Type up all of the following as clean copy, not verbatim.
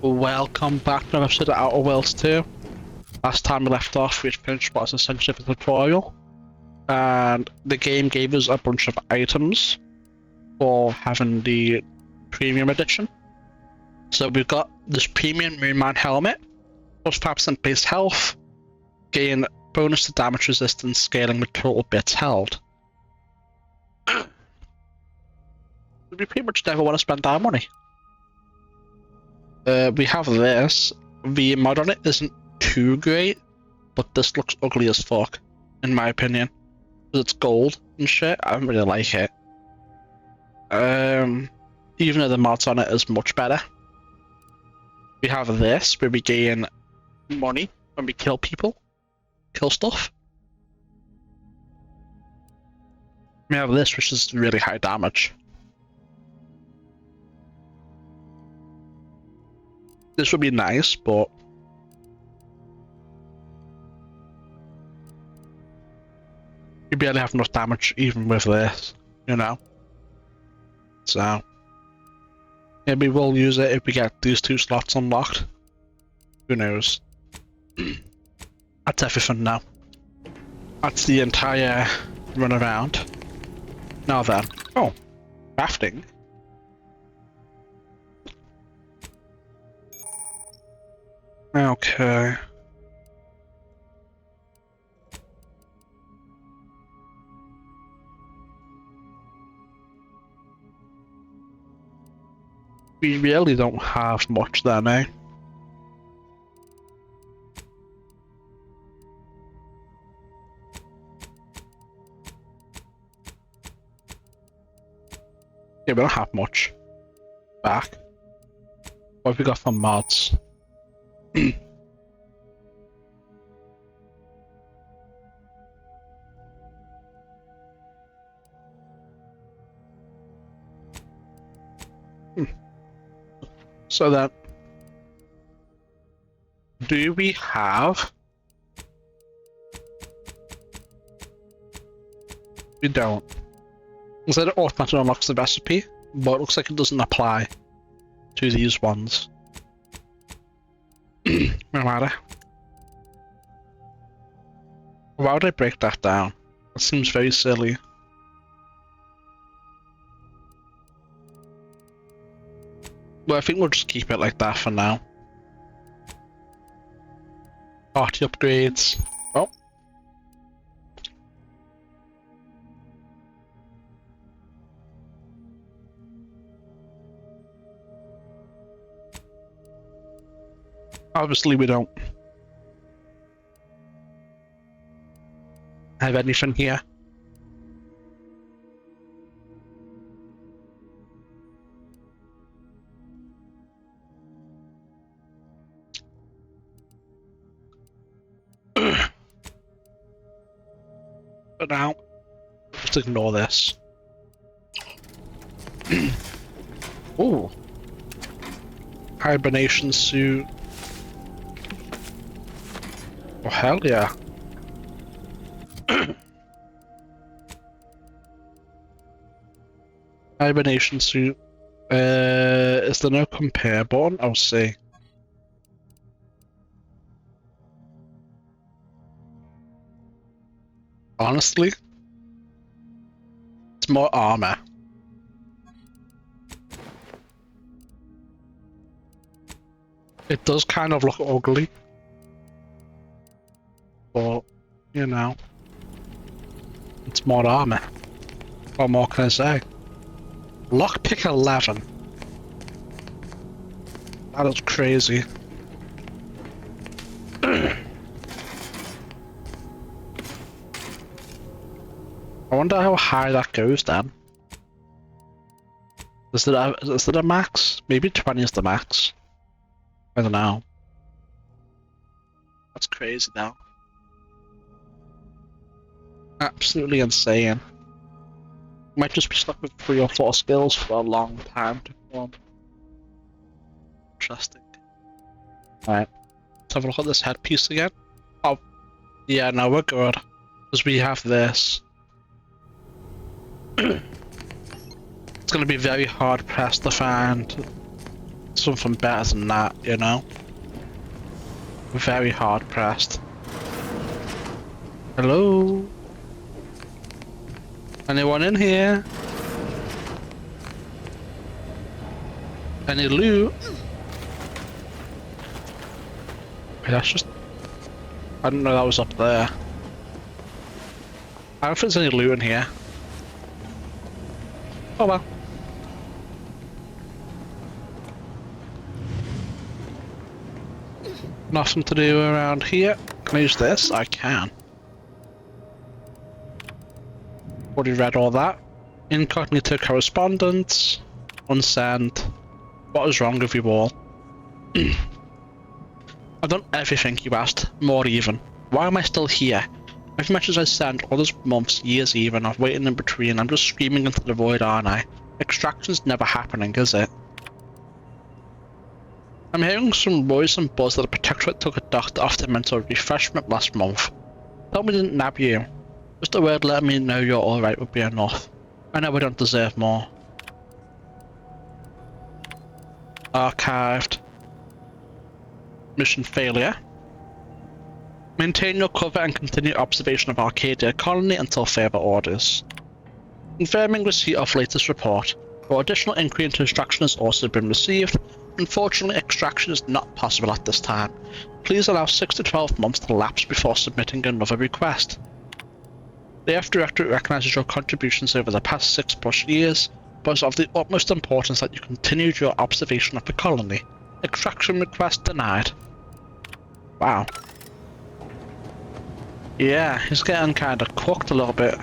Welcome back to another episode of Outer Worlds 2. Last time we left off, we finished what is essentially the tutorial. And the game gave us a bunch of items for having the premium edition. So we've got this premium Moonman helmet, plus 5% base health, gain bonus to damage resistance scaling with total bits held. We pretty much never want to spend our money. We have this. The mod on it isn't too great, but this looks ugly as fuck, in my opinion. Because it's gold and shit, I don't really like it. Even though the mods on it is much better. We have this, where we gain money when we kill people. Kill stuff. We have this, which is really high damage. This would be nice, but you barely have enough damage even with this, you know? So maybe we'll use it if we get these 2 slots unlocked. Who knows? That's everything now. That's the entire run around. Now then. Oh, crafting. Okay. We really don't have much then, eh? Yeah, we don't have much back. What have we got for mods? So then, do we have? We don't. Instead it automatically unlocks the recipe, but it looks like it doesn't apply to these ones. No matter. Why would I break that down? That seems very silly. Well, I think we'll just keep it like that for now. Party upgrades. Oh. Obviously we don't have anything here. But now, just ignore this. Ooh. Hibernation suit. Oh, hell yeah. Hibernation suit. Is there no compare button? I'll see. Honestly, it's more armor. It does kind of look ugly. But, you know, it's more armor. What more can I say? Lockpick 11. That is crazy. I wonder how high that goes then. Is it a max? Maybe 20 is the max. I don't know. That's crazy now. Absolutely insane. Might just be stuck with 3 or 4 skills for a long time to form. Interesting. Alright. Let's have a look at this headpiece again. Oh. Yeah, no, we're good. Because we have this. It's going to be very hard pressed to find something better than that, you know? Very hard pressed. Hello? Anyone in here? Any loot? That's just... I didn't know that was up there. I don't think there's any loot in here. Oh well. Nothing to do around here. Can I use this? I can. Already read all that. Incognito correspondence. Unsend. What is wrong with you all? I've done everything you asked, more even. Why am I still here? As much as I sent all those months, years even, of waiting in between, I'm just screaming into the void, aren't I? Extraction's never happening, is it? I'm hearing some worrisome buzz that the Protectorate took a doctor off the mental refreshment last month. Tell me they didn't nab you. Just a word letting me know you're alright would be enough. I know we don't deserve more. Archived. Mission failure. Maintain your cover and continue observation of Arcadia Colony until further orders. Confirming receipt of latest report. For additional inquiry into extraction has also been received. Unfortunately, extraction is not possible at this time. Please allow 6 to 12 months to lapse before submitting another request. The F Directorate recognizes your contributions over the past 6+ years, but it's of the utmost importance that you continued your observation of the colony. Extraction request denied. Wow. Yeah, he's getting kind of cooked a little bit.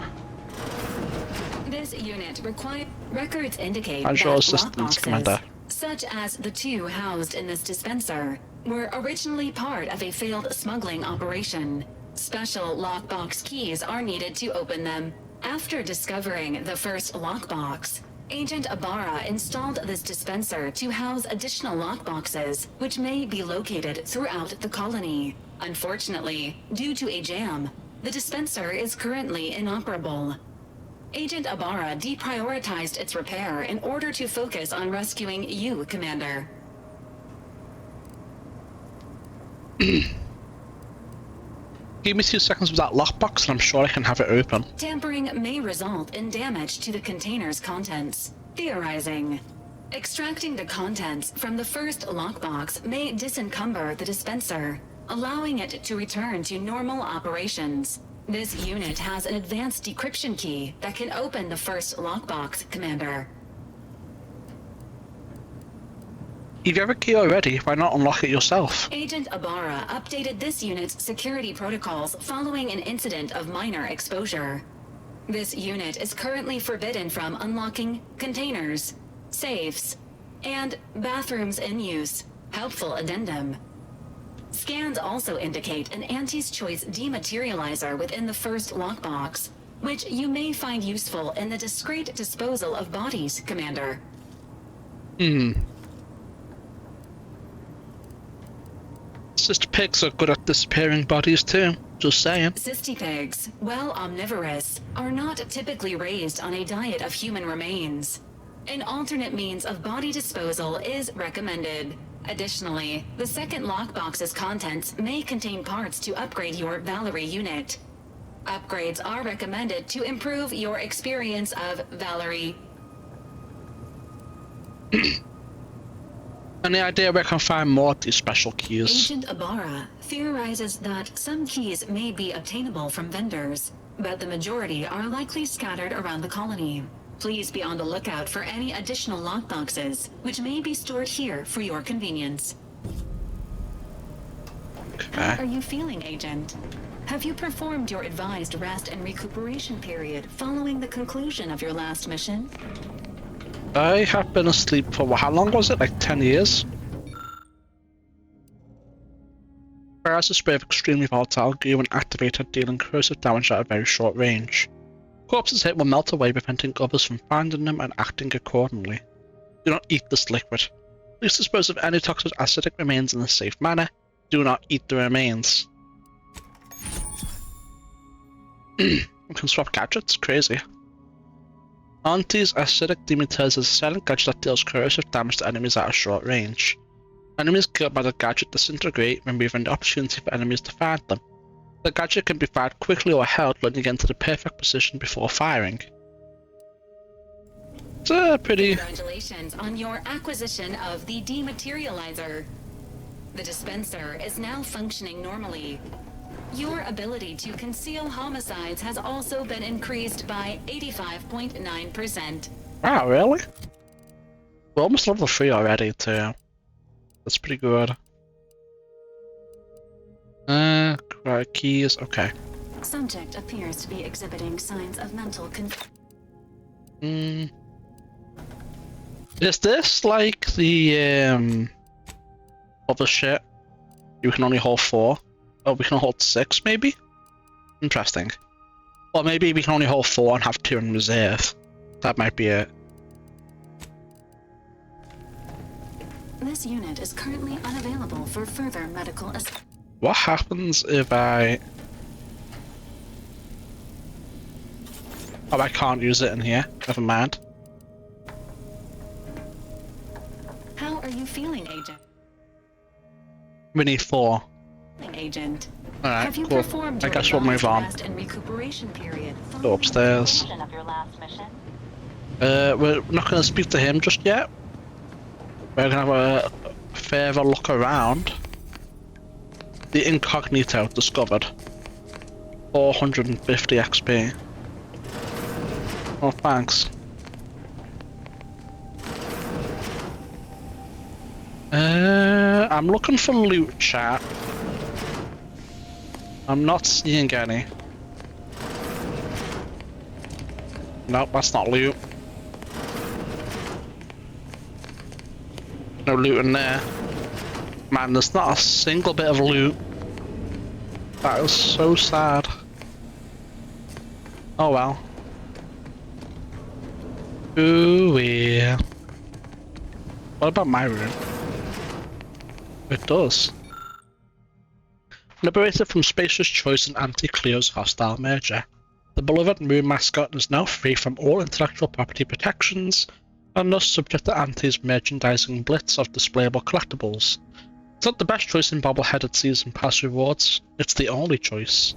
This unit requires records indicate How's that your assistance, Commander? such as the 2 housed in this dispenser, were originally part of a failed smuggling operation. Special lockbox keys are needed to open them. After discovering the first lockbox, Agent Ibarra installed this dispenser to house additional lockboxes, which may be located throughout the colony. Unfortunately, due to a jam, the dispenser is currently inoperable. Agent Ibarra deprioritized its repair in order to focus on rescuing you, Commander. Give me 2 seconds with that lockbox and I'm sure I can have it open. Tampering may result in damage to the container's contents. Theorizing. Extracting the contents from the first lockbox may disencumber the dispenser, allowing it to return to normal operations. This unit has an advanced decryption key that can open the first lockbox, Commander. If you have a key already, why not unlock it yourself? Agent Ibarra updated this unit's security protocols following an incident of minor exposure. This unit is currently forbidden from unlocking containers, safes, and bathrooms in use. Helpful addendum. Scans also indicate an Anti's Choice dematerializer within the first lockbox, which you may find useful in the discreet disposal of bodies, Commander. Sister pigs are good at disappearing bodies too, just saying. Cystipigs, while omnivorous, are not typically raised on a diet of human remains. An alternate means of body disposal is recommended. Additionally, the second lockbox's contents may contain parts to upgrade your Valerie unit. Upgrades are recommended to improve your experience of Valerie. Any idea where I can find more of these special keys? Agent Ibarra theorizes that some keys may be obtainable from vendors, but the majority are likely scattered around the colony. Please be on the lookout for any additional lockboxes, which may be stored here for your convenience. Okay. How are you feeling, Agent? Have you performed your advised rest and recuperation period following the conclusion of your last mission? I have been asleep for, how long was it? Like 10 years? Whereas a spray of extremely volatile goo when activated, dealing corrosive damage at a very short range. Corpses hit will melt away, preventing others from finding them and acting accordingly. Do not eat this liquid. Please dispose of any toxic acidic remains in a safe manner. Do not eat the remains. We can swap gadgets? Crazy. Auntie's acidic demeters is a silent gadget that deals corrosive damage to enemies at a short range. Enemies killed by the gadget disintegrate, removing the opportunity for enemies to find them. The gadget can be fired quickly or held, letting you get into the perfect position before firing. It's pretty... Congratulations on your acquisition of the dematerializer. The dispenser is now functioning normally. Your ability to conceal homicides has also been increased by 85.9%. Wow, really? We're almost level 3 already, too. That's pretty good. Keys, okay. Subject appears to be exhibiting signs of mental Is this like the, other shit? You can only hold 4? Oh, we can hold 6, maybe? Interesting. Or maybe we can only hold 4 and have 2 in reserve. That might be it. This unit is currently unavailable for further medical assistance. What happens if I... Oh, I can't use it in here. Never mind. How are you feeling, Agent? We need 4. Agent. Alright, Have you cool. performed I your guess we'll move on. rest and recuperation period Go upstairs. of your last mission? We're not going to speak to him just yet. We're going to have a further look around. The incognito discovered. 450 XP. Oh, thanks. I'm looking for loot, chat. I'm not seeing any. Nope, that's not loot. No loot in there. Man, there's not a single bit of loot. That is so sad. Oh well. Ooh, yeah. What about my room? It does. Liberated from Spacer's choice and Anti-Cleo's hostile merger, the beloved Moon mascot is now free from all intellectual property protections, and thus subject to Anti's merchandising blitz of displayable collectibles. It's not the best choice in bobble-headed season pass rewards, it's the only choice.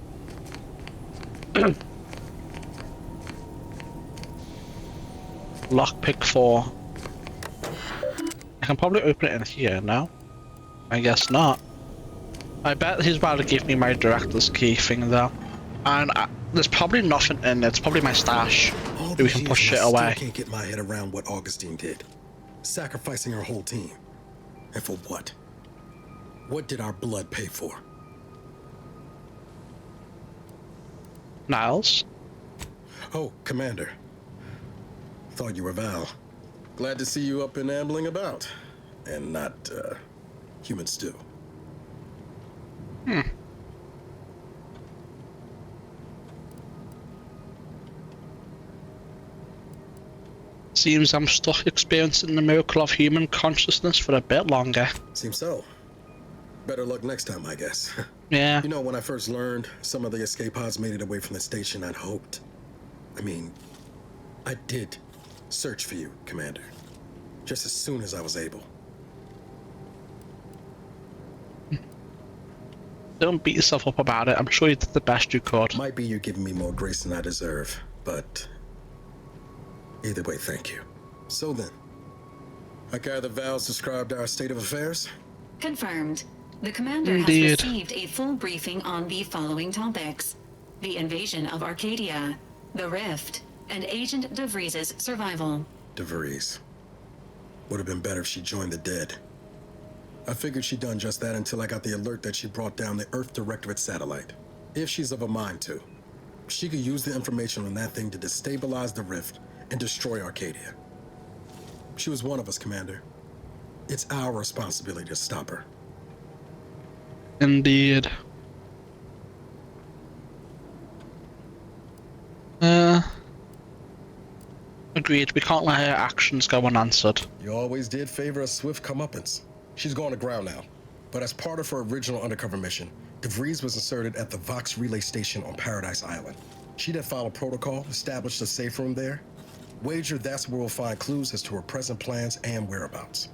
Lockpick 4. I can probably open it in here now. I guess not. I bet he's about to give me my director's key thing though. And there's probably nothing in it. It's probably my stash. We can push it away. I can't get my head around what Augustine did. Sacrificing her whole team. And for what? What did our blood pay for? Niles? Oh, Commander. Thought you were Val. Glad to see you up and ambling about. And not, human stew. Seems I'm stuck experiencing the miracle of human consciousness for a bit longer. Seems so. Better luck next time, I guess. Yeah. You know, when I first learned some of the escape pods made it away from the station, I'd hoped. I did search for you, Commander. Just as soon as I was able. Don't beat yourself up about it. I'm sure you did the best you could. Might be you giving me more grace than I deserve, but either way, thank you. So then, I gather Val's described our state of affairs? Confirmed. The commander Indeed. has received a full briefing on the following topics: the invasion of Arcadia, the Rift, and Agent DeVries' survival. DeVries. Would have been better if she joined the dead. I figured she'd done just that until I got the alert that she brought down the Earth Directorate satellite. If she's of a mind to, she could use the information on that thing to destabilize the Rift and destroy Arcadia. She was one of us, Commander. It's our responsibility to stop her. Indeed. Agreed. We can't let her actions go unanswered. You always did favor a swift comeuppance. She's gone to ground now. But as part of her original undercover mission, DeVries was inserted at the Vox relay station on Paradise Island. She'd have followed protocol, established a safe room there, Wager that's where we'll find clues as to her present plans and whereabouts.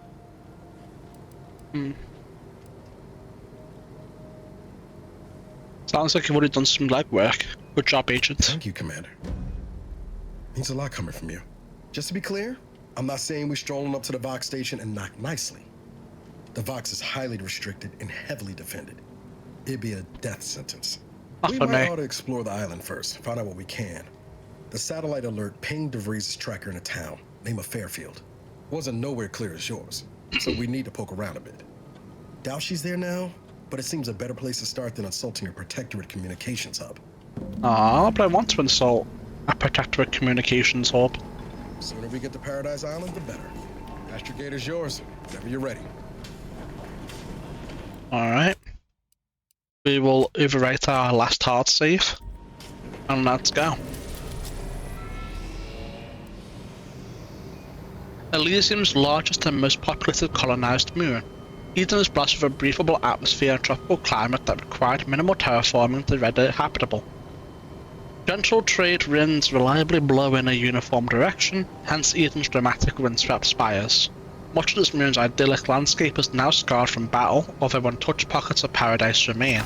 Sounds like you've already done some legwork. Good job, Agent. Thank you, Commander. Means a lot coming from you. Just to be clear, I'm not saying we're strolling up to the Vox station and knock nicely. The Vox is highly restricted and heavily defended. It'd be a death sentence. Not We for might me. ought to explore the island first, find out what we can. The satellite alert pinged DeVries' tracker in a town, name of Fairfield. Wasn't nowhere clear as yours, so we need to poke around a bit. Doubt she's there now, but it seems a better place to start than insulting her protectorate communications hub. Ah, but I want to insult a protectorate communications hub. Sooner we get to Paradise Island, the better. Astrogator's yours, whenever you're ready. Alright. We will overwrite our last hard save. And let's go. Elysium's largest and most populated colonized moon. Eden is blessed with a breathable atmosphere and tropical climate that required minimal terraforming to render it habitable. Gentle trade winds reliably blow in a uniform direction, hence Eden's dramatic windswept spires. Much of this moon's idyllic landscape is now scarred from battle, although untouched pockets of paradise remain.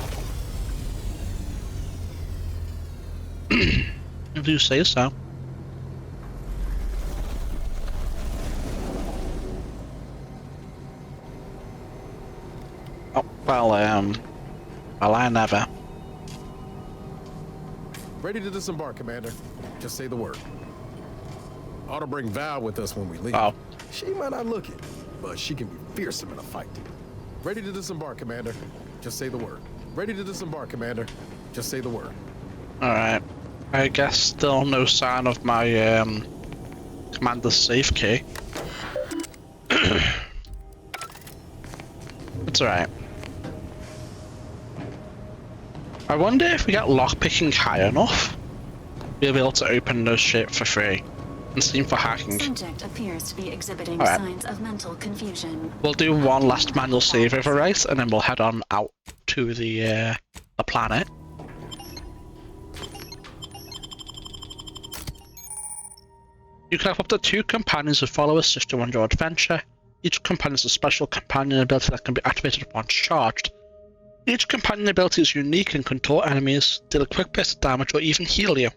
If you say so. Oh, well, I never. Ready to disembark, Commander. Just say the word. Ought to bring Val with us when we leave. Oh. She might not look it, but she can be fearsome in a fight. Ready to disembark, Commander. Just say the word. Ready to disembark, Commander. Just say the word. Alright. I guess still no sign of my, commander's safe key. It's alright. I wonder if we get lockpicking high enough, we'll be able to open those shit for free. And Steam for hacking. Subject appears to be exhibiting Alright. signs of mental confusion. We'll do one last manual save overwrite, and then we'll head on out to the planet. You can have up to 2 companions who follow assist you on your adventure. Each companion has a special companion ability that can be activated once charged. Each companion ability is unique and can taunt enemies, deal a quick burst of damage, or even heal you.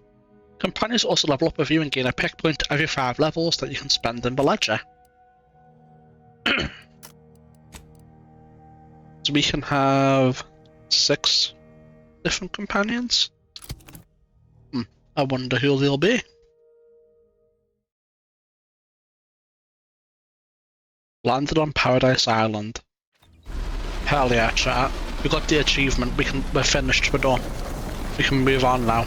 Companions also level up with you and gain a pick point every 5 levels that you can spend in the ledger. So we can have 6 different companions. I wonder who they'll be. Landed on Paradise Island. Hell yeah, chat. We got the achievement. We're finished. We're done. We can move on now.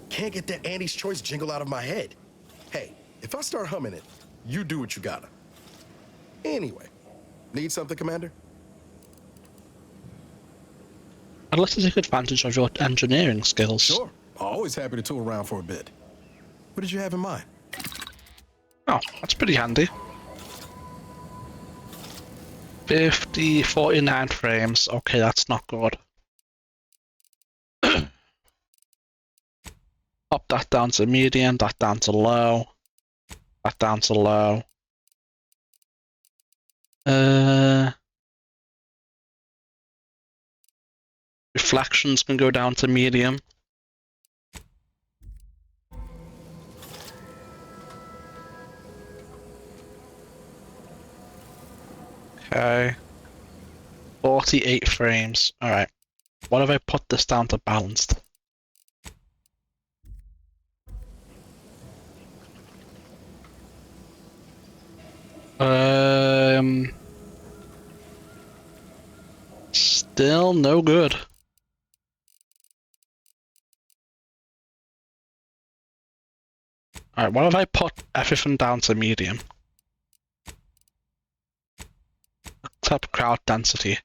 Can't get that Andy's Choice jingle out of my head. Hey, if I start humming it, you do what you gotta. Anyway, need something, Commander? I'd like to take advantage of your engineering skills. Sure. Always happy to tool around for a bit. What did you have in mind? Oh, that's pretty handy. 49 frames. Okay, that's not good. Up that down to medium, that down to low, that down to low. Reflections can go down to medium. Okay. 48 frames. Alright. What if I put this down to balanced? Still no good. Alright, what if I put everything down to medium? Except crowd density.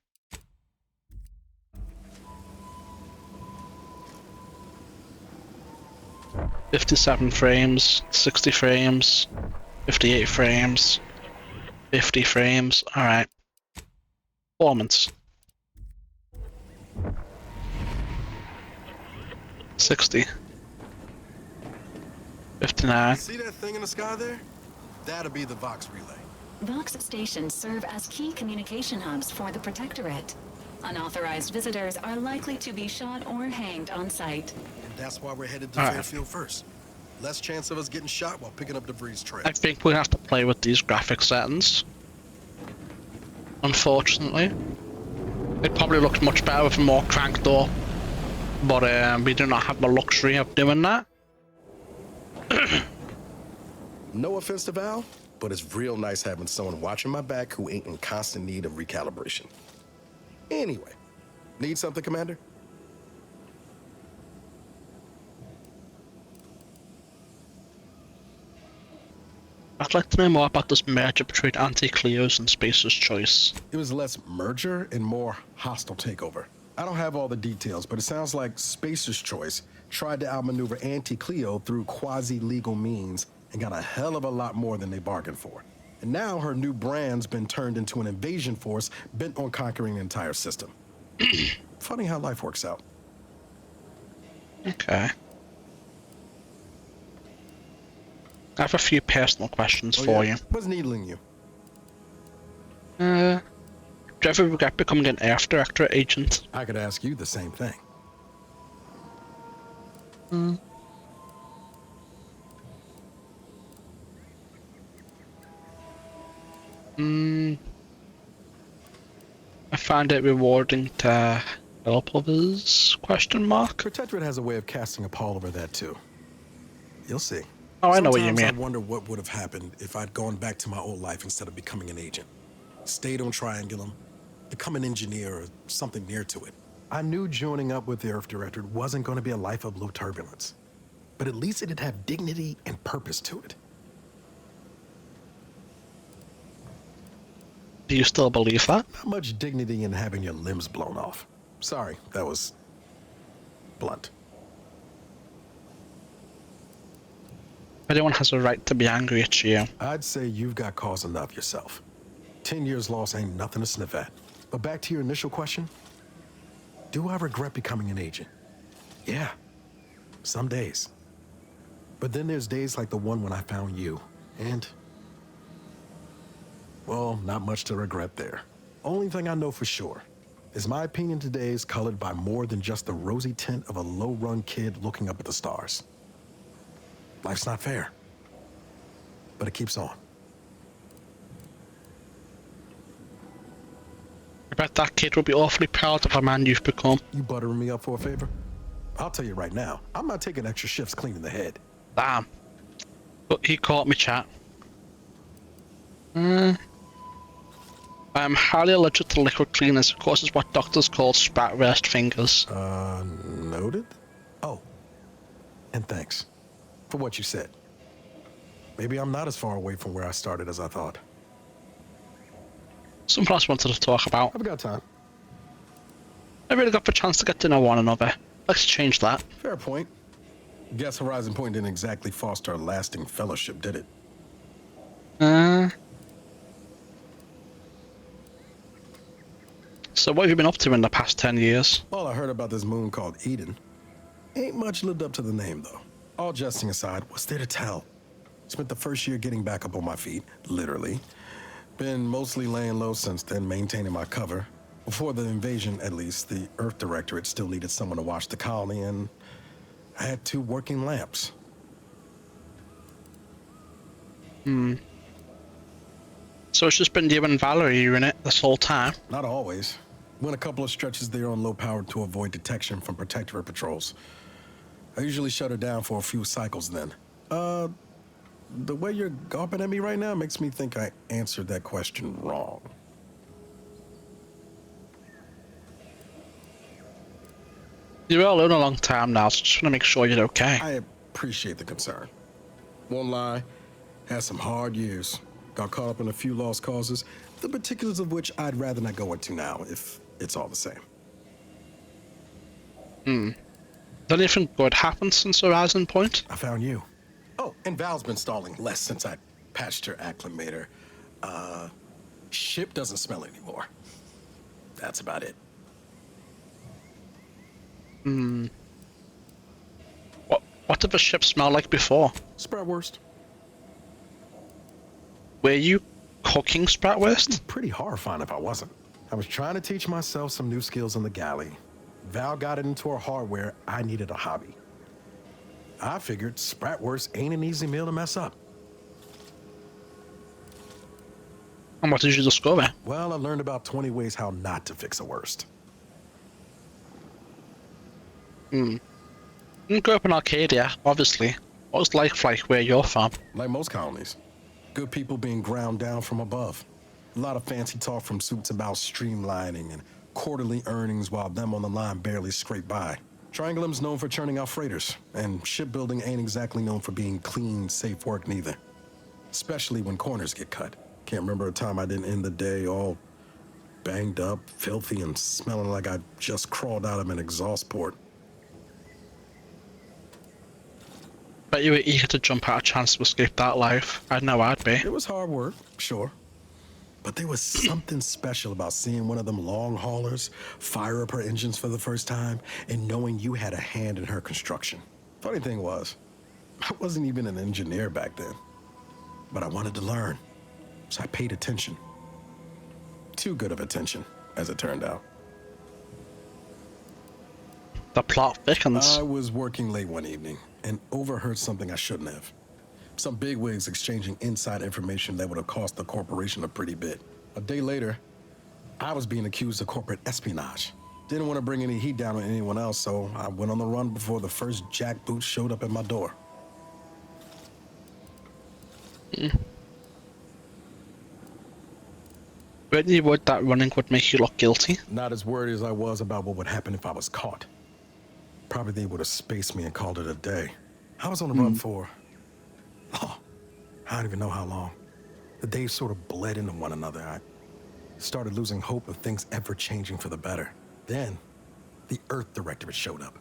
$57 frames, 60 frames, 58 frames, 50 frames. Alright. Performance. 60. 59. See that thing in the sky there? That'll be the Vox relay. Vox stations serve as key communication hubs for the Protectorate. Unauthorized visitors are likely to be shot or hanged on site. And that's why we're headed to All right. Fairfield first. Less chance of us getting shot while picking up debris trail. I think we have to play with these graphic settings. Unfortunately. It probably looks much better with more cranked up. But we do not have the luxury of doing that. No offense to Val, but it's real nice having someone watching my back who ain't in constant need of recalibration. Anyway, need something, Commander? I'd like to know more about this merger between Anti-Cleo's and Spacer's Choice. It was less merger and more hostile takeover. I don't have all the details, but it sounds like Spacer's Choice tried to outmaneuver Anti-Cleo through quasi-legal means and got a hell of a lot more than they bargained for. And now her new brand's been turned into an invasion force bent on conquering the entire system. Funny how life works out. Okay. I have a few personal questions for you. What's needling you? Do you ever regret becoming an Earth Directorate agent? I could ask you the same thing. I find it rewarding to help others? Question mark. Protectorate has a way of casting a pall over that too. You'll see. Oh, I know what you Sometimes mean. I wonder what would have happened if I'd gone back to my old life instead of becoming an agent. Stayed on Triangulum, become an engineer or something near to it. I knew joining up with the Earth Directorate wasn't going to be a life of low turbulence, but at least it'd have dignity and purpose to it. Do you still believe that? Not much dignity in having your limbs blown off. Sorry, that was blunt. Everyone has a right to be angry at you. I'd say you've got cause enough yourself. 10 years lost ain't nothing to sniff at. But back to your initial question. Do I regret becoming an agent? Yeah, some days. But then there's days like the one when I found you. And, well, not much to regret there. Only thing I know for sure is my opinion today is colored by more than just the rosy tint of a low-run kid looking up at the stars. Life's not fair, but it keeps on. I bet that kid will be awfully proud of the man you've become. You buttering me up for a favor? I'll tell you right now, I'm not taking extra shifts cleaning the head. Damn. But he caught me, chat. I am highly allergic to liquid cleaners. It causes what doctors call spat rest fingers. Noted? Oh, and thanks for what you said. Maybe I'm not as far away from where I started as I thought. Something else I wanted to talk about. I've got time. I really got the chance to get to know one another. Let's change that. Fair point. Guess Horizon Point didn't exactly foster a lasting fellowship, did it? So what have you been up to in the past 10 years? All I heard about this moon called Eden. Ain't much lived up to the name, though. All jesting aside, what's there to tell? Spent the first year getting back up on my feet, literally. Been mostly laying low since then, maintaining my cover. Before the invasion, at least, the Earth Directorate still needed someone to watch the colony, and I had 2 working lamps. So it's just been you and Valerie in it this whole time? Not always. Went a couple of stretches there on low power to avoid detection from Protectorate patrols. I usually shut her down for a few cycles then. The way you're gawping at me right now makes me think I answered that question wrong. You're all in a long time now, so just want to make sure you're okay. I appreciate the concern. Won't lie, had some hard years. Got caught up in a few lost causes, the particulars of which I'd rather not go into now, if it's all the same. Did anything good happen since Horizon Point? I found you. Oh, and Val's been stalling less since I patched her acclimator. Ship doesn't smell anymore. That's about it. What did the ship smell like before? Spratwurst. Were you cooking Spratwurst? Pretty horrifying if I wasn't. I was trying to teach myself some new skills in the galley. Val got it into her hardware. I needed a hobby. I figured Spratwurst ain't an easy meal to mess up. And what did you discover? Well, I learned about 20 ways how not to fix a worst. You grew up in Arcadia, obviously. What was life like where you're from? Like most colonies. Good people being ground down from above. A lot of fancy talk from suits about streamlining and quarterly earnings while them on the line barely scrape by. Triangulum's known for churning out freighters, and shipbuilding ain't exactly known for being clean, safe work neither. Especially when corners get cut. Can't remember a time I didn't end the day all banged up, filthy, and smelling like I just crawled out of an exhaust port. Bet you were eager to jump at a chance to escape that life. I know I'd be. It was hard work, sure. But there was something special about seeing one of them long haulers fire up her engines for the first time and knowing you had a hand in her construction. Funny thing was, I wasn't even an engineer back then. But I wanted to learn, so I paid attention. Too good of attention, as it turned out. The plot thickens. I was working late one evening and overheard something I shouldn't have. Some bigwigs exchanging inside information that would have cost the corporation a pretty bit. A day later, I was being accused of corporate espionage. Didn't want to bring any heat down on anyone else, so I went on the run before the first jackboot showed up at my door. Weren't you worried that running would make you look guilty? Not as worried as I was about what would happen if I was caught. Probably they would have spaced me and called it a day. I was on the run for... Oh, I don't even know how long. The days sort of bled into one another. I started losing hope of things ever changing for the better. Then, the Earth Directorate showed up.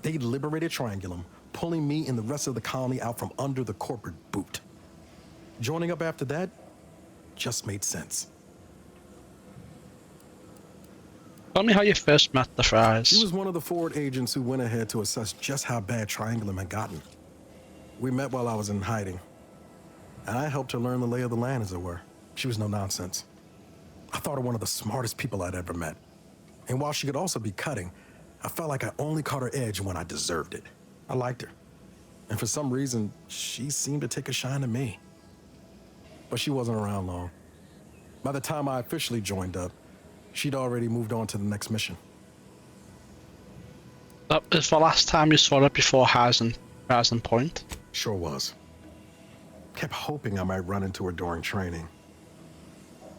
They liberated Triangulum, pulling me and the rest of the colony out from under the corporate boot. Joining up after that just made sense. Tell me how you first met the Fries. She was one of the forward agents who went ahead to assess just how bad Triangulum had gotten. We met while I was in hiding, and I helped her learn the lay of the land, as it were. She was no nonsense. I thought her one of the smartest people I'd ever met. And while she could also be cutting, I felt like I only caught her edge when I deserved it. I liked her. And for some reason, she seemed to take a shine to me. But she wasn't around long. By the time I officially joined up, she'd already moved on to the next mission. That was the last time you saw her before Horizon Point. Sure was. Kept hoping I might run into her during training.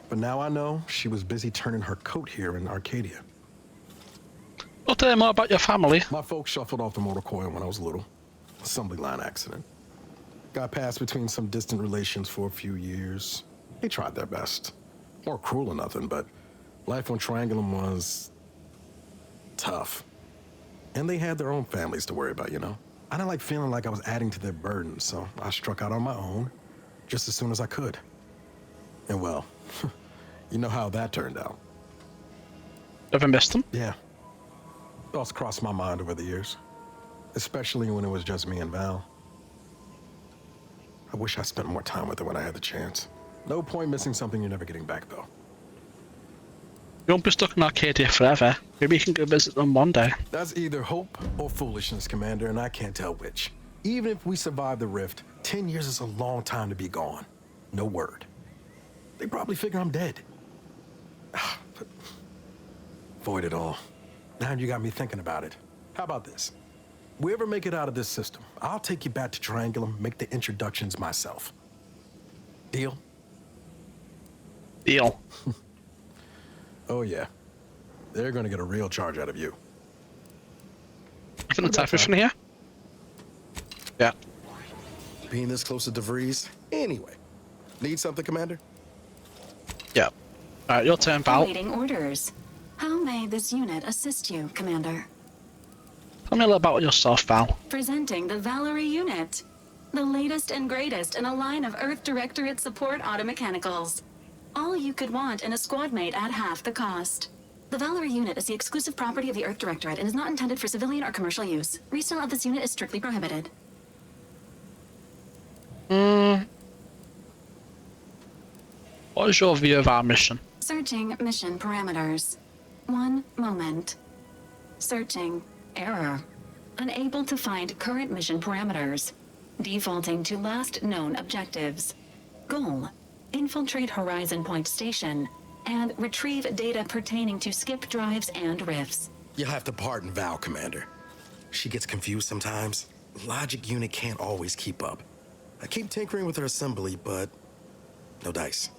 But now I know she was busy turning her coat here in Arcadia. Well, tell me more about your family. My folks shuffled off the motor coil when I was little. Assembly line accident. Got passed between some distant relations for a few years. They tried their best. More cruel or nothing, but life on Triangulum was... tough. And they had their own families to worry about, you know? I didn't like feeling like I was adding to their burden, so I struck out on my own just as soon as I could. And well, you know how that turned out. Ever missed them? Yeah. Thoughts crossed my mind over the years, especially when it was just me and Val. I wish I spent more time with her when I had the chance. No point missing something you're never getting back, though. You won't be stuck in Arcadia forever. Maybe you can go visit them one day. That's either hope or foolishness, Commander, and I can't tell which. Even if we survive the rift, 10 years is a long time to be gone. No word. They probably figure I'm dead. But void it all. Now you got me thinking about it. How about this? We ever make it out of this system, I'll take you back to Triangulum, make the introductions myself. Deal? Deal. Oh, yeah. They're gonna get a real charge out of you. I think the typhus in here? Yeah. Being this close to DeVries? Anyway. Need something, Commander? Yeah. Alright, your turn, Val. Awaiting orders. How may this unit assist you, Commander? Tell me a little about yourself, Val. Presenting the Valerie unit. The latest and greatest in a line of Earth Directorate support automechanicals. All you could want in a squad mate at half the cost. The Valerie unit is the exclusive property of the Earth Directorate and is not intended for civilian or commercial use. Resale of this unit is strictly prohibited. What is your view of our mission? Searching mission parameters. 1 moment. Searching. Error. Unable to find current mission parameters. Defaulting to last known objectives. Goal. Infiltrate Horizon Point Station and retrieve data pertaining to skip drives and rifts. You'll have to pardon Val, Commander. She gets confused sometimes. Logic unit can't always keep up. I keep tinkering with her assembly, but no dice.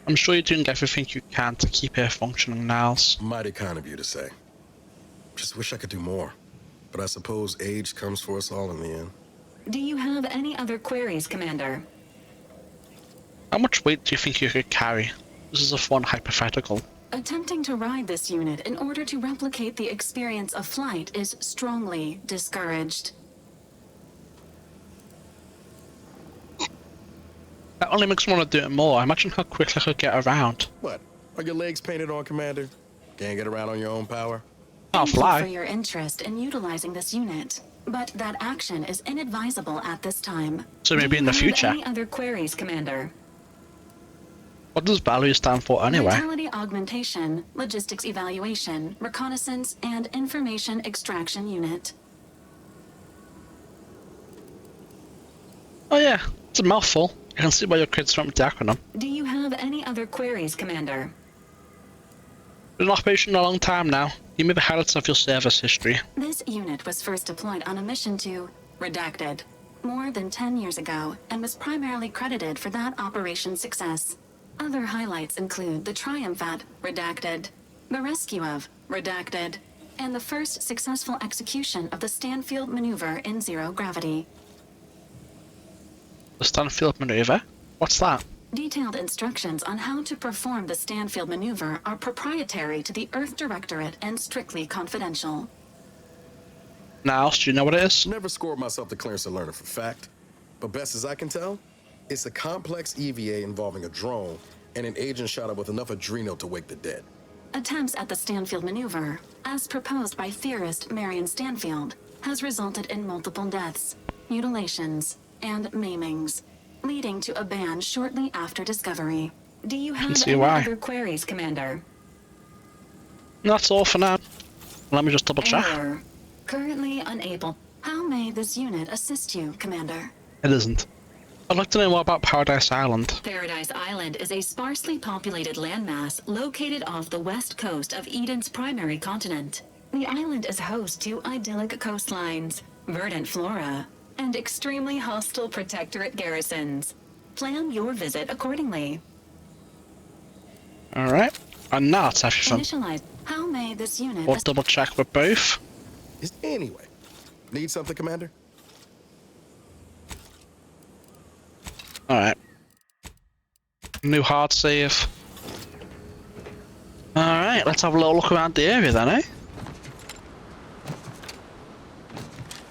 I'm sure you're doing everything you can to keep her functioning, Niles. Mighty kind of you to say. Just wish I could do more. But I suppose age comes for us all in the end. Do you have any other queries, Commander? How much weight do you think you could carry? This is a fun hypothetical. Attempting to ride this unit in order to replicate the experience of flight is strongly discouraged. That only makes me want to do it more. Imagine how quick I could get around. What? Are your legs painted on, Commander? Can't get around on your own power? I'll Thank you fly. for your interest in utilizing this unit, but that action is inadvisable at this time. So maybe in the Do you have future. any other queries, Commander? What does value stand for anyway? Vitality augmentation, logistics evaluation, reconnaissance, and information extraction unit. Oh yeah, it's a mouthful. You can see why your kids from the acronym. Do you have any other queries, Commander? Been in operation a long time now. Give me the highlights of your service history. This unit was first deployed on a mission to Redacted more than 10 years ago and was primarily credited for that operation's success. Other highlights include the triumph at Redacted, the rescue of Redacted, and the first successful execution of the Stanfield maneuver in zero gravity. The Stanfield maneuver? What's that? Detailed instructions on how to perform the Stanfield maneuver are proprietary to the Earth Directorate and strictly confidential. Niles, do you know what it is? Never scored myself the clearance to learn it for fact. But best as I can tell, it's a complex EVA involving a drone and an agent shot up with enough adrenal to wake the dead. Attempts at the Stanfield maneuver, as proposed by theorist Marion Stanfield, has resulted in multiple deaths, mutilations, and maimings, leading to a ban shortly after discovery. Do you have see any why. other queries, Commander? That's all for now. Let me just double check. Error. Currently unable. How may this unit assist you, Commander? It isn't. I'd like to know more about Paradise Island. Paradise Island is a sparsely populated landmass located off the west coast of Eden's primary continent. The island is host to idyllic coastlines, verdant flora, and extremely hostile protectorate garrisons. Plan your visit accordingly. Alright. And now it's everything. Initialize. How may this unit We'll double check with both. Anyway, need something, Commander? Alright. New hard save. Alright, let's have a little look around the area then, eh?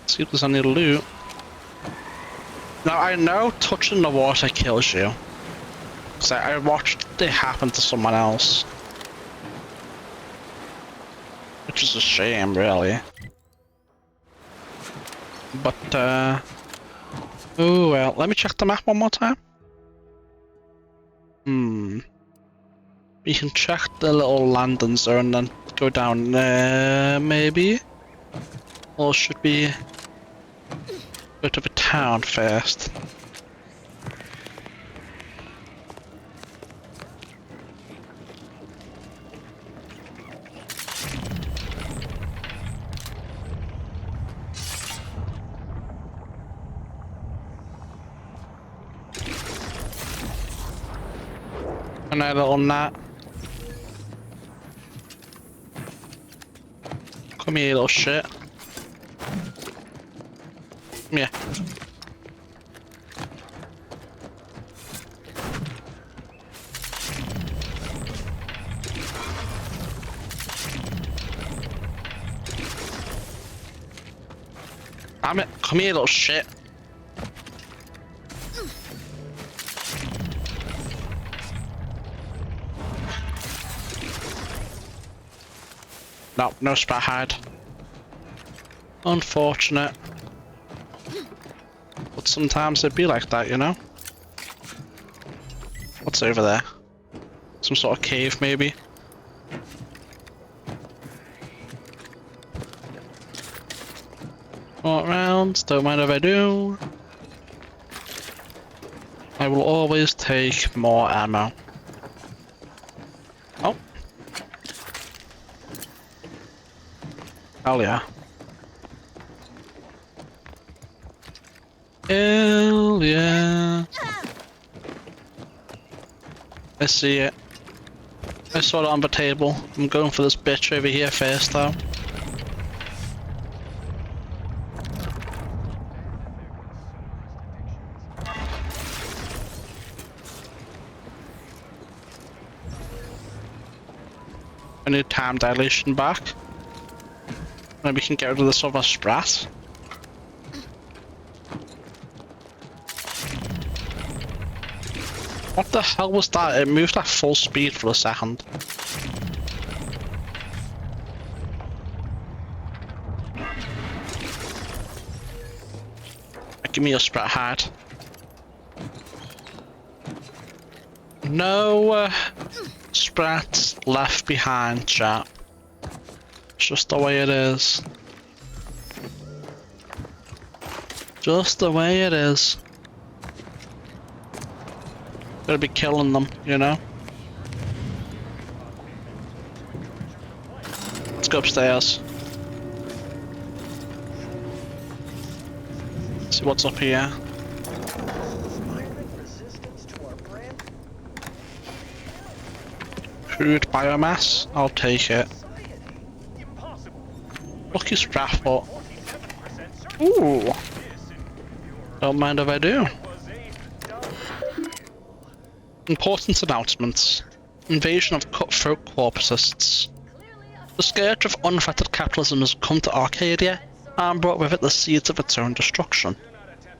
See if there's any loot. Now I know touching the water kills you. Cause I watched it happen to someone else. Which is a shame, really. But, oh well, let me check the map one more time. We can check the little landing zone and then go down there, maybe? Or should we go to the town first? And a little gnat. Come here, little shit. Come here. Damn it. Come here, little shit. No, no sprat hide. Unfortunate. But sometimes it'd be like that, you know? What's over there? Some sort of cave, maybe? Walk around, don't mind if I do. I will always take more ammo. Oh. Hell yeah. Hell yeah. I see it. I saw it on the table. I'm going for this bitch over here first though. I need time dilation back. Maybe we can get rid of this other strat. What the hell was that? It moved at full speed for a second. Give me a sprat hide. No sprats left behind, chat. It's just the way it is. Just the way it is. Gotta be killing them, you know? Let's go upstairs. See what's up here. Crude biomass, I'll take it. Lucky Stratford. Ooh. Don't mind if I do. Important announcements. Invasion of cutthroat corporatists. The scourge of unfettered capitalism has come to Arcadia and brought with it the seeds of its own destruction.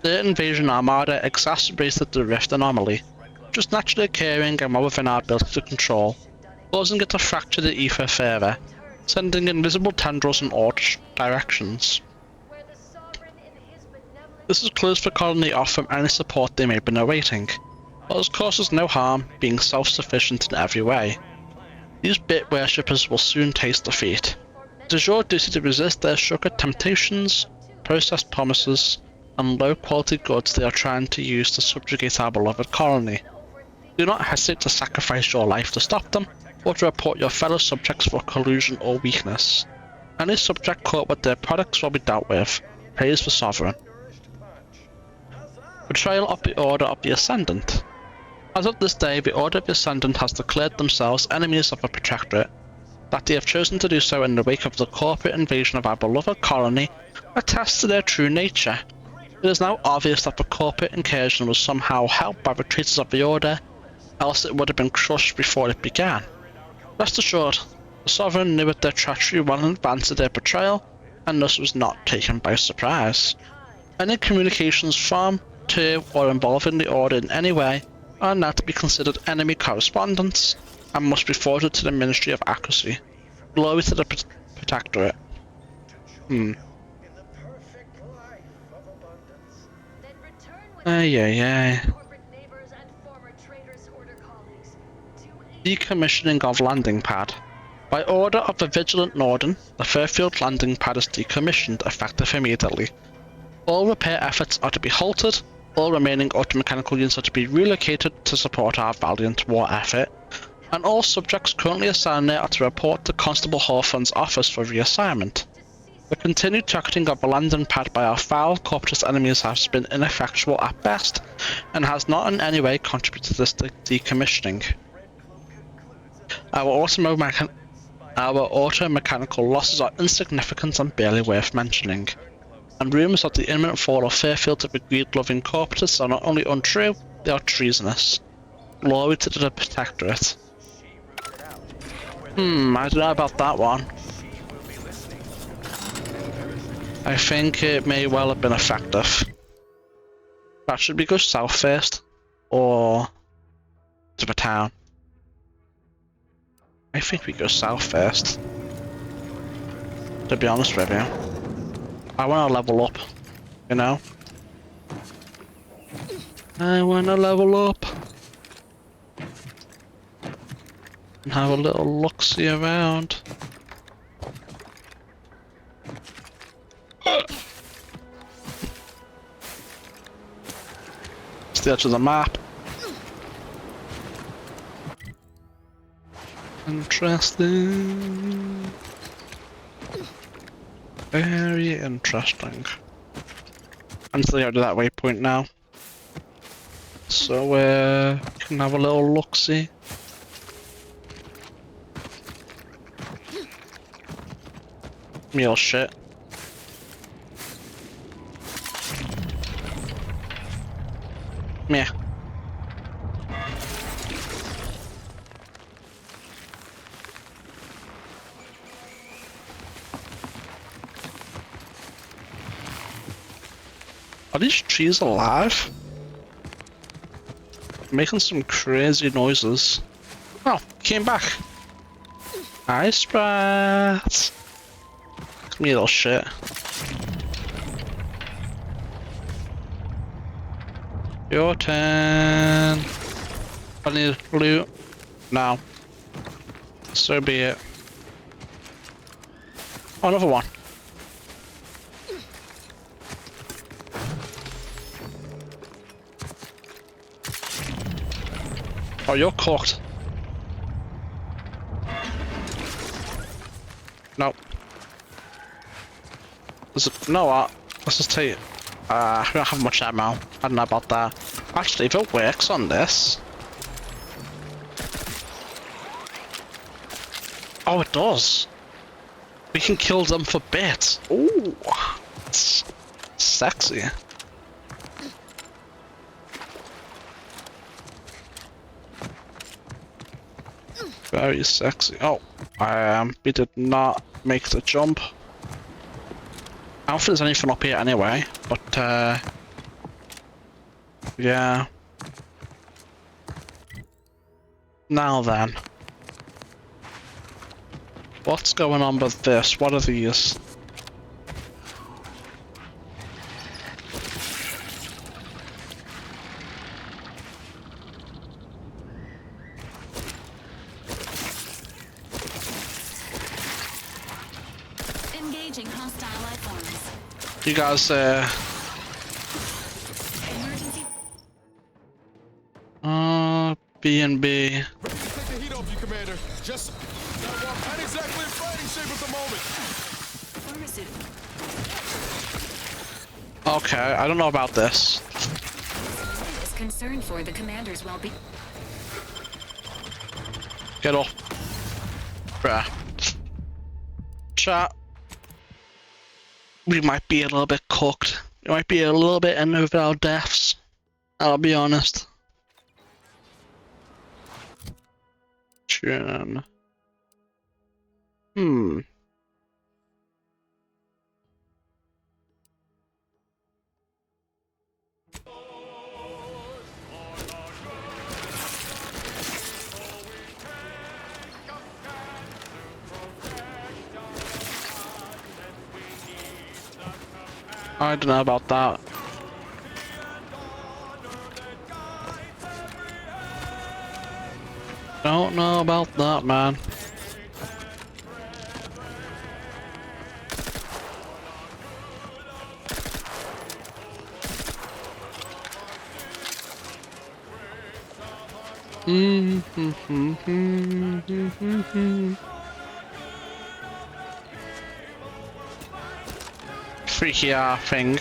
The invasion armada exacerbated the rift anomaly, which was naturally occurring and well within our ability to control, causing it to fracture the ether further, sending invisible tendrils in all directions. This has closed the colony off from any support they may have been awaiting, but has caused us no harm, being self-sufficient in every way. These bit worshippers will soon taste defeat. It is your duty to resist their sugared temptations, processed promises, and low-quality goods they are trying to use to subjugate our beloved colony. Do not hesitate to sacrifice your life to stop them, or to report your fellow subjects for collusion or weakness. Any subject caught with their products will be dealt with. Praise the Sovereign. Betrayal of the Order of the Ascendant. As of this day, the Order of the Ascendant has declared themselves enemies of the Protectorate. That they have chosen to do so in the wake of the corporate invasion of our beloved colony attests to their true nature. It is now obvious that the corporate incursion was somehow helped by the traitors of the Order, else it would have been crushed before it began. Rest assured, the Sovereign knew of their treachery well in advance of their betrayal, and thus was not taken by surprise. Any communications from, to, or involving the Order in any way are now to be considered enemy correspondence, and must be forwarded to the Ministry of Accuracy. Glory to the Protectorate. Ay. Decommissioning of landing pad. By order of the Vigilant Norden, the Fairfield landing pad is decommissioned, effective immediately. All repair efforts are to be halted, all remaining automechanical units are to be relocated to support our valiant war effort, and all subjects currently assigned there are to report to Constable Hawthorne's office for reassignment. The continued targeting of the landing pad by our foul corporatist enemies has been ineffectual at best, and has not in any way contributed to this decommissioning. Our auto-mechanical losses are insignificant and barely worth mentioning, and rumours of the imminent fall of Fairfields of the greed-loving corporatists are not only untrue, they are treasonous. Glory to the Protectorate. I don't know about that one. I think it may well have been effective. But should we go south first? Or to the town? I think we go south first. to be honest with you. I want to level up, you know? I want to level up. And have a little look-see around. It's the edge of the map. Interesting. Very interesting. I'm still out to that waypoint now. So can have a little look-see. Meal shit. Meh. Are these trees alive? Making some crazy noises. Oh, came back. Hi, Sprat. Come here, little shit. Your turn. I need loot. Now. So be it. Oh, another one. Oh, you're cooked. Nope. No what? Let's just take. We don't have much ammo. I don't know about that. Actually, if it works on this. Oh, it does. We can kill them for bits. Ooh, it's sexy. Very sexy. Oh, we did not make the jump. I don't think there's anything up here anyway, but yeah. Now then. What's going on with this? What are these? Engaging hostile life forms. You guys, Emergency. B&B. Take the heat off you, Commander. Just not exactly in fighting shape at the moment. Pharmaceutical. Okay, I don't know about this. Is concerned for the commander's well-being. Get up. Bruh. Chat. We might be a little bit cooked. We might be a little bit in over our deaths. I'll be honest. Tune. I don't know about that. Don't know about that, man. Freaky thing.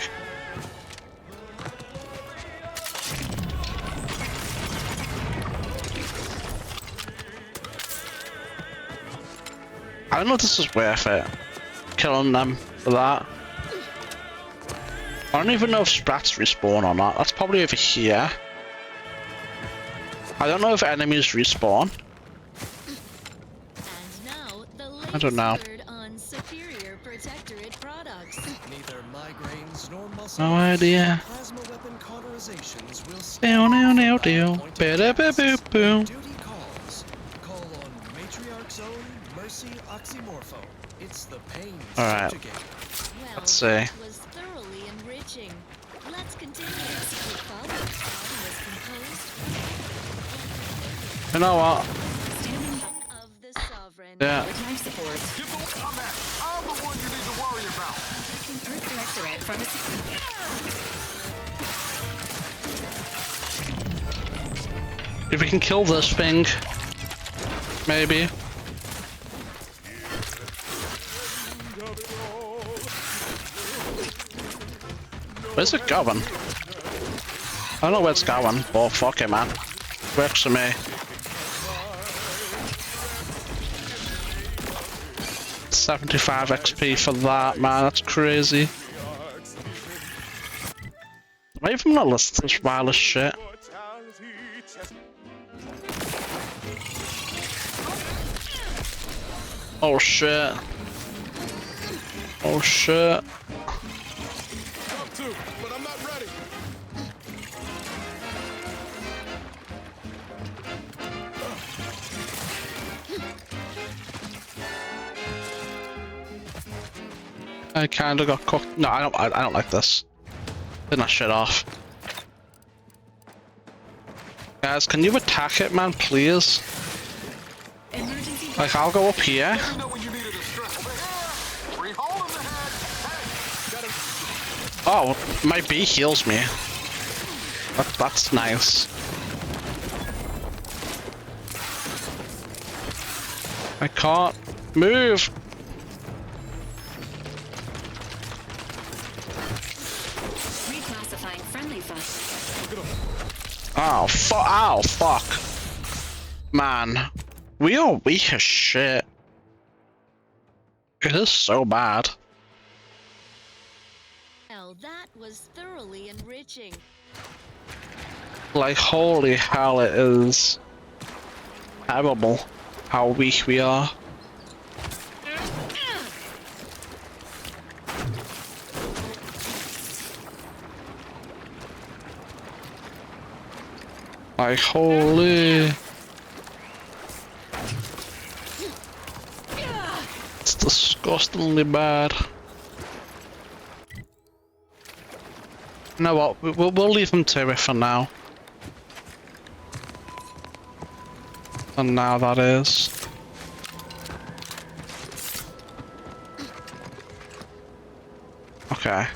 I don't know if this is worth it. Killing them for that. I don't even know if Sprats respawn or not. That's probably over here. I don't know if enemies respawn. And now, the I don't know. latest word on superior protectorate products. Neither migraines nor muscle No idea. plasma weapon cauterizations will Boo. duty calls. Call on Matriarch's own Mercy Oxymorphone. It's the pain All right. subjugating. Well, Let's see. that was thoroughly enriching. Let's continue. The following song was composed You know what? Standing of the sovereign. Yeah. life support. Get the I'm at. I'm the one you need to worry about. Earth Directorate from If we can kill this thing, maybe. Where's it going? I don't know where it's going, but fuck it, man. Works for me. $75 XP for that, man. That's crazy. Am I even not listening to this wireless shit? Oh shit. Oh shit. Come to, but I'm not ready. I kinda got cooked. No, I don't like this. Turn that shit off. Guys, can you attack it, man, please? emergency. Like, I'll go up here. You know when you needed a stress over here. Free hole in the head. Hey, gotta Oh, my bee heals me. That's nice. I can't move. Reclassifying friendly fire. Oh, ow, fuck. Man, we are weak as shit. It is so bad. Well, that was thoroughly enriching. Like, holy hell, it is terrible how weak we are. Like, holy. It's disgustingly bad. You know what? We'll leave them to it for now. And now that is. Okay.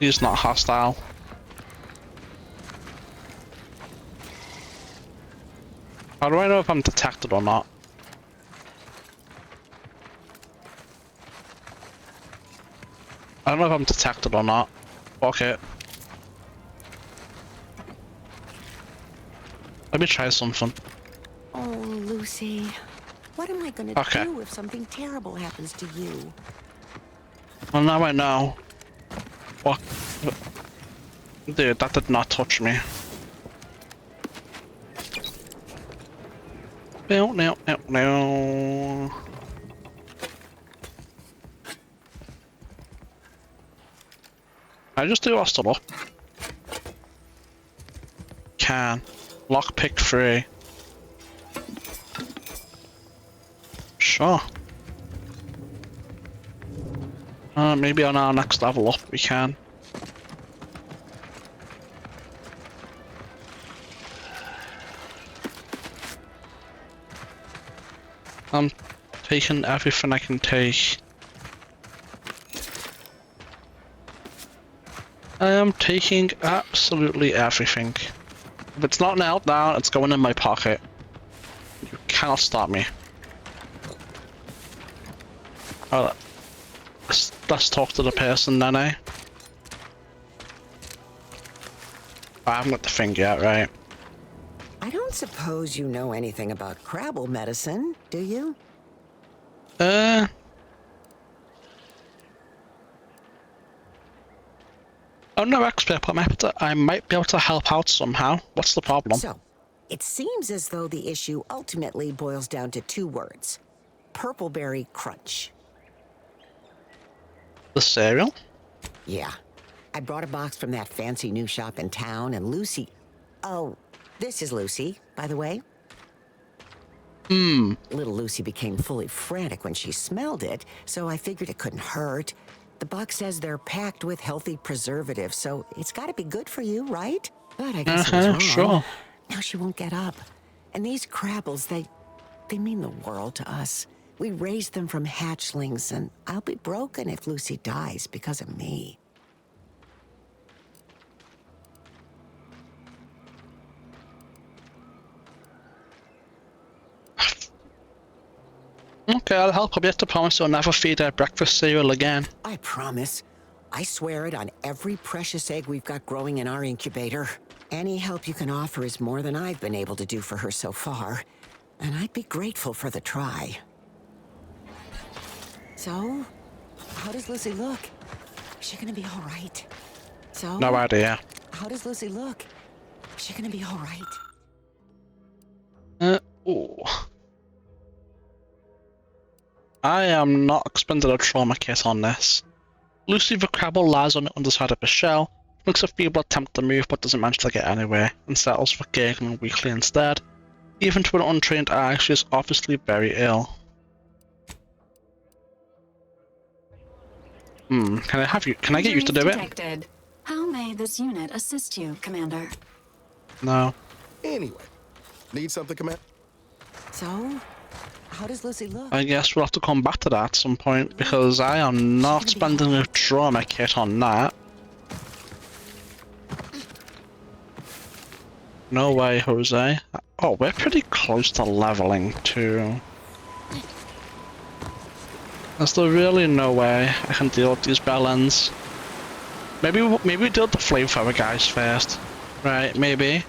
He's not hostile. How do I know if I'm detected or not? I don't know if I'm detected or not. Fuck it. Let me try something. Oh, Lucy. What am I gonna Okay. do if something terrible happens to you? Well, now I know. What? Dude, that did not touch me. No, no, no, no. I just do hostile up. Can. Lockpick free. Sure. Maybe on our next level up we can. I'm taking everything I can take. I am taking absolutely everything. If it's not nailed down, it's going in my pocket. You cannot stop me. Oh, let's talk to the person then, eh? I haven't got the thing yet, right? I don't suppose you know anything about Crabble medicine, do you? I'm no expert, but I might be able to help out somehow. What's the problem? So, it seems as though the issue ultimately boils down to two words. Purpleberry Crunch. The cereal? Yeah. I brought a box from that fancy new shop in town, and Lucy... Oh, this is Lucy, by the way. Little Lucy became fully frantic when she smelled it, so I figured it couldn't hurt. The box says they're packed with healthy preservatives, so it's got to be good for you, right? But I guess I was wrong. Sure. Now she won't get up. And these crabbles, they mean the world to us. We raised them from hatchlings, and I'll be broken if Lucy dies because of me. Okay, I'll help. I'll be able to promise you'll never feed her breakfast cereal again. I promise. I swear it on every precious egg we've got growing in our incubator. Any help you can offer is more than I've been able to do for her so far. And I'd be grateful for the try. So, how does Lucy look? Is she gonna be all right? So, No idea. how does Lucy look? Is she gonna be all right? Ooh. I am not expending a trauma kit on this. Lucy the Crabble lies on the underside of the shell, makes a feeble attempt to move but doesn't manage to get anywhere, and settles for giggling weakly instead. Even to an untrained eye, she is obviously very ill. Can I get you to do it? Detected. How may this unit assist you, Commander? No. Anyway, need something, Commander? So, how does Lucy look? I guess we'll have to come back to that at some point, because I am not spending a trauma kit on that. No way, Jose. Oh, we're pretty close to leveling too. Is there really no way I can deal with these bellends? Maybe we deal with the flamethrower guys first. Right, maybe.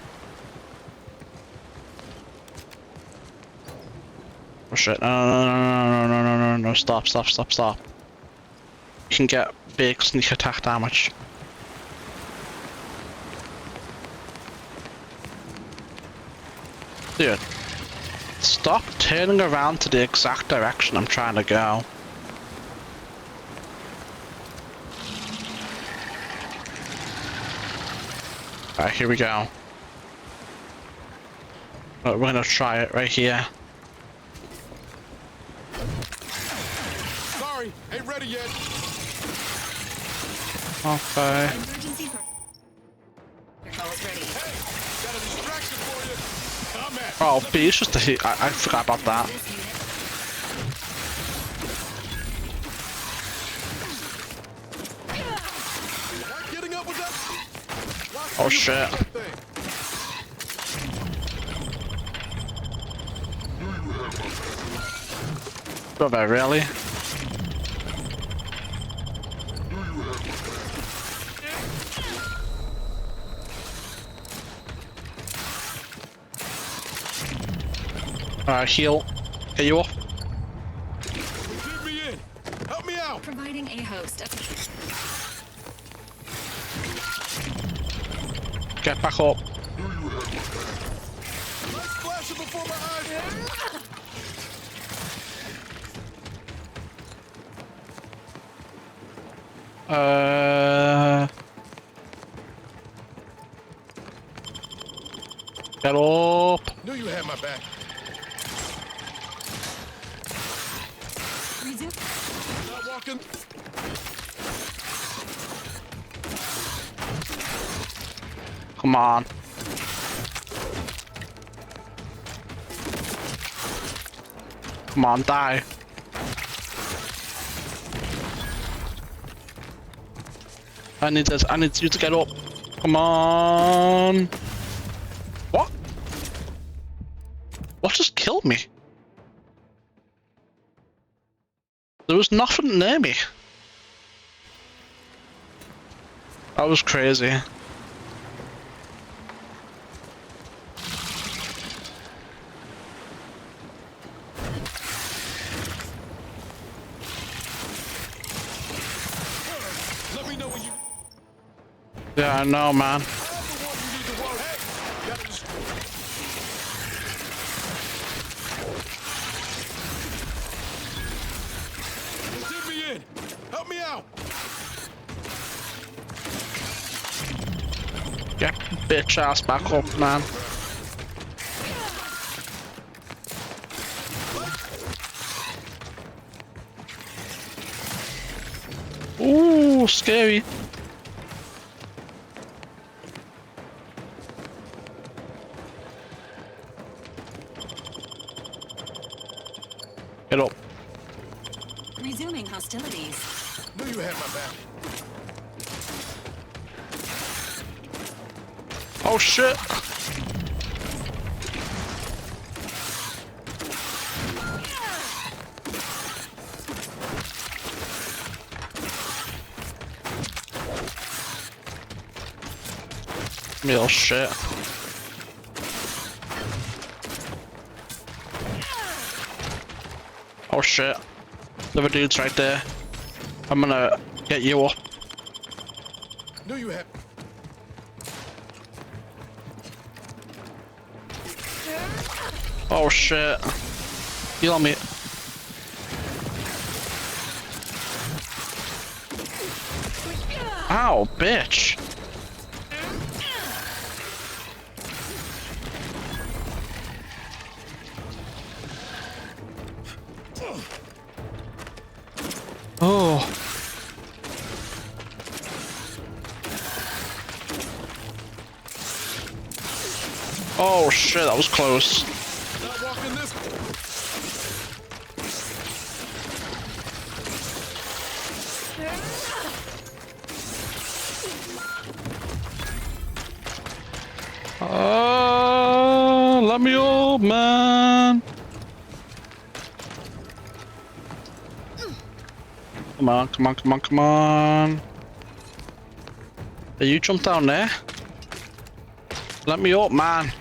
Oh shit, no, stop. You can get big sneak attack damage. Dude, stop turning around to the exact direction I'm trying to go. Alright, here we go. We're gonna try it right here. Sorry, ain't ready yet. Okay. Emergency protocols ready. Hey, got a distraction for you. I'm at. Oh, B is just a hit. I forgot about that. Not getting up with that. Oh shit. Brother, really? Heal. Get you off. Keep me in. Help me out. Providing a host. Get back up. Lights flashing before my eyes. Get up. Knew you had my back. Not walking. Come on. Come on, die. I need this. I need you to get up. Come on. What? What just killed me? There was nothing near me. That was crazy. Let me know when you. Yeah, I know, man. I'm the one you need to work. Hey, got a Get me in. Help me out. Get bitch ass back up, man. Ooh, scary. Get up. Resuming hostilities. Knew you had my back. Oh shit. Real shit. Oh shit. The other dude's right there. I'm gonna get you up. Knew you had. Oh shit. Heal on me. Ow, bitch. Oh. Oh shit, that was close. Not walking this. Let me up, man. Come on, come on, come on, come on. Hey, you jump down there. Let me up, man.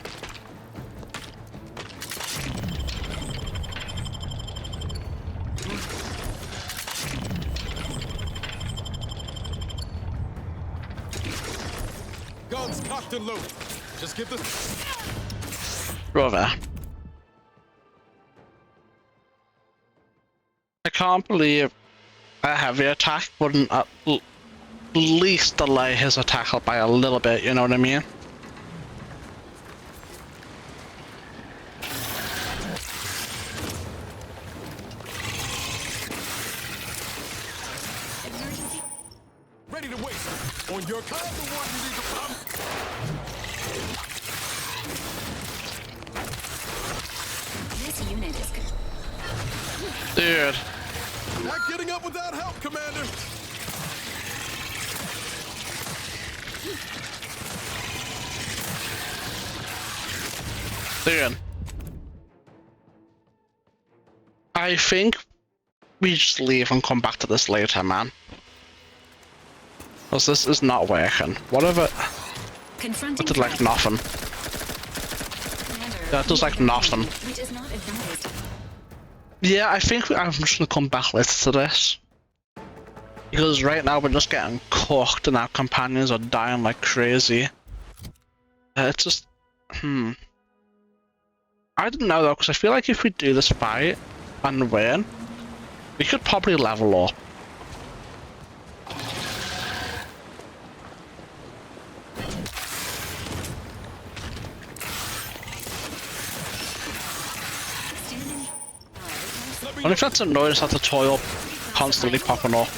Guns cocked and loaded. Just get this. Brother. I can't believe a heavy attack wouldn't at least delay his attack by a little bit, you know what I mean? Ready to waste. On your kind, the one you need to come. This unit is good. Dude. Not getting up without help, Commander. Dude. I think we just leave and come back to this later, man. Because this is not working. Whatever. Confronting That did like threat. nothing. Commander, That does like nothing. which is not advised. Yeah, I think I'm just gonna come back later to this. Because right now we're just getting cooked and our companions are dying like crazy. It's just... I don't know though, because I feel like if we do this fight and win, we could probably level up. And if that's annoying, it's have to toil constantly popping up.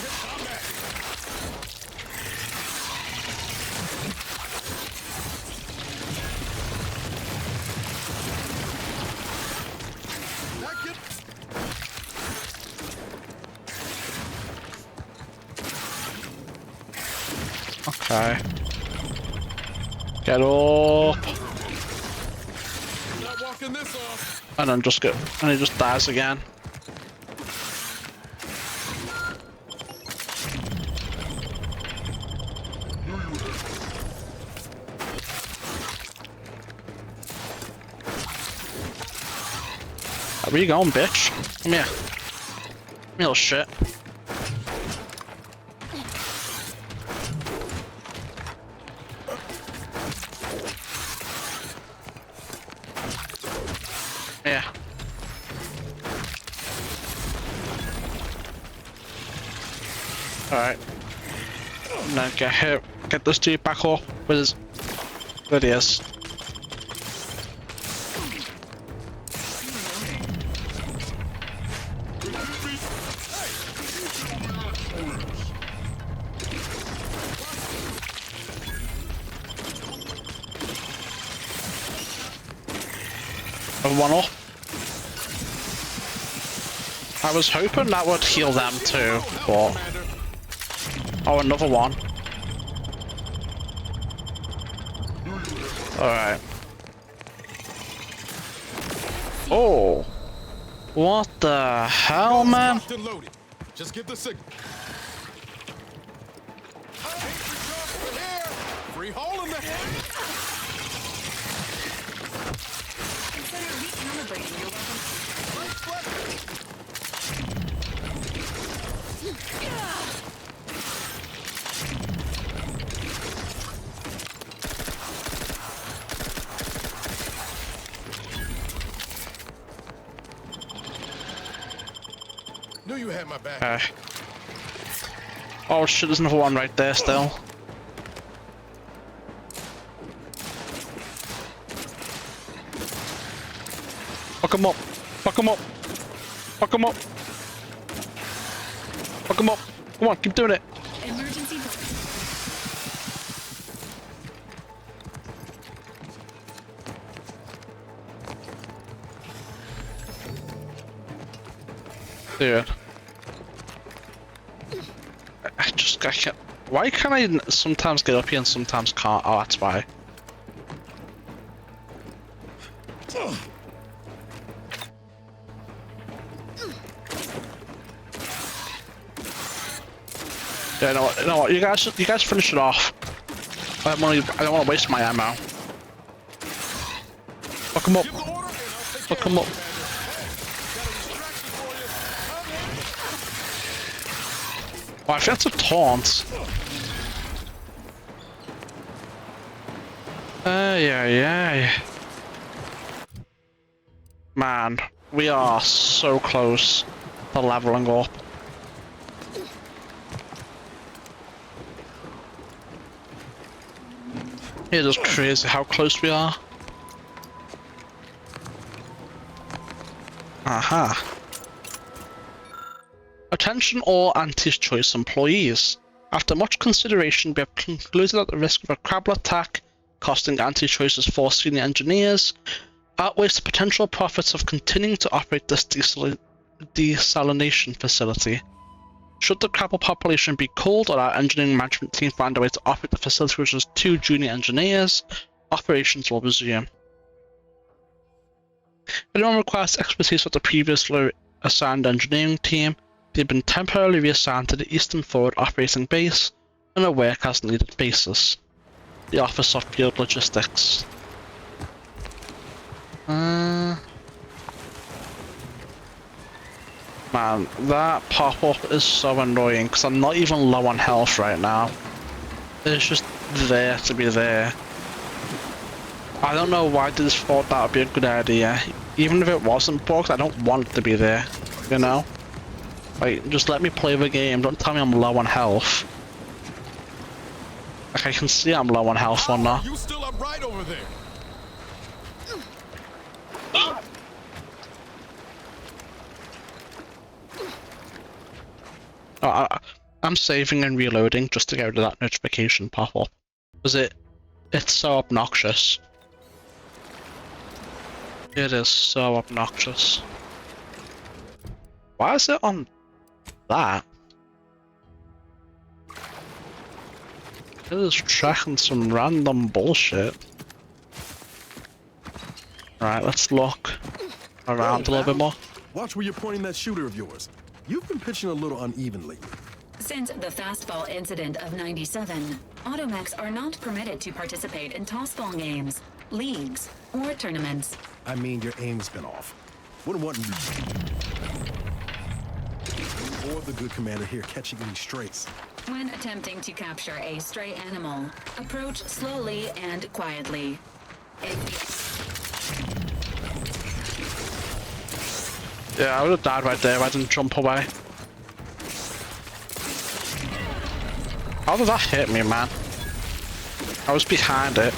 Not get. Okay. Get up. Not walking this off. And then just go. And he just dies again. Where you going, bitch? Come here. Come here, little shit. Yeah. Alright. Now get here. Get this dude back up. Where's... There he is. one up. I was hoping that would heal them too, but... Oh, another one. Alright. Oh! What the hell, man? Just give the signal. Free hole in there. Consider recalibrating your weapon. Knew you had my back. Oh shit, there's another one right there still. Fuck him up. Fuck him up. Fuck him up. Fuck him up. Come on, keep doing it. Emergency. Dude. I can't. Why can I sometimes get up here and sometimes can't? Oh, that's why. Yeah, you know what? You guys finish it off. I don't want to waste my ammo. Fuck him up. Fuck him up. Oh, I think that's a taunt. Yeah. Man, we are so close to leveling up. It is crazy how close we are. Aha. Attention all anti-choice employees. After much consideration, we have concluded that the risk of a Crabble attack, costing anti-choice's 4 senior engineers, outweighs the potential profits of continuing to operate this desalination facility. Should the Crabble population be called or our engineering management team find a way to operate the facility with just 2 junior engineers, operations will resume. If anyone requires expertise with the previously assigned engineering team, they've been temporarily reassigned to the Eastern Forward Operating Base on a work-as-needed basis. The Office of Field Logistics. Man, that pop-up is so annoying because I'm not even low on health right now. It's just there to be there. I don't know why they just thought that would be a good idea. Even if it wasn't bugged, I don't want it to be there, you know? Like, just let me play the game, don't tell me I'm low on health. Like, I can see I'm low on health or not. You still up right over there. Oh, I'm saving and reloading just to get rid of that notification pop-up. Because it's so obnoxious. It is so obnoxious. Why is it on that? It is tracking some random bullshit. Right, let's look around a little bit more. Watch where you're pointing that shooter of yours. You've been pitching a little unevenly. Since the fastball incident of '97, automechs are not permitted to participate in tossball games, leagues, or tournaments. I mean, your aim's been off. Wouldn't want you or the good commander here catching any strays. When attempting to capture a stray animal, approach slowly and quietly. Yeah, I would have died right there if I didn't jump away. How did that hit me, man? I was behind it.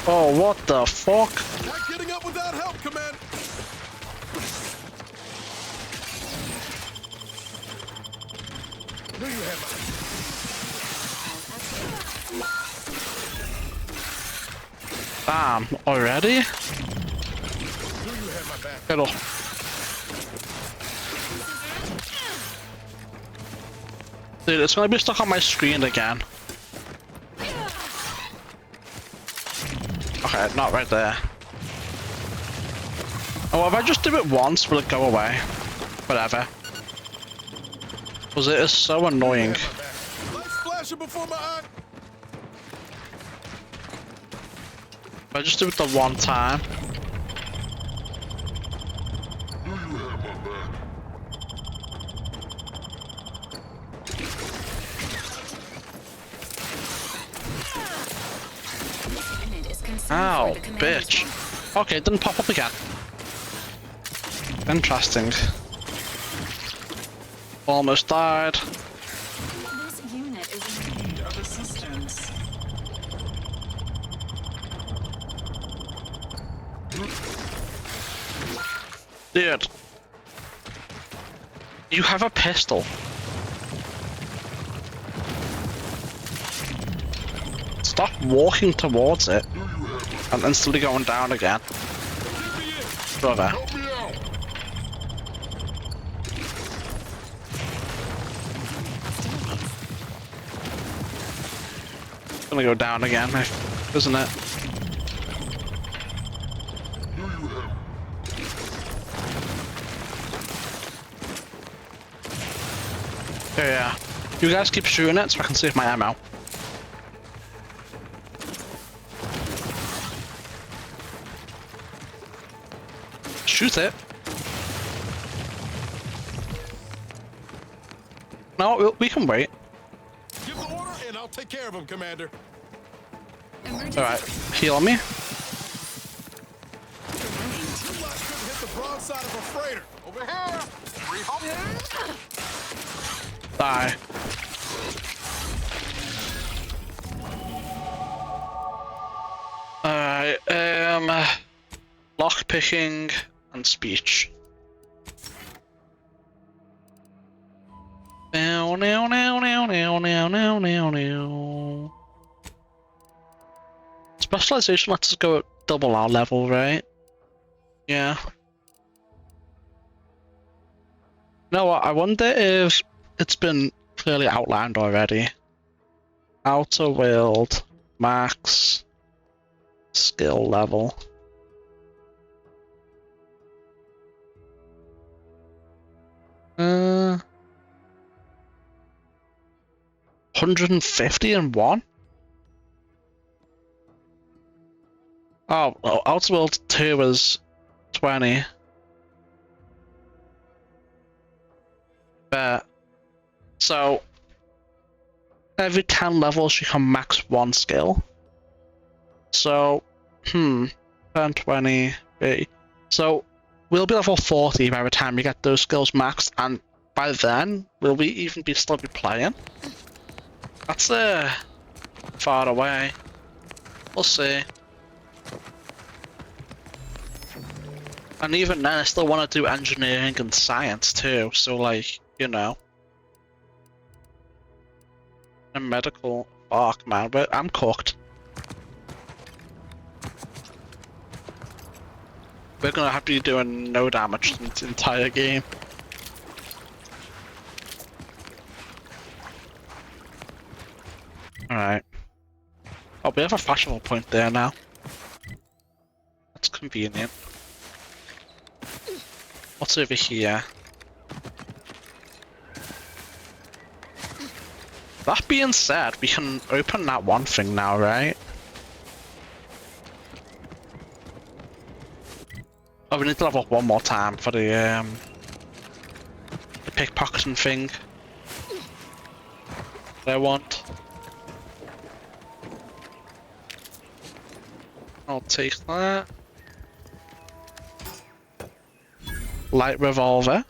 Oh, what the fuck? Not getting up without help, Commander. Knew you had my... Damn, already? Knew you had my back. Get up. Dude, it's gonna be stuck on my screen again. Okay, not right there. Oh, if I just do it once, will it go away? Whatever. Because it is so annoying. Lights flashing before my eye. If I just do it the one time. Ow, bitch. Okay, it didn't pop up again. Interesting. Almost died. This unit is in need of assistance. Dude. You have a pistol. Stop walking towards it and instantly going down again. Brother. It's gonna go down again, isn't it? Yeah. You guys keep shooting it so I can save my ammo. Shoot it. No, we can wait. Give the order and I'll take care of him, Commander. Alright, heal me. Two lights couldn't hit the broadside of a freighter. Over here. Die. Lock picking and speech. Now. Specialization lets us go at double our level, right? Yeah. You know what? I wonder if it's been clearly outlined already. Outer world, max, skill level. Uh, 151? Oh, Outer World 2 is 20. So, every 10 levels you can max one skill. So, 10, 20, 30. So, we'll be level 40 by the time we get those skills maxed, and by then, will we even still be playing? That's far away. We'll see. And even then, I still want to do engineering and science too, so like, you know. And medical. Fuck, man, but I'm cooked. We're gonna have to be doing no damage in the entire game. Alright. Oh, we have a fashionable point there now. That's convenient. What's over here? That being said, we can open that one thing now, right? Oh, we need to level up one more time for the pickpocketing thing. That I want. I'll take that. Light revolver.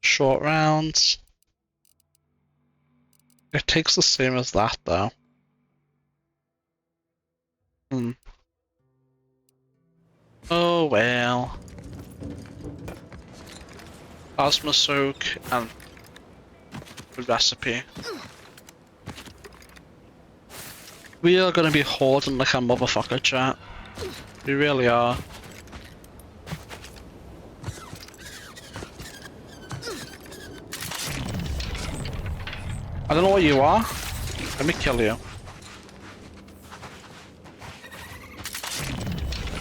Short rounds. It takes the same as that though. Oh well. Plasma soak and the recipe. We are gonna be hoarding like a motherfucker, chat. We really are. I don't know what you are. Let me kill you.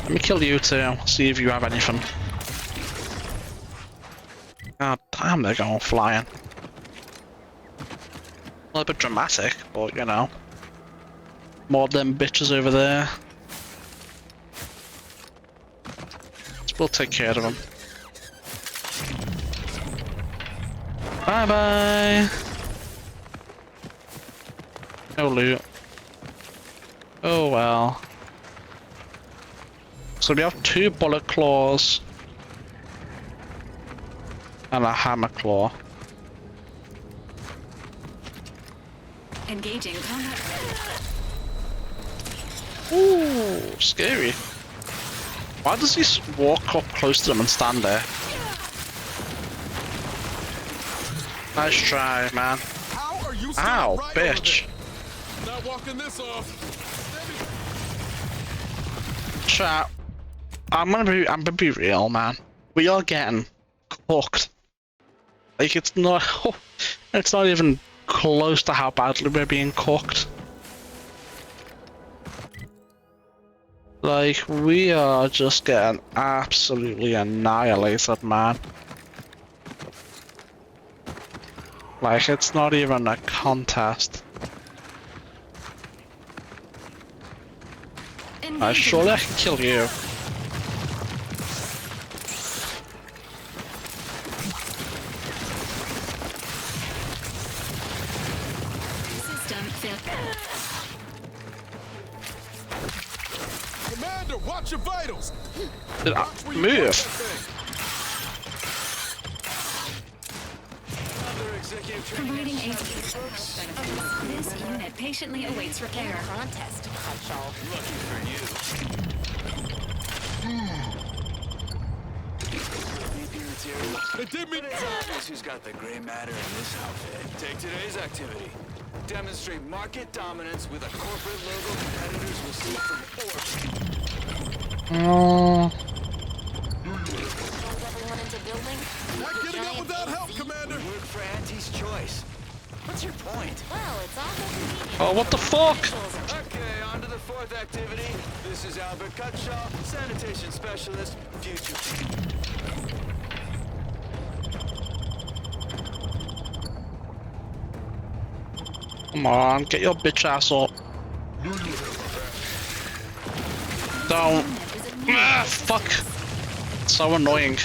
Let me kill you too. See if you have anything. God damn, they're going flying. A little bit dramatic, but you know. More of them bitches over there. We'll take care of them. Bye bye. No loot. Oh well. So we have 2 bullet claws and a hammer claw. Engaging combat. Ooh, scary. Why does he walk up close to them and stand there? Nice try, man. How are you Ow, right bitch. Not walking this off. Chat. I'm gonna be real, man. We are getting cooked. Like it's not even close to how badly we're being cooked. Like we are just getting absolutely annihilated, man. Like it's not even a contest. Surely I can kill you. System failed. Commander, watch your vitals. Did I Watch where you move? put that thing. Providing a this unit patiently awaits repair. Contest. It did me. It's obvious who's got the gray matter in this outfit. Take today's activity. Demonstrate market dominance with a corporate logo competitors will see from orbit. Everyone into building? Not getting up without help, Commander. Work for Auntie's choice. What's your point? Well, it's awful convenient. Oh, what the fuck? Okay, on to the 4th activity. This is Albert Cutshaw, sanitation specialist, future. Come on, get your bitch ass up. Don't. Ah, fuck. So annoying.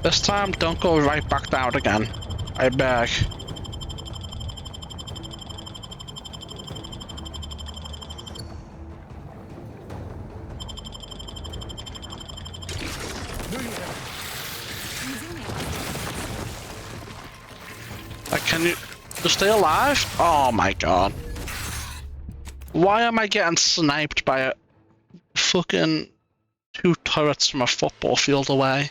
This time, don't go right back down again. I beg. Can you just stay alive? Oh my god. Why am I getting sniped by a fucking 2 turrets from a football field away?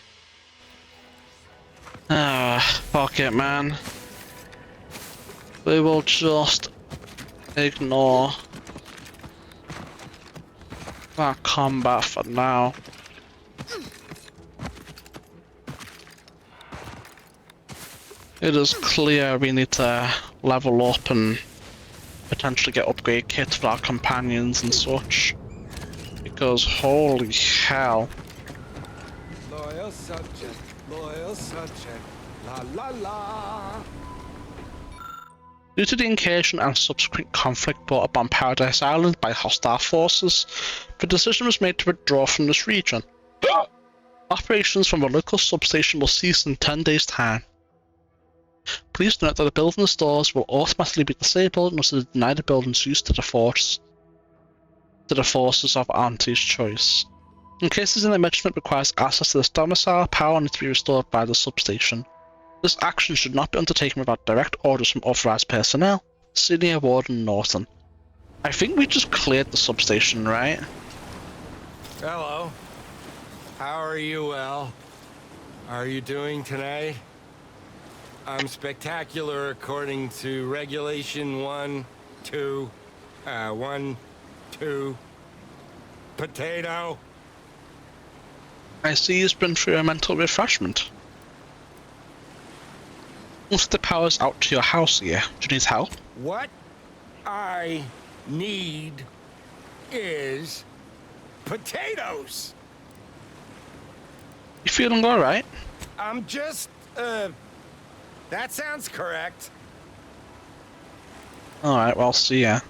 Ah, fuck it, man. We will just ignore that combat for now. It is clear we need to level up and potentially get upgrade kits for our companions and such. Because holy hell. Loyal subject, la la la. Due to the incursion and subsequent conflict brought upon Paradise Island by hostile forces, the decision was made to withdraw from this region. Operations from the local substation will cease in 10 days' time. Please note that the building stores will automatically be disabled unless they deny the building's use to the forces of Auntie's choice. In cases an emergency requires access to this domicile, power needs to be restored by the substation. This action should not be undertaken without direct orders from authorized personnel. Senior Warden Norton. I think we just cleared the substation, right? Hello. How are you, Al? How are you doing tonight? I'm spectacular according to regulation 1, 2, 1, 2. Potato. I see you've been through a mental refreshment. Once the power's out to your house here, do you need help? What I need is potatoes. You feeling alright? I'm just, that sounds correct. Alright, well, see ya.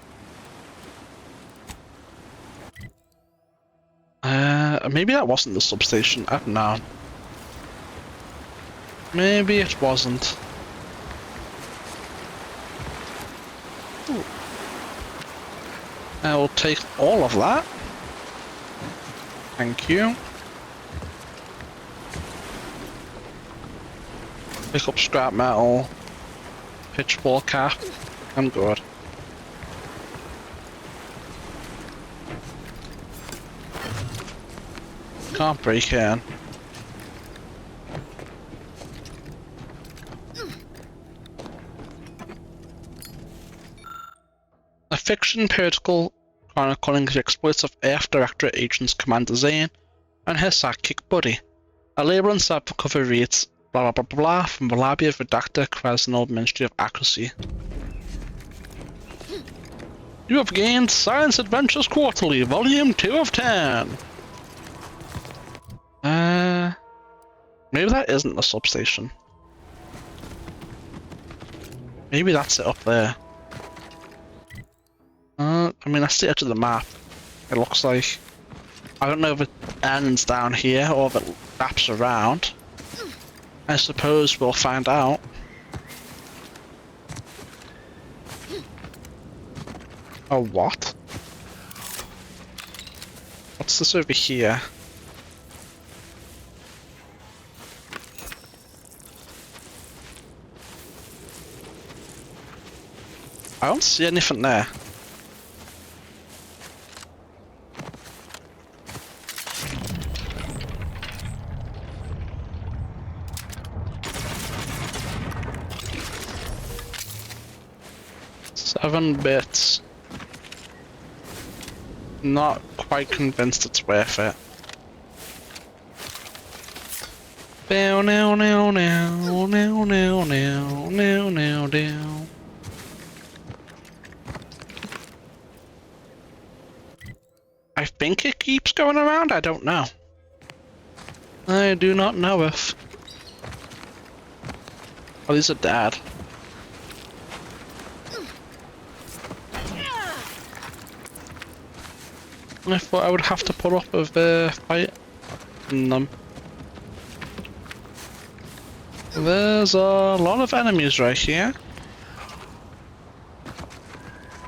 Maybe that wasn't the substation. I don't know. Maybe it wasn't. Ooh. I will take all of that. Thank you. Pick up scrap metal. Pitchfork cap. I'm good. Can't break in. A fiction periodical chronicling the exploits of AF Directorate Agents Commander Zane and his sidekick Buddy. A label and side cover reads blah blah blah blah from the Library of Redactor, Krasnov Ministry of Accuracy. You have gained Science Adventures Quarterly, Volume 2 of 10. Maybe that isn't the substation. Maybe that's it up there. I mean, that's the edge of the map. It looks like. I don't know if it ends down here or if it wraps around. I suppose we'll find out. Oh, what? What's this over here? I don't see anything there. Seven bits. Not quite convinced it's worth it. Bow now now now now now now now now now. I think it keeps going around, I don't know. I do not know if... Oh, these are dead. I thought I would have to put up with fight them. There's a lot of enemies right here.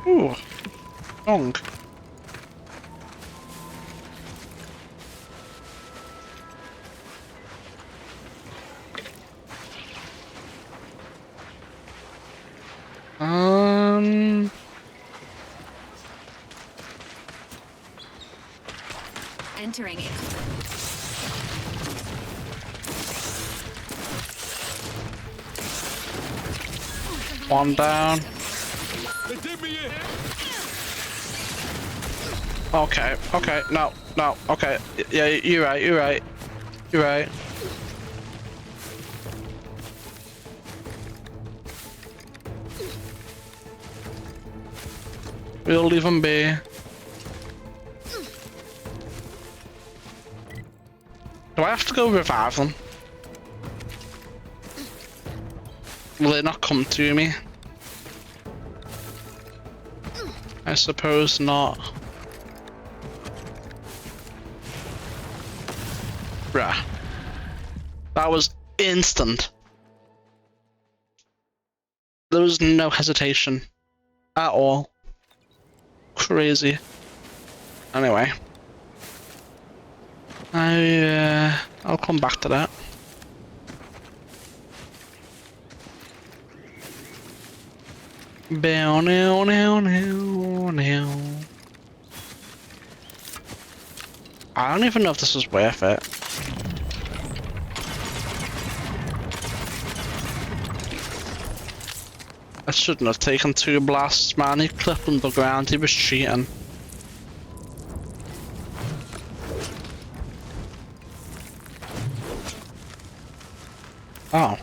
Ooh, wrong. Entering it. One down. They did me in. Okay, okay, no, no, okay. Yeah, you're right, you're right. You're right. We'll leave them be. Do I have to go revive them? Will they not come to me? I suppose not. Bruh. That was instant. There was no hesitation at all. Crazy. Anyway. I'll come back to that. Bow now now now now. I don't even know if this is worth it. I shouldn't have taken 2 blasts, man. He clipped underground. He was cheating. Oh.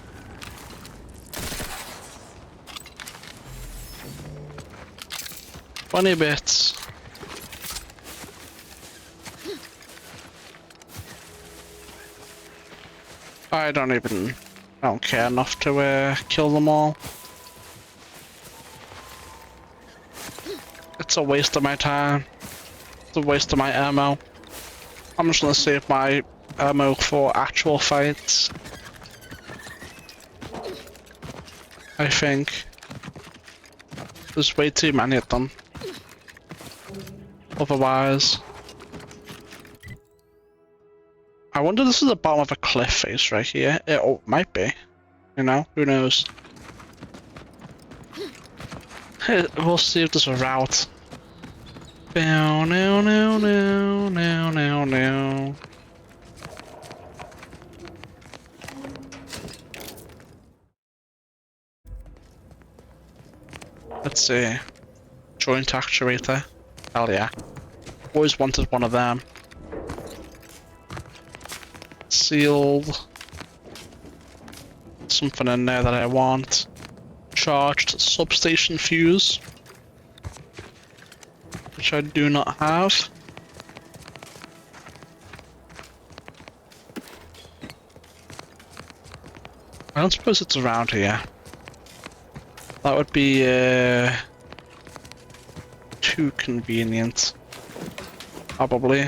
Funny bits. I don't care enough to kill them all. It's a waste of my time. It's a waste of my ammo. I'm just gonna save my ammo for actual fights. I think. There's way too many of them. Otherwise. I wonder if this is the bottom of a cliff face right here. It might be. You know, who knows? We'll see if there's a route. No, no, no, no, no, no, no. Let's see. Joint actuator. Hell yeah. Always wanted one of them. Sealed. Something in there that I want. Charged substation fuse. Which I do not have. I don't suppose it's around here. That would be too convenient. Probably.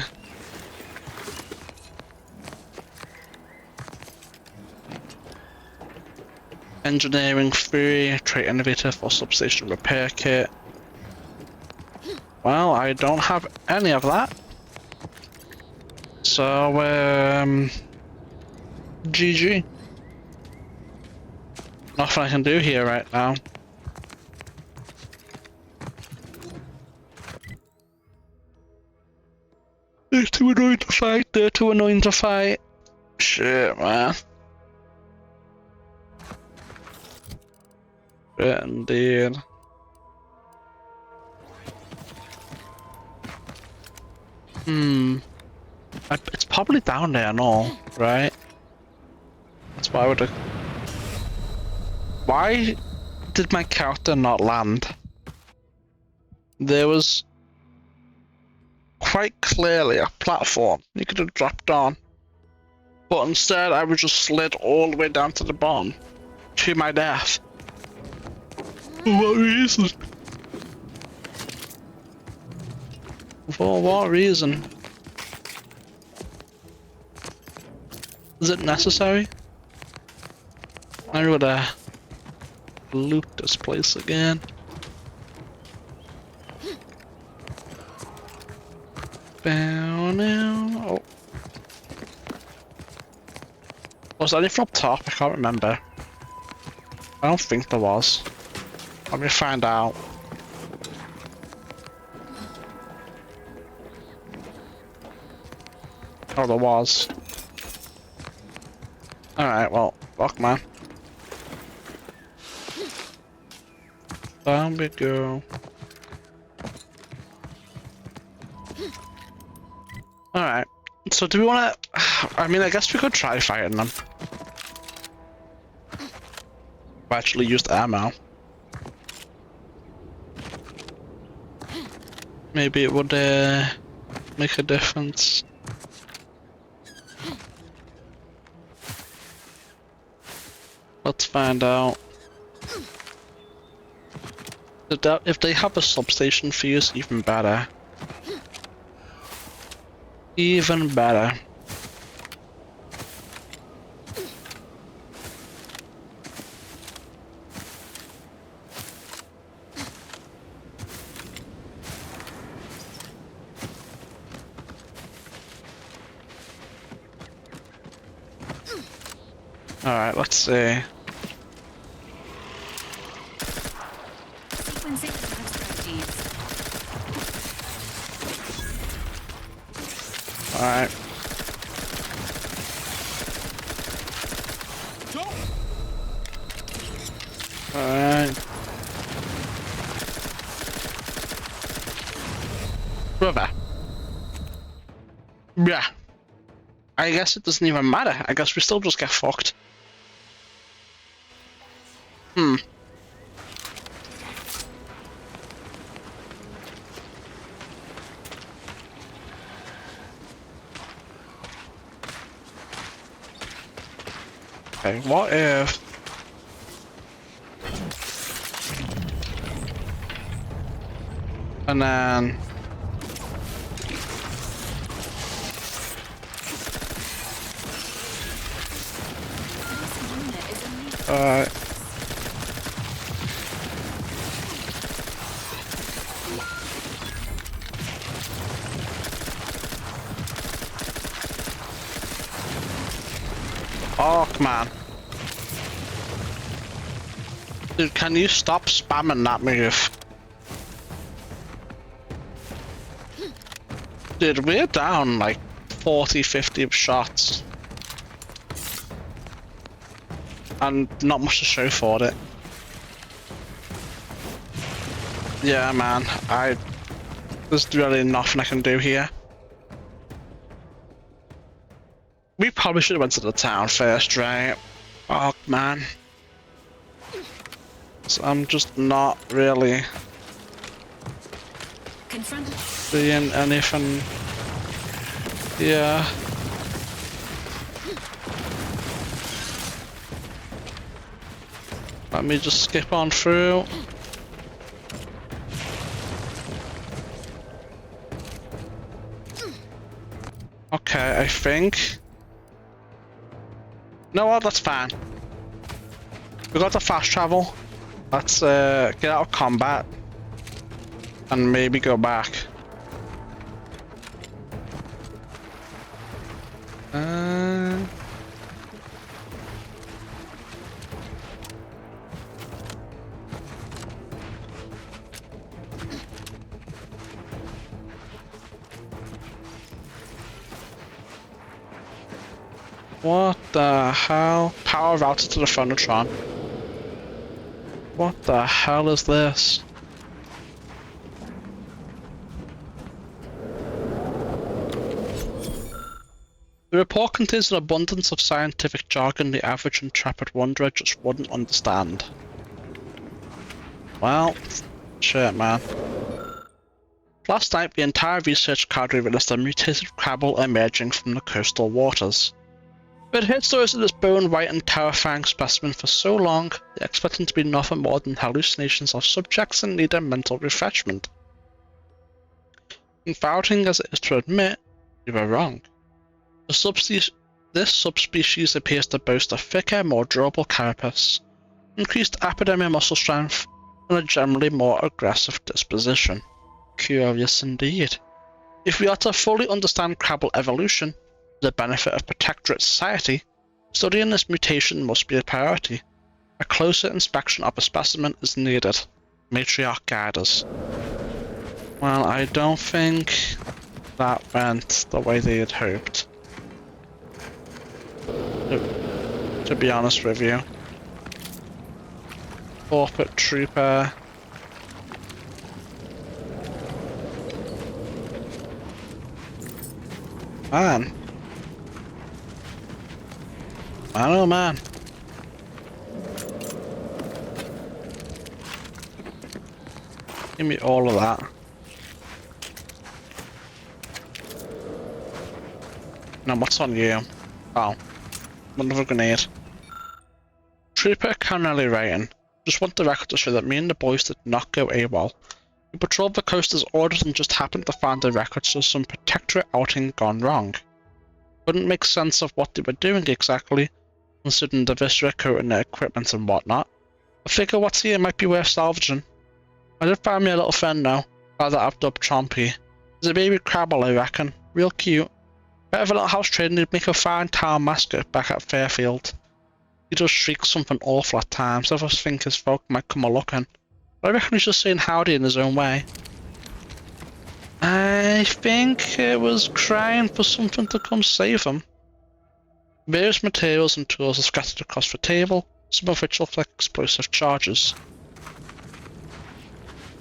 Engineering 3, trait innovator for substation repair kit. Well, I don't have any of that. So, GG. Nothing I can do here right now. They're too annoying to fight, they're too annoying to fight. Shit, man. Shit, indeed. It's probably down there and all, right? That's why I would have... Why did my character not land? There was quite clearly a platform you could have dropped on. But instead I was just slid all the way down to the bottom. To my death. For what reason? For what reason? Is it necessary? I would loot this place again. Bow now. Oh. Was there anything up top? I can't remember. I don't think there was. Let me find out. Oh, there was. Alright, well, fuck, man. Down we go. Alright, so do we want to... I mean, I guess we could try fighting them. We actually used ammo. Maybe it would make a difference. Let's find out. If they have a substation fuse, even better. Even better. Alright, let's see. Sequencing attack strategies. Alright. Alright. Brother. Yeah. I guess it doesn't even matter. I guess we still just get fucked. Okay, what if... And then... Oh, come on. Dude, can you stop spamming that move? Dude, we're down like 40, 50 shots. And not much to show for it. Yeah, man. There's really nothing I can do here. We probably should have went to the town first, right? Oh, man. So I'm just not really seeing anything. Yeah. Let me just skip on through. Okay, I think. No, what? That's fine. We got the fast travel. Let's get out of combat and maybe go back. What the hell? Power routed to the Thundertron. What the hell is this? The report contains an abundance of scientific jargon the average intrepid wanderer just wouldn't understand. Well, shit, man. Last night, the entire research cadre witnessed a mutated crabble emerging from the coastal waters. It hits those of this bone-white and terrifying specimen for so long, they expect them to be nothing more than hallucinations of subjects in need of mental refreshment. Confounding as it is to admit, you were wrong. This subspecies appears to boast a thicker, more durable carapace, increased epidermal muscle strength, and a generally more aggressive disposition. Curious indeed. If we are to fully understand crabble evolution, for the benefit of Protectorate society, studying this mutation must be a priority. A closer inspection of a specimen is needed. Matriarch guide us. Well, I don't think that went the way they had hoped. To be honest with you. Corporate Trooper. Man. Man, oh man. Give me all of that. Now what's on you? Oh. Another grenade. Trooper Connelly Ryan. Just want the record to show that me and the boys did not go AWOL. We patrolled the coast as ordered and just happened to find the records of some Protectorate outing gone wrong. Couldn't make sense of what they were doing exactly, considering the viscera coating their equipment and whatnot. I figure what's here might be worth salvaging. I did find me a little friend now, rather I've dubbed Chompy. He's a baby crabble, I reckon. Real cute. Better of a little house trade and he'd make a fine town mascot back at Fairfield. He does shriek something awful at times, others think his folk might come a-looking. But I reckon he's just saying howdy in his own way. I think it was crying for something to come save him. Various materials and tools are scattered across the table, some of which look like explosive charges.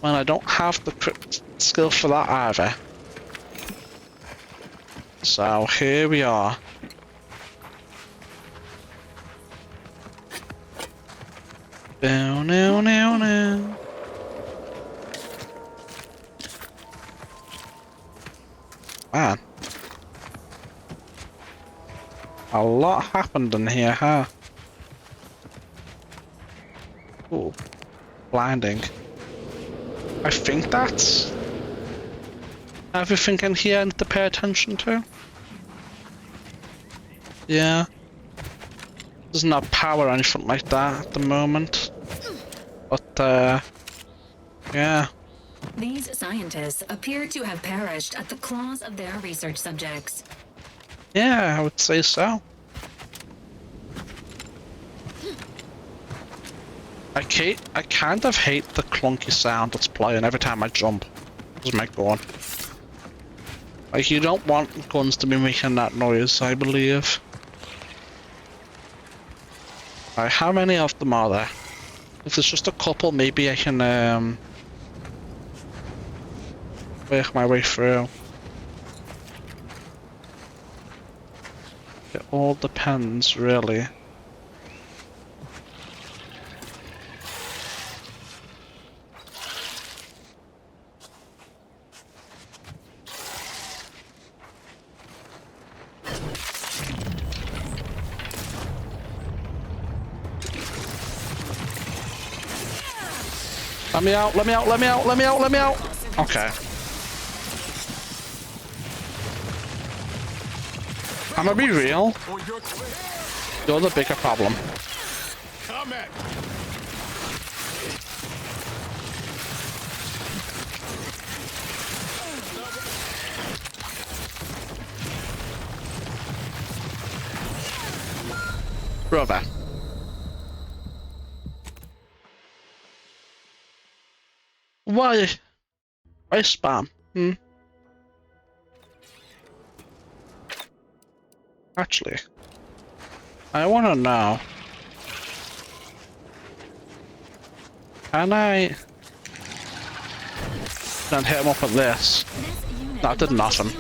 Well, I don't have the skill for that either. So here we are. No, no, no, no. Man. A lot happened in here, huh? Ooh. Blinding. I think that's everything in here I need to pay attention to. Yeah. There's no power or anything like that at the moment. But, yeah. These scientists appear to have perished at the claws of their research subjects. Yeah, I would say so. I kind of hate the clunky sound that's playing every time I jump. Doesn't make gun. Like, you don't want guns to be making that noise, I believe. Right, how many of them are there? If there's just a couple, maybe I can, work my way through. It all depends, really. Let me out, let me out, let me out, let me out, let me out! Okay. I'm gonna be real. You're the bigger problem. Come at me. Brother. Why? Why spam? Actually, I wanna know. Can I then hit him up with this? That did nothing.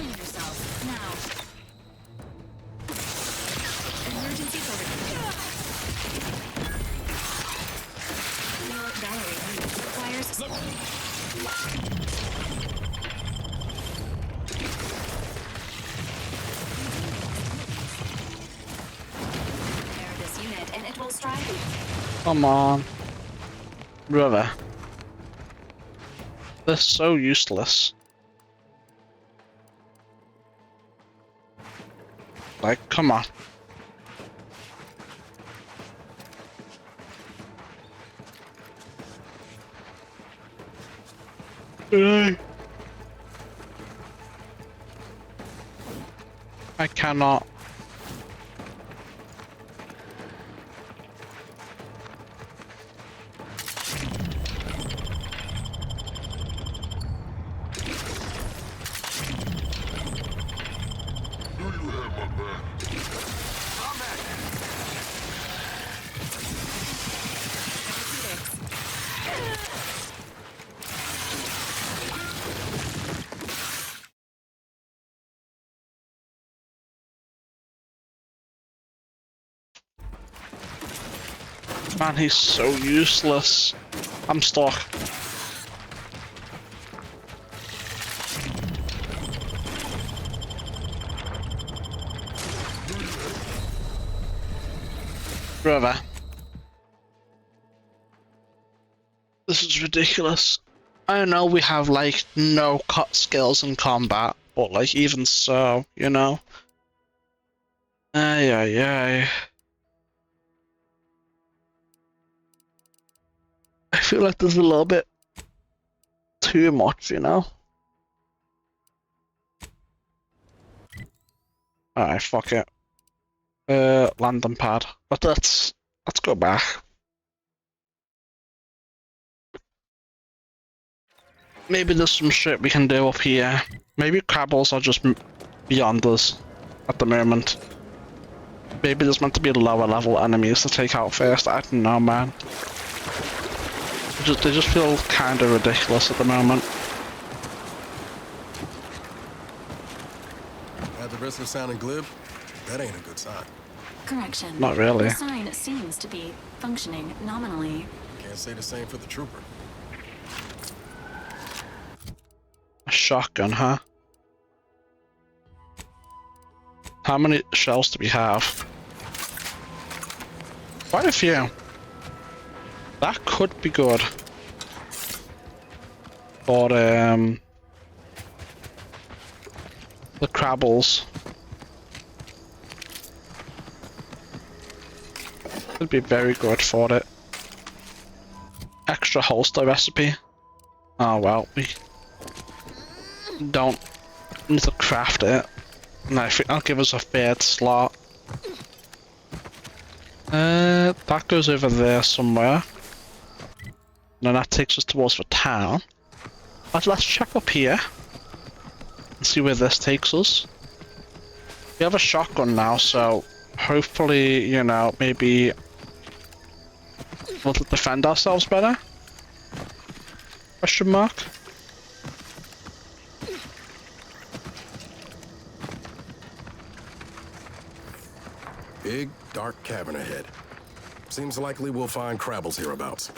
Come on. Brother. They're so useless. Like, come on. I cannot. Man, he's so useless. I'm stuck. Brother. This is ridiculous. I know we have, like, no cut skills in combat, but, like, even so, you know? Ay, ay, ay. I feel like there's a little bit too much, you know? Alright, fuck it. Landing pad. But let's go back. Maybe there's some shit we can do up here. Maybe crabbles are just beyond us at the moment. Maybe there's meant to be lower level enemies to take out first. I don't know, man. They just feel kind of ridiculous at the moment. Have a the risk of sounding glib, that ain't a good sign. Correction. Not really. The sign seems to be functioning nominally. Can't say the same for the trooper. A shotgun, huh? How many shells do we have? Quite a few. That could be good. For the crabbles. Would be very good for it. Extra holster recipe. Oh well, we don't need to craft it. And I think that'll give us a third slot. That goes over there somewhere. And then that takes us towards the town. Let's check up here. And see where this takes us. We have a shotgun now, so hopefully, you know, maybe we'll defend ourselves better? Question mark? Big, dark cavern ahead. Seems likely we'll find crabbles hereabouts.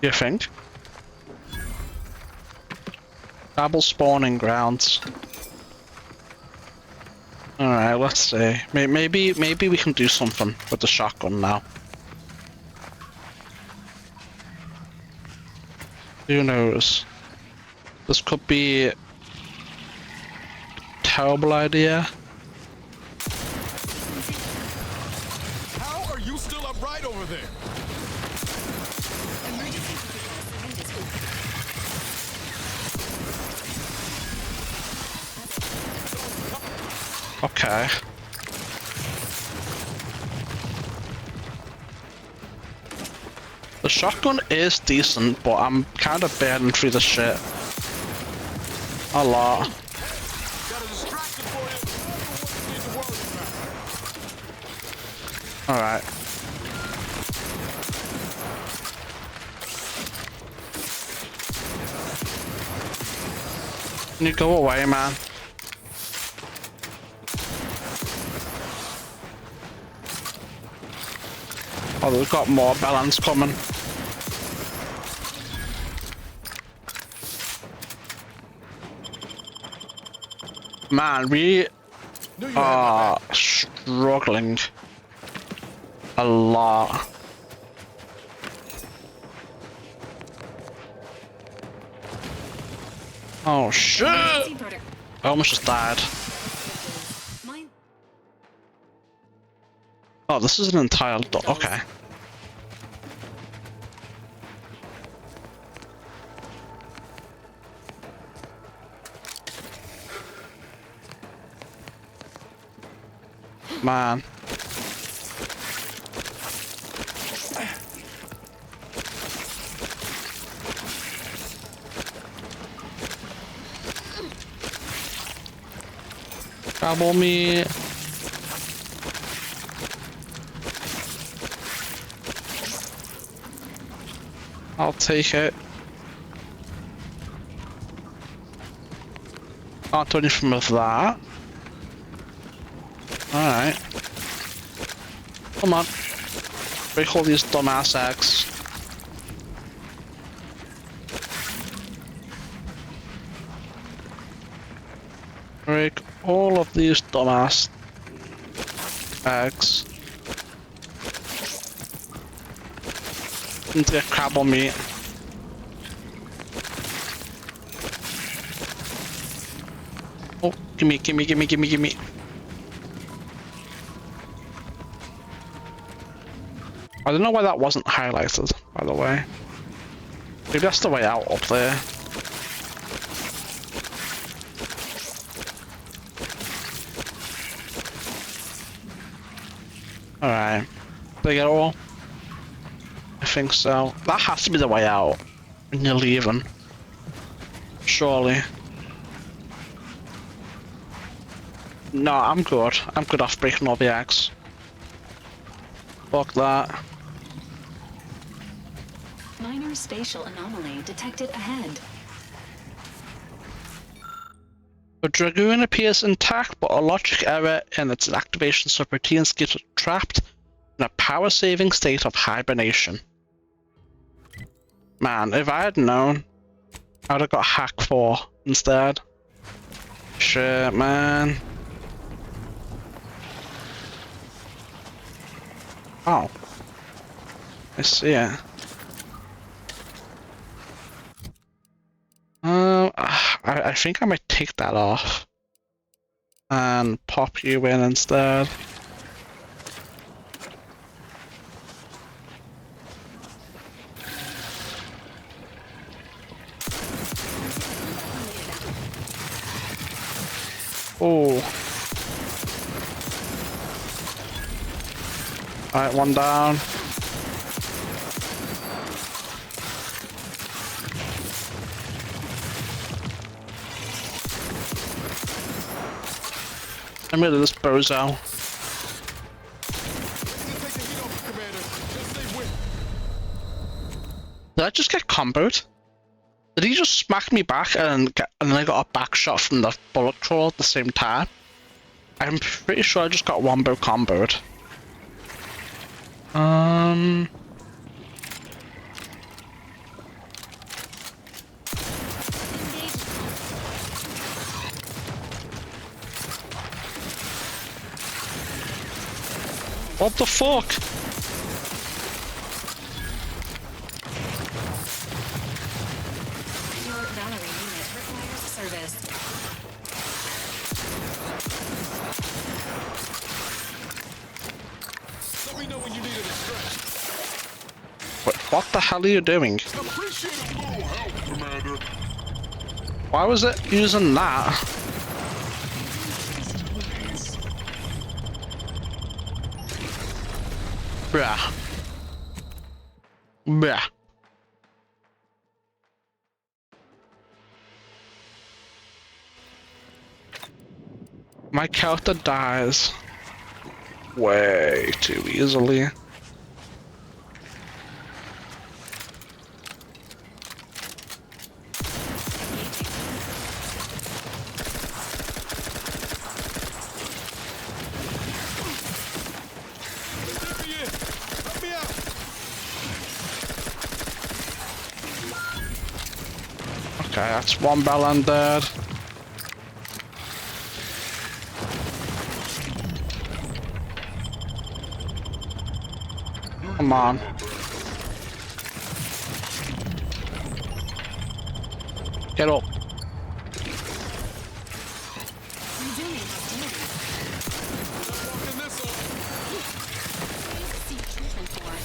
You think? Crabble spawning grounds. Alright, let's see. Maybe we can do something with the shotgun now. Who knows? This could be a terrible idea. How are you still upright over there? Okay. The shotgun is decent, but I'm kind of burning through the shit a lot. Got a distraction for you. Alright. Can you go away, man? Oh, we've got more balance coming. Man, we are struggling a lot. Oh shit! I almost just died. Oh, this is an entire door. Okay. Man. Trouble me. I'll take it. Can't do anything with that. Alright. Come on. Break all these dumbass eggs. Break all of these dumbass eggs. Need to get crab on me. Oh, gimme. I don't know why that wasn't highlighted, by the way. Maybe that's the way out up there. Alright. Did I get it all? I think so. That has to be the way out when you're leaving. Surely. No, I'm good. I'm good off breaking all the eggs. Fuck that. Minor spatial anomaly detected ahead. The Dragoon appears intact, but a logic error in its activation subroutines keeps it trapped in a power-saving state of hibernation. Man, if I had known, I'd have got Hack 4 instead. Shit, man. Oh. I see it. I think I might take that off and pop you in instead. Oh. Alright, one down. I'm rid of this bozo. Did I just get comboed? Did he just smack me back and then I got a back shot from the bullet troll at the same time? I'm pretty sure I just got wombo comboed. What the fuck? Your Valerie unit requires service. Let me know when you need it stretched. What the hell are you doing? Appreciate a little help, Commander. Why was it using that? Bruh. Bruh. My character dies way too easily. Okay, that's one bell undead. Come on. Get up. Resuming hostility. Walking this off. Please seek treatment for trauma.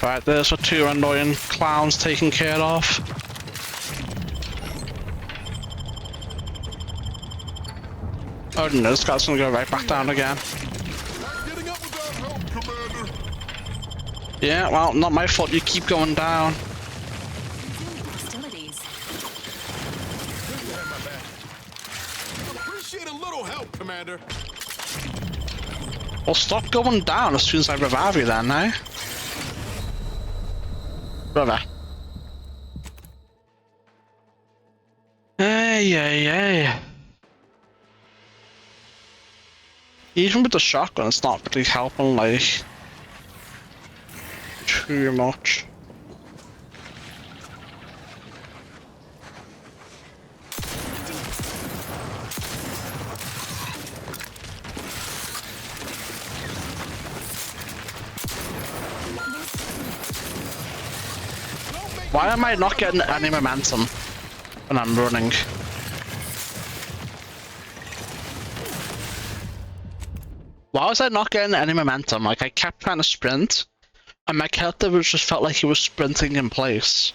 Right, there's the two annoying clowns taken care of. Oh no, this guy's gonna go right back down again. Not getting up without help, Commander. Yeah, well, not my fault you keep going down. Resuming hostilities. Good to have my back. Appreciate a little help, Commander. Well, stop going down as soon as I revive you then, eh? Brother. Hey. Even with the shotgun, it's not really helping, like, too much. Why am I not getting any momentum when I'm running? Why was I not getting any momentum? Like, I kept trying to sprint, and my character just felt like he was sprinting in place.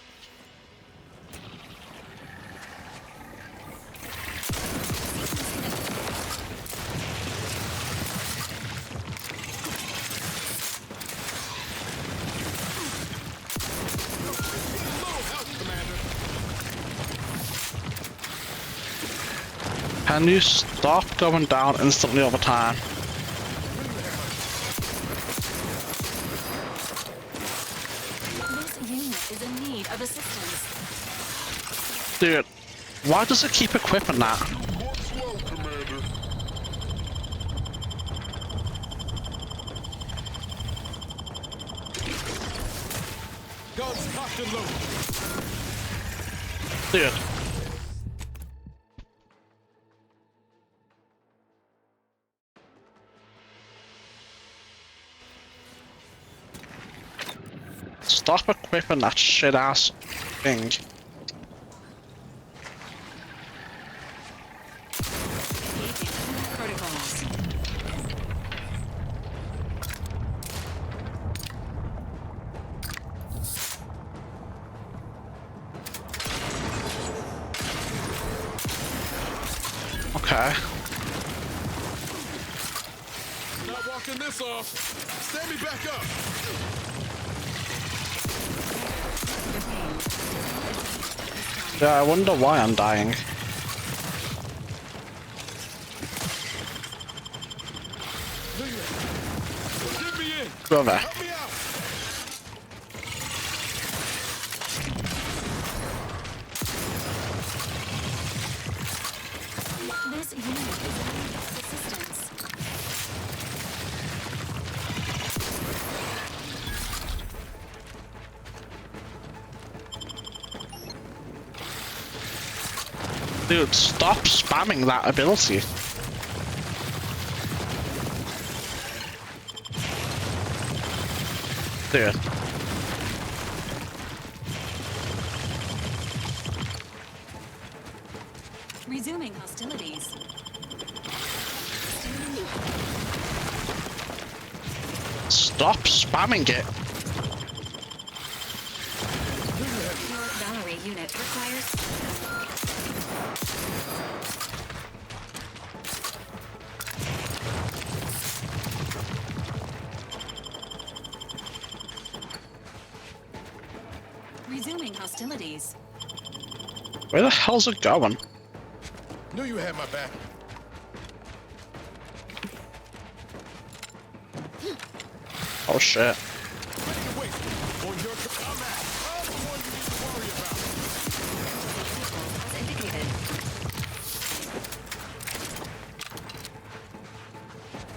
Can you stop going down instantly over time? This unit is in need of assistance. Dude, why does it keep equipping that? Going slow, Commander. Guns cocked and loaded. Dude. Stop equipping that shit ass thing. Protocols. Okay. Not walking this off. Stand me back up. Yeah, I wonder why I'm dying. Get me in. Brother. Help me out. This unit is needing assistance. Dude, stop spamming that ability. Dude. Resuming hostilities. Stop spamming it. Your Valerie unit requires. Resuming hostilities. Where the hell's it going? Knew you had my back. Oh shit. Ready to wait. On your I'm the one you need to worry about. As indicated.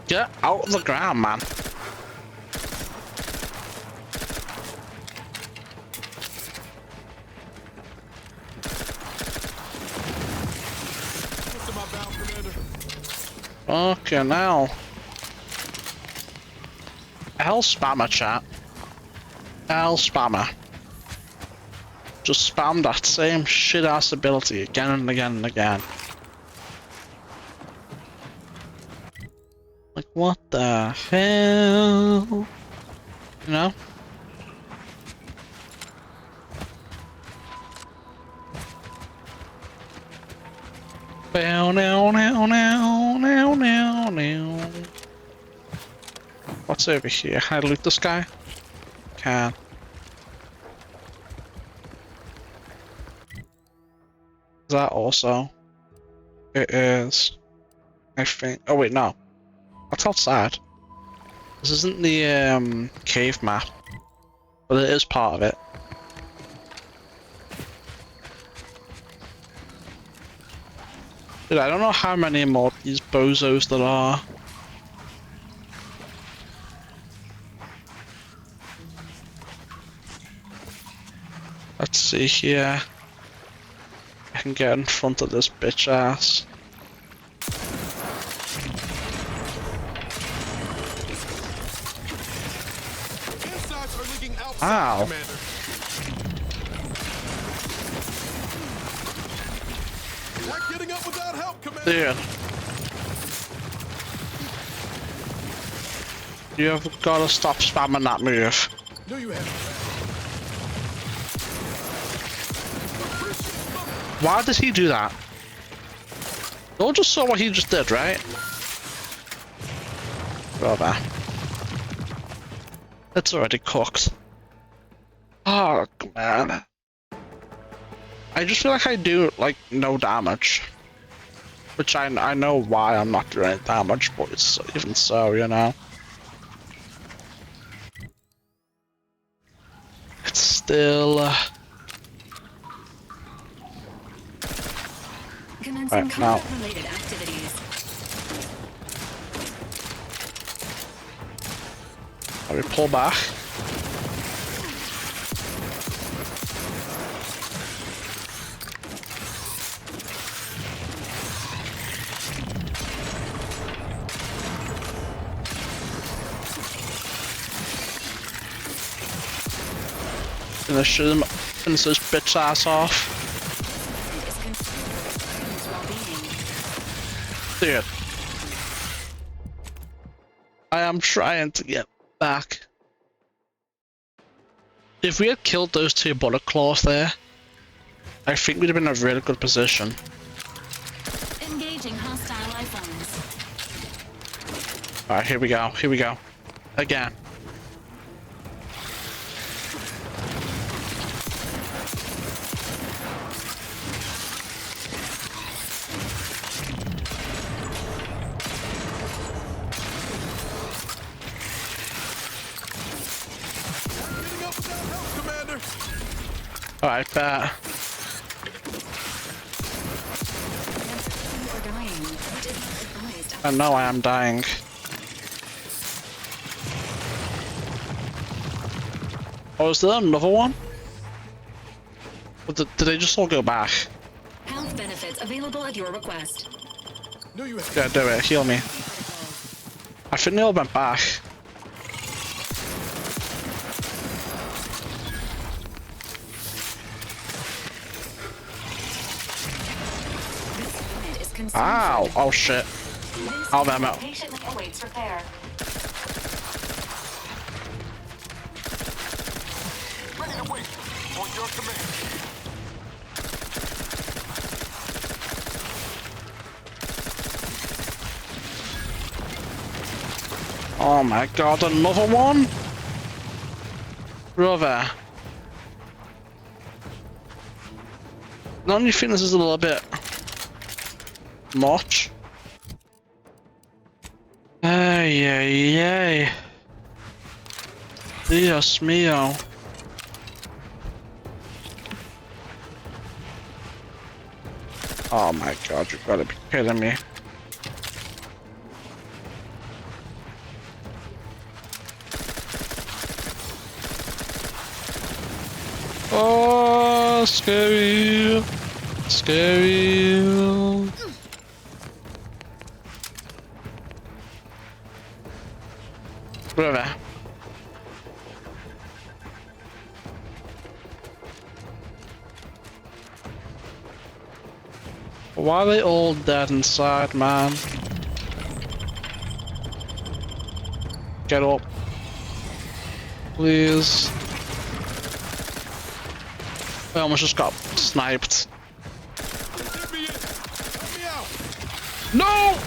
Get out of the ground, man. What's in my bound, Commander? Okay, now. Hell spammer, chat. Hell spammer. Just spam that same shit ass ability again and again and again. Like, what the hell? You know? Bow now now now now now now. What's over here? Can I loot this guy? Can. Is that also? It is. I think. Oh wait, no. That's outside. This isn't the cave map, but it is part of it. Dude, I don't know how many more of these bozos there are. Let's see here. I can get in front of this bitch ass. Insides are leaking outside, Ow. Commander. Not getting up without help, Commander. Dude. You have gotta stop spamming that move. Knew you had my back. Why did he do that? You all just saw what he just did, right? Brother. It's already cooked. Oh, man. I just feel like I do, like, no damage. Which I know why I'm not doing any damage, but it's even so, you know? It's still... Commencing Right, now. combat-related activities. Let me pull back. Gonna shoot him, finish this bitch ass off. Is concerned with well-being. Dude. I am trying to get back. If we had killed those two bullet claws there, I think we'd have been in a really good position. Engaging hostile life forms. Alright, here we go, here we go. Again. Getting up without help, Commander. Alright, bet. You are dying. Did not advised. I know I am dying. Oh, is there another one? Or did they just all go back? Health benefits available at your request. Knew you had. Yeah, do it, heal me. I think they all went back. Unit is consumed. Ow! Oh shit. I'll them out. Patiently awaits repair. Ready to wait. On your command. Oh my god, another one? Brother. Don't you think this is a little bit much? Ay, ay, ay. Dios mío. Oh my god, you've gotta be kidding me. Oh, scary. Scary. Brother. Why are they all dead inside, man? Get up. Please. I almost just got sniped. Let me in. Let me out. No!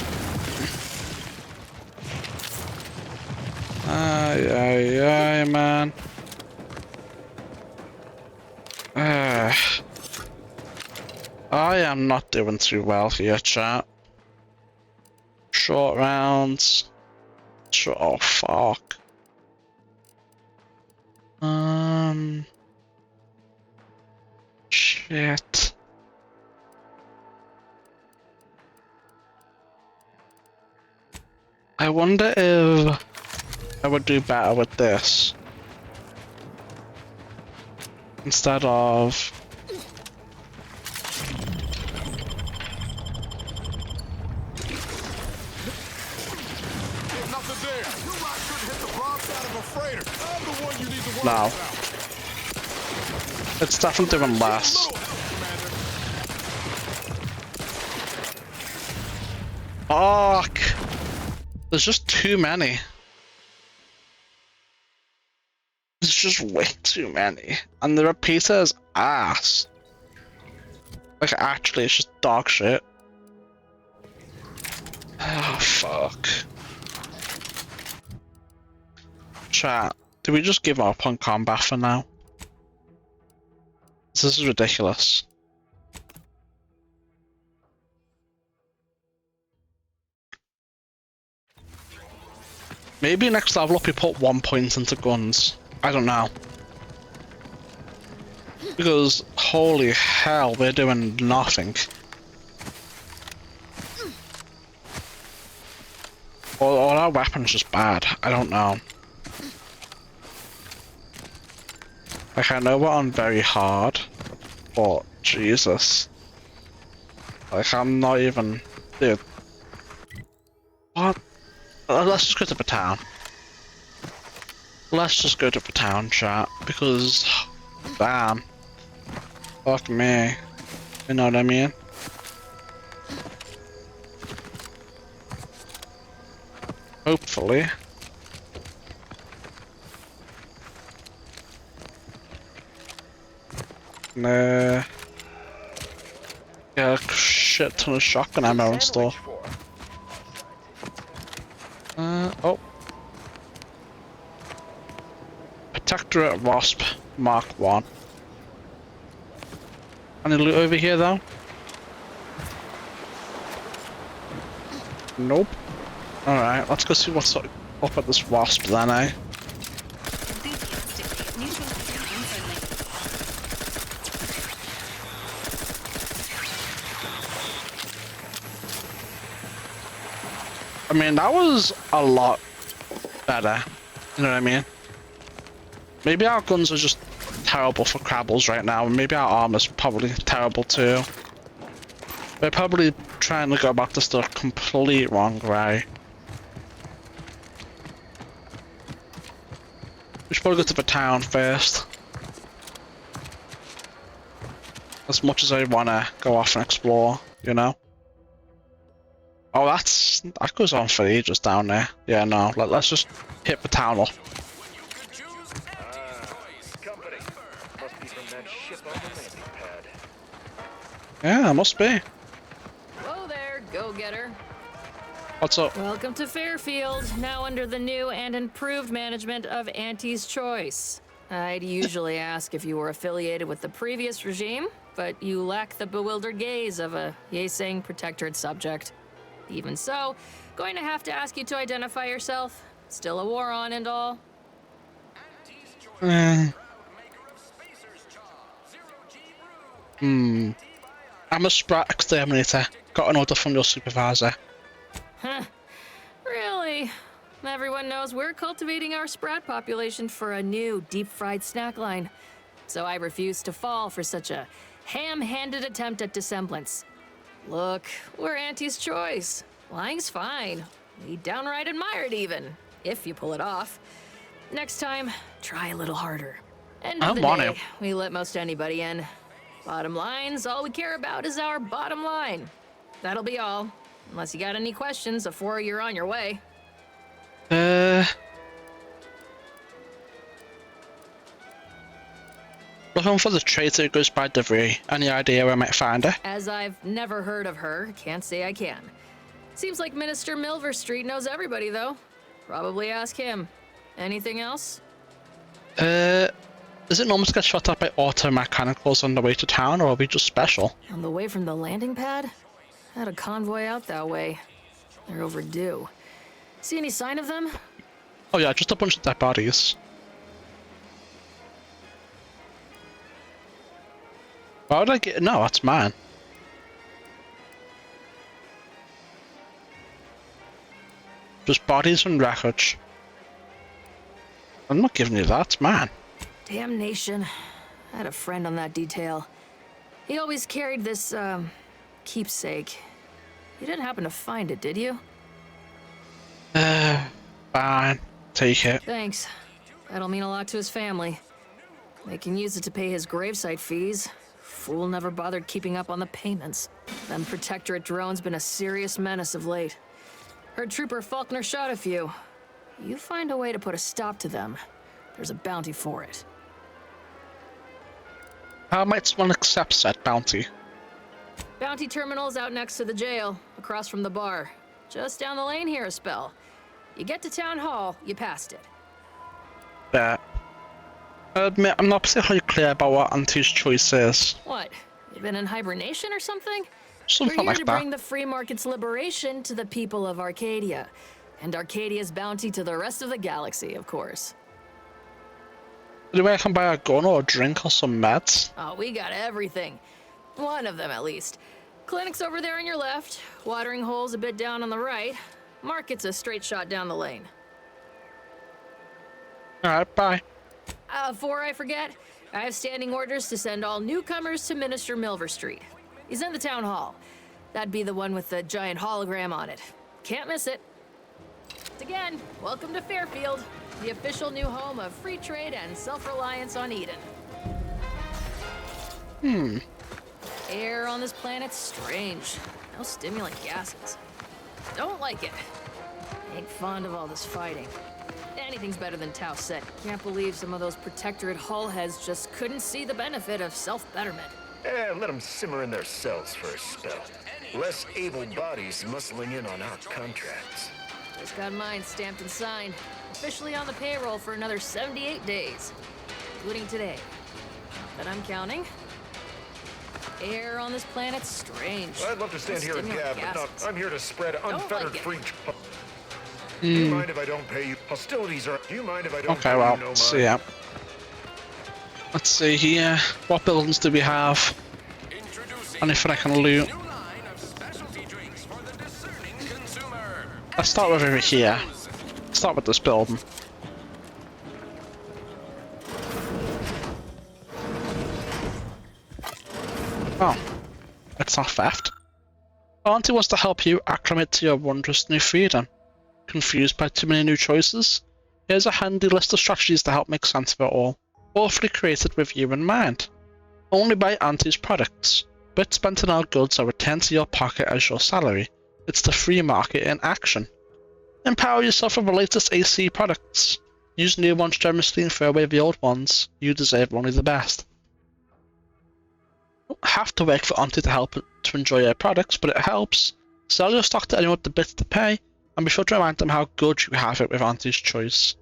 Ay, ay, ay, man. I am not doing too well here, chat. Short rounds. Oh, fuck. Shit. I wonder if I would do better with this. Instead of... There's nothing there. You rock couldn't hit the broad side of a freighter. I'm the one you need to worry No. about. It's definitely doing less. Little help, Commander. Fuck! There's just too many. There's just way too many. And the repeater is ass. Like, actually, it's just dog shit. Oh, fuck. Chat, do we just give up on combat for now? This is ridiculous. Maybe next level up we put 1 point into guns. I don't know. Because, holy hell, we're doing nothing. our weapon's just bad. I don't know. Like, I know we're on very hard, but Jesus. Like, I'm not even... Dude. What? Let's just go to the town. Let's just go to the town, chat, because... Damn. Fuck me. You know what I mean? Hopefully. Nah. Yeah, shit ton of shotgun ammo and stuff. Oh. Protectorate Wasp Mark 1. Any loot over here though? Nope. Alright, let's go see what's up at this Wasp then, eh? Enthusiastically neutralizing unfriendly. I mean, that was a lot better. You know what I mean? Maybe our guns are just terrible for Crabbles right now, and maybe our armor's probably terrible too. We're probably trying to go about this the complete wrong way. We should probably go to the town first. As much as I wanna go off and explore, you know? Oh, that goes on for ages down there. Yeah, no, let's just hit the town up. Company. Must be from that ship on the landing pad. Yeah, it must be. Whoa there, go-getter. What's up? Welcome to Fairfields, now under the new and improved management of Auntie's Choice. I'd usually ask if you were affiliated with the previous regime, but you lack the bewildered gaze of a yay-saying protectorate subject. Even so, going to have to ask you to identify yourself. Still a war on and all. I'm a Sprat exterminator. Got an order from your supervisor. Huh. Really? Everyone knows we're cultivating our Sprat population for a new deep-fried snack line. So I refuse to fall for such a ham-handed attempt at dissemblance. Look, we're Auntie's Choice. Lying's fine. We downright admire it even, if you pull it off. Next time, try a little harder. End of the day, we let most anybody in. Bottom line's all we care about is our bottom line. That'll be all. Unless you got any questions before you're on your way. Looking for the traitor who goes by DeVry. Any idea where I might find her? As I've never heard of her, can't say I can. Seems like Minister Milver Street knows everybody, though. Probably ask him. Anything else? Is it normal to get shot at by auto mechanicals on the way to town, or are we just special? On the way from the landing pad? Had a convoy out that way. They're overdue. See any sign of them? Oh yeah, just a bunch of dead bodies. Why would I get... No, that's mine. Just bodies and wreckage. I'm not giving you that, it's mine. Damnation. I had a friend on that detail. He always carried this, keepsake. You didn't happen to find it, did you? Fine. Take it. Thanks. That'll mean a lot to his family. They can use it to pay his gravesite fees. Fool never bothered keeping up on the payments. Them Protectorate drones been a serious menace of late. Heard Trooper Faulkner shot a few. You find a way to put a stop to them. There's a bounty for it. How might someone accept said bounty? Bounty terminal's out next to the jail, across from the bar. Just down the lane here a spell. You get to Town Hall, you passed it. Yeah. I admit, I'm not particularly clear about what Auntie's Choice is. What? You been in hibernation or something? Something We're here like to that. bring the free market's liberation to the people of Arcadia. And Arcadia's bounty to the rest of the galaxy, of course. Anyway, I can buy a gun or a drink or some meds. Oh, we got everything. One of them, at least. Clinic's over there on your left. Watering hole's a bit down on the right. Market's a straight shot down the lane. Alright, bye. Before I forget, I have standing orders to send all newcomers to Minister Milver Street. He's in the town hall. That'd be the one with the giant hologram on it. Can't miss it. Again, welcome to Fairfield, the official new home of free trade and self-reliance on Eden. Air on this planet's strange. No stimulant gases. Don't like it. Ain't fond of all this fighting. Anything's better than Tau said. Can't believe some of those protectorate hull heads just couldn't see the benefit of self-betterment. Let them simmer in their cells for a spell. Less able bodies muscling in on our contracts. Just got mine stamped and signed. Officially on the payroll for another 78 days. Including today. But I'm counting. Air on this planet's strange. I'd love to stand here and gab, but not. I'm here to spread unfettered free. Do Hmm. you mind if I don't pay you? Hostilities are. Do you mind if I don't Okay, pay well, you no mind? see ya. Let's see here. What buildings do we have? Anything I can loot? Let's start with over here. Start with this building. Oh, it's not theft. Auntie wants to help you acclimate to your wondrous new freedom. Confused by too many new choices? Here's a handy list of strategies to help make sense of it all. Thoughtfully created with you in mind. Only buy Auntie's products. Bits spent in our goods are returned to your pocket as your salary. It's the free market in action. Empower yourself with the latest AC products. Use new ones generously and throw away the old ones. You deserve only the best. You don't have to work for Auntie to help to enjoy her products, but it helps. Sell your stock to anyone with the bits to pay, and be sure to remind them how good you have it with Auntie's choice.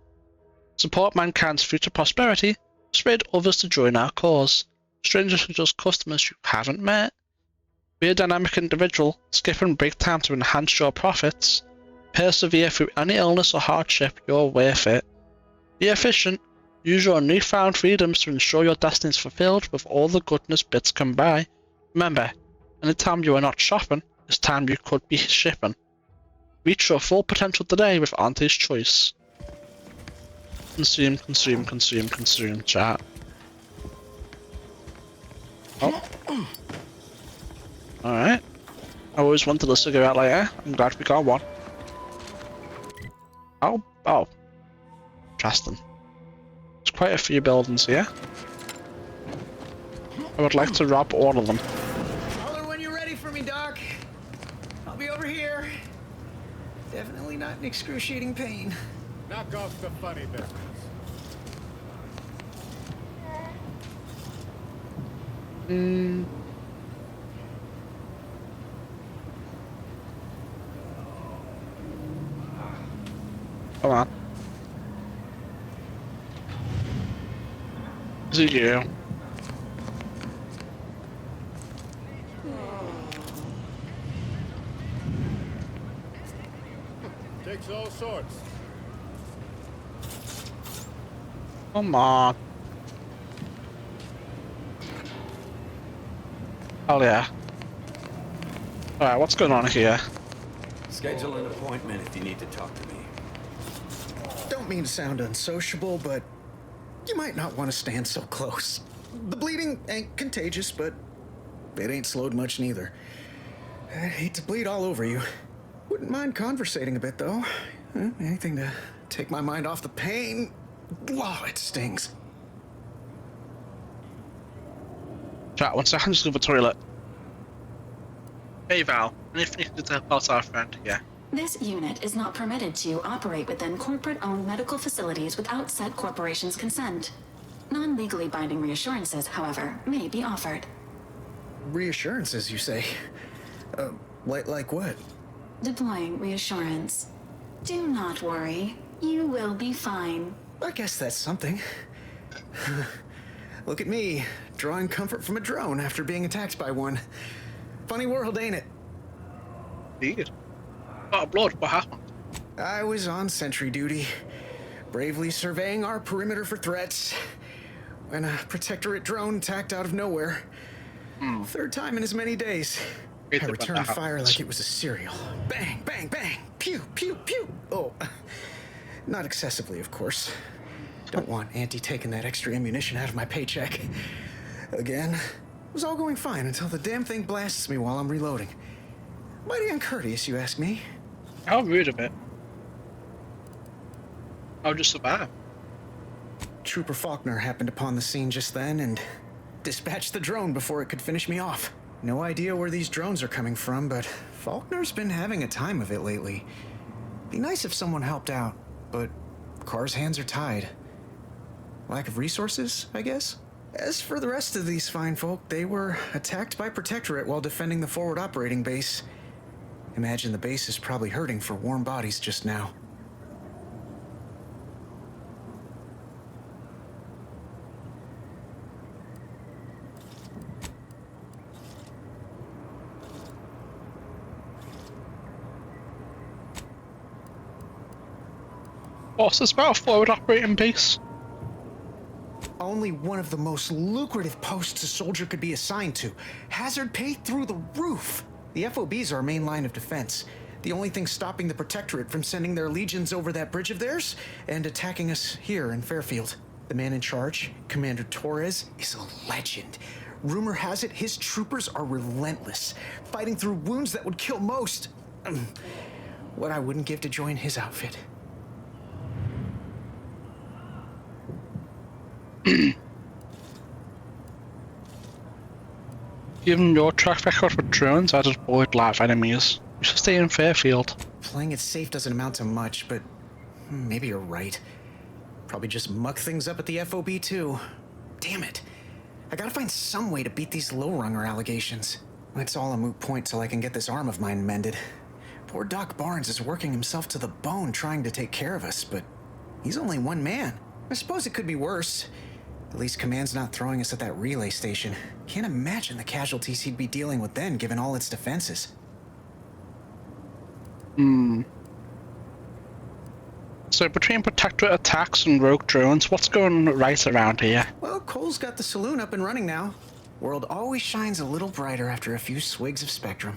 Support mankind's future prosperity. Persuade others to join our cause. Strangers are just customers you haven't met. Be a dynamic individual. Skip and break time to enhance your profits. Persevere through any illness or hardship. You're worth it. Be efficient. Use your newfound freedoms to ensure your destiny is fulfilled with all the goodness bits can buy. Remember, any time you are not shopping is time you could be shipping. Reach your full potential today with Auntie's choice. Consume, consume, consume, consume, chat. Oh. Alright. I always wanted a cigarette later. I'm glad we got one. Oh. Interesting. There's quite a few buildings here. I would like to rob all of them. Holler when you're ready for me, Doc. I'll be over here. Definitely not in excruciating pain. Knock off the funny business. Come on. Is it you? Takes all sorts. Come on. Oh yeah. Alright, what's going on here? Schedule an appointment if you need to talk to me. Don't mean to sound unsociable, but you might not want to stand so close. The bleeding ain't contagious, but it ain't slowed much neither. I'd hate to bleed all over you. Wouldn't mind conversating a bit, though. Anything to take my mind off the pain. Oh, it stings. Chat, 1 second, just go to the toilet. Hey Val, anything you can do to help out our friend? Yeah. This unit is not permitted to operate within corporate-owned medical facilities without said corporation's consent. Non-legally binding reassurances, however, may be offered. Reassurances, you say? Like what? Deploying reassurance. Do not worry. You will be fine. I guess that's something. Look at me, drawing comfort from a drone after being attacked by one. Funny world, ain't it? Indeed. Oh, blood, what happened? I was on sentry duty, bravely surveying our perimeter for threats, when a protectorate drone attacked out of nowhere. Third time in as many days. I returned fire like it was a cereal. Bang, bang, bang. Pew, pew, pew. Oh, not excessively, of course. Don't want Auntie taking that extra ammunition out of my paycheck. Again, it was all going fine until the damn thing blasts me while I'm reloading. Mighty uncourteous, you ask me. How rude of it. How just survive? Trooper Faulkner happened upon the scene just then and dispatched the drone before it could finish me off. No idea where these drones are coming from, but Faulkner's been having a time of it lately. Be nice if someone helped out, but Carr's hands are tied. Lack of resources, I guess? As for the rest of these fine folk, they were attacked by Protectorate while defending the forward operating base. Imagine the base is probably hurting for warm bodies just now. What's this about a forward operating base? Only one of the most lucrative posts a soldier could be assigned to. Hazard pay through the roof. The FOB's our main line of defense. The only thing stopping the Protectorate from sending their legions over that bridge of theirs and attacking us here in Fairfield. The man in charge, Commander Torres, is a legend. Rumor has it his troopers are relentless, fighting through wounds that would kill most. What I wouldn't give to join his outfit. Given your track record with drones, I just avoid live enemies. You should stay in Fairfield. Playing it safe doesn't amount to much, but maybe you're right. Probably just muck things up at the FOB too. Damn it. I gotta find some way to beat these low-runger allegations. It's all a moot point till I can get this arm of mine mended. Poor Doc Barnes is working himself to the bone trying to take care of us, but he's only one man. I suppose it could be worse. At least Command's not throwing us at that relay station. Can't imagine the casualties he'd be dealing with then, given all its defenses. So between Protectorate attacks and rogue drones, what's going right around here? Well, Cole's got the saloon up and running now. World always shines a little brighter after a few swigs of Spectrum.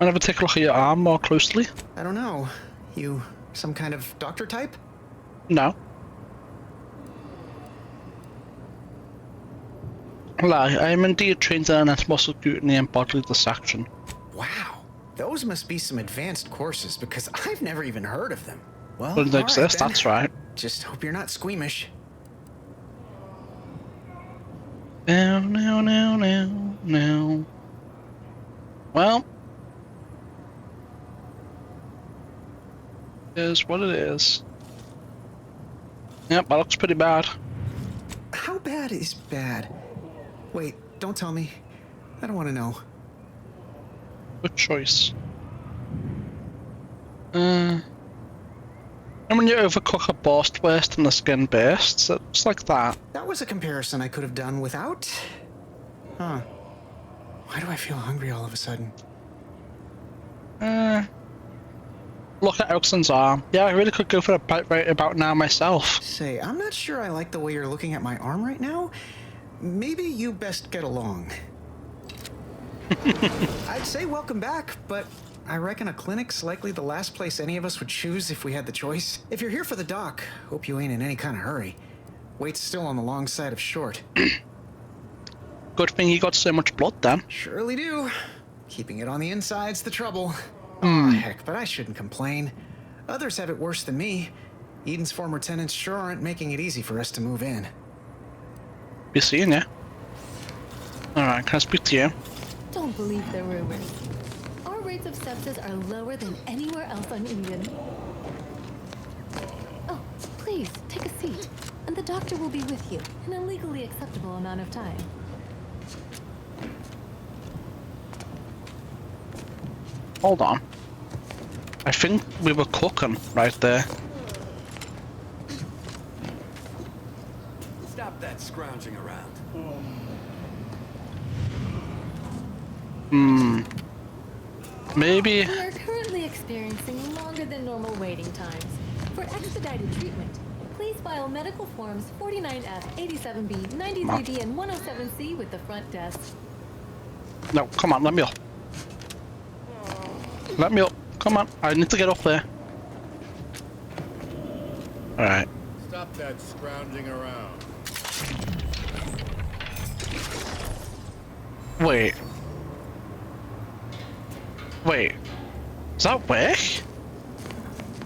Wanna have a take a look at your arm more closely? I don't know. You some kind of doctor type? No. Lie, I am indeed trained in muscle scrutiny and bodily dissection. Wow. Those must be some advanced courses, because I've never even heard of them. Well, Doesn't exist, then. that's right. Just hope you're not squeamish. No. Well. Is what it is. Yep, that looks pretty bad. How bad is bad? Wait, don't tell me. I don't want to know. Good choice. And when you overcook a burst waste and the skin bursts, it's like that. That was a comparison I could have done without. Huh. Why do I feel hungry all of a sudden? Look at Elkson's arm. Yeah, I really could go for a bite right about now myself. Say, I'm not sure I like the way you're looking at my arm right now. Maybe you best get along. I'd say welcome back, but I reckon a clinic's likely the last place any of us would choose if we had the choice. If you're here for the doc, hope you ain't in any kind of hurry. Wait's still on the long side of short. Good thing you got so much blood then. Surely do. Keeping it on the inside's the trouble. Oh, heck, but I shouldn't complain. Others have it worse than me. Eden's former tenants sure aren't making it easy for us to move in. Be seeing ya. Alright, can I speak to you? Don't believe the rumors. Our rates of sepsis are lower than anywhere else on Eden. Oh, please, take a seat. And the doctor will be with you in a legally acceptable amount of time. Hold on. I think we were cooking right there. Stop that scrounging around. Maybe. We are currently experiencing longer than normal waiting times. For expedited treatment, please file medical forms 49F, 87B, 93B, and 107C with the front desk. No, come on, let me up. Let me up. Come on, I need to get up there. Alright. Stop that scrounging around. Wait. Wait. Does that work?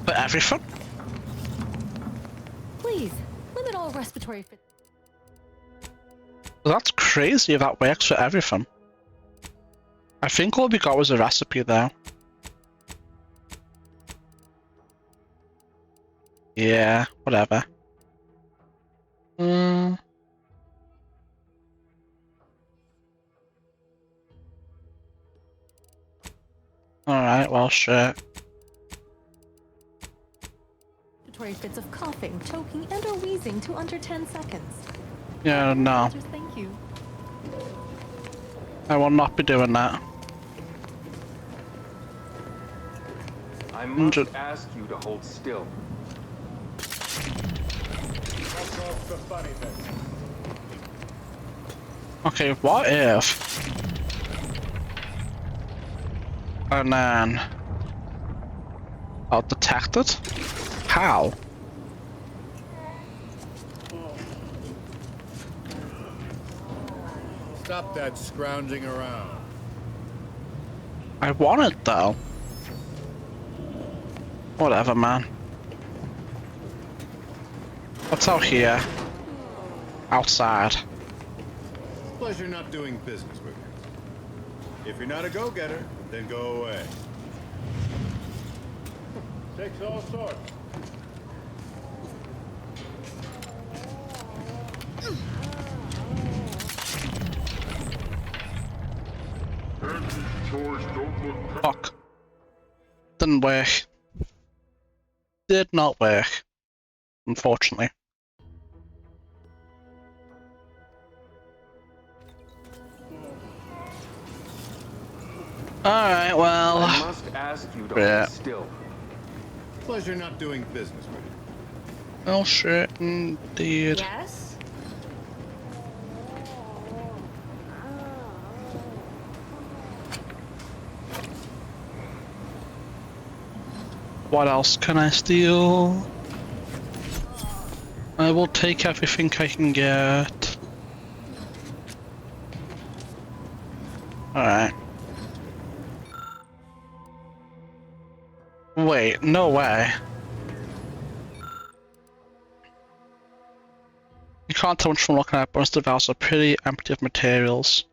For everything? Please, limit all respiratory fit. That's crazy if that works for everything. I think all we got was a recipe though. Yeah, whatever. Alright, well, shit. Respiratory fits of coughing, choking, and or wheezing to under 10 seconds. Yeah, no. Thank you. I will not be doing that. I must ask you to hold still. Okay, what if... And then... I'll detect it? How? Stop that scrounging around. I want it though. Whatever, man. What's out here? Outside. Pleasure not doing business with you. If you're not a go-getter, then go away. Takes all sorts. Fuck. Didn't work. Did not work. Unfortunately. Alright, well... I must ask you to hold still. Pleasure not doing business with you. Oh shit, indeed. Yes? What else can I steal? I will take everything I can get. Alright. Wait, no way. You can't tell much from looking at, but most of the valves are pretty empty of materials.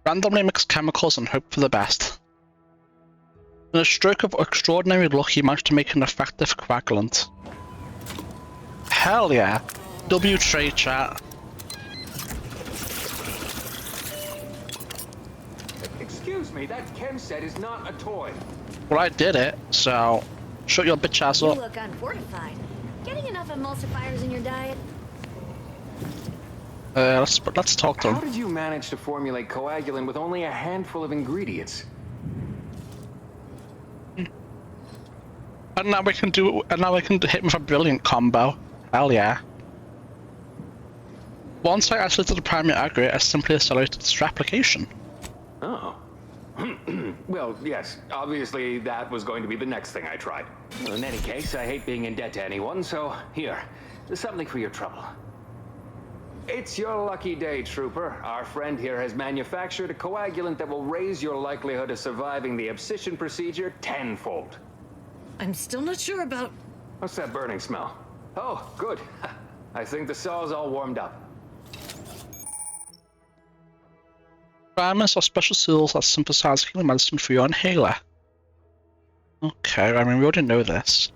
Randomly mix chemicals and hope for the best. In a stroke of extraordinary luck, he managed to make an effective coagulant. Hell yeah! W trade chat. Excuse me, that chem set is not a toy. Well, I did it, so shut your bitch ass You up. look unfortified. Getting enough emulsifiers in your diet? Let's talk to him. How did you manage to formulate coagulant with only a handful of ingredients? And now we can hit him with a brilliant combo. Hell yeah. Once I isolated the primary aggregate, I simply accelerated its replication. Oh. Well, yes, obviously that was going to be the next thing I tried. Well, in any case, I hate being in debt to anyone, so here, there's something for your trouble. It's your lucky day, Trooper. Our friend here has manufactured a coagulant that will raise your likelihood of surviving the abscission procedure tenfold. I'm still not sure about... What's that burning smell? Oh, good. I think the saw's all warmed up. Requirements are special seals that synthesize healing medicine for your inhaler. Okay, I mean, we already know this.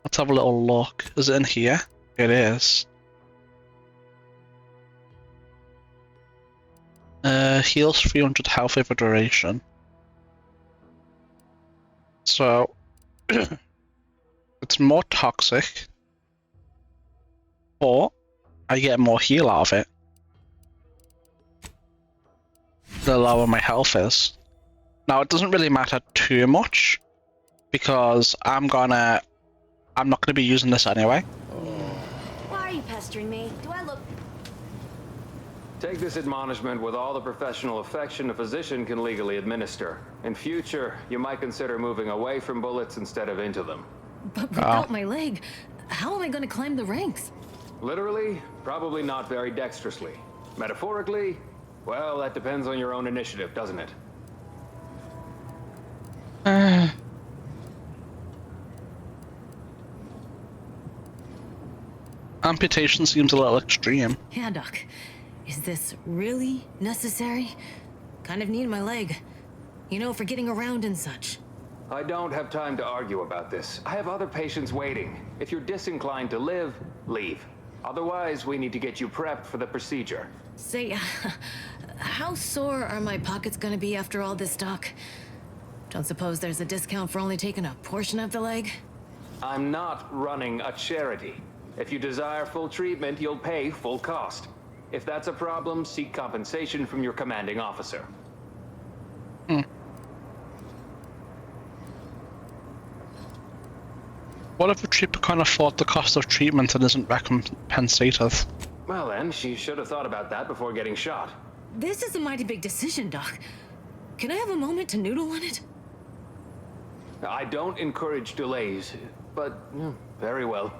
Let's have a little look. Is it in here? It is. Heals 300 health over duration. So, it's more toxic, but I get more heal out of it. The lower my health is. Now, it doesn't really matter too much, because I'm not gonna be using this anyway. Why are you pestering me? Do I look... Take this admonishment with all the professional affection a physician can legally administer. In future, you might consider moving away from bullets instead of into them. But without my leg, how am I going to climb the ranks? Literally, probably not very dexterously. Metaphorically, well, that depends on your own initiative, doesn't it? Amputation seems a little extreme. Yeah, Doc. Is this really necessary? Kind of need my leg. You know, for getting around and such. I don't have time to argue about this. I have other patients waiting. If you're disinclined to live, leave. Otherwise, we need to get you prepped for the procedure. Say, how sore are my pockets gonna be after all this, Doc? Don't suppose there's a discount for only taking a portion of the leg? I'm not running a charity. If you desire full treatment, you'll pay full cost. If that's a problem, seek compensation from your commanding officer. What if a trooper can't afford the cost of treatment and isn't recompensated? Well then, she should have thought about that before getting shot. This is a mighty big decision, Doc. Can I have a moment to noodle on it? I don't encourage delays, but very well.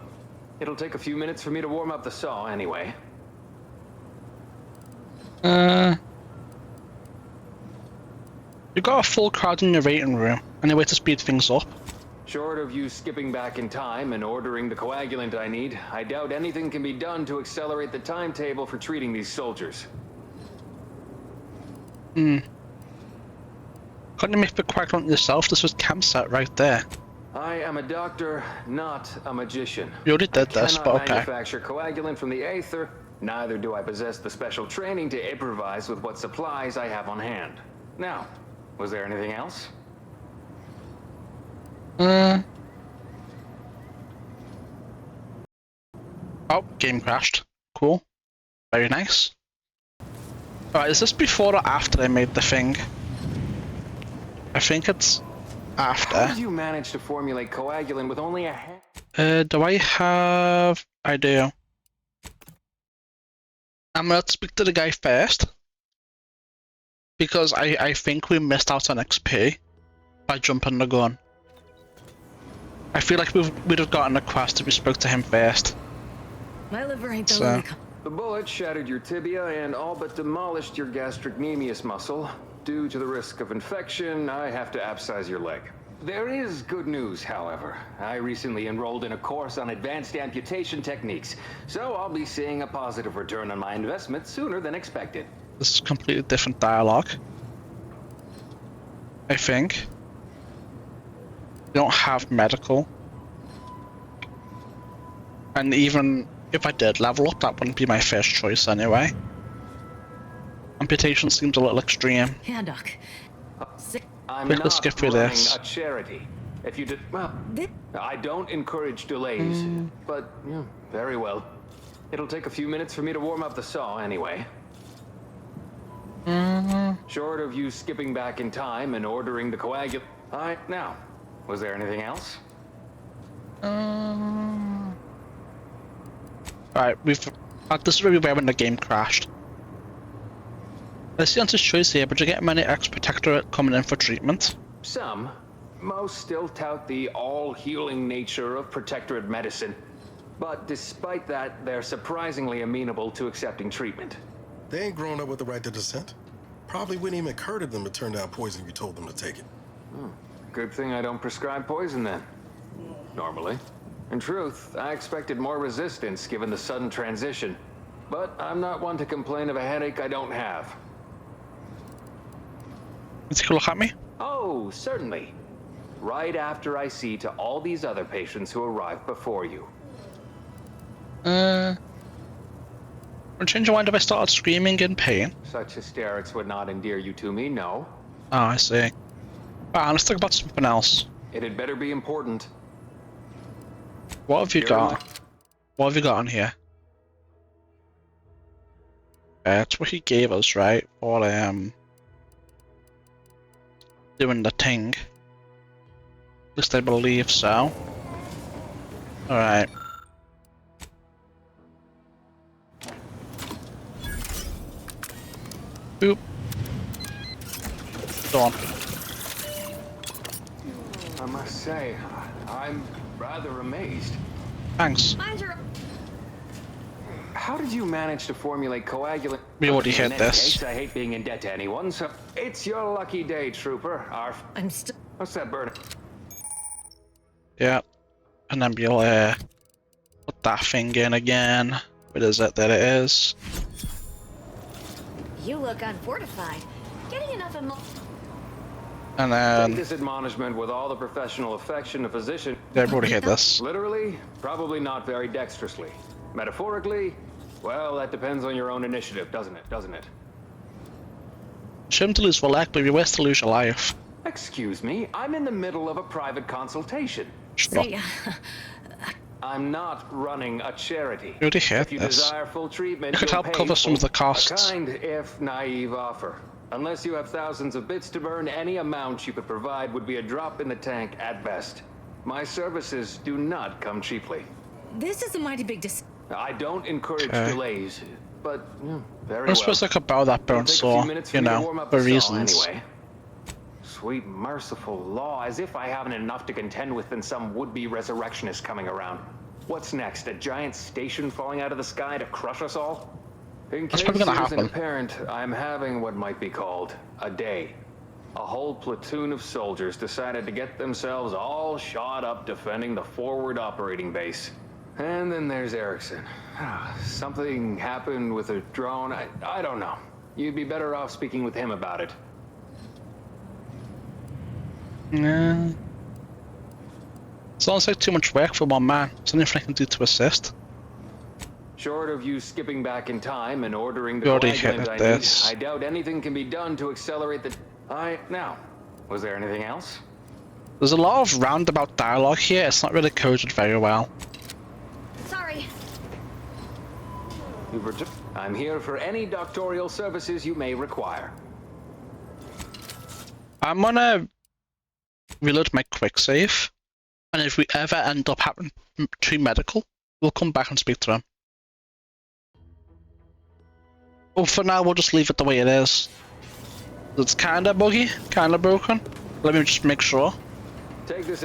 It'll take a few minutes for me to warm up the saw anyway. You got a full crowd in your waiting room. Any way to speed things up? Short of you skipping back in time and ordering the coagulant I need, I doubt anything can be done to accelerate the timetable for treating these soldiers. Couldn't you make the coagulant yourself? This was campsite right there. I am a doctor, not a magician. You already did this, but okay. I manufacture coagulant from the aether. Neither do I possess the special training to improvise with what supplies I have on hand. Now, was there anything else? Oh, game crashed. Cool. Very nice. Alright, is this before or after I made the thing? I think it's after. How did you manage to formulate coagulant with only a hand? Do I have... I do. I'm gonna speak to the guy first. Because I think we missed out on XP by jumping the gun. I feel like we'd have gotten a quest if we spoke to him first. My liver ain't So. The bullet shattered your tibia and all but demolished your gastrocnemius muscle. Due to the risk of infection, I have to abscise your leg. There is good news, however. I recently enrolled in a course on advanced amputation techniques, so I'll be seeing a positive return on my investment sooner than expected. This is completely different dialogue. I think. We don't have medical. And even if I did level up, that wouldn't be my first choice anyway. Amputation seems a little extreme. Yeah, Doc. I'm Quick, let's not get through running this. a charity. If you did, well, I don't encourage delays, but very well. It'll take a few minutes for me to warm up the saw anyway. Short of you skipping back in time and ordering the coagulant. Now, was there anything else? Right, this is where we were when the game crashed. I see Hunter's choice here, but you get many ex-protectorate coming in for treatment. Some. Most still tout the all-healing nature of protectorate medicine. But despite that, they're surprisingly amenable to accepting treatment. They ain't grown up with the right to dissent. Probably wouldn't even occur to them to turn down poison if you told them to take it. Good thing I don't prescribe poison then. Normally. In truth, I expected more resistance given the sudden transition. But I'm not one to complain of a headache I don't have. Take a look at me. Oh, certainly. Right after I see to all these other patients who arrived before you. Would change your mind if I started screaming in pain? Such hysterics would not endear you to me, no. Oh, I see. Right, let's talk about something else. It had better be important. What have you got? What have you got on here? It's what he gave us, right? For doing the thing. At least I believe so. Alright. Boop. Done. I must say, I'm rather amazed. Thanks. How did you manage to formulate coagulant? We already In hit any this. case, I hate being in debt to anyone, so it's your lucky day, Trooper. I'm still. What's that burning? Yeah. And then we'll put that thing in again. Where is it? There it is. You look unfortified. Getting enough And Take then this admonishment with all the professional affection a physician. yeah, we've already hit this. Literally, probably not very dexterously. Metaphorically, well, that depends on your own initiative, doesn't it? Shame to lose your leg, but you wish to lose your life. Excuse me, I'm in the middle of a private consultation. See, I'm not running a charity. You already hit If you this. desire full treatment, It could you'll help pay cover some of the full. costs. A kind, if naive offer. Unless you have thousands of bits to burn, any amount you could provide would be a drop in the tank at best. My services do not come cheaply. this is a mighty big I don't encourage Okay. delays, but very I well. suppose I could bow that bone It'll take a saw, few minutes for you me to know, warm up for the saw reasons. Anyway. Sweet merciful law, as if I haven't enough to contend with than some would-be resurrectionist coming around. What's next? A giant station falling out of the sky to crush us all? In That's case probably gonna it isn't happen. apparent, I'm having what might be called a day. A whole platoon of soldiers decided to get themselves all shot up defending the forward operating base. And then there's Erickson. Something happened with a drone. I don't know. You'd be better off speaking with him about it. Yeah. Sounds like too much work for one man. Is there anything I can do to assist? Short of you skipping back in time and ordering the You already coagulant hit I this. need, I doubt anything can be done to accelerate the... Now, was there anything else? There's a lot of roundabout dialogue here. It's not really coded very well. Sorry. I'm here for any doctorial services you may require. I'm gonna reload my quick save, and if we ever end up having to medical, we'll come back and speak to them. But for now, we'll just leave it the way it is. It's kinda buggy, kinda broken. Let me just make sure. Take this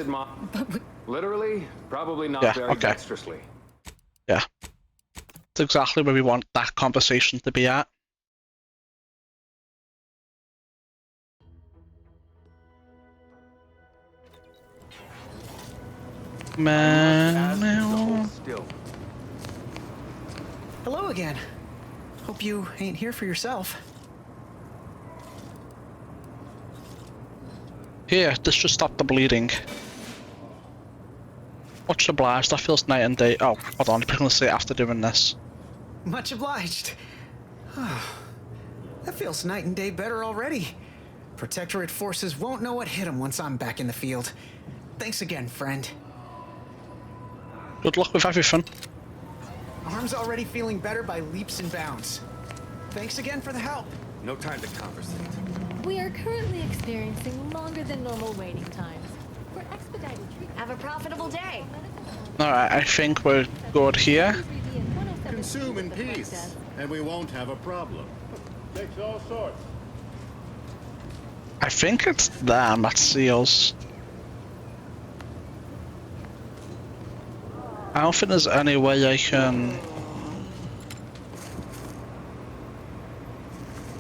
literally, probably not Yeah, very okay. dexterously. Yeah. It's exactly where we want that conversation to be at. Man. Hello again. Hope you ain't here for yourself. Here, this should stop the bleeding. Much obliged, that feels night and day. Oh, hold on, I'm gonna say after doing this. Much obliged. That feels night and day better already. Protectorate forces won't know what hit them once I'm back in the field. Thanks again, friend. Good luck with everything. Arm's already feeling better by leaps and bounds. Thanks again for the help. No time to conversate. We are currently experiencing longer than normal waiting times. For expedited treatment. Have a profitable day. Alright, I think we're good here. Consume in peace, and we won't have a problem. Takes all sorts. I think it's them that seals. I don't think there's any way I can...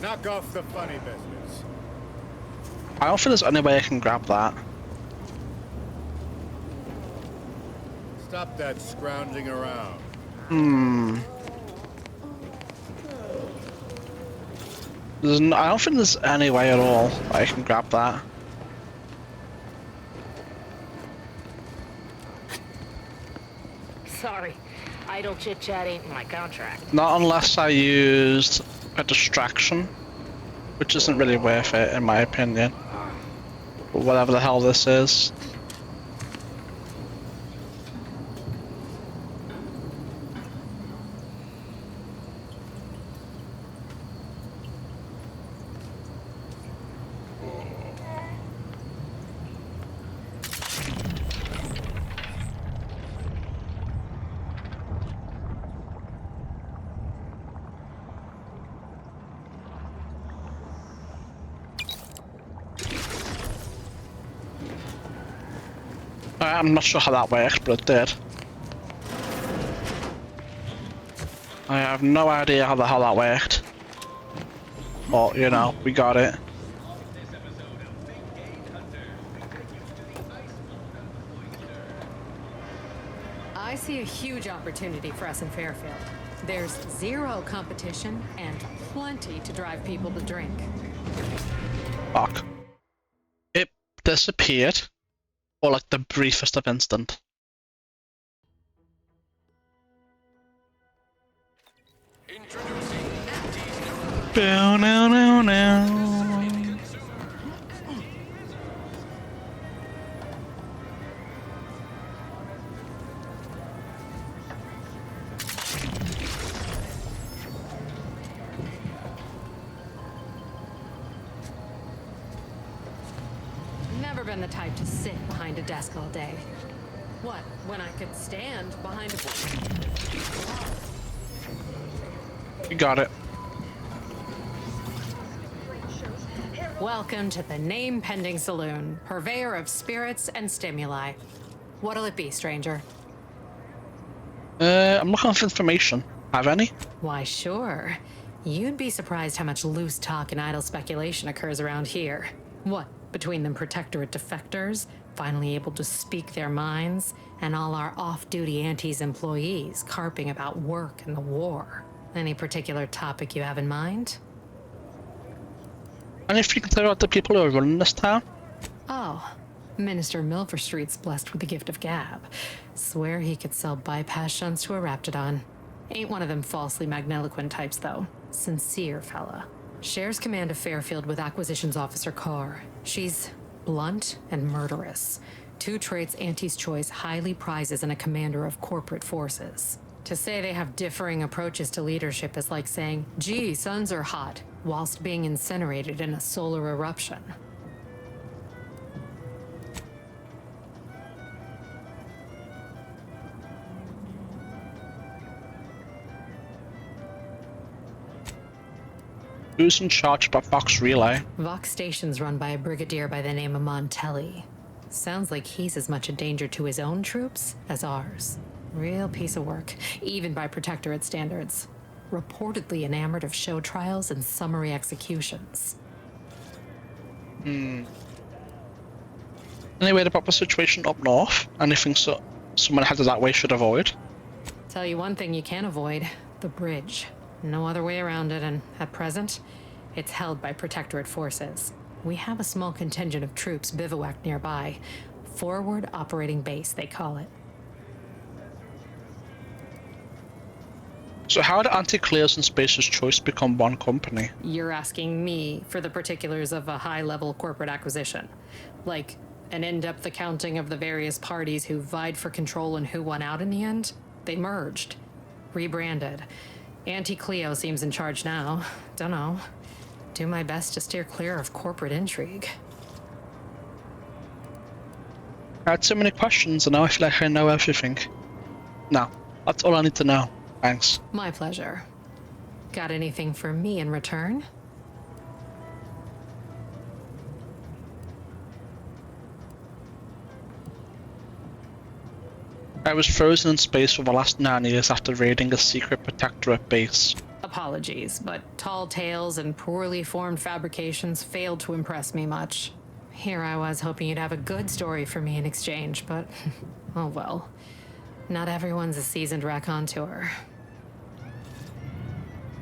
Knock off the funny business. I don't think there's any way I can grab that. Stop that scrounging around. I don't think there's any way at all I can grab that. Sorry, idle chit-chat ain't in my contract. Not unless I used a distraction, which isn't really worth it in my opinion. But whatever the hell this is. I'm not sure how that worked, but it did. I have no idea how the hell that worked. But, you know, we got it. I see a huge opportunity for us in Fairfield. There's zero competition and plenty to drive people to drink. Fuck. It disappeared for like the briefest of instant. No, no, no, no. Never been the type to sit behind a desk all day. What, when I could stand behind a... You got it. Welcome to the Name Pending Saloon, purveyor of spirits and stimuli. What'll it be, stranger? I'm looking for information. Have any? Why, sure. You'd be surprised how much loose talk and idle speculation occurs around here. What, between them Protectorate defectors, finally able to speak their minds, and all our off-duty Antes employees carping about work and the war. Any particular topic you have in mind? And if you can tell about the people who are running this town? Oh, Minister Milverstreet's blessed with the gift of gab. Swear he could sell bypass shunts to a Raptidon. Ain't one of them falsely magniloquent types, though. Sincere fella. Shares command of Fairfield with Acquisitions Officer Carr. She's blunt and murderous. Two traits Auntie's Choice highly prizes in a commander of corporate forces. To say they have differing approaches to leadership is like saying, gee, suns are hot, whilst being incinerated in a solar eruption. Who's in charge of Vox Relay? Vox Station's run by a brigadier by the name of Montelli. Sounds like he's as much a danger to his own troops as ours. Real piece of work, even by Protectorate standards. Reportedly enamored of show trials and summary executions. Any way to pop a situation up north? Anything so someone headed that way should avoid? Tell you one thing you can't avoid, the bridge. No other way around it, and at present, it's held by Protectorate forces. We have a small contingent of troops bivouacked nearby. Forward Operating Base, they call it. So how did Anti-Clears and Spacer's Choice become one company? You're asking me for the particulars of a high-level corporate acquisition. Like, an in-depth accounting of the various parties who vied for control and who won out in the end? They merged. Rebranded. Anti-Cleo seems in charge now. Dunno. Do my best to steer clear of corporate intrigue. I had so many questions and now I feel like I know everything. No, that's all I need to know. Thanks. My pleasure. Got anything for me in return? I was frozen in space for the last 9 years after raiding a secret Protectorate base. Apologies, but tall tales and poorly formed fabrications failed to impress me much. Here I was hoping you'd have a good story for me in exchange, but oh well. Not everyone's a seasoned raconteur.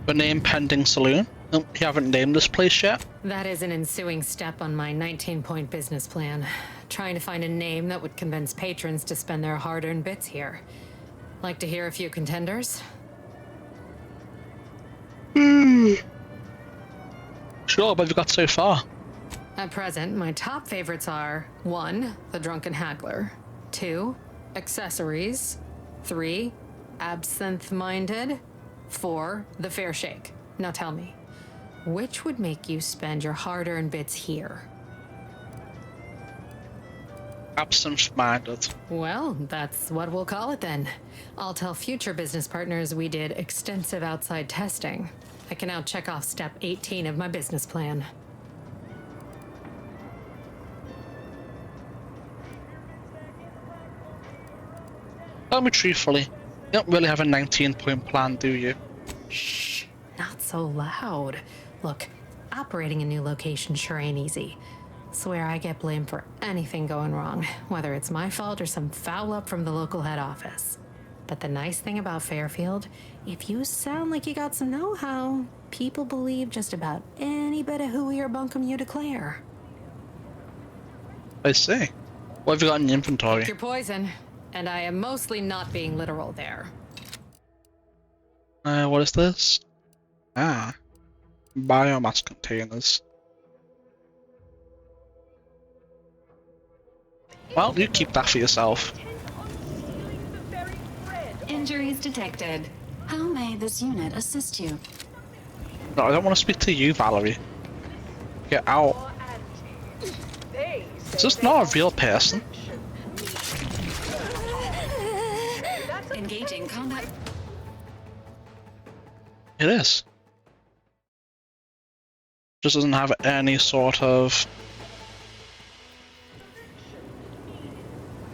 The Name Pending Saloon? Oh, you haven't named this place yet? That is an ensuing step on my 19-point business plan. Trying to find a name that would convince patrons to spend their hard-earned bits here. Like to hear a few contenders? Sure, but we've got so far. At present, my top favorites are 1. The Drunken Haggler, 2. Accessories, 3. Absinthe-Minded, 4. The Fair Shake. Now tell me, which would make you spend your hard-earned bits here? Absinthe-Minded. Well, that's what we'll call it then. I'll tell future business partners we did extensive outside testing. I can now check off step 18 of my business plan. Tell me truthfully, you don't really have a 19-point plan, do you? Shh, not so loud. Look, operating a new location sure ain't easy. Swear I get blamed for anything going wrong, whether it's my fault or some foul up from the local head office. But the nice thing about Fairfield, if you sound like you got some know-how, people believe just about any bit of hooey or bunkum you declare. I see. What have you got in your inventory? Pick your poison, and I am mostly not being literal there. What is this? Ah, biomass containers. Well, you keep that for yourself. Injuries detected. How may this unit assist you? No, I don't want to speak to you, Valerie. Get out. Is this not a real person? Engaging combat. It is. Just doesn't have any sort of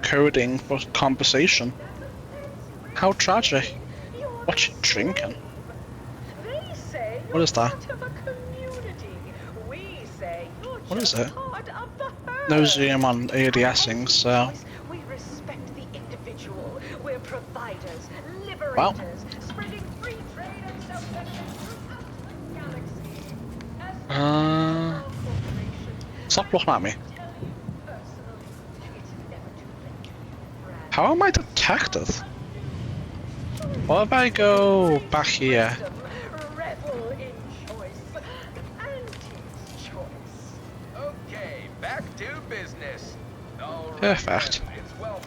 coding for conversation. How tragic. What you drinking? What is that? What is it? No zoom on ADSing, so... Well. Stop looking at me. How am I detected? What if I go back here? Okay, back to business. Perfect.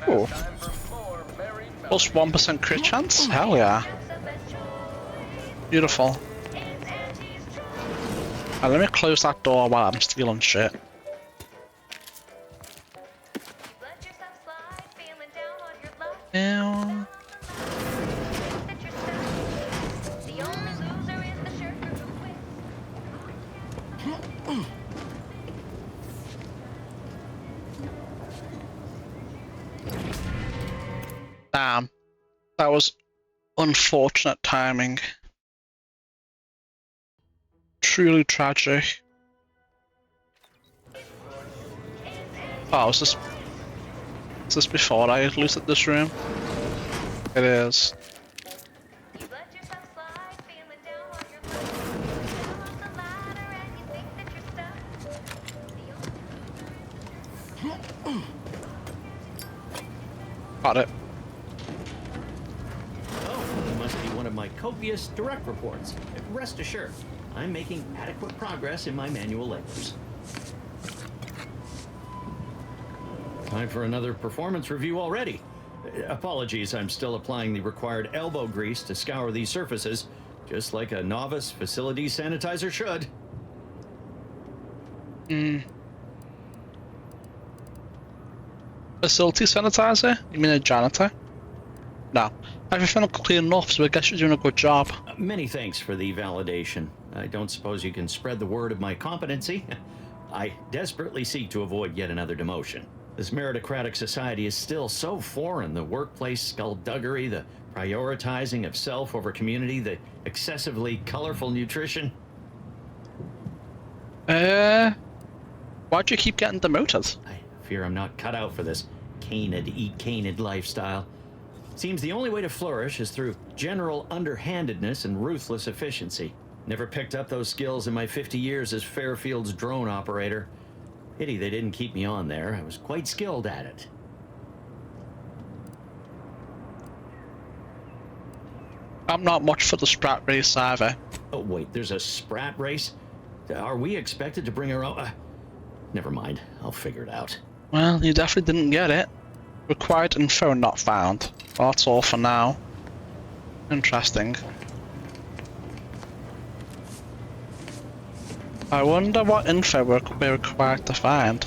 Ooh. Plus 1% crit chance? Hell yeah. Beautiful. Right, let me close that door while I'm stealing shit. Ew. Damn. That was unfortunate timing. Truly tragic. Oh, is this before I looted this room? It is. Got it. Oh, it must be one of my copious direct reports. Rest assured, I'm making adequate progress in my manual labors. Time for another performance review already. Apologies, I'm still applying the required elbow grease to scour these surfaces, just like a novice facility sanitizer should. Facility sanitizer? You mean a janitor? No. Everything clean enough, so I guess you're doing a good job. Many thanks for the validation. I don't suppose you can spread the word of my competency. I desperately seek to avoid yet another demotion. This meritocratic society is still so foreign. The workplace skullduggery, the prioritizing of self over community, the excessively colorful nutrition. Why'd you keep getting demoted? I fear I'm not cut out for this canid, eat canid lifestyle. Seems the only way to flourish is through general underhandedness and ruthless efficiency. Never picked up those skills in my 50 years as Fairfields drone operator. Pity they didn't keep me on there. I was quite skilled at it. I'm not much for the sprat race either. Oh wait, there's a sprat race? Are we expected to bring our own? Never mind, I'll figure it out. Well, you definitely didn't get it. Required info not found. Well, that's all for now. Interesting. I wonder what info we're required to find.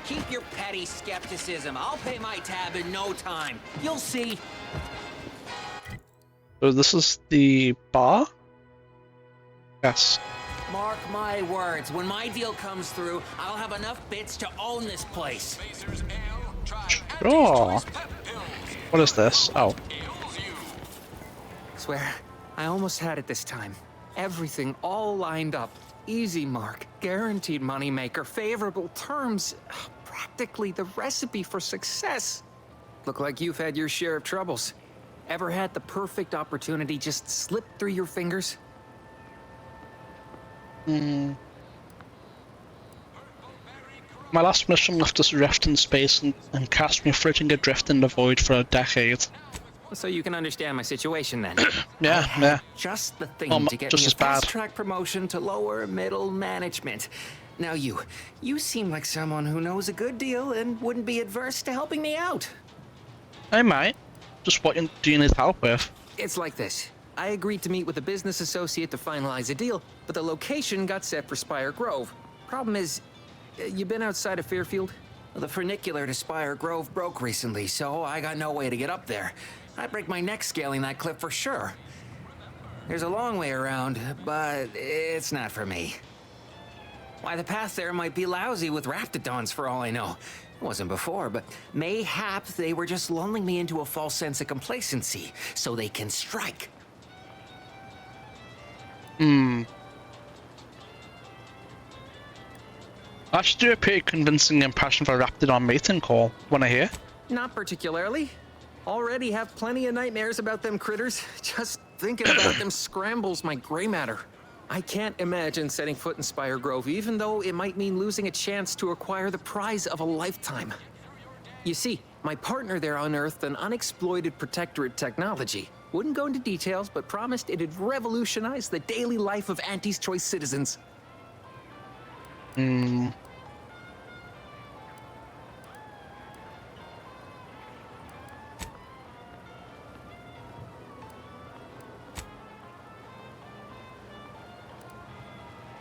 Keep your petty skepticism. I'll pay my tab in no time. You'll see. So this is the bar? Yes. Mark my words, when my deal comes through, I'll have enough bits to own this place. Sure. What is this? Oh. Swear, I almost had it this time. Everything all lined up. Easy mark, guaranteed moneymaker, favorable terms. Practically the recipe for success. Look like you've had your share of troubles. Ever had the perfect opportunity just slip through your fingers? My last mission left us adrift in space and cast me floating adrift in the void for a decade. So you can understand my situation then. Yeah. Just the thing to get just me a as bad. fast-track promotion to lower middle management. Now you seem like someone who knows a good deal and wouldn't be adverse to helping me out. I might. Just what do you need help with? It's like this. I agreed to meet with a business associate to finalize a deal, but the location got set for Spire Grove. Problem is, you been outside of Fairfield? The funicular to Spire Grove broke recently, so I got no way to get up there. I'd break my neck scaling that cliff for sure. There's a long way around, but it's not for me. Why, the path there might be lousy with raptidons for all I know. It wasn't before, but mayhap they were just lulling me into a false sense of complacency so they can strike. I should do a pretty convincing impression for a raptidon mating call. Wanna hear? Not particularly. Already have plenty of nightmares about them critters. Just thinking about them scrambles my gray matter. I can't imagine setting foot in Spire Grove, even though it might mean losing a chance to acquire the prize of a lifetime. You see, my partner there unearthed an unexploited protectorate technology. Wouldn't go into details, but promised it'd revolutionize the daily life of Auntie's Choice citizens.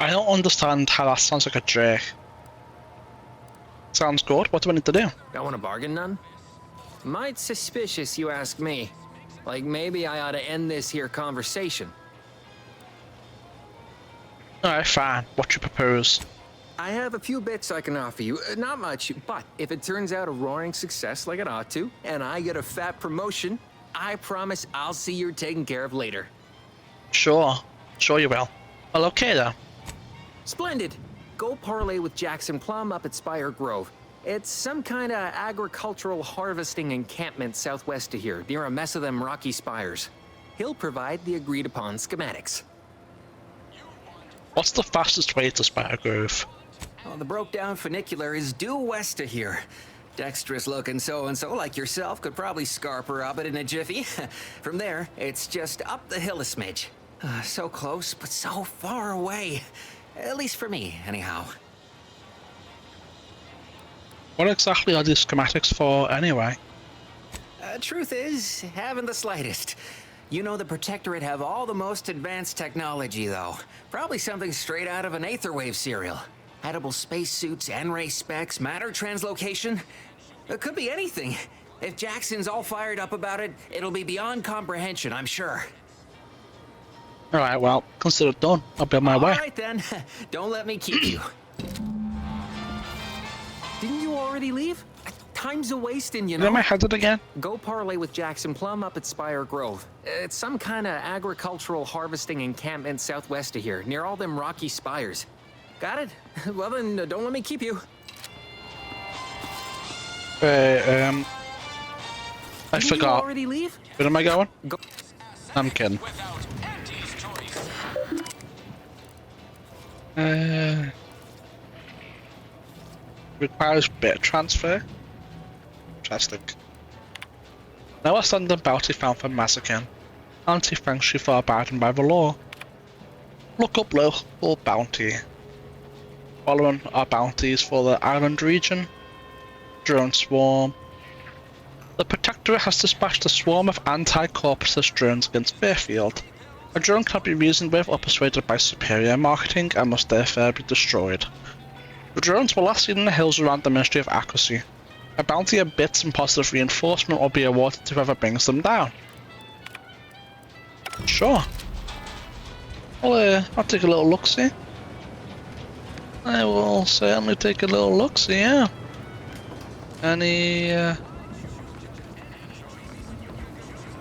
I don't understand how that sounds like a jerk. Sounds good. What do I need to do? Don't want to bargain none? Might suspicious, you ask me. Like maybe I ought to end this here conversation. Alright, fine. What you propose? I have a few bits I can offer you. Not much, but if it turns out a roaring success like it ought to, and I get a fat promotion, I promise I'll see you're taken care of later. Sure you will. Well, okay then. Splendid. Go parlay with Jackson Plum up at Spire Grove. It's some kind of agricultural harvesting encampment southwest of here, near a mess of them rocky spires. He'll provide the agreed-upon schematics. What's the fastest way to Spire Grove? Well, the broke-down funicular is due west of here. Dexterous-looking so-and-so like yourself could probably scarper up it in a jiffy. From there, it's just up the hill a smidge. So close, but so far away. At least for me, anyhow. What exactly are these schematics for, anyway? Truth is, haven't the slightest. You know the Protectorate have all the most advanced technology, though. Probably something straight out of an Aetherwave serial. Edible spacesuits, N-ray specs, matter translocation. It could be anything. If Jackson's all fired up about it, it'll be beyond comprehension, I'm sure. Alright, well, consider it done. I'll be on my way. Alright then, don't let me keep you. Didn't you already leave? Time's a-wasting, you know. Am I headed again? Go parlay with Jackson Plum up at Spire Grove. It's some kind of agricultural harvesting encampment southwest of here, near all them rocky spires. Got it? Well then, don't let me keep you. I Didn't forgot. You already leave? Where am I going? I'm kidding. Requires bit transfer. Interesting. Now I stand on bounty found for massacre. Auntie thanks you for abiding by the law. Look up local bounty. Following our bounties for the island region. Drone swarm. The Protectorate has dispatched a swarm of anti-corpus drones against Fairfield. A drone cannot be reasoned with or persuaded by superior marketing and must therefore be destroyed. The drones were last seen in the hills around the Ministry of Accuracy. A bounty of bits and positive reinforcement will be awarded to whoever brings them down. Sure. Well, I'll take a little look-see. I will certainly take a little look-see, yeah. Any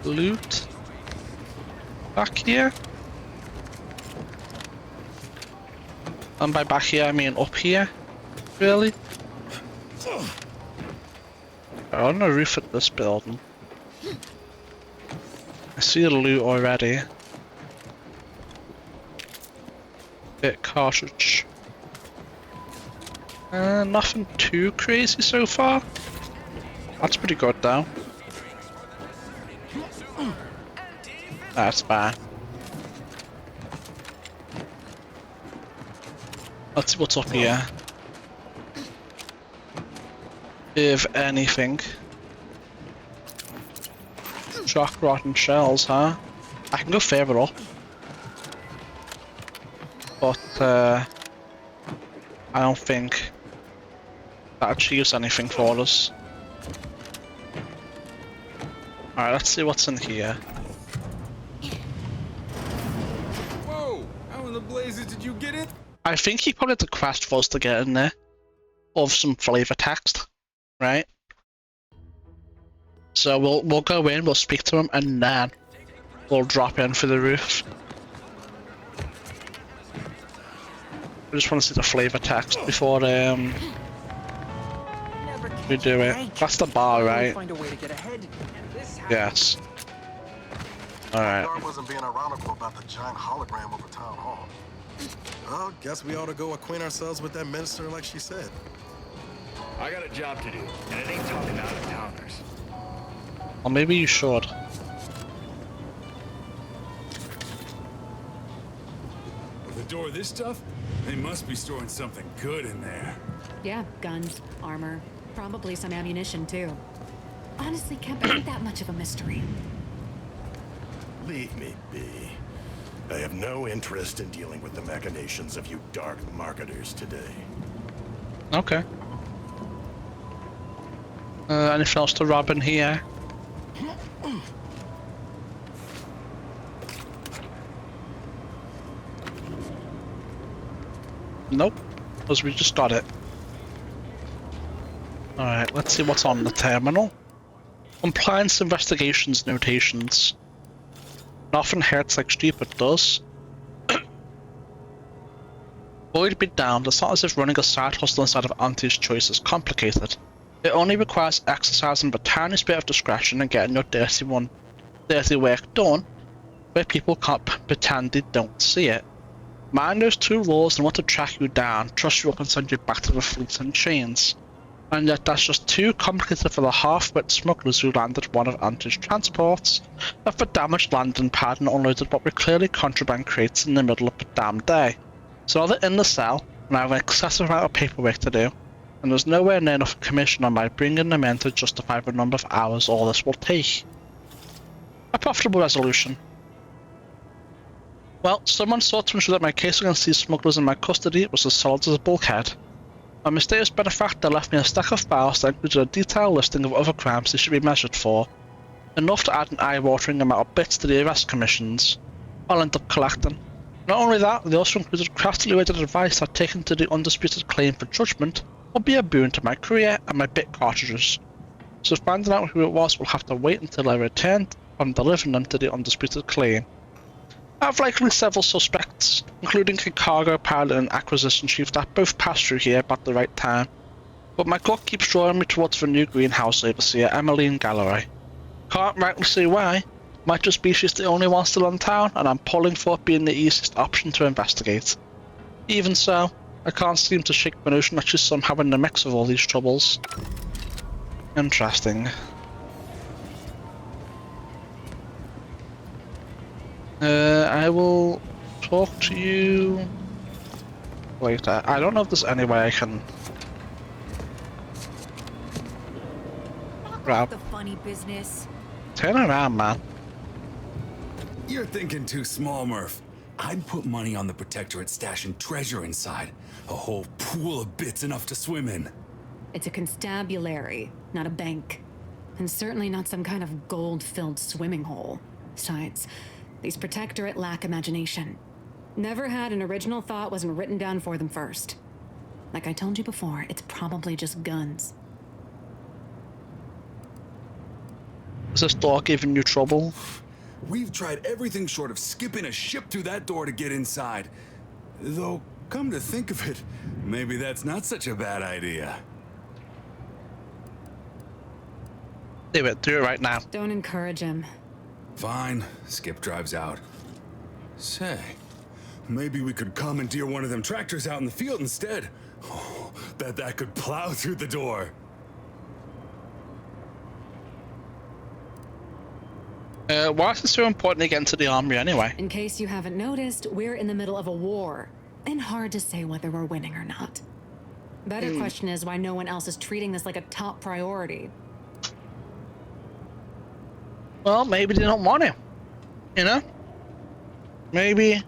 loot back here? And by back here I mean up here, really? On the roof at this building. I see the loot already. Bit cartridge. Nothing too crazy so far. That's pretty good though. That's bad. Let's see what's up here. If anything. Shock rotten shells, huh? I can go further up. But I don't think that achieves anything for us. Alright, let's see what's in here. Whoa! How in the blazes did you get it? I think he probably had to quest for us to get in there. Of some flavor text, right? So we'll go in, we'll speak to him, and then we'll drop in through the roof. I just want to see the flavor text before we do it. That's the bar, right? Yes. Alright. Guard wasn't being ironical about the giant hologram over town hall. Well, guess we ought to go acquaint ourselves with that minister like she said. I got a job to do, and it ain't talking out of towners. Or maybe you should. With the door this stuff? They must be storing something good in there. Yeah, guns, armor, probably some ammunition too. Honestly, Kemp ain't that much of a mystery. Leave me be. I have no interest in dealing with the machinations of you dark marketers today. Okay. Anything else to rob in here? Nope, because we just got it. Alright, let's see what's on the terminal. Compliance investigations notations. Nothing hurts like stupid does. Void be damned, it's not as if running a side hustle inside of Auntie's choice is complicated. It only requires exercising the tiniest bit of discretion and getting your dirty work done, where people can't pretend they don't see it. Mind those two rules and want to track you down, trust you can send you back to the fleets and chains. And yet that's just too complicated for the half-wit smugglers who landed one of Auntie's transports, left the damaged landing pad and unloaded what were clearly contraband crates in the middle of the damn day. So now they're in the cell, and I have an excessive amount of paperwork to do, and there's nowhere near enough commission on my bringing them in to justify the number of hours all this will take. A profitable resolution. Well, someone sought to ensure that my case against these smugglers in my custody was as solid as a bulkhead. A mysterious benefactor left me a stack of files that included a detailed listing of other crimes they should be measured for, enough to add an eye-watering amount of bits to the arrest commissions. I'll end up collecting. Not only that, they also included craftily worded advice that, taken to the undisputed claim for judgment, will be a boon to my career and my bit cartridges. So finding out who it was will have to wait until I return from delivering them to the undisputed claim. I have likely several suspects, including a cargo pilot and acquisition chief that both passed through here about the right time, but my gut keeps drawing me towards the new greenhouse overseer, Emmeline Galloway. Can't rightly see why. Might just be she's the only one still in town, and I'm pulling for it being the easiest option to investigate. Even so, I can't seem to shake the notion that she's somehow in the mix of all these troubles. Interesting. I will talk to you later. I don't know if there's any way I can grab. The funny business. Turn around, man. You're thinking too small, Murph. I'd put money on the Protectorate stashing treasure inside. A whole pool of bits enough to swim in. It's a constabulary, not a bank. And certainly not some kind of gold-filled swimming hole. Besides, these Protectorate lack imagination. Never had an original thought wasn't written down for them first. Like I told you before, it's probably just guns. Is this door giving you trouble? We've tried everything short of skipping a ship through that door to get inside. Though, come to think of it, maybe that's not such a bad idea. Do it right now. Don't encourage him. Fine, Skip drives out. Say, maybe we could commandeer one of them tractors out in the field instead. Oh, bet that could plow through the door. Why is it so important to get into the army anyway? In case you haven't noticed, we're in the middle of a war, and hard to say whether we're winning or not. Better question is why no one else is treating this like a top priority. Well, maybe they don't want to. You know? Maybe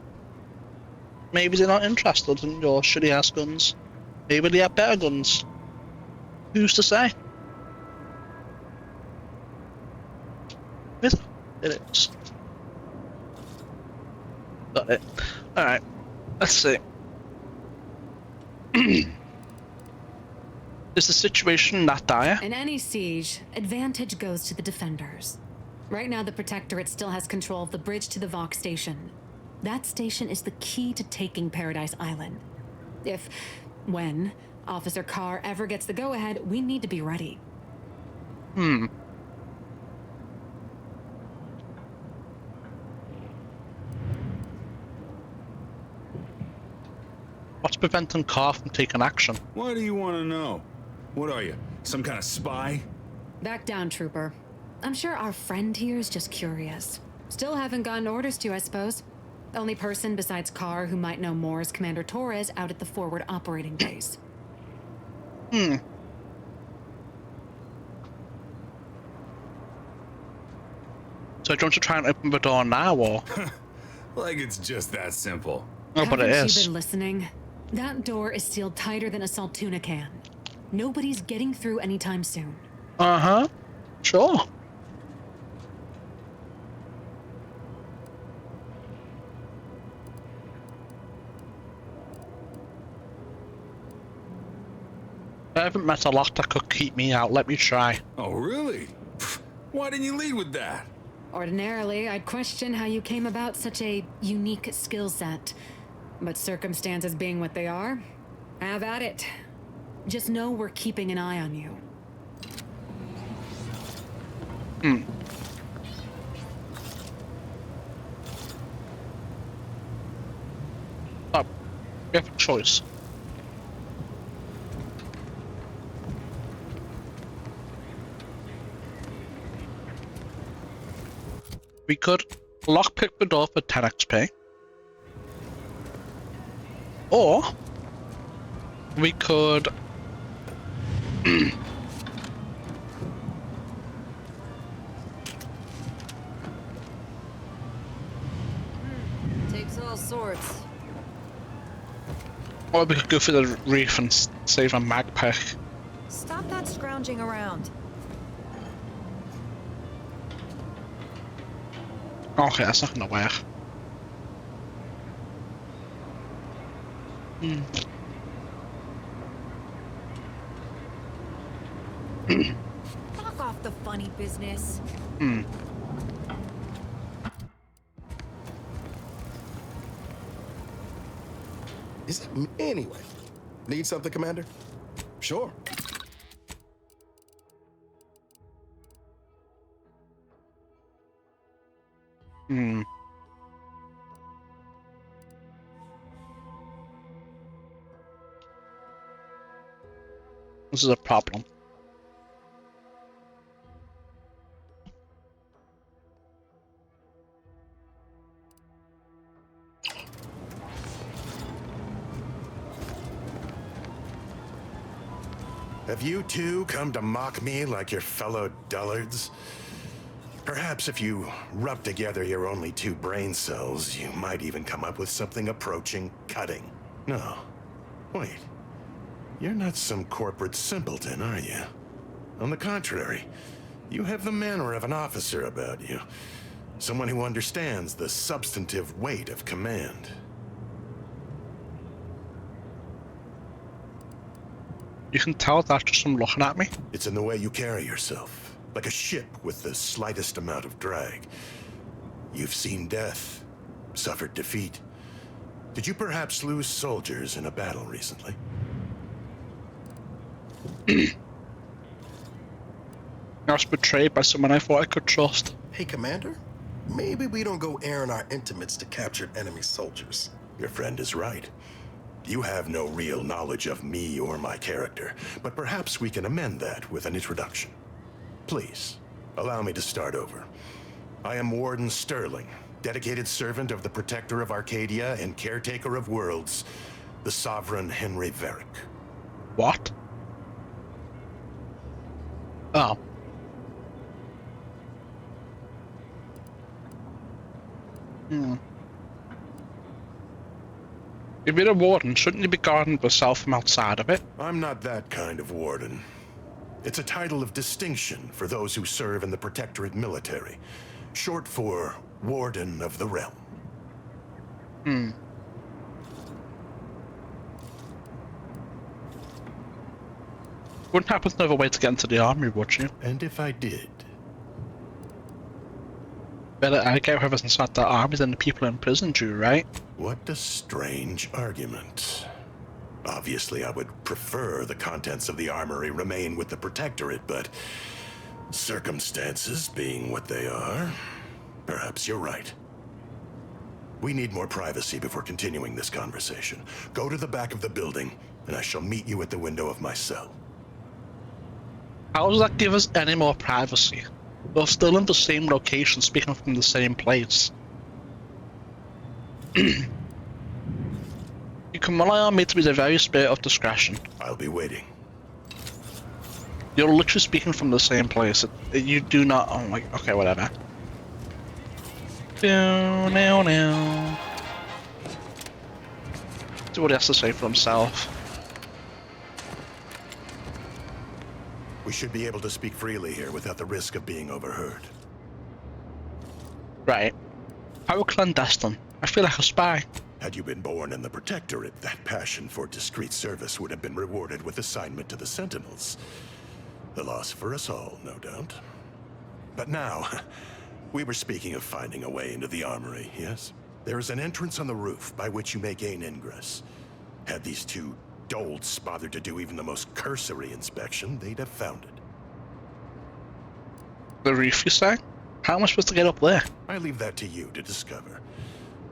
they're not interested in your shitty ass guns. Maybe they have better guns. Who's to say? It is. Got it. Alright. Let's see. Is the situation that dire? In any siege, advantage goes to the defenders. Right now, the Protectorate still has control of the bridge to the Vox station. That station is the key to taking Paradise Island. When Officer Carr ever gets the go-ahead, we need to be ready. What's preventing Carr from taking action? Why do you want to know? What are you, some kind of spy? Back down, Trooper. I'm sure our friend here is just curious. Still haven't gotten orders to, I suppose. Only person besides Carr who might know more is Commander Torres out at the forward operating base. So do you want to try and open the door now, or? Like it's just that simple. Oh, but it Haven't is. you been listening? That door is sealed tighter than a Saltuna can. Nobody's getting through anytime soon. Uh-huh. Sure. I haven't met a lot that could keep me out. Let me try. Oh, really? Why didn't you lead with that? Ordinarily, I'd question how you came about such a unique skill set. But circumstances being what they are, have at it. Just know we're keeping an eye on you. Oh, we have a choice. We could lockpick the door for 10 XP. Or we could Takes all sorts. or we could go for the reef and save a mag pack. Stop that scrounging around. Okay, that's not gonna work. Fuck off the funny business. Is it anyway? Need something, Commander? Sure. This is a problem. Have you two come to mock me like your fellow dullards? Perhaps if you rub together your only 2 brain cells, you might even come up with something approaching cutting. No. Wait. You're not some corporate simpleton, are you? On the contrary, you have the manner of an officer about you. Someone who understands the substantive weight of command. You can tell that just from looking at me. It's in the way you carry yourself. like a ship with the slightest amount of drag. You've seen death, suffered defeat. Did you perhaps lose soldiers in a battle recently? I was betrayed by someone I thought I could trust. Hey, Commander, maybe we don't go airing our intimates to captured enemy soldiers. Your friend is right. You have no real knowledge of me or my character, but perhaps we can amend that with an introduction. Please, allow me to start over. I am Warden Sterling, dedicated servant of the Protector of Arcadia and caretaker of worlds, the Sovereign Henry Varick. What? Oh. If you're a warden, shouldn't you be guarding yourself from outside of it? I'm not that kind of warden. It's a title of distinction for those who serve in the Protectorate military, short for Warden of the Realm. Wouldn't happen to know a way to get into the army, would you? And if I did? Better I get whoever's inside that army than the people imprisoned you, right? What a strange argument. Obviously, I would prefer the contents of the armory remain with the Protectorate, but circumstances being what they are, perhaps you're right. We need more privacy before continuing this conversation. Go to the back of the building, and I shall meet you at the window of my cell. How does that give us any more privacy? We're still in the same location, speaking from the same place. You can rely on me to be the very spirit of discretion. I'll be waiting. You're literally speaking from the same place. You do not... Oh my... Okay, whatever. Now. See what he has to say for himself. We should be able to speak freely here without the risk of being overheard. Right. How clandestine? I feel like a spy. Had you been born in the Protectorate, that passion for discreet service would have been rewarded with assignment to the Sentinels. A loss for us all, no doubt. But now, we were speaking of finding a way into the armory, yes? There is an entrance on the roof by which you may gain ingress. Had these two dolts bothered to do even the most cursory inspection, they'd have found it. The roof, you say? How am I supposed to get up there? I leave that to you to discover.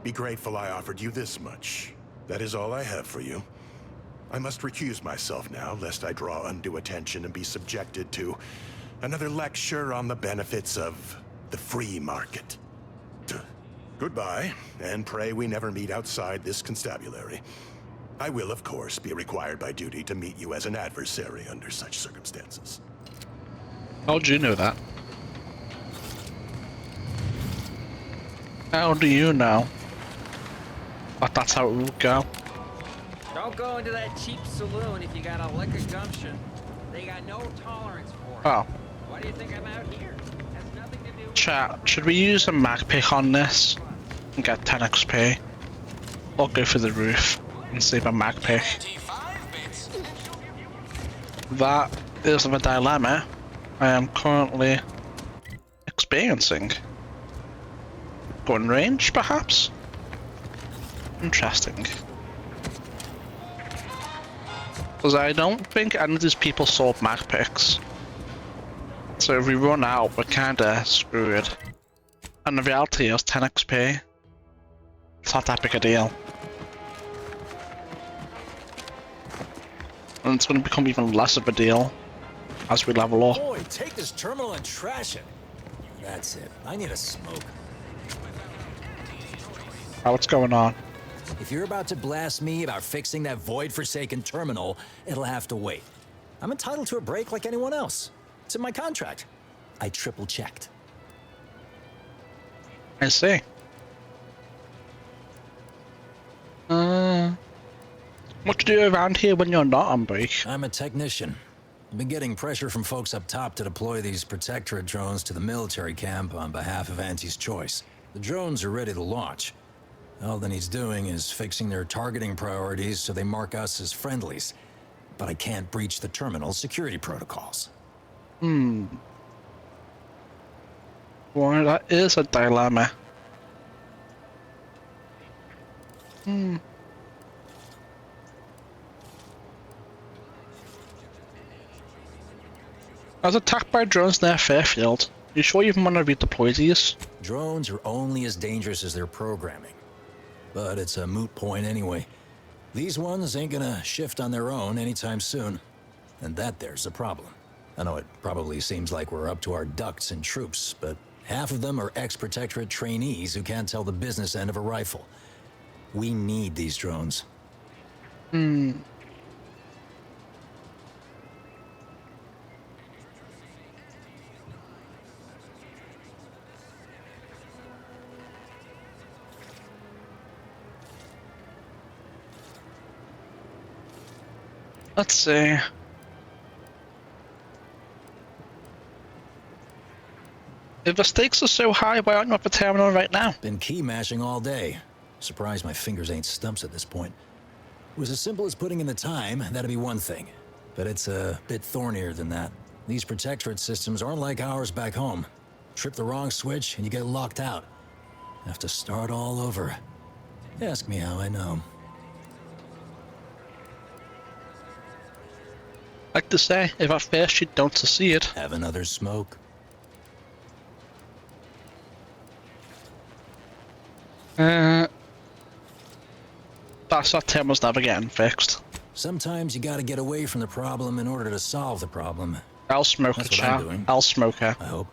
Be grateful I offered you this much. That is all I have for you. I must recuse myself now, lest I draw undue attention and be subjected to another lecture on the benefits of the free market. Goodbye, and pray we never meet outside this constabulary. I will, of course, be required by duty to meet you as an adversary under such circumstances. How do you know that? How do you know? But that's how it will go. Don't go into that cheap saloon if you got a lick of gumption. They got no tolerance for it. Oh. Why do you think I'm out here? Has nothing to do with... Chat, should we use a mag pick on this and get 10 XP? Or go for the roof and save a mag pick? That is the dilemma I am currently experiencing. Gun range, perhaps? Interesting. Because I don't think any of these people sold mag picks. So if we run out, we're kinda screwed. And the reality is 10 XP. It's not that big a deal. And it's going to become even less of a deal as we level up. Boy, take this terminal and trash it. That's it. I need a smoke. Oh, what's going on? If you're about to blast me about fixing that void-forsaken terminal, it'll have to wait. I'm entitled to a break like anyone else. It's in my contract. I triple-checked. I see. What do you do around here when you're not on break? I'm a technician. I've been getting pressure from folks up top to deploy these Protectorate drones to the military camp on behalf of Auntie's Choice. The drones are ready to launch. All that he's doing is fixing their targeting priorities so they mark us as friendlies. But I can't breach the terminal's security protocols. Boy, that is a dilemma. I was attacked by drones near Fairfield. You sure you even want to redeploy these? Drones are only as dangerous as their programming. But it's a moot point anyway. These ones ain't gonna shift on their own anytime soon. And that there's a problem. I know it probably seems like we're up to our ducks and troops, but half of them are ex-Protectorate trainees who can't tell the business end of a rifle. We need these drones. Let's see. If the stakes are so high, why aren't you at the terminal right now? Been key mashing all day. Surprised my fingers ain't stumps at this point. It was as simple as putting in the time, that'd be one thing. But it's a bit thornier than that. These Protectorate systems aren't like ours back home. Trip the wrong switch and you get locked out. Have to start all over. Ask me how I know. Like to say, if at first you don't succeed. Have another smoke. That terminal's never getting fixed. Sometimes you gotta get away from the problem in order to solve the problem. I'll smoke That's a what I'm chat. doing. I'll smoke her. I hope.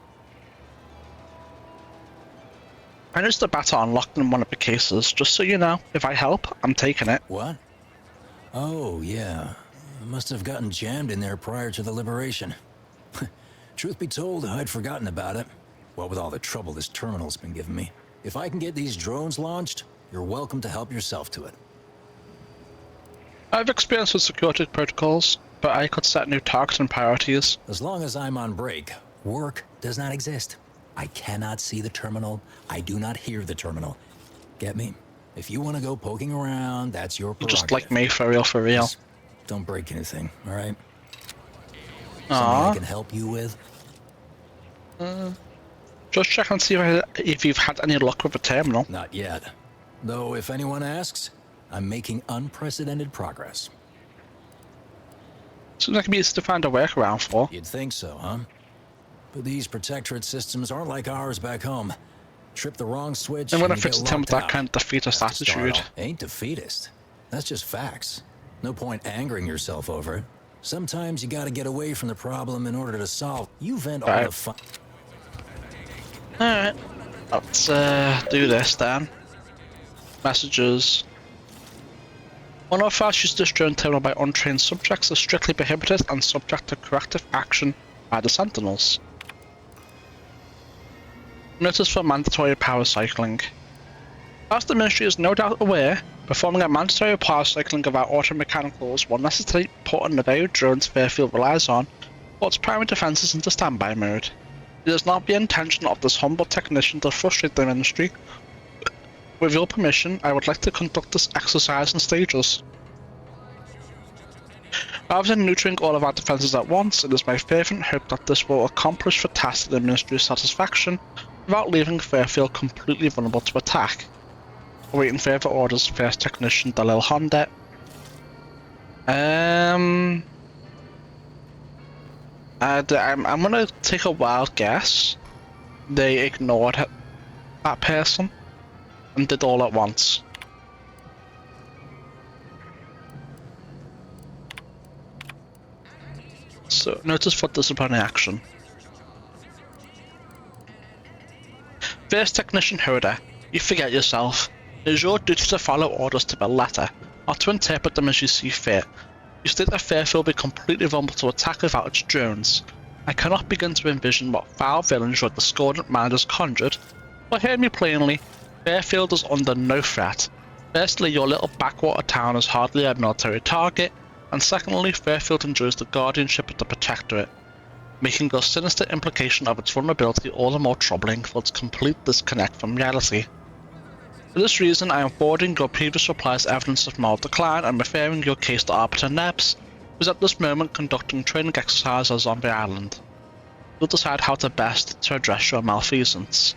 I noticed the battle unlocked in one of the cases. Just so you know, if I help, I'm taking it. What? Oh, yeah. Must have gotten jammed in there prior to the liberation. Truth be told, I'd forgotten about it. What with all the trouble this terminal's been giving me. If I can get these drones launched, you're welcome to help yourself to it. I have experience with security protocols, but I could set new targets and priorities. As long as I'm on break, work does not exist. I cannot see the terminal. I do not hear the terminal. Get me? If you want to go poking around, that's your prerogative. Just like me, for real, for real. Just don't break anything, all right? Something I can help you with? Just check and see if you've had any luck with the terminal. Not yet. Though, if anyone asks, I'm making unprecedented progress. Seems like it'd be easy to find a workaround for. You'd think so, huh? But these Protectorate systems aren't like ours back home. Trip the wrong switch I'm gonna and you fix get the terminal with locked that out. kind of defeatist attitude. Ain't defeatist. That's just facts. No point angering yourself over it. Sometimes you gotta get away from the problem in order to solve. You vent all the fun. Alright. Let's do this then. Messages. Unauthorized use of this drone terminal by untrained subjects is strictly prohibited and subject to corrective action by the Sentinels. Notice for mandatory power cycling. As the Ministry is no doubt aware, performing a mandatory power cycling of our automechanicals will necessitate putting the very drones Fairfield relies on for its primary defences into standby mode. It is not the intention of this humble technician to frustrate the Ministry. With your permission, I would like to conduct this exercise in stages. Rather than neutering all of our defences at once, it is my fervent hope that this will accomplish the task to the Ministry's satisfaction without leaving Fairfield completely vulnerable to attack. Awaiting further orders, First Technician Dalil Honda. I'm gonna take a wild guess. They ignored that person and did all at once. So, notice for disciplinary action. First Technician Hoda, you forget yourself. It is your duty to follow orders to the letter, or to interpret them as you see fit. You state that Fairfield will be completely vulnerable to attack without its drones. I cannot begin to envision what foul villains your discordant mind has conjured, but hear me plainly, Fairfield is under no threat. Firstly, your little backwater town is hardly a military target, and secondly, Fairfield enjoys the guardianship of the Protectorate, making the sinister implication of its vulnerability all the more troubling for its complete disconnect from reality. For this reason, I am forwarding your previous replies evidence of moral decline and referring your case to Arbiter Nebs, who is at this moment conducting training exercises on the island. you'll decide how to best to address your malfeasance.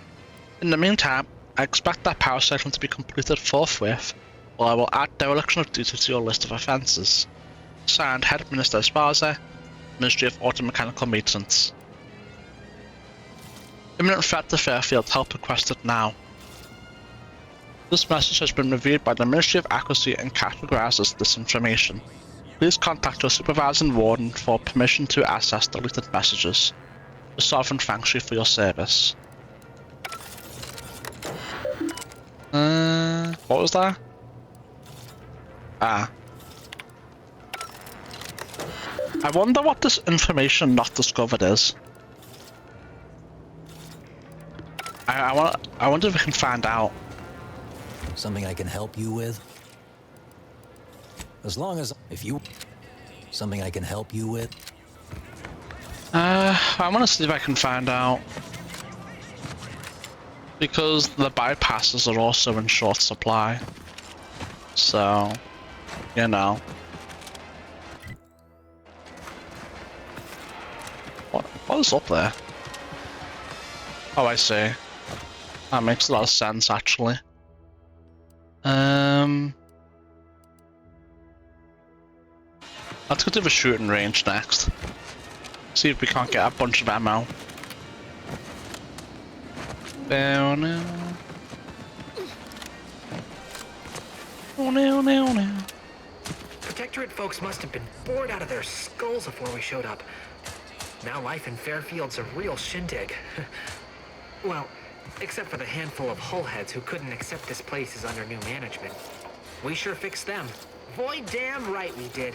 In the meantime, I expect that power cycling to be completed forthwith, or I will add dereliction of duty to your list of offences. Signed, Head Minister Esparza, Ministry of Automechanical Maintenance. Imminent threat to Fairfields, help requested now. This message has been reviewed by the Ministry of Accuracy and categorizes this information. Please contact your supervisor and warden for permission to access deleted messages. The Sovereign thanks you for your service. What was that? I wonder what this information not discovered is. I wonder if we can find out. Something I can help you with? As long as something I can help you with? I want to see if I can find out. Because the bypasses are also in short supply. So, you know. What is up there? Oh, I see. That makes a lot of sense, actually. Let's go to the shooting range next. See if we can't get a bunch of ammo. Oh no. Oh no, no, no. Protectorate folks must have been bored out of their skulls before we showed up. Now life in Fairfield's a real shindig. Well, except for the handful of hullheads who couldn't accept this place as under new management. We sure fixed them. Boy, damn right we did.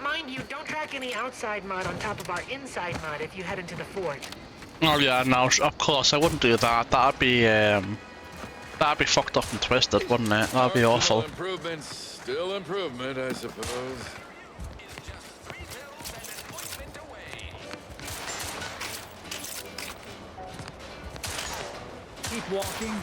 Mind you, don't track any outside mud on top of our inside mud if you head into the fort. Oh yeah, no, of course I wouldn't do that. That'd be fucked up and twisted, wouldn't it? That'd be awful. Improvement, still improvement, I suppose. Keep walking.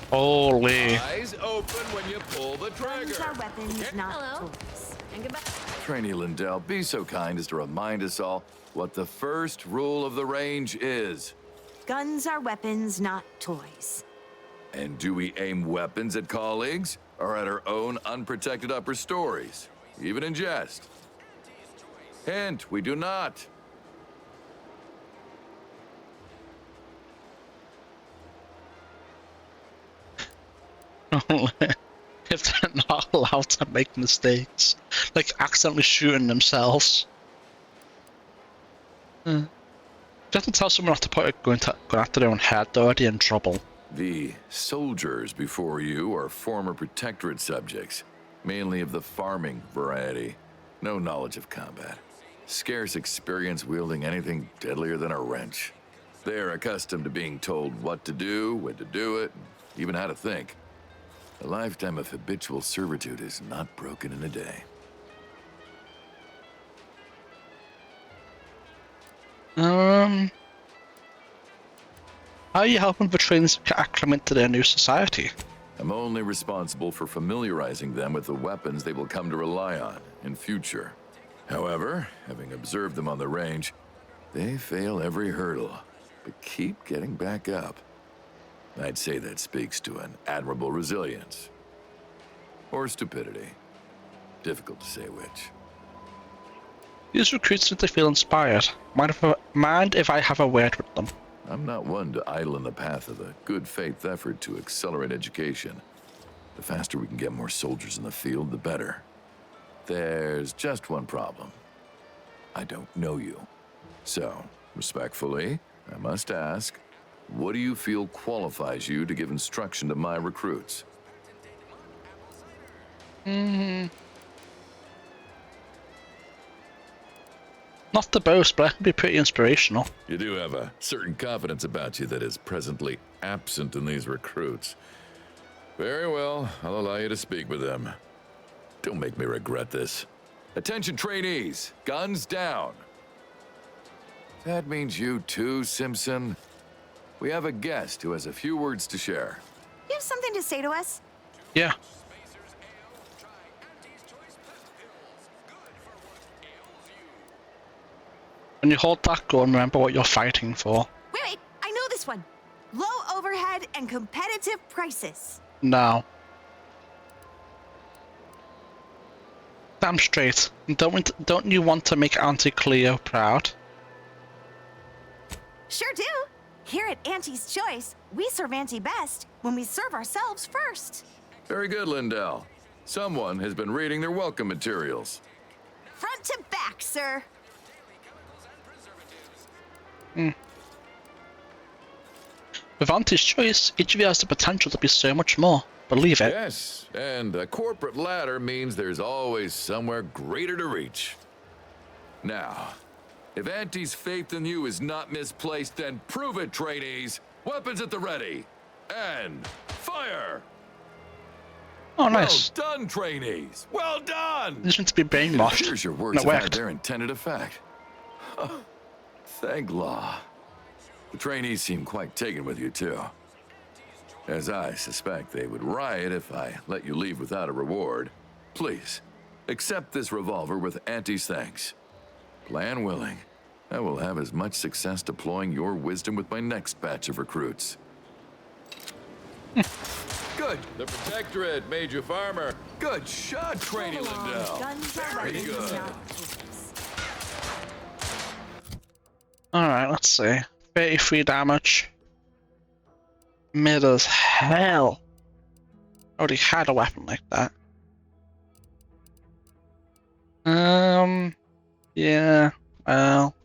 Holy. Eyes open when you pull the trigger. Guns are weapons, not tools. And goodbye. Trainee Lindell, be so kind as to remind us all what the first rule of the range is. Guns are weapons, not toys. And do we aim weapons at colleagues or at our own unprotected upper stories, even in jest? Hint, we do not. If they're not allowed to make mistakes, like accidentally shooting themselves. You have to tell someone not to put it going after their own head, they're already in trouble. The soldiers before you are former Protectorate subjects, mainly of the farming variety. No knowledge of combat. Scarce experience wielding anything deadlier than a wrench. They are accustomed to being told what to do, when to do it, and even how to think. A lifetime of habitual servitude is not broken in a day. How are you helping the trains get acclimate to their new society? I'm only responsible for familiarizing them with the weapons they will come to rely on in future. However, having observed them on the range, they fail every hurdle, but keep getting back up. I'd say that speaks to an admirable resilience. Or stupidity. Difficult to say which. These recruits seem to feel inspired. Mind if I have a word with them? I'm not one to idle in the path of a good faith effort to accelerate education. The faster we can get more soldiers in the field, the better. There's just one problem. I don't know you. So, respectfully, I must ask, what do you feel qualifies you to give instruction to my recruits? Not to boast, but I can be pretty inspirational. You do have a certain confidence about you that is presently absent in these recruits. Very well, I'll allow you to speak with them. Don't make me regret this. Attention trainees, guns down. That means you too, Simpson. We have a guest who has a few words to share. You have something to say to us? Yeah. When you hold that gun, remember what you're fighting for. Wait, I know this one. Low overhead and competitive prices. No. Damn straight. Don't you want to make Auntie Cleo proud? Sure do. Here at Auntie's Choice, we serve Auntie best when we serve ourselves first. Very good, Lindell. Someone has been reading their welcome materials. Front to back, sir. With Auntie's Choice, each of you has the potential to be so much more. Believe it. Yes, and a corporate ladder means there's always somewhere greater to reach. Now, if Auntie's faith in you is not misplaced, then prove it, trainees. Weapons at the ready. And fire! Oh, nice. Well done, trainees. Well done! This needs to be brainwashed. It appears your words No, have had worked. their intended effect. Thank law. The trainees seem quite taken with you, too. As I suspect they would riot if I let you leave without a reward. Please, accept this revolver with Auntie's thanks. Plan willing, I will have as much success deploying your wisdom with my next batch of recruits. Good. The Protectorate made you farmer. Good shot, Trainee Lindell. Very good. Alright, let's see. 33 damage. Mid as hell. Already had a weapon like that. Yeah, well.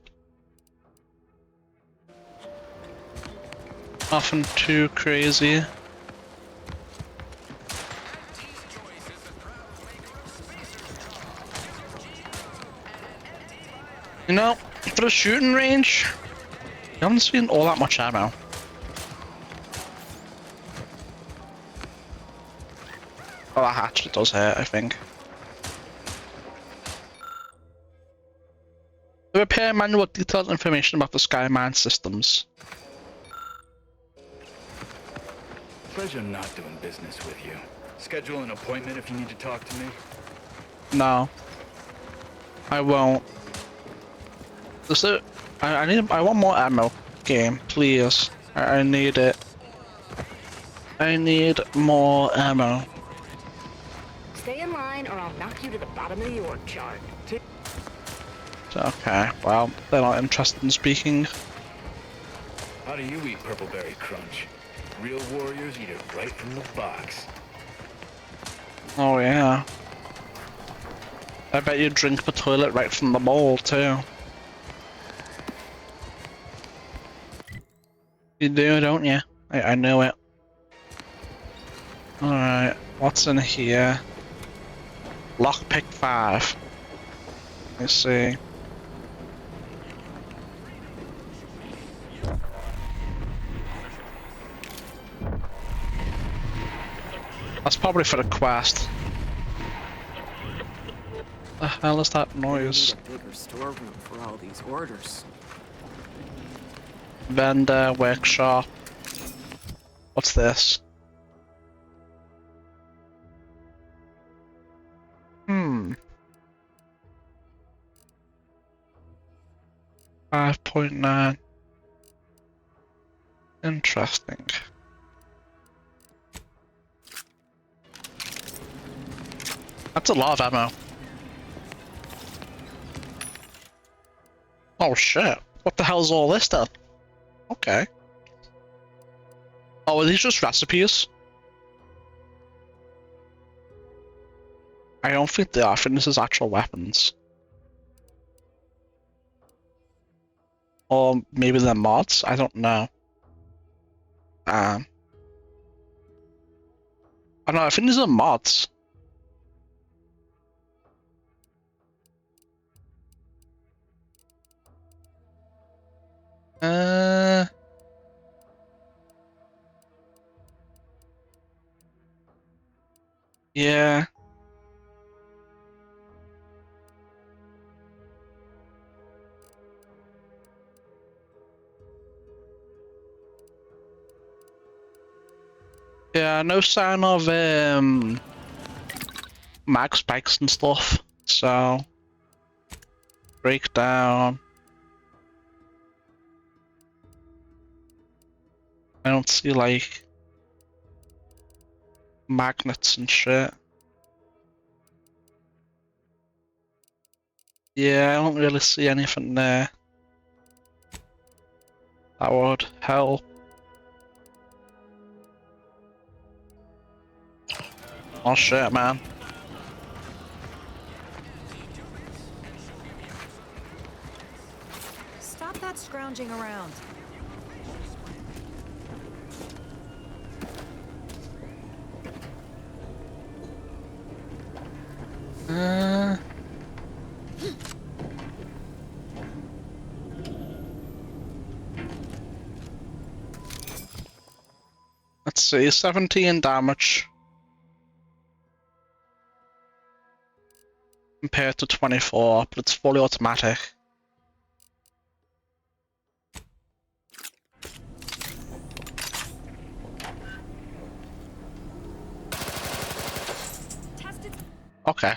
Nothing too crazy. You know, for the shooting range, you haven't seen all that much ammo. Oh, that actually does hurt, I think. The repair manual with detailed information about the Skyman systems. Pleasure not doing business with you. Schedule an appointment if you need to talk to me. No. I won't. Is it? I want more ammo. Game, please. I need it. I need more ammo. Stay in line or I'll knock you to the bottom of the org chart. Okay, well, they're not interested in speaking. How do you eat Purpleberry Crunch? Real warriors eat it right from the box. Oh yeah. I bet you drink the toilet right from the bowl too. You do, don't you? I know it. Alright, what's in here? Lockpick 5. Let's see. That's probably for the quest. The hell is that noise? We need a bigger storeroom for all these orders. Vendor, workshop. What's this? 5.9. Interesting. That's a lot of ammo. Oh shit. What the hell is all this stuff? Okay. Oh, are these just recipes? I don't think they are. I think this is actual weapons. Or maybe they're mods? I don't know. I don't know, I think these are mods. Yeah. Yeah, no sign of mag spikes and stuff. So breakdown. I don't see like magnets and shit. Yeah, I don't really see anything there that would help. Oh shit, man. Stop that scrounging around. Let's see, 17 damage compared to 24, but it's fully automatic. Okay,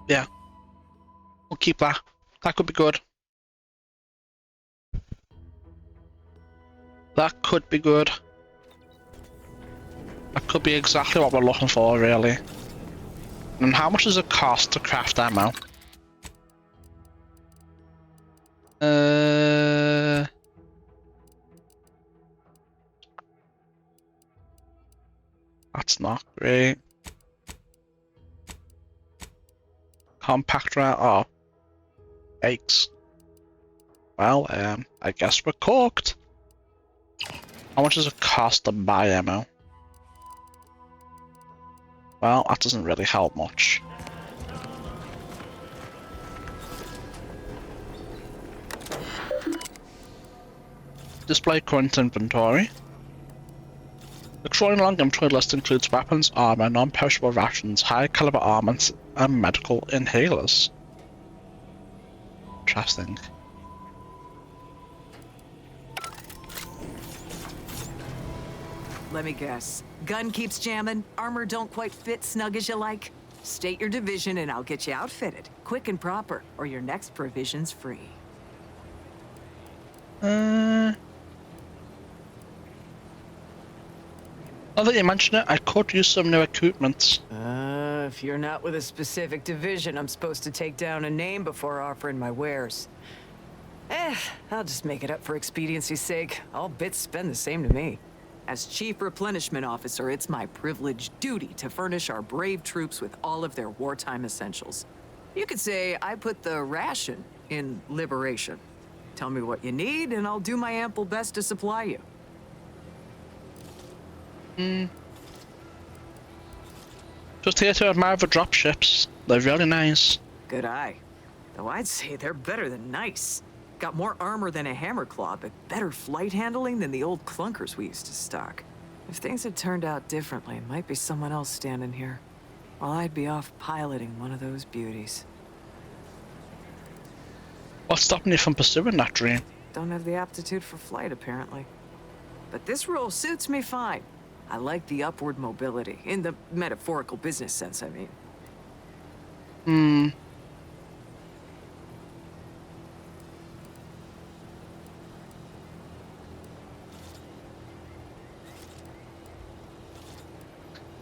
yeah. We'll keep that. That could be good. That could be good. That could be exactly what we're looking for, really. And how much does it cost to craft ammo? That's not great. Compact round. Oh. Yikes. Well, I guess we're cooked. How much does it cost to buy ammo? Well, that doesn't really help much. Display current inventory. The crawling long inventory list includes weapons, armor, non-perishable rations, high-caliber armaments, and medical inhalers. Interesting. Let me guess. Gun keeps jamming, armor don't quite fit snug as you like. State your division and I'll get you outfitted, quick and proper, or your next provision's free. Now that you mention it, I could use some new equipment. If you're not with a specific division, I'm supposed to take down a name before offering my wares. I'll just make it up for expediency's sake. All bits spend the same to me. As Chief Replenishment Officer, it's my privileged duty to furnish our brave troops with all of their wartime essentials. You could say I put the ration in liberation. Tell me what you need, and I'll do my ample best to supply you. Just here to admire the dropships. They're really nice. Good eye. Though I'd say they're better than nice. Got more armor than a hammerclaw, but better flight handling than the old clunkers we used to stock. If things had turned out differently, it might be someone else standing here. While I'd be off piloting one of those beauties. What's stopping you from pursuing that dream? Don't have the aptitude for flight, apparently. But this role suits me fine. I like the upward mobility, in the metaphorical business sense, I mean. I'm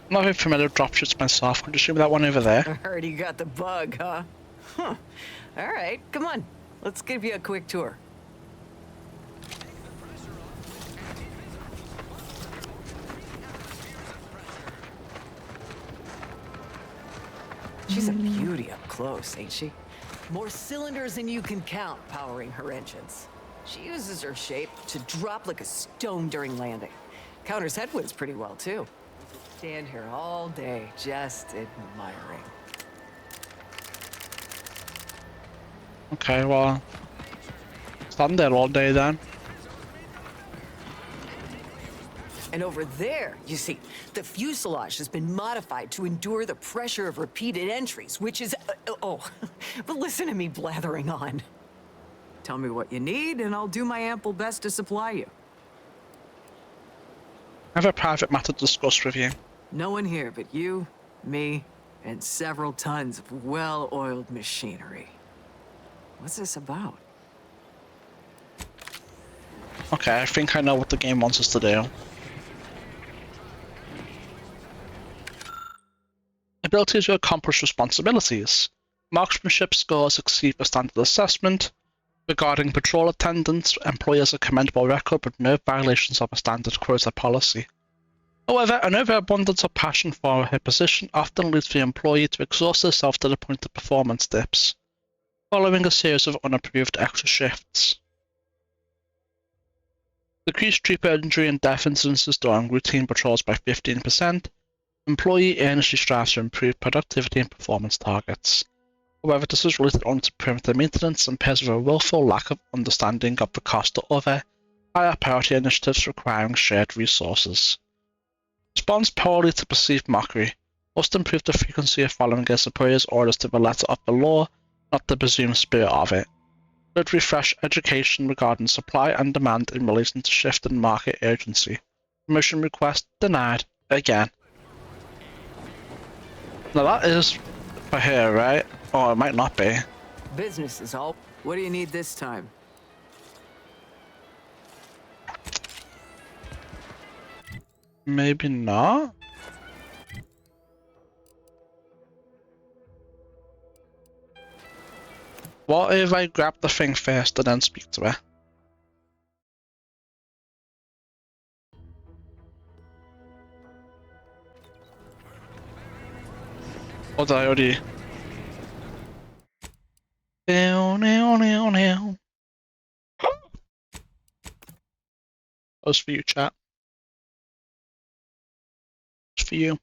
not very familiar with dropships myself. Could you show me that one over there? I heard you got the bug, huh? Huh. All right, come on. Let's give you a quick tour. She's a beauty up close, ain't she? More cylinders than you can count powering her engines. She uses her shape to drop like a stone during landing. Counters headwinds pretty well, too. Stand here all day, just admiring. Okay, well, stand there all day then. And over there, you see, the fuselage has been modified to endure the pressure of repeated entries, which is... but listen to me blathering on. Tell me what you need, and I'll do my ample best to supply you. I have a private matter to discuss with you. No one here but you, me, and several tons of well-oiled machinery. What's this about? Okay, I think I know what the game wants us to do. ability to accomplish responsibilities. Marksmanship scores exceed the standard assessment. Regarding patrol attendance, employee has a commendable record with no violations of a standard quota policy. However, an overabundance of passion for her position often leads the employee to exhaust herself to the point of performance dips, following a series of unapproved extra shifts. Decreased trooper injury and death incidences during routine patrols by 15%. Employee earnestly strives to improve productivity and performance targets. However, this is related only to perimeter maintenance and pairs with a willful lack of understanding of the cost of other, higher priority initiatives requiring shared resources. Responds poorly to perceived mockery. Must improve the frequency of following her superior's orders to the letter of the law, not the presumed spirit of it. Should refresh education regarding supply and demand in relation to shift in market urgency. Permission request denied again. Now that is for her, right? Or it might not be. Business is all. What do you need this time? Maybe not? What if I grab the thing first and then speak to her? Or did I already... That was for you, chat. It's for you.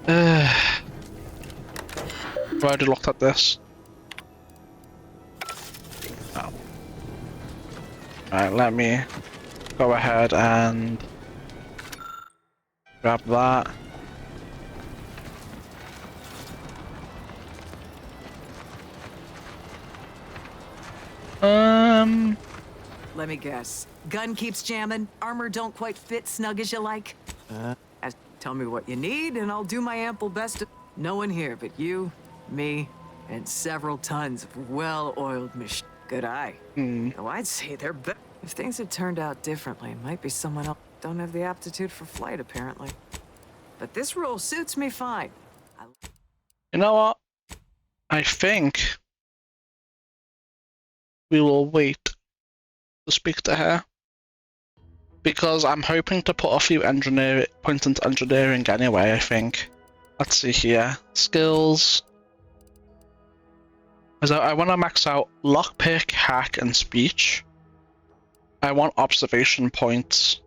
I already looked at this. Oh. Alright, let me go ahead and grab that. Let me guess. Gun keeps jamming, armor don't quite fit snug as you like. Tell me what you need, and I'll do my ample best to... No one here but you, me, and several tons of well-oiled machine. Good eye. Oh, I'd say they're better. If things had turned out differently, it might be someone else. Don't have the aptitude for flight, apparently. But this role suits me fine. You know what? I think we will wait to speak to her. Because I'm hoping to put a few points into engineering anyway, I think. Let's see here. Skills. I want to max out lockpick, hack, and speech. I want observation points.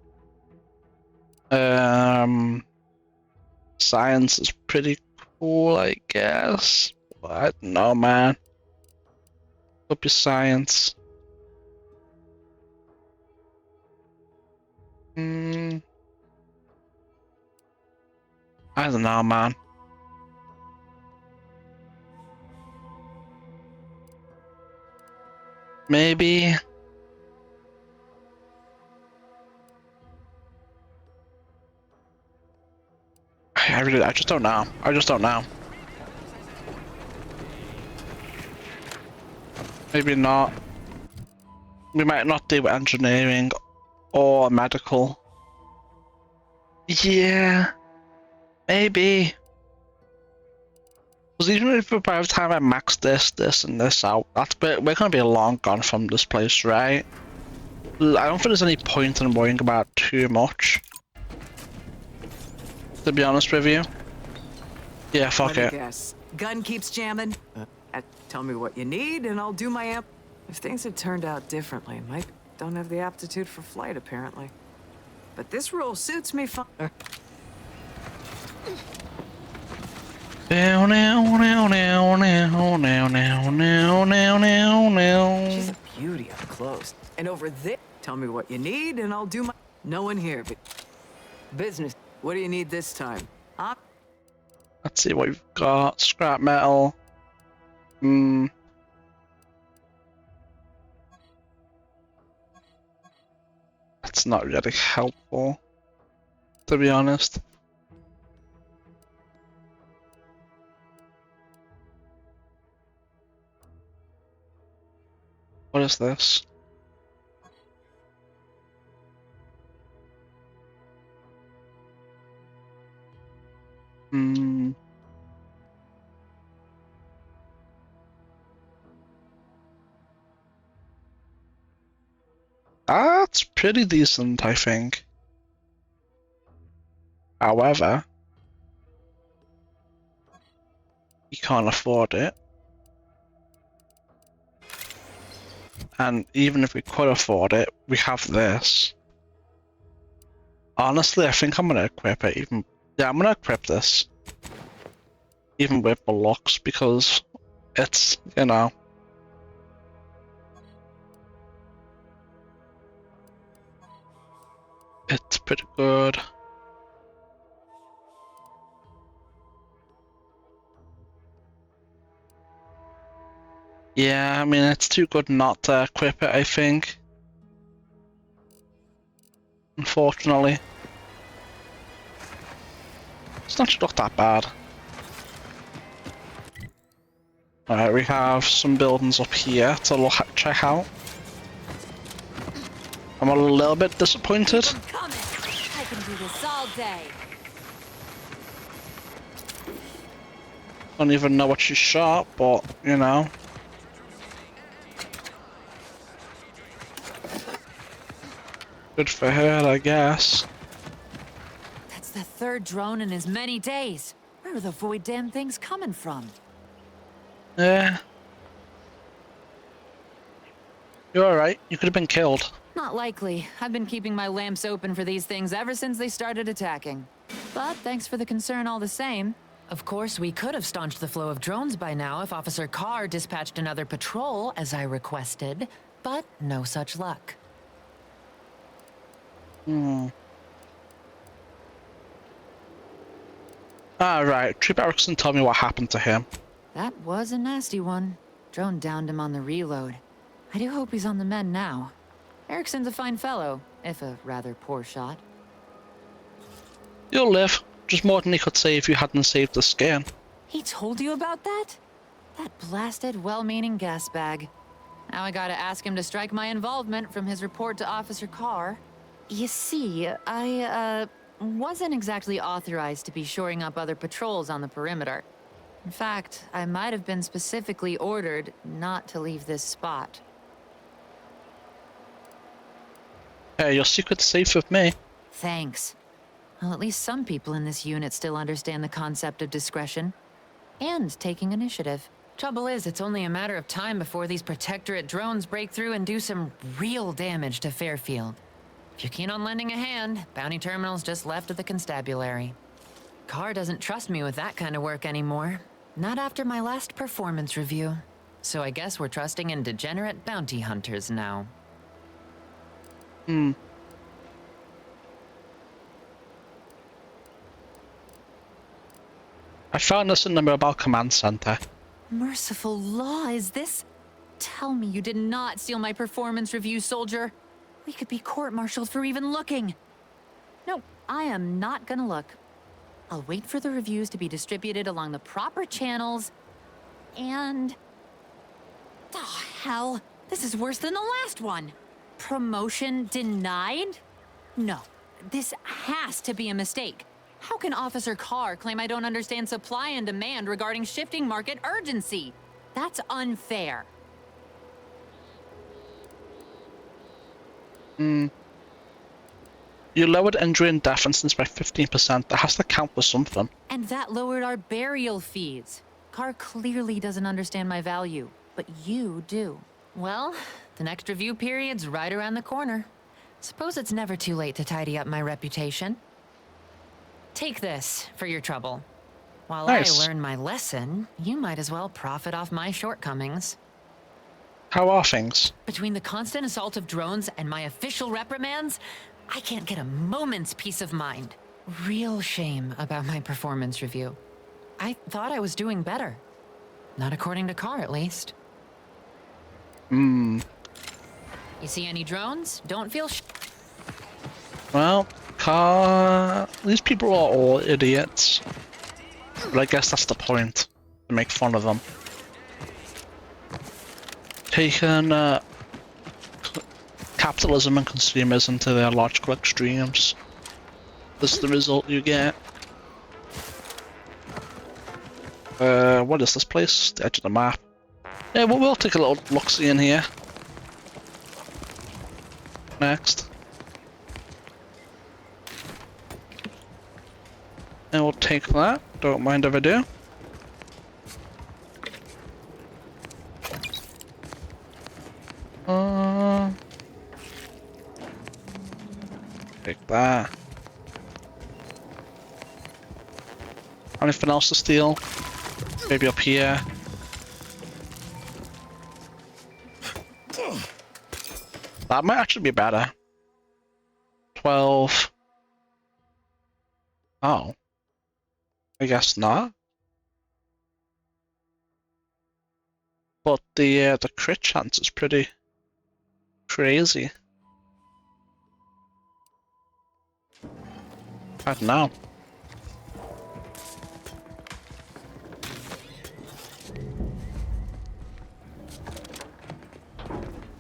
Science is pretty cool, I guess. I don't know, man. Could be science. I don't know, man. Maybe. I just don't know. I just don't know. Maybe not. We might not do engineering or medical. Yeah. Maybe. Because even if by the time I max this, and this out, we're gonna be long gone from this place, right? I don't think there's any point in worrying about too much. To be honest with you. Yeah, fuck it. Guess. Gun keeps jamming. Tell me what you need, and I'll do my amp. If things had turned out differently, Mike don't have the aptitude for flight, apparently. But this role suits me fine. She's a beauty up close. And over there, tell me what you need, and I'll do my... No one here, but... Business. What do you need this time? Huh? Let's see what we've got. Scrap metal. That's not really helpful, to be honest. What is this? Hmm. That's pretty decent, I think. However, you can't afford it. And even if we could afford it, we have this. Honestly, I think I'm gonna equip it. Yeah, I'm gonna equip this. Even with the locks, because it's, you know. It's pretty good. Yeah, I mean, it's too good not to equip it, I think. Unfortunately. It's not look that bad. Alright, we have some buildings up here to check out. I'm a little bit disappointed. I can do this all day. Don't even know what she shot, but, you know. Good for her, I guess. That's the third drone in as many days. Where are the void damn things coming from? Yeah. You're alright. You could have been killed. Not likely. I've been keeping my lamps open for these things ever since they started attacking. But thanks for the concern all the same. Of course, we could have staunched the flow of drones by now if Officer Carr dispatched another patrol, as I requested. But no such luck. Alright, Trooper Erickson told me what happened to him. That was a nasty one. Drone downed him on the reload. I do hope he's on the mend now. Erickson's a fine fellow, if a rather poor shot. You'll live. Just more than he could say if you hadn't saved the skin. He told you about that? That blasted, well-meaning gas bag. Now I gotta ask him to strike my involvement from his report to Officer Carr. You see, I, wasn't exactly authorized to be shoring up other patrols on the perimeter. In fact, I might have been specifically ordered not to leave this spot. Hey, your secret's safe with me. Thanks. Well, at least some people in this unit still understand the concept of discretion. And taking initiative. Trouble is, it's only a matter of time before these Protectorate drones break through and do some real damage to Fairfield. If you're keen on lending a hand, Bounty Terminal's just left of the constabulary. Carr doesn't trust me with that kind of work anymore. Not after my last performance review. So I guess we're trusting in degenerate bounty hunters now. I found this in the Mobile Command Center. Merciful law, is this? Tell me you did not steal my performance review, soldier. We could be court-martialed for even looking. No, I am not gonna look. I'll wait for the reviews to be distributed along the proper channels, and... Oh, hell. This is worse than the last one. Promotion denied? No, this has to be a mistake. How can Officer Carr claim I don't understand supply and demand regarding shifting market urgency? That's unfair. You lowered injury and death incidence by 15%. That has to count for something. And that lowered our burial fees. Carr clearly doesn't understand my value, but you do. Well, the next review period's right around the corner. Suppose it's never too late to tidy up my reputation. Take this for your trouble. While Nice. I learn my lesson, you might as well profit off my shortcomings. How are things? Between the constant assault of drones and my official reprimands, I can't get a moment's peace of mind. Real shame about my performance review. I thought I was doing better. Not according to Carr, at least. You see any drones? Don't feel Well, these people are all idiots. But I guess that's the point, to make fun of them. Taking capitalism and consumerism to their logical extremes. This is the result you get. What is this place? The edge of the map. Yeah, we'll take a little look-see in here. Next. And we'll take that. Don't mind if I do. Take that. Anything else to steal? Maybe up here. That might actually be better. 12. Oh. I guess not. But the crit chance is pretty crazy. I don't know.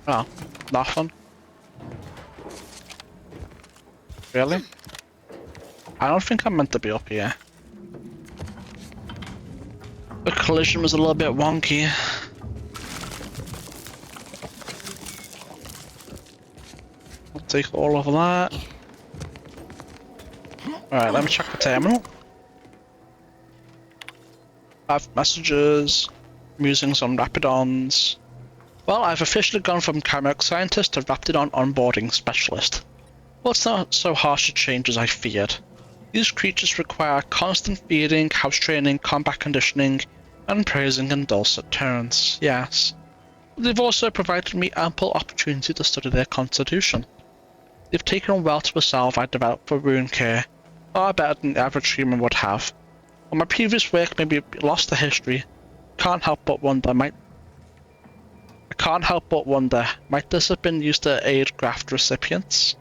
Oh, nothing. Really? I don't think I'm meant to be up here. The collision was a little bit wonky. I'll take all of that. Alright, let me check the terminal. 5 messages. I'm using some Rapidons. Well, I've officially gone from chimeric scientist to Rapidon onboarding specialist. Well, it's not so harsh a change as I feared. These creatures require constant feeding, house training, combat conditioning, and praising in dulcet tones, yes. They've also provided me ample opportunity to study their constitution. They've taken well to the salve I developed for wound care, far better than the average human would have. While my previous work may be lost to history, I can't help but wonder, might this have been used to aid graft recipients?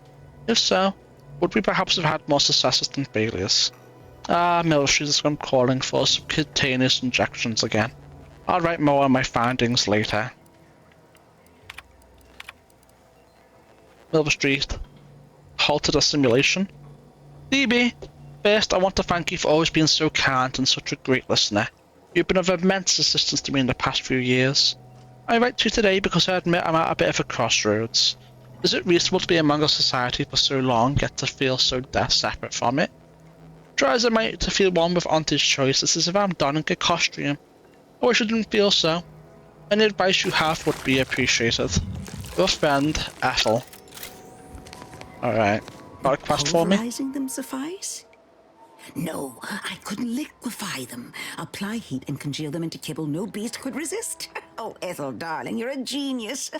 If so, would we perhaps have had more successes than failures? Military is what I'm calling for subcutaneous injections again. I'll write more on my findings later. Milver Street. Halted a simulation. DB, first I want to thank you for always being so kind and such a great listener. You've been of immense assistance to me in the past few years. I write to you today because I admit I'm at a bit of a crossroads. Is it reasonable to be among a society for so long, yet to feel so dead separate from it? Try as I might to feel one with Auntie's choice, it's as if I'm donning a costume. I wish I didn't feel so. Any advice you have would be appreciated. Your friend, Ethel. Alright. Got a quest for me? Pulverizing them suffice? No, I could liquefy them. Apply heat and congeal them into kibble no beast could resist. Oh, Ethel, darling, you're a genius.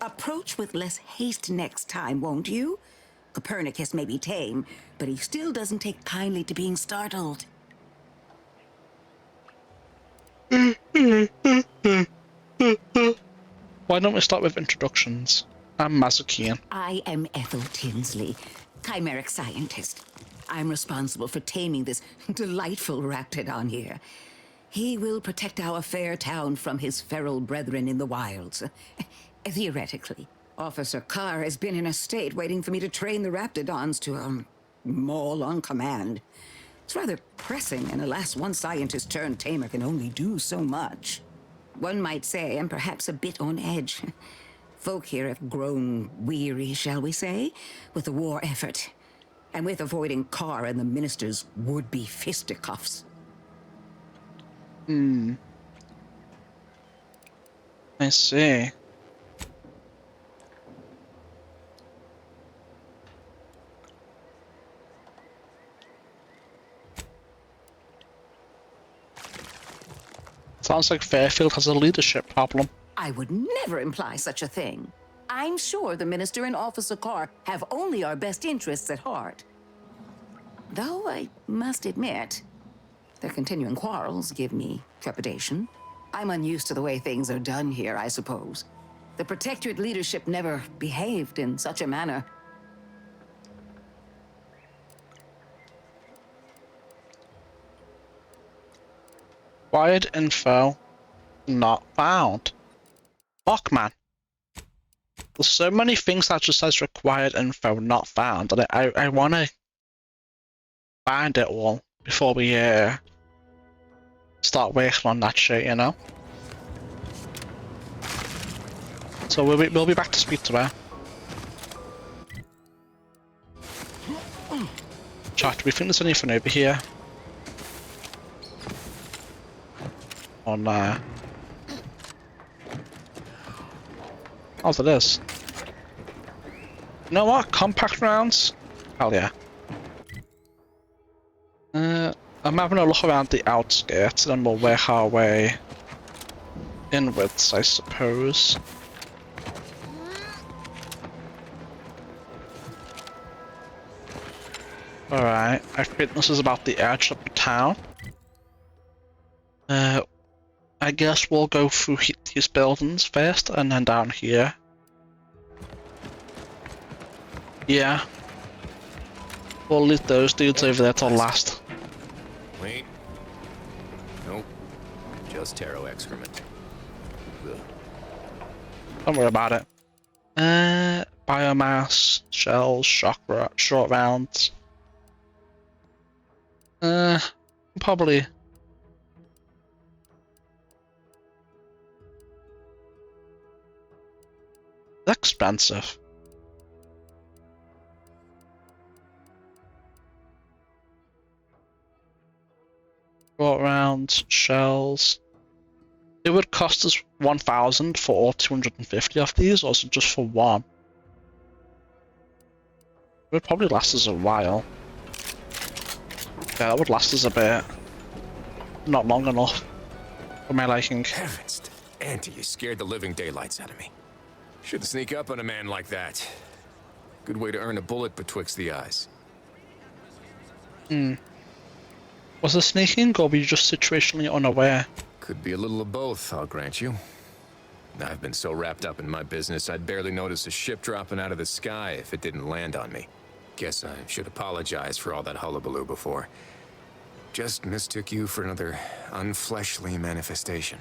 Approach with less haste next time, won't you? Copernicus may be tame, but he still doesn't take kindly to being startled. Why don't we start with introductions? I'm Mazukian. I am Ethel Tinsley, chimeric scientist. I'm responsible for taming this delightful raptidon here. He will protect our fair town from his feral brethren in the wilds. Theoretically. Officer Carr has been in a state waiting for me to train the raptidons to, maul on command. It's rather pressing, and alas, one scientist turned tamer can only do so much. One might say I'm perhaps a bit on edge. Folk here have grown weary, shall we say, with the war effort, and with avoiding Carr and the minister's would-be fisticuffs. I see. Sounds like Fairfield has a leadership problem. I would never imply such a thing. I'm sure the minister and Officer Carr have only our best interests at heart. Though I must admit, their continuing quarrels give me trepidation. I'm unused to the way things are done here, I suppose. The Protectorate leadership never behaved in such a manner. Required info not found. Fuck, man. There's so many things that just says required info not found, and I want to find it all. before we start working on that shit, you know. So we'll be back to speak to her. Chat, do we think there's anything over here? Oh no. Oh, there is. You know what? Compact rounds? Hell yeah. I'm having a look around the outskirts, and then we'll work our way inwards, I suppose. Alright, I think this is about the edge of the town. I guess we'll go through these buildings first, and then down here. Yeah. We'll leave those dudes over there till last. Wait. Nope. Just taro excrement. Ugh. Don't worry about it. Biomass, shells, short rounds. Probably. That's expensive. Short rounds, shells. It would cost us 1,000 for all 250 of these, or is it just for one? It would probably last us a while. Yeah, that would last us a bit. Not long enough for my liking. Heavens, Auntie, you scared the living daylights out of me. Shouldn't sneak up on a man like that. Good way to earn a bullet betwixt the eyes. Was it sneaking, or were you just situationally unaware? Could be a little of both, I'll grant you. I've been so wrapped up in my business, I'd barely notice a ship dropping out of the sky if it didn't land on me. Guess I should apologize for all that hullabaloo before. Just mistook you for another unfleshly manifestation.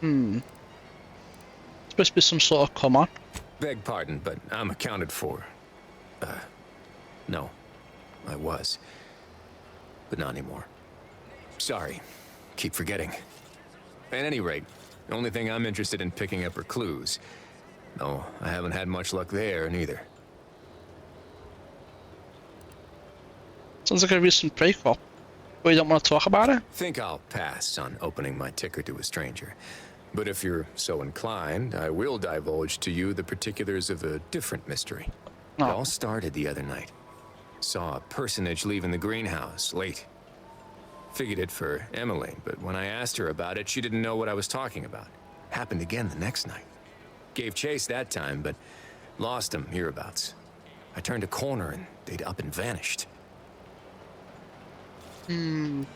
Supposed to be some sort of come on. Beg pardon, but I'm accounted for. No. I was. But not anymore. Sorry. Keep forgetting. At any rate, the only thing I'm interested in picking up are clues. No, I haven't had much luck there, neither. Sounds like a recent breakup. But you don't want to talk about it? Think I'll pass on opening my ticker to a stranger. But if you're so inclined, I will divulge to you the particulars of a different mystery. It all started the other night. Saw a personage leaving the greenhouse late. Figured it for Emily, but when I asked her about it, she didn't know what I was talking about. Happened again the next night. Gave chase that time, but lost him hereabouts. I turned a corner and they'd up and vanished. Would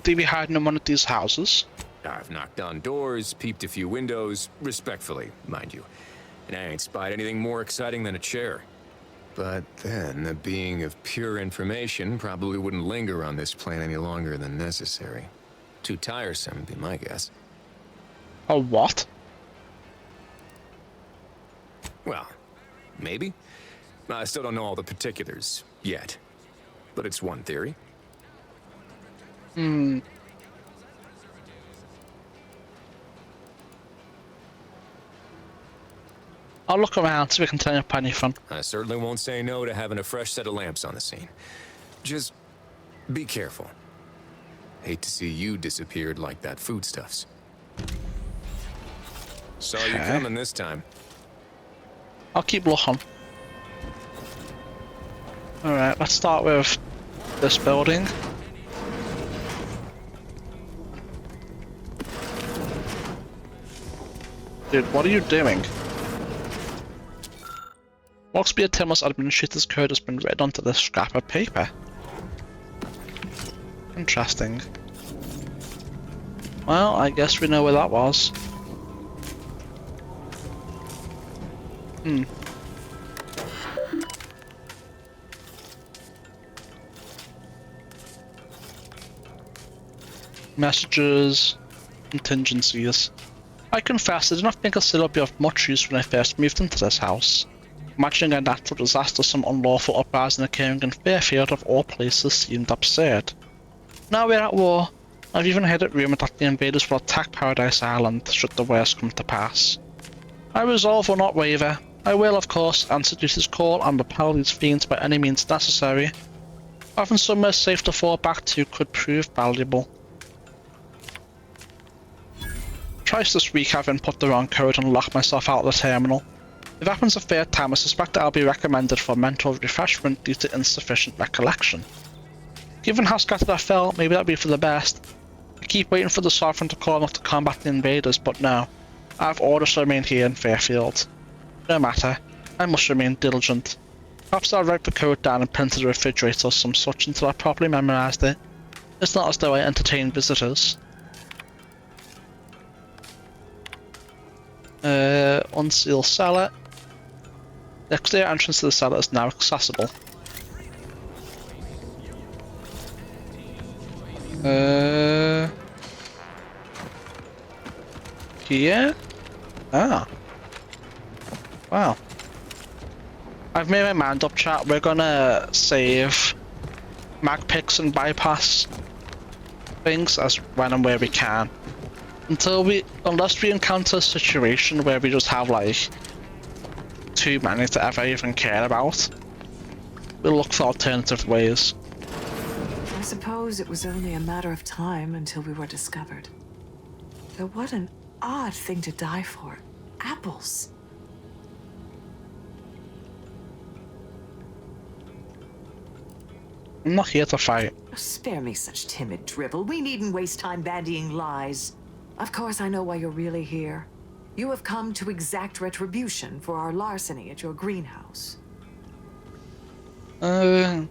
they be hiding in one of these houses? I've knocked on doors, peeped a few windows, respectfully, mind you. And I ain't spied anything more exciting than a chair. But then, a being of pure information probably wouldn't linger on this plane any longer than necessary. Too tiresome, would be my guess. A what? Well, maybe. I still don't know all the particulars, yet. But it's one theory. I'll look around so we can turn up anything. I certainly won't say no to having a fresh set of lamps on the scene. Just be careful. Hate to see you disappeared like that foodstuffs. Saw you coming this time. I'll keep looking. Alright, let's start with this building. Dude, what are you doing? Must be a Timor's administrator's code has been read onto this scrap of paper. Interesting. Well, I guess we know where that was. Messages, contingencies. I confess I did not think a seal would be of much use when I first moved into this house. Imagining a natural disaster, some unlawful uprising occurring in Fairfield of all places seemed absurd. Now we're at war. I've even heard it rumoured that the invaders will attack Paradise Island should the worst come to pass. I resolve will not waver. I will, of course, answer Deuce's call and repel these fiends by any means necessary. Having somewhere safe to fall back to could prove valuable. Twice this week I've input the wrong code and locked myself out of the terminal. If it happens a third time, I suspect that I'll be recommended for mental refreshment due to insufficient recollection. Given how scattered I felt, maybe that'd be for the best. I keep waiting for the Sovereign to call me to combat the invaders, but no. I have orders to remain here in Fairfield. No matter, I must remain diligent. Perhaps I'll write the code down and pin to the refrigerator or some such until I properly memorised it. It's not as though I entertain visitors. Unseal cellar. The exterior entrance to the cellar is now accessible. Here? Ah. Wow. I've made my mind up, chat. We're gonna save mag picks and bypass things as when and where we can. Unless we encounter a situation where we just have like too many to ever even care about, we'll look for alternative ways. I suppose it was only a matter of time until we were discovered. Though what an odd thing to die for. Apples. I'm not here to fight. Spare me such timid drivel. We needn't waste time bandying lies. Of course I know why you're really here. You have come to exact retribution for our larceny at your greenhouse. Why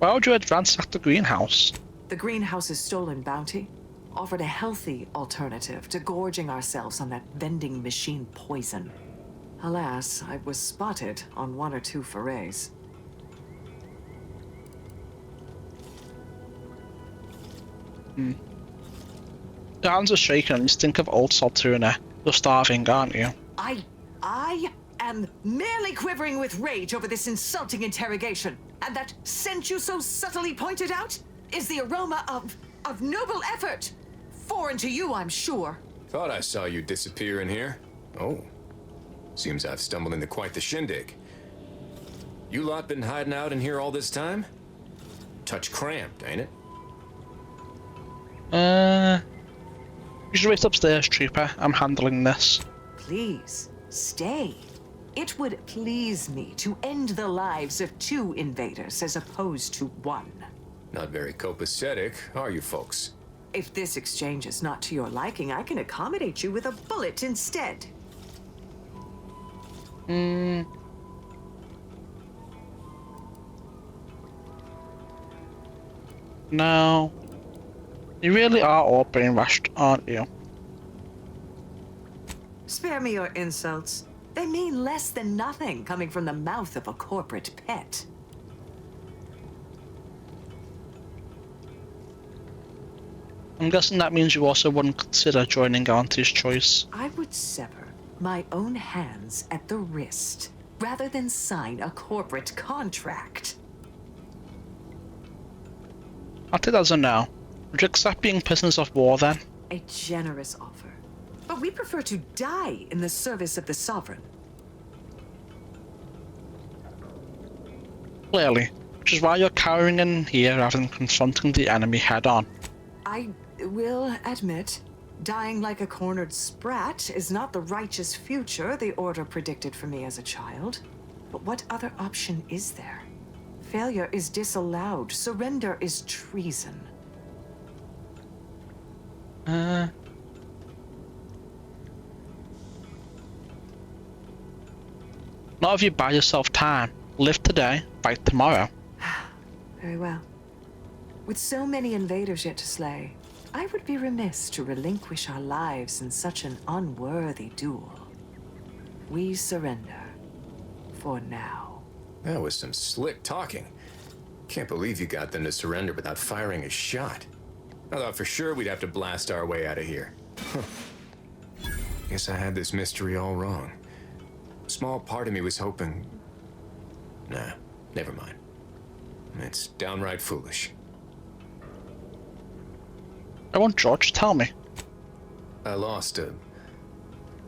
would you advance at the greenhouse? The greenhouse's stolen bounty offered a healthy alternative to gorging ourselves on that vending machine poison. Alas, I was spotted on 1 or 2 forays. Your hands are shaking and you stink of old Saltuna. You're starving, aren't you? I am merely quivering with rage over this insulting interrogation. And that scent you so subtly pointed out is the aroma of noble effort. Foreign to you, I'm sure. Thought I saw you disappear in here. Oh. Seems I've stumbled into quite the shindig. You lot been hiding out in here all this time? Touch cramped, ain't it? You should wait upstairs, Trooper. I'm handling this. Please, stay. It would please me to end the lives of 2 invaders as opposed to 1. Not very copacetic, are you folks? If this exchange is not to your liking, I can accommodate you with a bullet instead. No. You really are all brainwashed, aren't you? Spare me your insults. They mean less than nothing coming from the mouth of a corporate pet. I'm guessing that means you also wouldn't consider joining Auntie's choice. I would sever my own hands at the wrist rather than sign a corporate contract. I'll take that as a no. Would you accept being prisoners of war then? A generous offer. But we prefer to die in the service of the Sovereign. Clearly. Which is why you're cowering in here rather than confronting the enemy head on. I will admit, dying like a cornered sprat is not the righteous future the Order predicted for me as a child. But what other option is there? Failure is disallowed. Surrender is treason. Not if you buy yourself time. Live today, fight tomorrow. Very well. With so many invaders yet to slay, I would be remiss to relinquish our lives in such an unworthy duel. We surrender. For now. That was some slick talking. Can't believe you got them to surrender without firing a shot. I thought for sure we'd have to blast our way out of here. Guess I had this mystery all wrong. A small part of me was hoping Nah, never mind. It's downright foolish. I want George, tell me. I lost a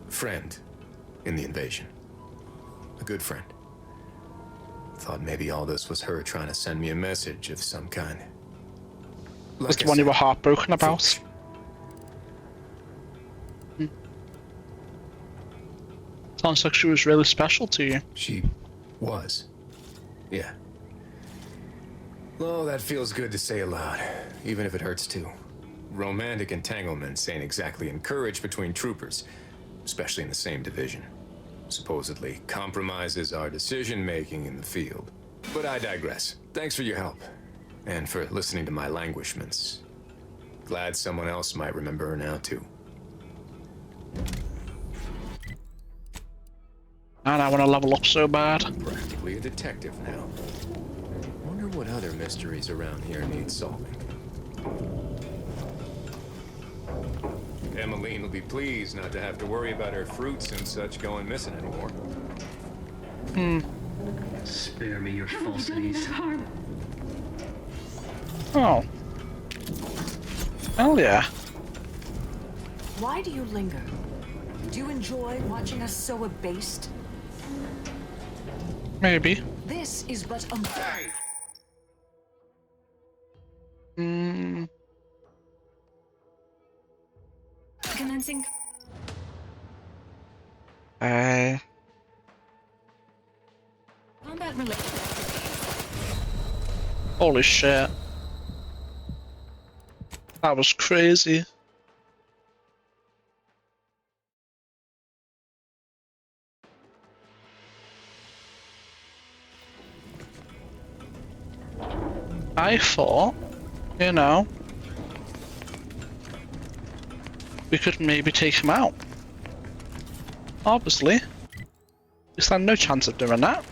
friend in the invasion. A good friend. Thought maybe all this was her trying to send me a message of some kind. That's the one you were heartbroken about? Sounds like she was really special to you. She was. Yeah. Oh, that feels good to say aloud, even if it hurts too. Romantic entanglements ain't exactly encouraged between troopers, especially in the same division. Supposedly compromises our decision-making in the field. But I digress. Thanks for your help, and for listening to my languishments. Glad someone else might remember her now, too. And I want to level up so bad. Practically a detective now. Wonder what other mysteries around here need solving. Emmeline will be pleased not to have to worry about her fruits and such going missing anymore. Spare me your falsities. Oh. Hell yeah. Why do you linger? Do you enjoy watching us so abased? Maybe. This is but a... Commencing. Combat related. Holy shit. That was crazy. I thought, you know, we could maybe take him out. Obviously. We stand no chance of doing that.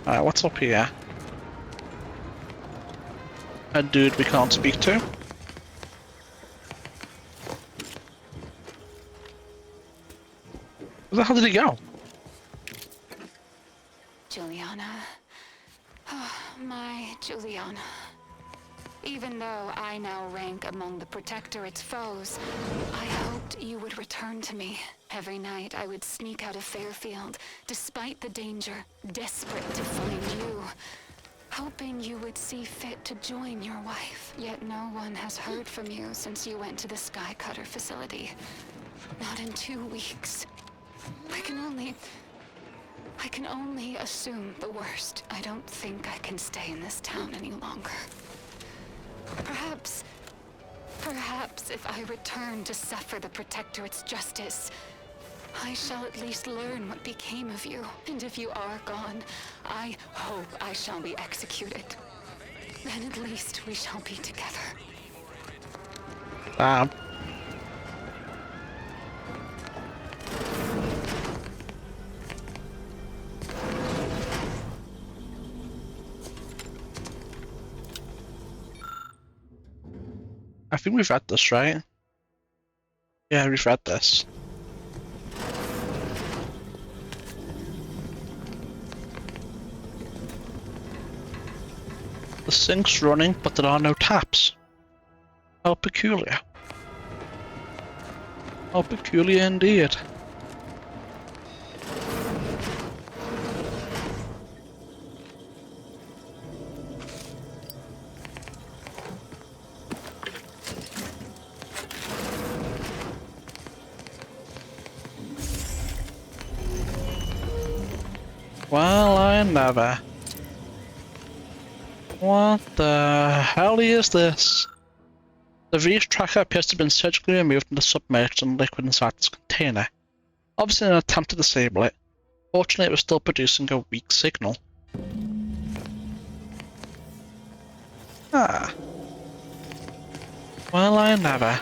Alright, what's up here? A dude we can't speak to. Where the hell did he go? Juliana. Oh, my Juliana. Even though I now rank among the Protectorate's foes, I hoped you would return to me. Every night I would sneak out of Fairfield, despite the danger, desperate to find you. Hoping you would see fit to join your wife. Yet no one has heard from you since you went to the Skycutter facility. Not in 2 weeks. I can only assume the worst. I don't think I can stay in this town any longer. Perhaps if I return to suffer the Protectorate's justice, I shall at least learn what became of you. And if you are gone, I hope I shall be executed. Then at least we shall be together. I think we've read this, right? Yeah, we've read this. The sink's running, but there are no taps. How peculiar. How peculiar indeed. Well, I never. What the hell is this? The Reach tracker appears to have been surgically removed from the submerged and liquid inside this container. Obviously in an attempt to disable it. Fortunately, it was still producing a weak signal. Ah. Well, I never.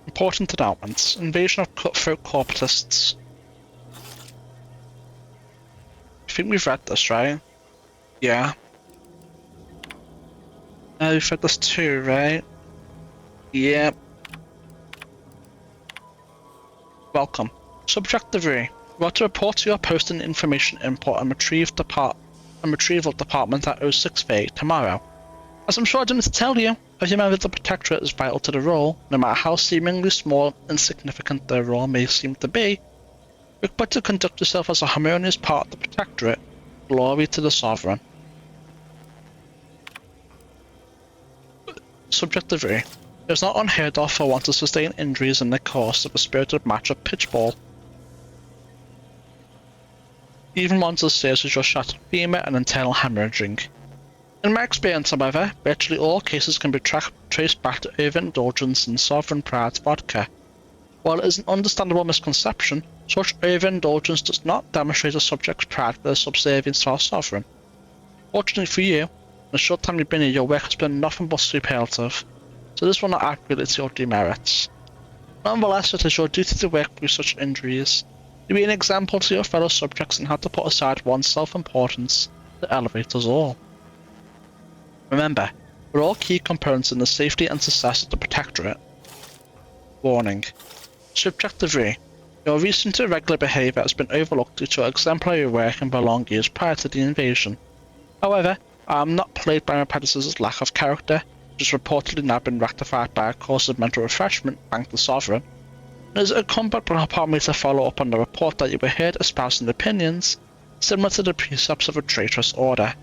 Important announcements. Invasion of cutthroat corporatists. I think we've read this, right? Yeah. We've read this too, right? Yep. Welcome. Subject 3. You are to report to your post in information import and retrieval department at 0630 tomorrow. As I'm sure I didn't tell you, every member of the Protectorate is vital to the role, no matter how seemingly small and insignificant their role may seem to be. You're but to conduct yourself as a harmonious part of the Protectorate. Glory to the Sovereign. Subjective A. It is not unheard of for one to sustain injuries in the course of a spirited match of pitchball. Even ones as serious as your shattered femur and internal hemorrhaging. In my experience, however, virtually all cases can be traced back to overindulgence in Sovereign Pride's vodka. While it is an understandable misconception, such overindulgence does not demonstrate a subject's pride for their subservience to our Sovereign. Fortunately for you, in the short time you've been here, your work has been nothing but superlative, so this will not add greatly to your demerits. Nonetheless, it is your duty to work through such injuries, to be an example to your fellow subjects and how to put aside one's self-importance to elevate us all. Remember, we're all key components in the safety and success of the Protectorate. Warning. Subjective 3. Your recent irregular behaviour has been overlooked due to your exemplary work in the long years prior to the invasion. However, I am not plagued by my predecessor's lack of character, which has reportedly now been rectified by a course of mental refreshment, thank the Sovereign. It is incumbent upon me to follow up on the report that you were heard espousing opinions similar to the precepts of a traitorous order.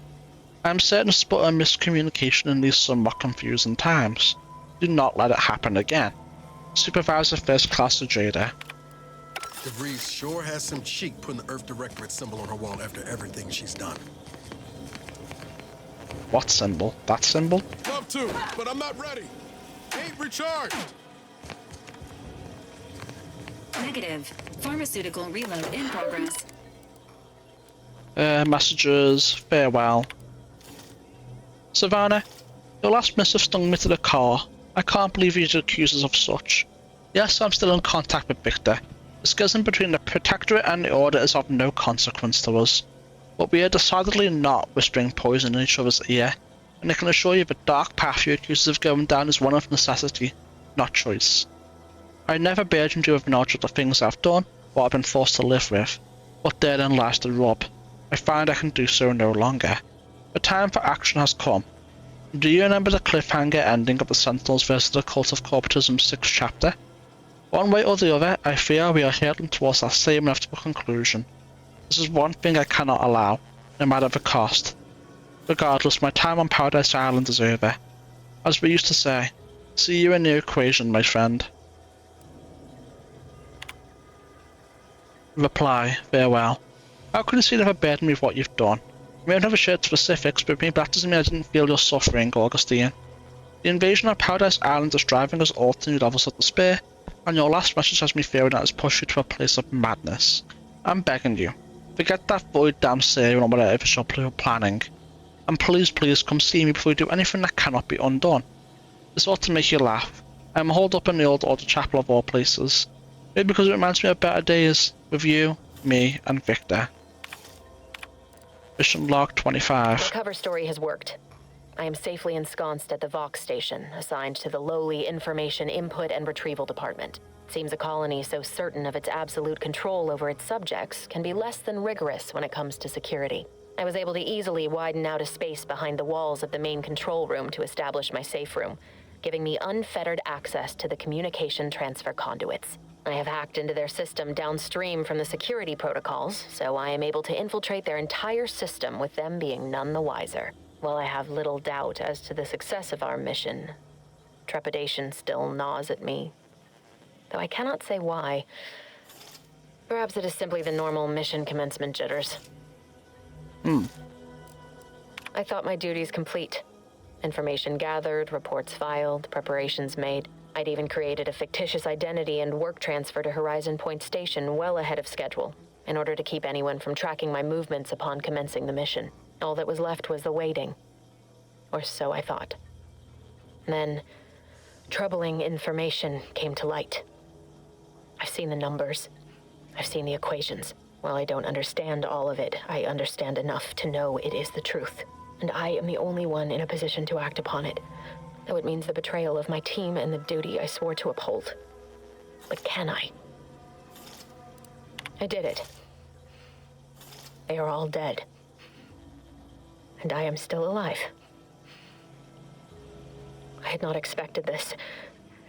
I am certain it's but a miscommunication in these somewhat confusing times. Do not let it happen again. Supervisor First Class Jada. DeVries sure has some cheek putting the Earth Directorate symbol on her wall after everything she's done. What symbol? That symbol? Love to, but I'm not ready. Ain't recharged. Negative. Pharmaceutical reload in progress. Messages. Farewell. Savannah, your last missive stung me to the core. I can't believe you'd accuse us of such. Yes, I'm still in contact with Victor. The schism between the Protectorate and the Order is of no consequence to us. But we are decidedly not whispering poison in each other's ear, and I can assure you the dark path you accuse us of going down is one of necessity, not choice. I never burdened you with knowledge of the things I've done, or I've been forced to live with, but therein lies the rub. I find I can do so no longer. The time for action has come. Do you remember the cliffhanger ending of the Sentinels vs. the Cult of Corporatism's 6th chapter? One way or the other, I fear we are heading towards that same inevitable conclusion. This is one thing I cannot allow, no matter the cost. Regardless, my time on Paradise Island is over. As we used to say, see you in the equation, my friend. Reply, farewell. How can you see never burden me with what you've done? You may have never shared specifics, but maybe that doesn't mean I didn't feel your suffering, Augustine. The invasion of Paradise Island is driving us all to new levels of despair, and your last message has me fearing that it's pushed you to a place of madness. I'm begging you, forget that void damn serum or whatever you're planning. And please come see me before you do anything that cannot be undone. This ought to make you laugh. I'm holed up in the old Order Chapel of all places. Maybe because it reminds me of better days with you, me, and Victor. Mission log 25. The cover story has worked. I am safely ensconced at the Vox station, assigned to the lowly Information Input and Retrieval Department. Seems a colony so certain of its absolute control over its subjects can be less than rigorous when it comes to security. I was able to easily widen out a space behind the walls of the main control room to establish my safe room, giving me unfettered access to the communication transfer conduits. I have hacked into their system downstream from the security protocols, so I am able to infiltrate their entire system with them being none the wiser. While I have little doubt as to the success of our mission, trepidation still gnaws at me. Though I cannot say why. Perhaps it is simply the normal mission commencement jitters. I thought my duties complete. Information gathered, reports filed, preparations made. I'd even created a fictitious identity and work transfer to Horizon Point Station well ahead of schedule, in order to keep anyone from tracking my movements upon commencing the mission. All that was left was the waiting. Or so I thought. Then, troubling information came to light. I've seen the numbers. I've seen the equations. While I don't understand all of it, I understand enough to know it is the truth. And I am the only one in a position to act upon it. Though it means the betrayal of my team and the duty I swore to uphold. But can I? I did it. They are all dead. And I am still alive. I had not expected this.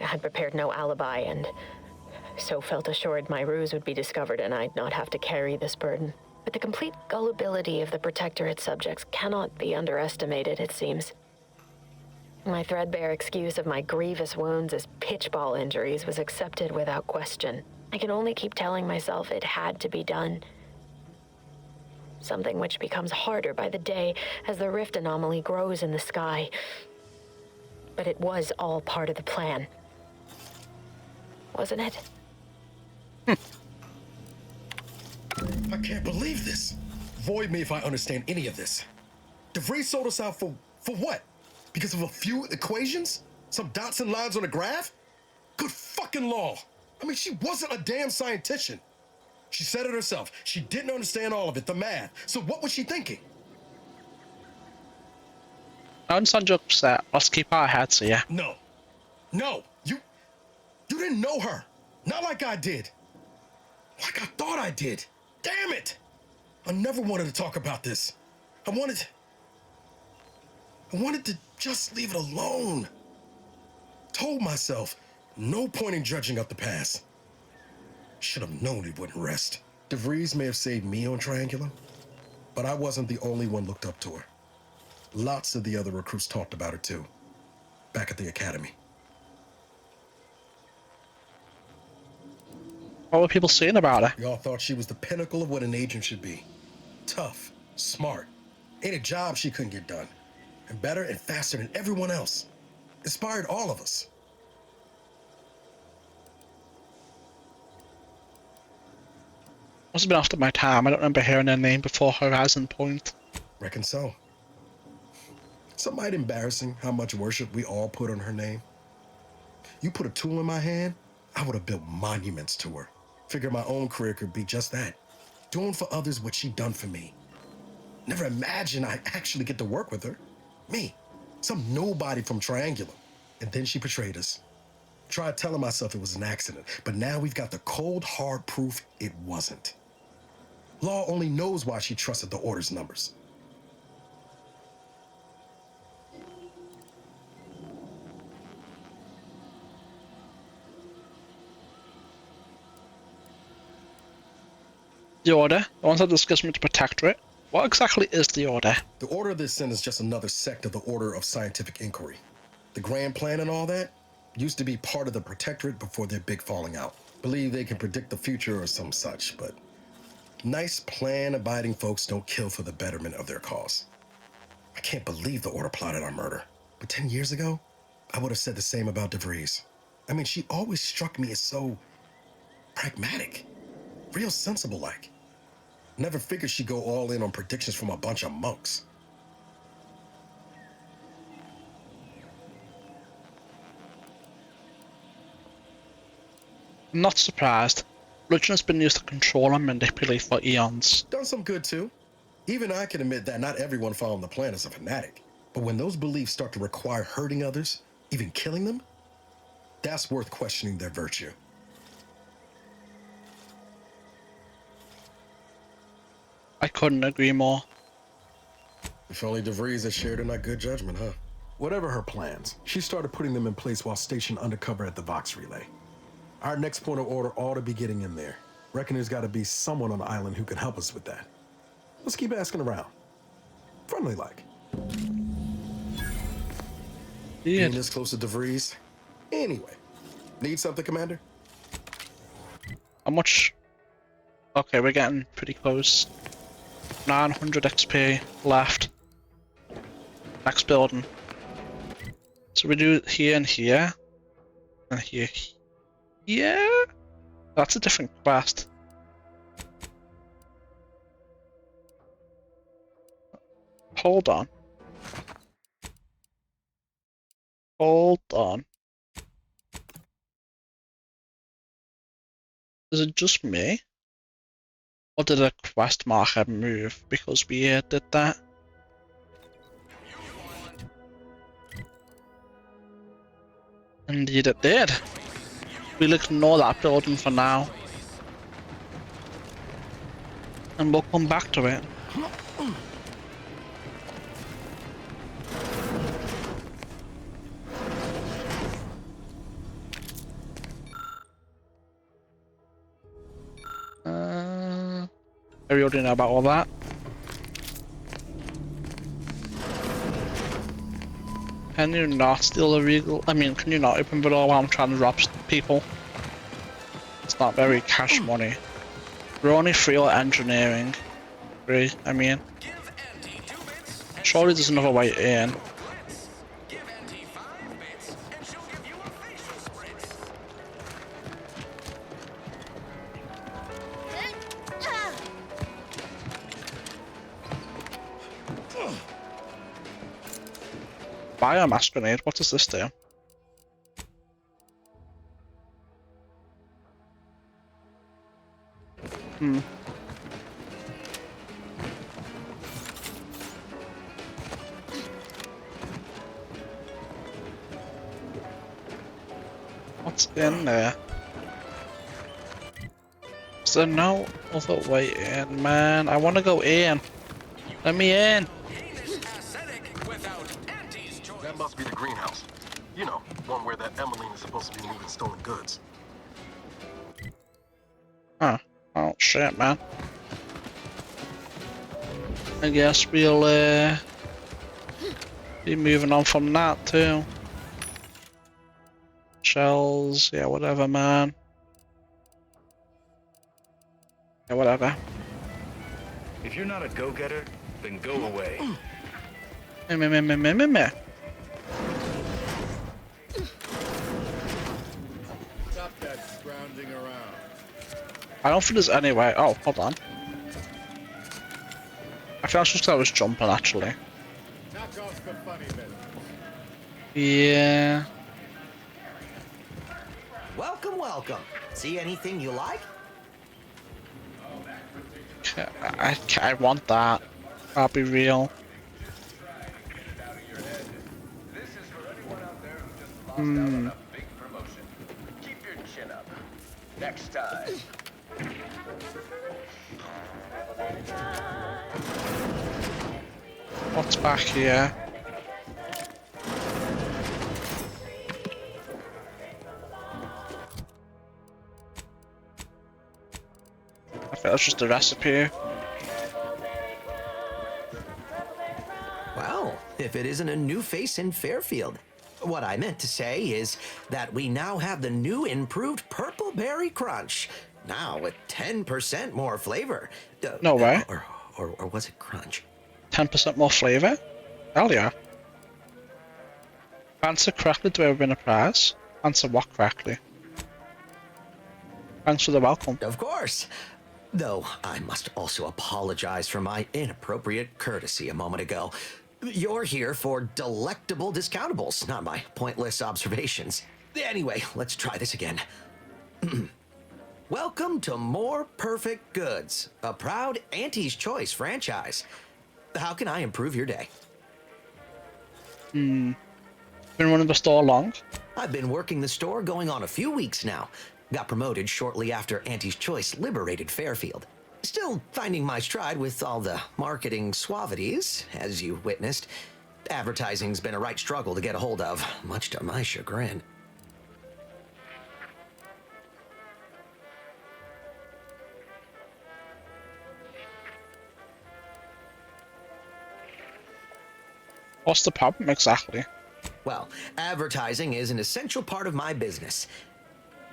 I had prepared no alibi, and so felt assured my ruse would be discovered and I'd not have to carry this burden. But the complete gullibility of the Protectorate subjects cannot be underestimated, it seems. My threadbare excuse of my grievous wounds as pitchball injuries was accepted without question. I can only keep telling myself it had to be done. Something which becomes harder by the day as the rift anomaly grows in the sky. But it was all part of the plan. Wasn't it? I can't believe this. Void me if I understand any of this. DeVries sold us out for what? Because of a few equations? Some dots and lines on a graph? Good fucking law. I mean, she wasn't a damn scientician. She said it herself. She didn't understand all of it, the math. So what was she thinking? I understand you're upset. Let's keep our heads here. No. No. You didn't know her. Not like I did. Like I thought I did. Damn it! I never wanted to talk about this. I wanted to just leave it alone. Told myself, no point in dredging up the past. Should have known it wouldn't rest. DeVries may have saved me on Triangulum, but I wasn't the only one looked up to her. Lots of the other recruits talked about her too, back at the academy. What were people saying about her? Y'all thought she was the pinnacle of what an agent should be. Tough, smart, ain't a job she couldn't get done. And better and faster than everyone else. Inspired all of us. Must have been after my time. I don't remember hearing her name before Horizon Point. Reckon so. Some might embarrassing how much worship we all put on her name. You put a tool in my hand, I would have built monuments to her. Figure my own career could be just that. Doing for others what she done for me. Never imagined I'd actually get to work with her. Me, some nobody from Triangulum. And then she betrayed us. Tried telling myself it was an accident, but now we've got the cold, hard proof it wasn't. Law only knows why she trusted the Order's numbers. The Order? The ones that discuss with the Protectorate? What exactly is the Order? The Order of this sin is just another sect of the Order of Scientific Inquiry. The grand plan and all that used to be part of the Protectorate before their big falling out. Believe they can predict the future or some such, but nice plan-abiding folks don't kill for the betterment of their cause. I can't believe the Order plotted our murder. But 10 years ago, I would have said the same about DeVries. I mean, she always struck me as so pragmatic, real sensible-like. Never figured she'd go all in on predictions from a bunch of monks. I'm not surprised. Religion has been used to control and manipulate for eons. Done some good too. Even I can admit that not everyone following the plan is a fanatic. But when those beliefs start to require hurting others, even killing them, that's worth questioning their virtue. I couldn't agree more. If only DeVries had shared in our good judgment, huh? Whatever her plans, she started putting them in place while stationed undercover at the Vox Relay. Our next point of order ought to be getting in there. Reckon there's got to be someone on the island who can help us with that. Let's keep asking around. Friendly like. Being this close to DeVries? Anyway. Need something, Commander? How much? Okay, we're getting pretty close. 900 XP left. Next building. So we do here and here. And here. Yeah? That's a different quest. Hold on. Hold on. Is it just me? Or did a quest marker move because we did that? Indeed it did. We'll ignore that building for now. and we'll come back to it. I already know about all that. Can you not steal illegal? I mean, can you not open the door while I'm trying to rob people? It's not very cash money. We're only 3 or engineering. 3, I mean. Surely there's another way in. Biomass grenade, what does this do? What's in there? Is there no other way in, man? I want to go in. Let me in. That must be the greenhouse. You know, one where that Emmeline is supposed to be moving stolen goods. Huh. Oh shit, man. I guess we'll be moving on from that too. Shells, yeah, whatever, man. Yeah, whatever. If you're not a go-getter, then go away. Me. Stop that scrounging around. I don't think there's any way. Oh, hold on. I feel like I was jumping actually. Knock off the funny bit. Yeah. Welcome, welcome. See anything you like? I want that. I'll be real. Keep your chin up. Next time. What's back here? I think that's just a recipe. Well, if it isn't a new face in Fairfield. What I meant to say is that we now have the new improved Purple Berry Crunch. Now with 10% more flavor. No way. Or was it crunch? 10% more flavor? Hell yeah. Answer correctly, do I win a prize? Answer what correctly? Thanks for the welcome. Of course. Though I must also apologize for my inappropriate courtesy a moment ago. You're here for delectable discountables, not my pointless observations. Anyway, let's try this again. Welcome to More Perfect Goods, a proud Auntie's Choice franchise. How can I improve your day? Been running the store long? I've been working the store going on a few weeks now. Got promoted shortly after Auntie's Choice liberated Fairfield. Still finding my stride with all the marketing suavities, as you witnessed. Advertising's been a right struggle to get a hold of, much to my chagrin. What's the problem exactly? Well, advertising is an essential part of my business.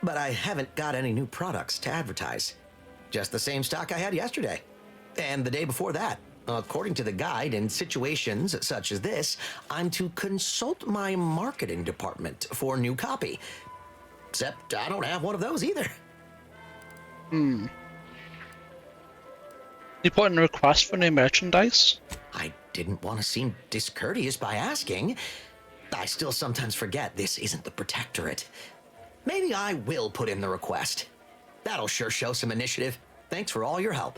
But I haven't got any new products to advertise. Just the same stock I had yesterday. And the day before that. According to the guide, in situations such as this, I'm to consult my marketing department for new copy. Except I don't have one of those either. You put in a request for new merchandise? I didn't want to seem discourteous by asking. I still sometimes forget this isn't the Protectorate. Maybe I will put in the request. That'll sure show some initiative. Thanks for all your help.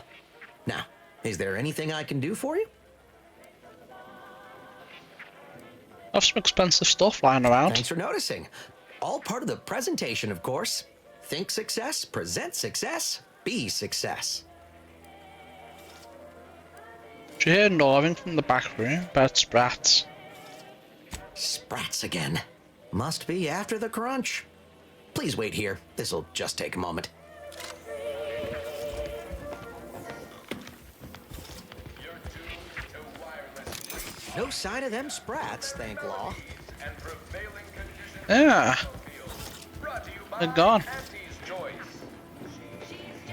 Now, is there anything I can do for you? I have some expensive stuff lying around. Thanks for noticing. All part of the presentation, of course. Think success, present success, be success. Do you hear gnawing from the back room? Bad sprats. Sprats again. Must be after the crunch. Please wait here. This'll just take a moment. No sign of them sprats, thank law. Yeah. They're gone.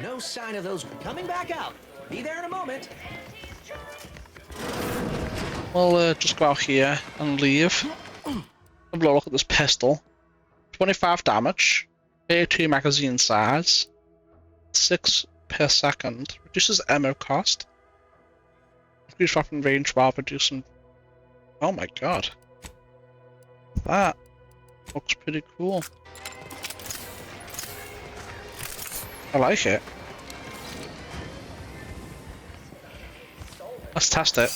No sign of those coming back out. Be there in a moment. We'll just go out here and leave. Have a look at this pistol. 25 damage. 32 magazine size. 6 per second. Reduces ammo cost. Increase weapon range while reducing... Oh my god. That looks pretty cool. I like it. Let's test it.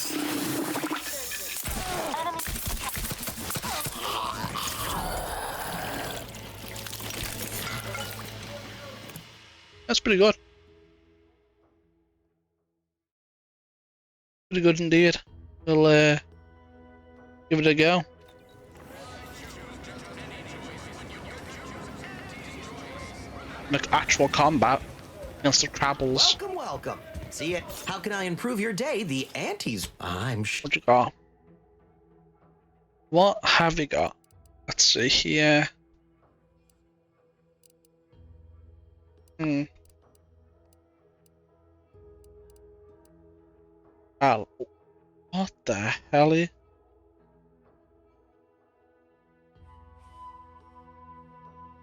That's pretty good. Pretty good indeed. We'll give it a go. Like actual combat against the Crabbles. Welcome, welcome. See it? How can I improve your day? The antes. What you got? What have you got? Let's see here. Oh, what the hell?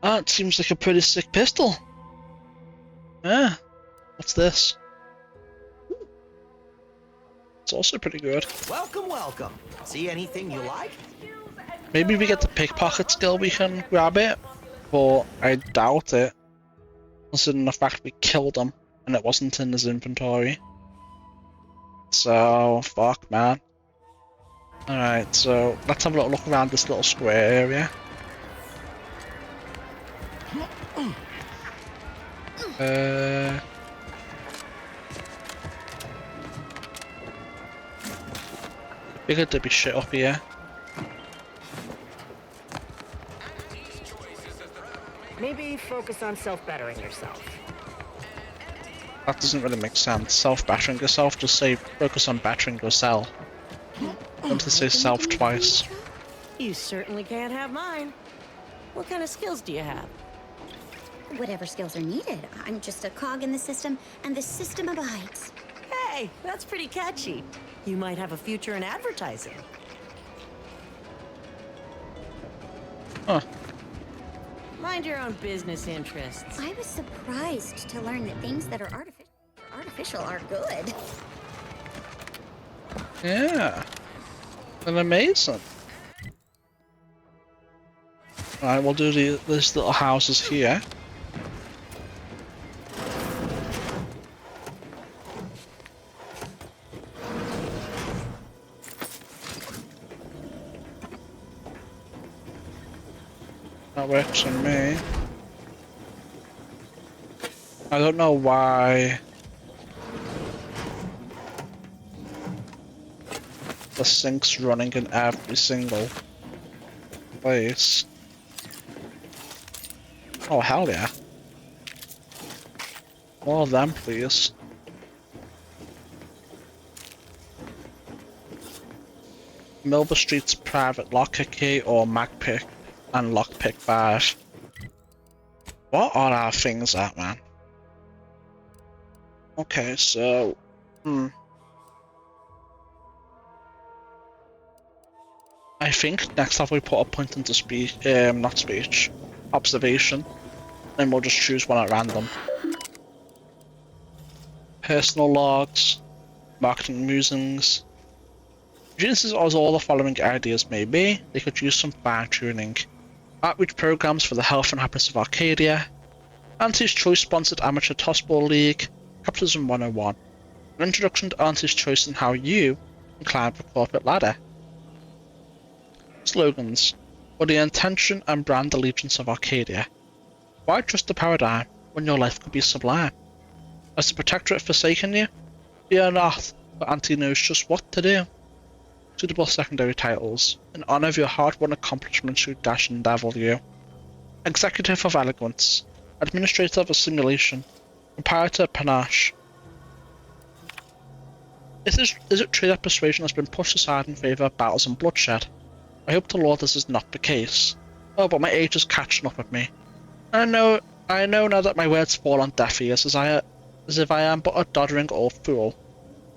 That seems like a pretty sick pistol. Yeah. What's this? It's also pretty good. Welcome, welcome. See anything you like? Maybe we get the pickpocket skill, we can grab it, but I doubt it. Considering the fact we killed him and it wasn't in his inventory. So, fuck, man. Alright, so let's have a little look around this little square area. Figured there'd be shit up here. Maybe focus on self-bettering yourself. That doesn't really make sense. Self-battering yourself, just say focus on battering yourself. Don't to say self twice. You certainly can't have mine. What kind of skills do you have? Whatever skills are needed. I'm just a cog in the system, and the system abides. Hey, that's pretty catchy. You might have a future in advertising. Huh. Mind your own business interests. I was surprised to learn that things that are artificial are good. Yeah. And amazing. Alright, we'll do these little houses here. That works on me. I don't know why the sink's running in every single place. Oh hell yeah. More of them please. Milber Street's private locker key or magpick and lockpick badge. What are our things at, man? Okay, so I think next time we put a point into speech, not speech, observation, and we'll just choose one at random. Personal logs, marketing musings. Geniuses as all the following ideas may be, they could use some fine-tuning. Outreach programs for the health and happiness of Arcadia, Auntie's Choice sponsored amateur tossball league, Capitalism 101, an introduction to Auntie's Choice and how you can climb the corporate ladder. Slogans for the intention and brand allegiance of Arcadia. Why trust the paradigm when your life could be sublime? Has the Protectorate forsaken you? Fear not, but Auntie knows just what to do. Suitable secondary titles, in honor of your hard-won accomplishments through Dash and W. Executive of Eloquence, Administrator of a Simulation, Proprietor of Panache. Is it true that persuasion has been pushed aside in favour of battles and bloodshed? I hope to Lord this is not the case. Oh, but my age is catching up with me. I know now that my words fall on deaf ears, as if I am but a doddering old fool.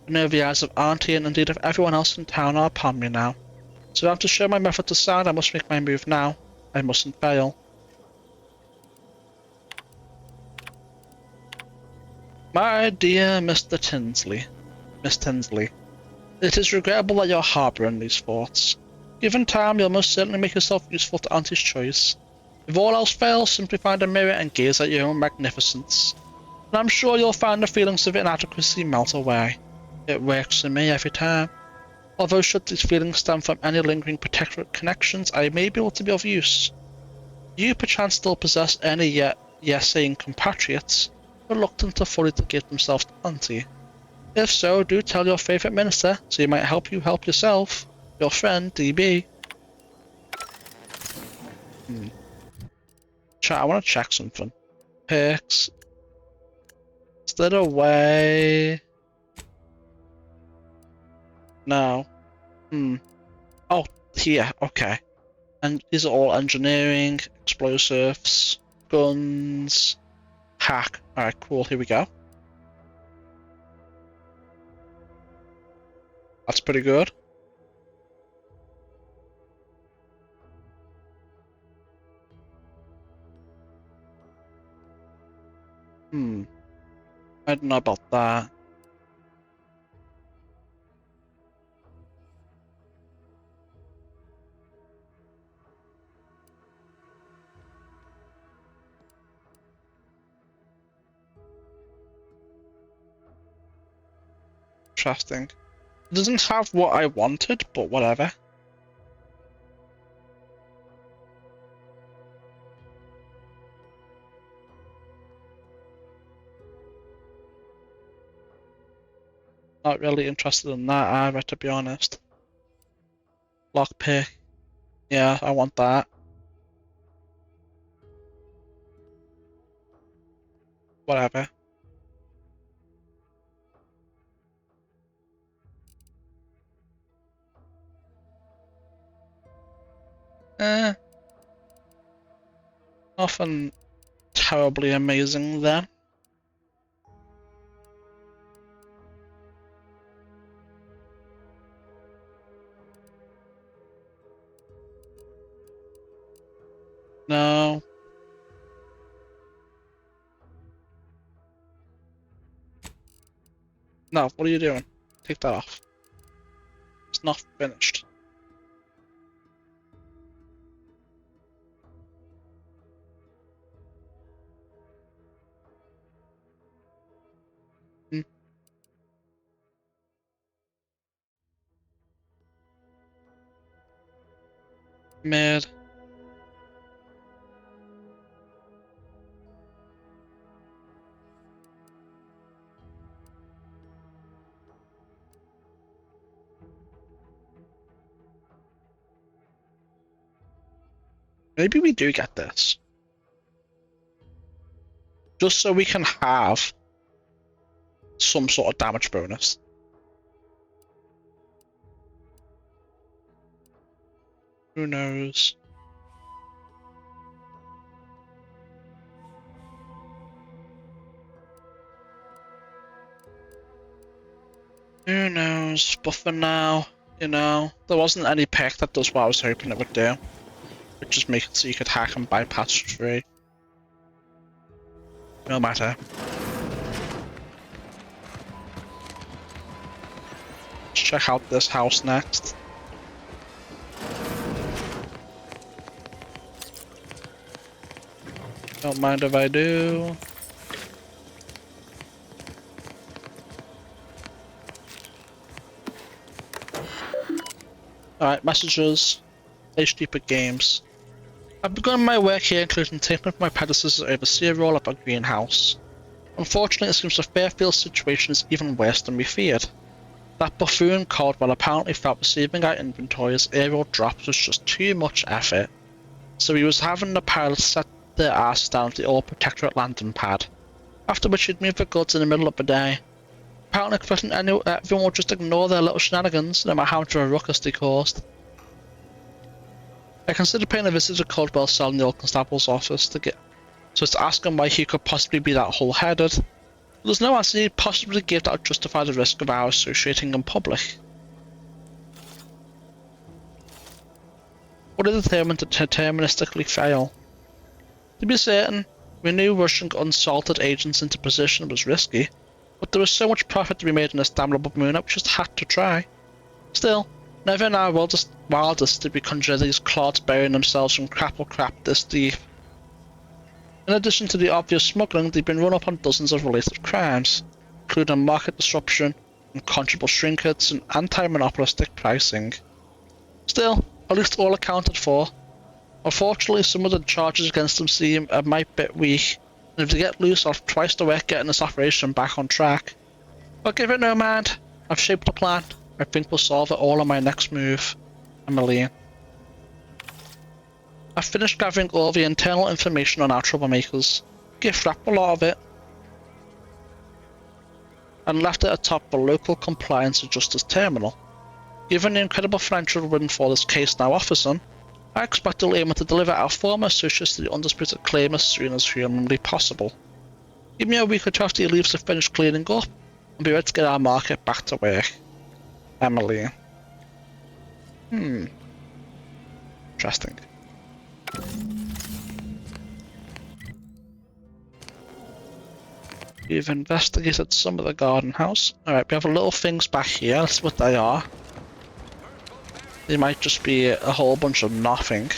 I know the eyes of Auntie and indeed of everyone else in town are upon me now. So if I'm to show my method to sound, I must make my move now. I mustn't fail. My dear Mr. Tinsley, Miss Tinsley, it is regrettable that you're harbouring these thoughts. Given time, you'll most certainly make yourself useful to Auntie's choice. If all else fails, simply find a mirror and gaze at your own magnificence. And I'm sure you'll find the feelings of inadequacy melt away. It works for me every time. Although should these feelings stem from any lingering protectorate connections, I may be able to be of use. You perchance still possess any yes-saying compatriots, reluctant to fully give themselves to Auntie. If so, do tell your favourite minister, so he might help you help yourself. Your friend, DB. Chat, I want to check something. Perks. Is there a way? No. Oh, here, okay. And these are all engineering, explosives, guns, hack. Alright, cool, here we go. That's pretty good. I don't know about that. Interesting. It doesn't have what I wanted, but whatever. Not really interested in that either, to be honest. Lockpick. Yeah, I want that. Whatever. Nothing terribly amazing there. No. No, what are you doing? Take that off. It's not finished. Mid. Maybe we do get this. Just so we can have some sort of damage bonus. Who knows? Who knows? But for now, you know, there wasn't any pick that does what I was hoping it would do. It just makes it so you could hack and bypass free. No matter. Let's check out this house next. Don't mind if I do. Alright, messages. Play stupid games. I've begun my work here, including taking up my predecessors overseer role up at Greenhouse. Unfortunately, it seems the Fairfields situation is even worse than we feared. That buffoon Caldwell apparently felt receiving our inventory as aerial drops was just too much effort, so he was having the pilots set their asses down at the old Protectorate landing pad, after which he'd move the goods in the middle of the day, apparently expecting everyone would just ignore their little shenanigans, no matter how much of a ruckus they caused. I considered paying a visit to Caldwell's cell in the old constable's office to ask him why he could possibly be that whole-headed. There's no answer he'd possibly give that would justify the risk of our associating in public. What is determined to deterministically fail? To be certain, we knew rushing unsalted agents into position was risky, but there was so much profit to be made in this damnable moon that we just had to try. Still, never in our wildest did we conjure these clods burying themselves from crapple crap this deep. In addition to the obvious smuggling, they've been run up on dozens of related crimes, including market disruption, unconscionable shrinkage, and anti-monopolistic pricing. Still, at least all accounted for. Unfortunately, some of the charges against them seem a mite bit weak, and if they get loose, I'll have twice the work getting this operation back on track. But give it no mind. I've shaped a plan. I think we'll solve it all on my next move. Emmeline. I've finished gathering all the internal information on our troublemakers, gift wrapped a lot of it, and left it atop the local compliance and justice terminal. Given the incredible financial windfall this case now offers them, I expect they'll aim to deliver our former associates to the undisputed claim as soon as humanly possible. Give me a week or two after he leaves to finish cleaning up, and be ready to get our market back to work. Emily. Interesting. We've investigated some of the garden house. Alright, we have little things back here. Let's see what they are. They might just be a whole bunch of nothing.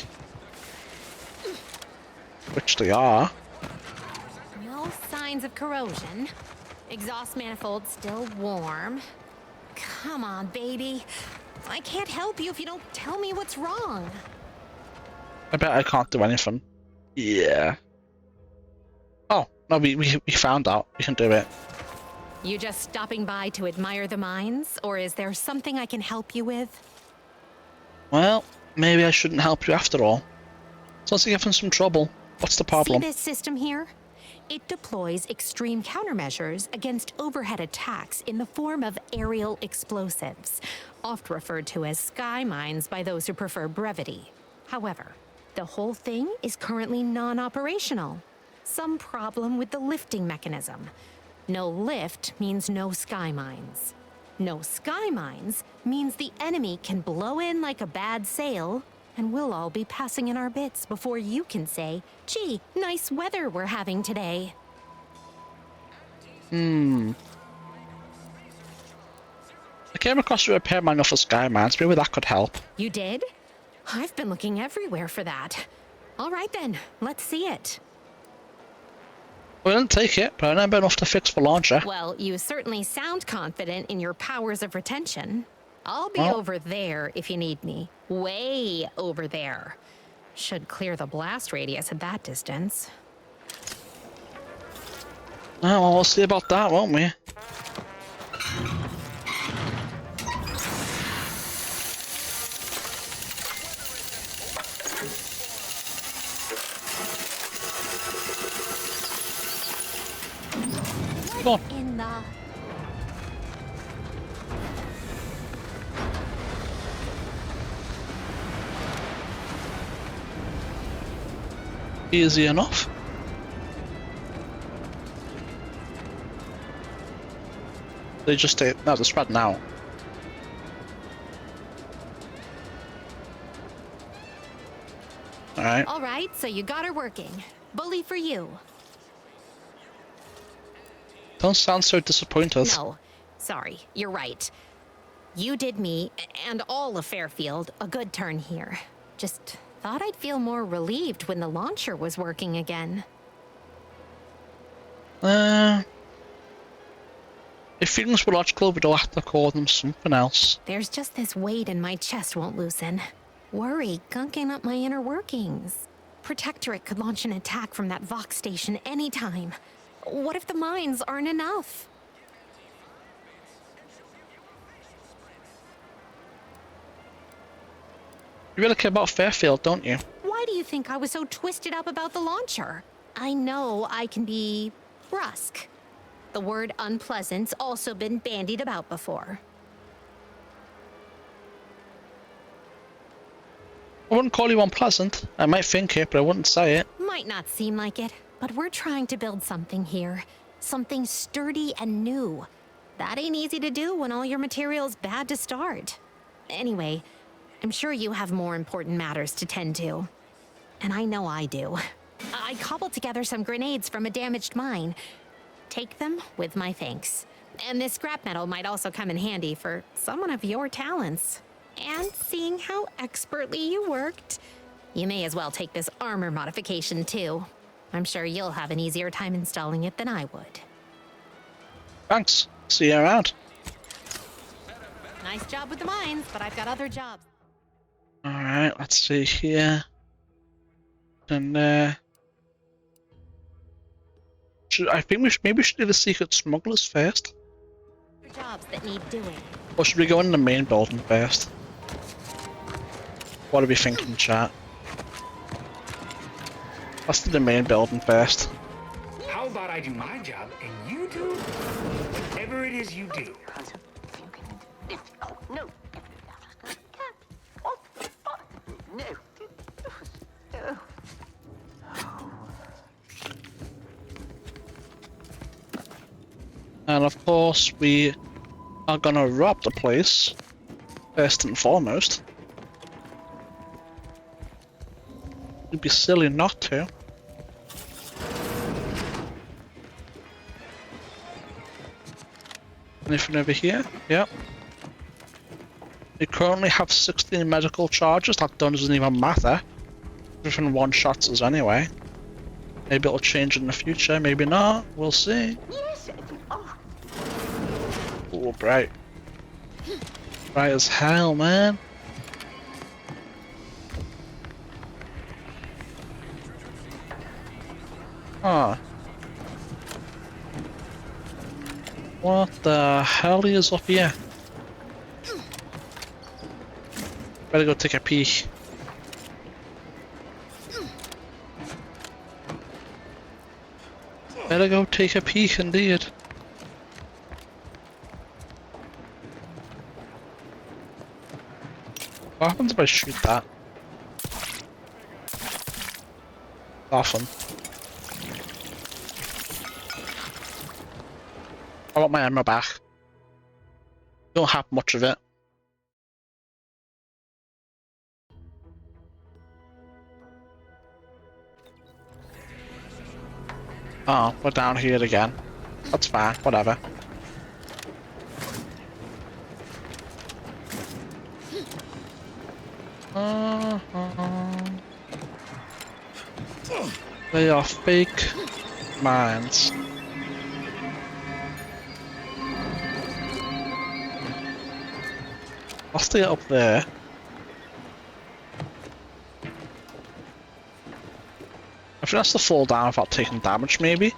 Which they are. No signs of corrosion. Exhaust manifold still warm. Come on, baby. I can't help you if you don't tell me what's wrong. I bet I can't do anything. Yeah. Oh, no, we found out. We can do it. You just stopping by to admire the mines, or is there something I can help you with? Well, maybe I shouldn't help you after all. Sounds like you're having some trouble. What's the problem? See this system here? It deploys extreme countermeasures against overhead attacks in the form of aerial explosives, oft referred to as sky mines by those who prefer brevity. However, the whole thing is currently non-operational. Some problem with the lifting mechanism. No lift means no sky mines. No sky mines means the enemy can blow in like a bad sail, and we'll all be passing in our bits before you can say, gee, nice weather we're having today. I came across a repair manual for sky mines. Maybe that could help. You did? I've been looking everywhere for that. All right then, let's see it. We didn't take it, but I remember enough to fix the launcher. Well, you certainly sound confident in your powers of retention. I'll be over there if you need me. Way over there. Should clear the blast radius at that distance. Oh, well, we'll see about that, won't we? What in the... Easy enough. They just stay. No, they're spreading out. Alright. All right, so you got her working. Bully for you. Don't sound so disappointed. No, sorry, you're right. You did me, and all of Fairfield, a good turn here. Just thought I'd feel more relieved when the launcher was working again. If feelings were logical, we'd all have to call them something else. There's just this weight in my chest won't loosen. Worry gunking up my inner workings. Protectorate could launch an attack from that Vox station anytime. What if the mines aren't enough? You really care about Fairfield, don't you? Why do you think I was so twisted up about the launcher? I know I can be brusque. The word unpleasant's also been bandied about before. I wouldn't call you unpleasant. I might think it, but I wouldn't say it. Might not seem like it, but we're trying to build something here. Something sturdy and new. That ain't easy to do when all your material's bad to start. Anyway, I'm sure you have more important matters to tend to. And I know I do. I cobbled together some grenades from a damaged mine. Take them with my thanks. And this scrap metal might also come in handy for someone of your talents. And seeing how expertly you worked, you may as well take this armor modification too. I'm sure you'll have an easier time installing it than I would. Thanks. See you around. Nice job with the mines, but I've got other jobs. Alright, let's see here. And I think maybe we should do the secret smugglers first. Jobs that need doing. Or should we go in the main building first? What are we thinking, chat? Let's do the main building first. How about I do my job and you do whatever it is you do? No. And of course, we are gonna rob the place first and foremost. It'd be silly not to. Anything over here? Yep. We currently have 16 medical charges. That doesn't even matter. Everything one-shots us anyway. Maybe it'll change in the future, maybe not. We'll see. Oh, bright. Bright as hell, man. Huh. What the hell is up here? Better go take a peek. Better go take a peek indeed. What happens if I shoot that? Often. I want my ammo back. Don't have much of it. Oh, we're down here again. That's fine, whatever. They are fake mines. I'll stay up there. I think that's to fall down without taking damage, maybe?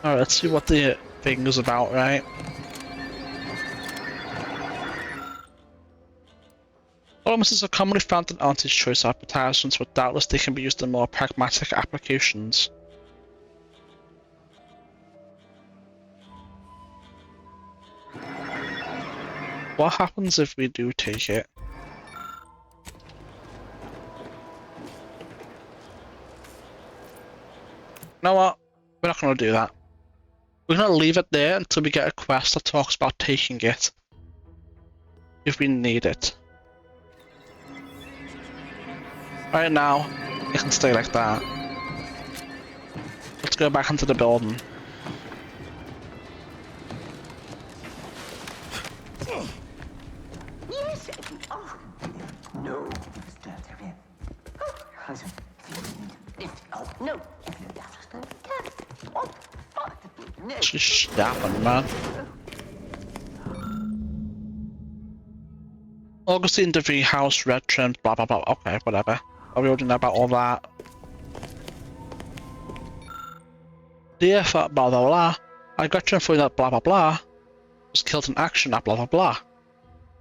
Alright, let's see what the thing is about, right? Promises are commonly found in anti-choice advertisements, but doubtless they can be used in more pragmatic applications. What happens if we do take it? You know what? We're not going to do that. We're going to leave it there until we get a quest that talks about taking it. If we need it. Right now, it can stay like that. Let's go back into the building. No. No. She's stopping, man. Augustine DeVry house, red trimmed, blah blah blah. Okay, whatever. Are we already know about all that? Dear blah blah blah. I got you for that blah blah blah. was killed in action at blah blah blah.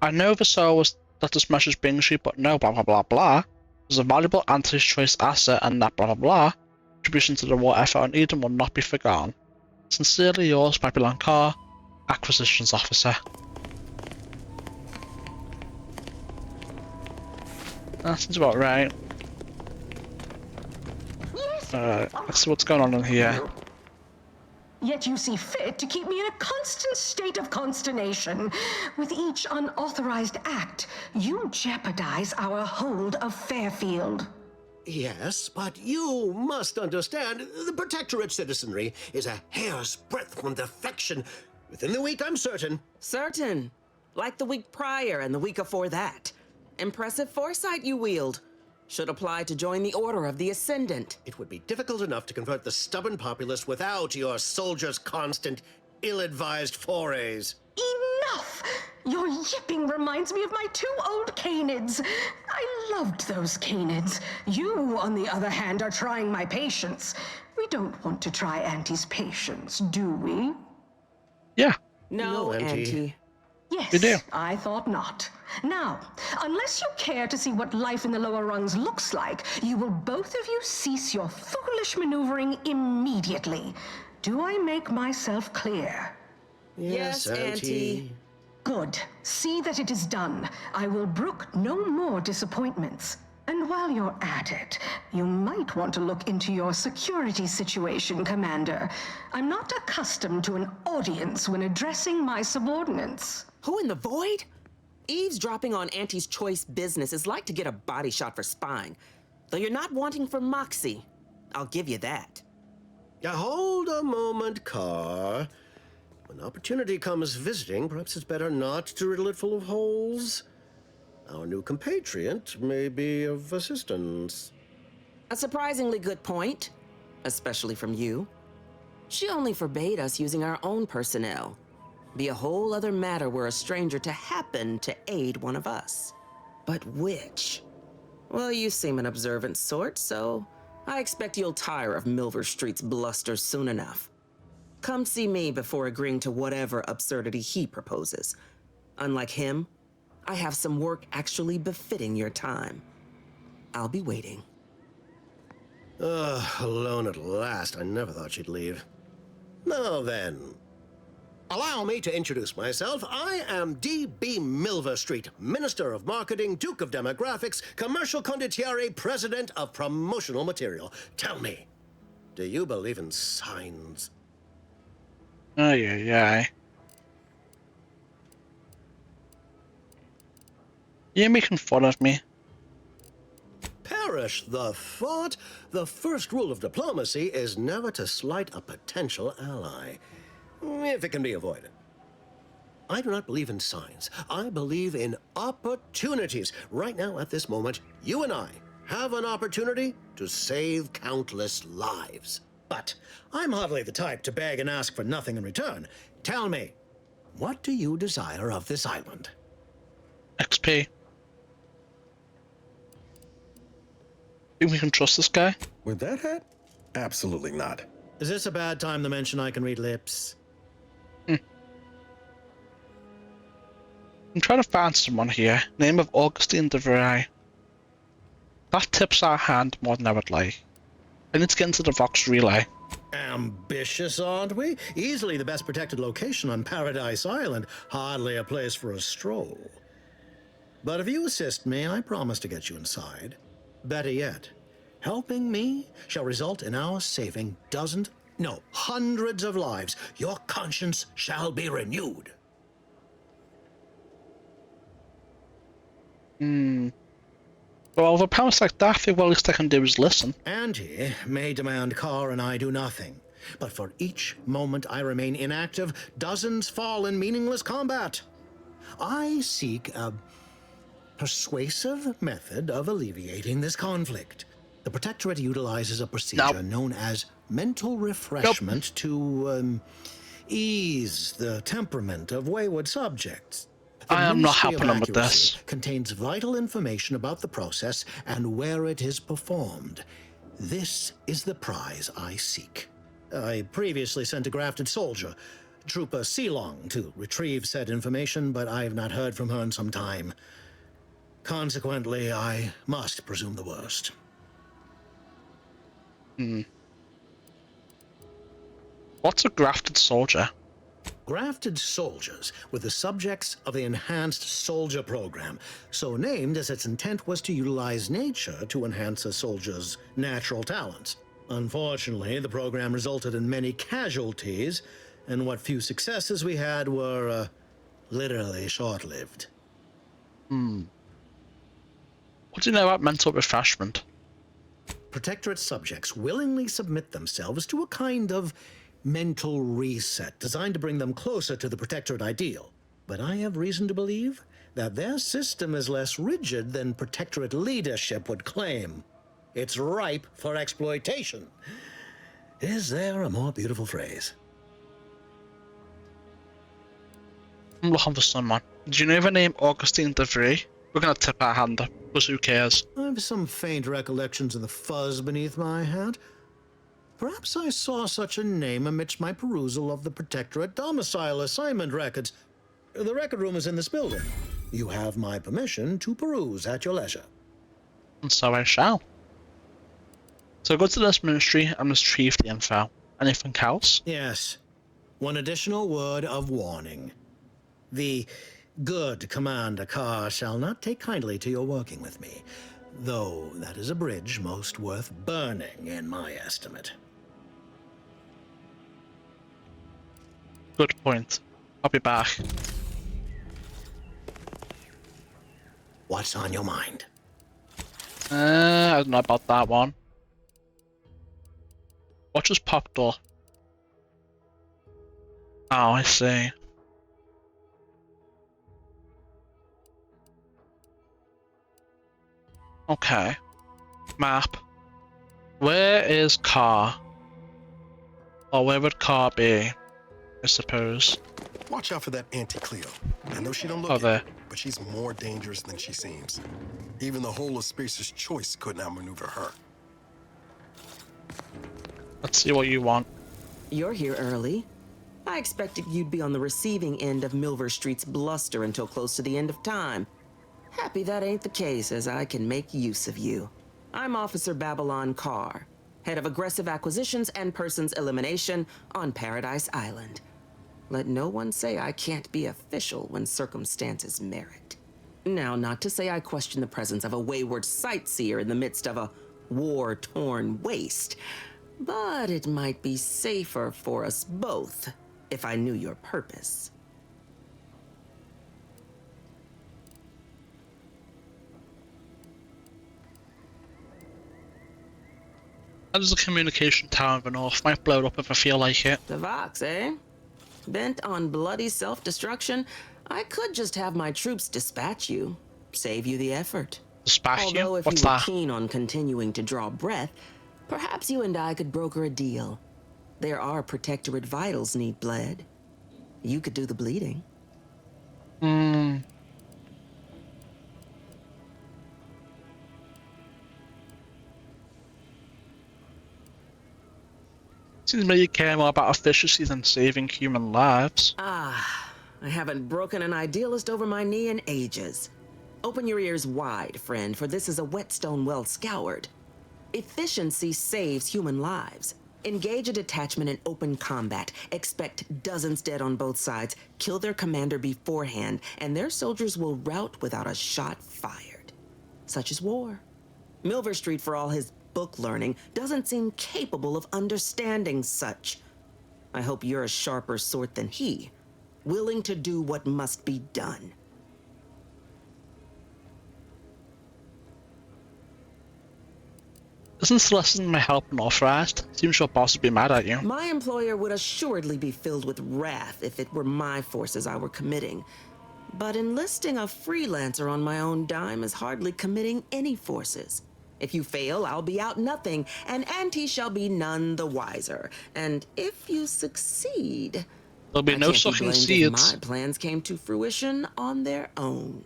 I know the soul that this message brings you, but no blah blah blah blah. There's a valuable anti-choice asset and that blah blah blah. Contribution to the war effort on Eden will not be forgotten. Sincerely yours, Babylon Carr, Acquisitions Officer. That seems about right. Let's see what's going on in here. Yet you see fit to keep me in a constant state of consternation. With each unauthorized act, you jeopardize our hold of Fairfield. Yes, but you must understand, the Protectorate citizenry is a hair's breadth from defection. Within the week, I'm certain. Certain. Like the week prior and the week before that. Impressive foresight you wield. Should apply to join the Order of the Ascendant. It would be difficult enough to convert the stubborn populace without your soldiers' constant, ill-advised forays. Enough! Your yipping reminds me of my 2 old canids. I loved those canids. You, on the other hand, are trying my patience. We don't want to try Auntie's patience, do we? Yeah. No, Auntie. Yes, we do. I thought not. Now, unless you care to see what life in the lower rungs looks like, you will both of you cease your foolish maneuvering immediately. Do I make myself clear? Yes, Auntie. Good. See that it is done. I will brook no more disappointments. And while you're at it, you might want to look into your security situation, Commander. I'm not accustomed to an audience when addressing my subordinates. Who in the void? Eavesdropping on Auntie's choice business is like to get a body shot for spying. Though you're not wanting for moxie. I'll give you that. Hold a moment, Carr. When opportunity comes visiting, perhaps it's better not to riddle it full of holes. Our new compatriot may be of assistance. A surprisingly good point, especially from you. She only forbade us using our own personnel. Be a whole other matter were a stranger to happen to aid one of us. But which? Well, you seem an observant sort, so I expect you'll tire of Milver Street's bluster soon enough. Come see me before agreeing to whatever absurdity he proposes. Unlike him, I have some work actually befitting your time. I'll be waiting. Alone at last. I never thought she'd leave. Now then, allow me to introduce myself. I am D.B. Milver Street, Minister of Marketing, Duke of Demographics, Commercial Condottiere, President of Promotional Material. Tell me, do you believe in signs? Yeah. You're making fun of me. Perish the thought. The first rule of diplomacy is never to slight a potential ally, if it can be avoided. I do not believe in signs. I believe in opportunities. Right now, at this moment, you and I have an opportunity to save countless lives. But I'm hardly the type to beg and ask for nothing in return. Tell me, what do you desire of this island? XP. Think we can trust this guy? With that hat? Absolutely not. Is this a bad time to mention I can read lips? I'm trying to find someone here. Name of Augustine de Vrij. That tips our hand more than I would like. I need to get into the Vox Relay. Ambitious, aren't we? Easily the best protected location on Paradise Island. Hardly a place for a stroll. But if you assist me, I promise to get you inside. Better yet, helping me shall result in our saving dozens, no, hundreds of lives. Your conscience shall be renewed. Well, with a promise like that, I think what at least I can do is listen. Auntie may demand Carr and I do nothing, but for each moment I remain inactive, dozens fall in meaningless combat. I seek a persuasive method of alleviating this conflict. The Protectorate utilizes a procedure known as mental refreshment to ease the temperament of wayward subjects. I am not helping them with this. Contains vital information about the process and where it is performed. This is the prize I seek. I previously sent a grafted soldier. Trooper Sealong to retrieve said information, but I have not heard from her in some time. Consequently, I must presume the worst. What's a grafted soldier? Grafted soldiers were the subjects of the Enhanced Soldier Program, so named as its intent was to utilize nature to enhance a soldier's natural talents. Unfortunately, the program resulted in many casualties, and what few successes we had were, literally short-lived. What do you know about mental refreshment? Protectorate subjects willingly submit themselves to a kind of mental reset designed to bring them closer to the Protectorate ideal. But I have reason to believe that their system is less rigid than Protectorate leadership would claim. It's ripe for exploitation. Is there a more beautiful phrase? I'm looking for someone. Do you know the name Augustine DeVry? We're gonna tip our hand up, because who cares? I have some faint recollections of the fuzz beneath my hat. Perhaps I saw such a name amidst my perusal of the Protectorate domicile assignment records. The record room is in this building. You have my permission to peruse at your leisure. And so I shall. So go to this ministry and retrieve the info. Anything else? Yes. One additional word of warning. The good Commander Carr shall not take kindly to your working with me, though that is a bridge most worth burning in my estimate. Good point. I'll be back. What's on your mind? I don't know about that one. What just popped up? Oh, I see. Okay. Map. Where is Car? Or where would Car be? I suppose. Watch out for that Auntie Cleo. I know she don't look it, but she's more dangerous than she seems. Even the whole of Spacer's Choice couldn't outmaneuver her. Let's see what you want. You're here early. I expected you'd be on the receiving end of Milver Street's bluster until close to the end of time. Happy that ain't the case, as I can make use of you. I'm Officer Babylon Carr, head of aggressive acquisitions and persons elimination on Paradise Island. Let no one say I can't be official when circumstances merit. Now, not to say I question the presence of a wayward sightseer in the midst of a war-torn waste, but it might be safer for us both if I knew your purpose. How does the communication tower in the north? Might blow up if I feel like it. The Vox, eh? Bent on bloody self-destruction, I could just have my troops dispatch you. Save you the effort. Dispatch you? Although if What's you were that? keen on continuing to draw breath, perhaps you and I could broker a deal. There are Protectorate vitals need bled. You could do the bleeding. Seems to me you care more about efficiency than saving human lives. Ah, I haven't broken an idealist over my knee in ages. Open your ears wide, friend, for this is a whetstone well scoured. Efficiency saves human lives. Engage a detachment in open combat. Expect dozens dead on both sides. Kill their commander beforehand, and their soldiers will rout without a shot fired. Such is war. Milver Street, for all his book learning, doesn't seem capable of understanding such. I hope you're a sharper sort than he, willing to do what must be done. Isn't soliciting my help unauthorized? Seems your boss would be mad at you. My employer would assuredly be filled with wrath if it were my forces I were committing. But enlisting a freelancer on my own dime is hardly committing any forces. If you fail, I'll be out nothing, and Auntie shall be none the wiser. And if you succeed, there'll be no sucking seeds. My plans came to fruition on their own.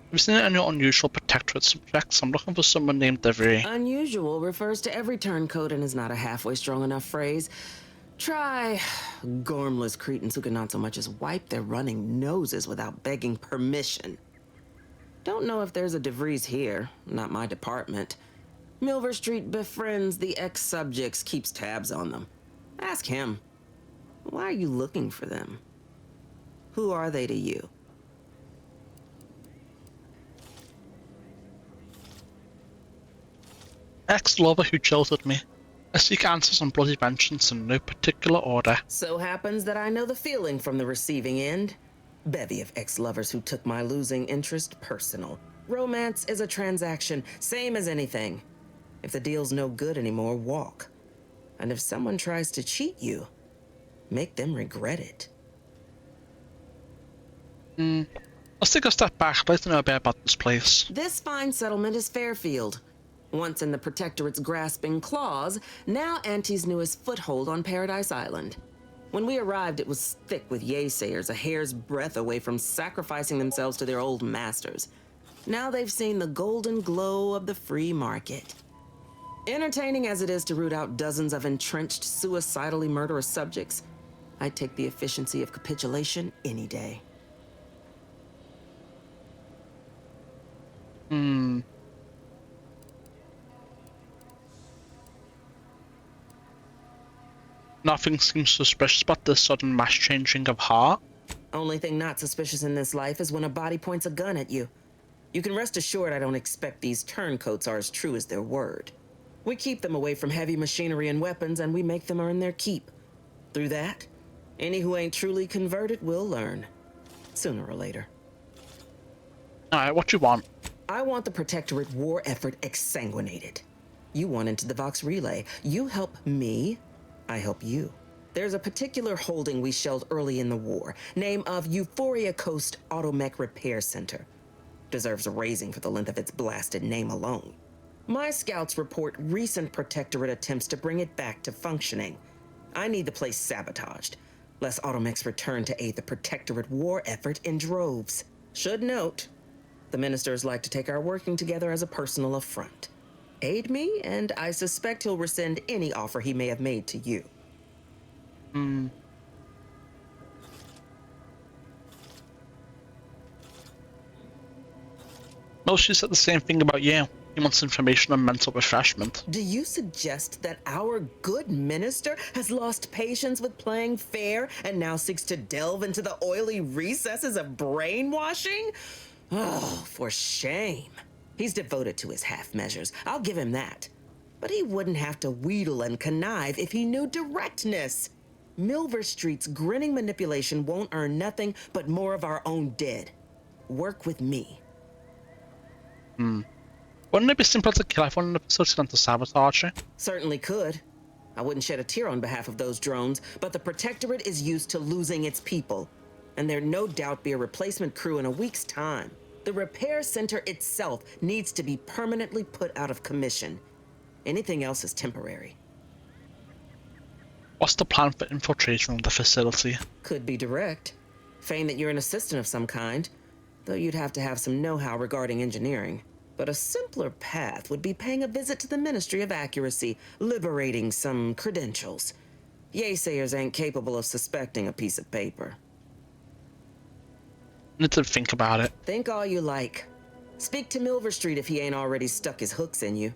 Have you seen any unusual Protectorate subjects? I'm looking for someone named DeVry. Unusual refers to every turncoat and is not a halfway strong enough phrase. Try gormless cretins who can not so much as wipe their running noses without begging permission. Don't know if there's a DeVries here, not my department. Milver Street befriends the ex-subjects, keeps tabs on them. Ask him. Why are you looking for them? Who are they to you? Ex-lover who jilted me. I seek answers on bloody vengeance in no particular order. So happens that I know the feeling from the receiving end. Bevy of ex-lovers who took my losing interest personal. Romance is a transaction, same as anything. If the deal's no good anymore, walk. And if someone tries to cheat you, make them regret it. Let's take a step back. I'd like to know a bit about this place. This fine settlement is Fairfield. Once in the Protectorate's grasping claws, now Auntie's newest foothold on Paradise Island. When we arrived, it was thick with yaysayers, a hair's breadth away from sacrificing themselves to their old masters. Now they've seen the golden glow of the free market. Entertaining as it is to root out dozens of entrenched, suicidally murderous subjects, I'd take the efficiency of capitulation any day. Nothing seems suspicious about this sudden mass changing of heart. Only thing not suspicious in this life is when a body points a gun at you. You can rest assured I don't expect these turncoats are as true as their word. We keep them away from heavy machinery and weapons, and we make them earn their keep. Through that, any who ain't truly converted will learn. Sooner or later. Alright, what you want? I want the Protectorate war effort exsanguinated. You want into the Vox Relay. You help me, I help you. There's a particular holding we shelled early in the war. Name of Euphoria Coast Automech Repair Center. Deserves a raising for the length of its blasted name alone. My scouts report recent Protectorate attempts to bring it back to functioning. I need the place sabotaged, lest Automechs return to aid the Protectorate war effort in droves. Should note, the ministers like to take our working together as a personal affront. Aid me, and I suspect he'll rescind any offer he may have made to you. Well, she said the same thing about you. He wants information on mental refreshment. Do you suggest that our good minister has lost patience with playing fair and now seeks to delve into the oily recesses of brainwashing? Oh, for shame. He's devoted to his half measures. I'll give him that. But he wouldn't have to wheedle and connive if he knew directness. Milver Street's grinning manipulation won't earn nothing but more of our own dead. Work with me. Wouldn't it be simpler to kill everyone in the facility than to sabotage it? Certainly could. I wouldn't shed a tear on behalf of those drones, but the Protectorate is used to losing its people. And there'd no doubt be a replacement crew in a week's time. The repair center itself needs to be permanently put out of commission. Anything else is temporary. What's the plan for infiltrating the facility? Could be direct. Feign that you're an assistant of some kind, though you'd have to have some know-how regarding engineering. But a simpler path would be paying a visit to the Ministry of Accuracy, liberating some credentials. Yaysayers ain't capable of suspecting a piece of paper. Need to think about it. Think all you like. Speak to Milver Street if he ain't already stuck his hooks in you.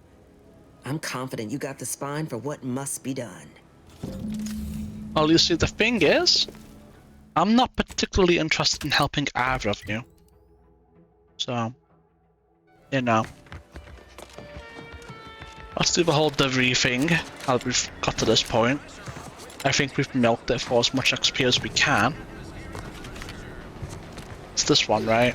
I'm confident you got the spine for what must be done. Well, you see, the thing is, I'm not particularly interested in helping either of you. So, you know. Let's do the whole DeVries thing, now that we've got to this point. I think we've milked it for as much XP as we can. It's this one, right?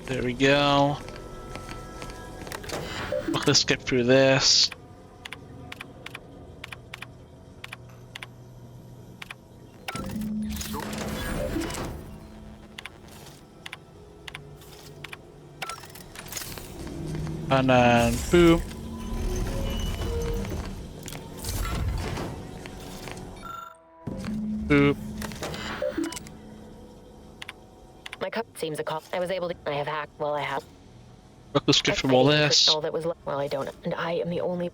There we go. Let's skip through this. And then boom. Boop. My cup seems a call. I was able to. I have hacked. Well, I have. Look, let's get through all this. Crystal that was well, I don't, and I am the only.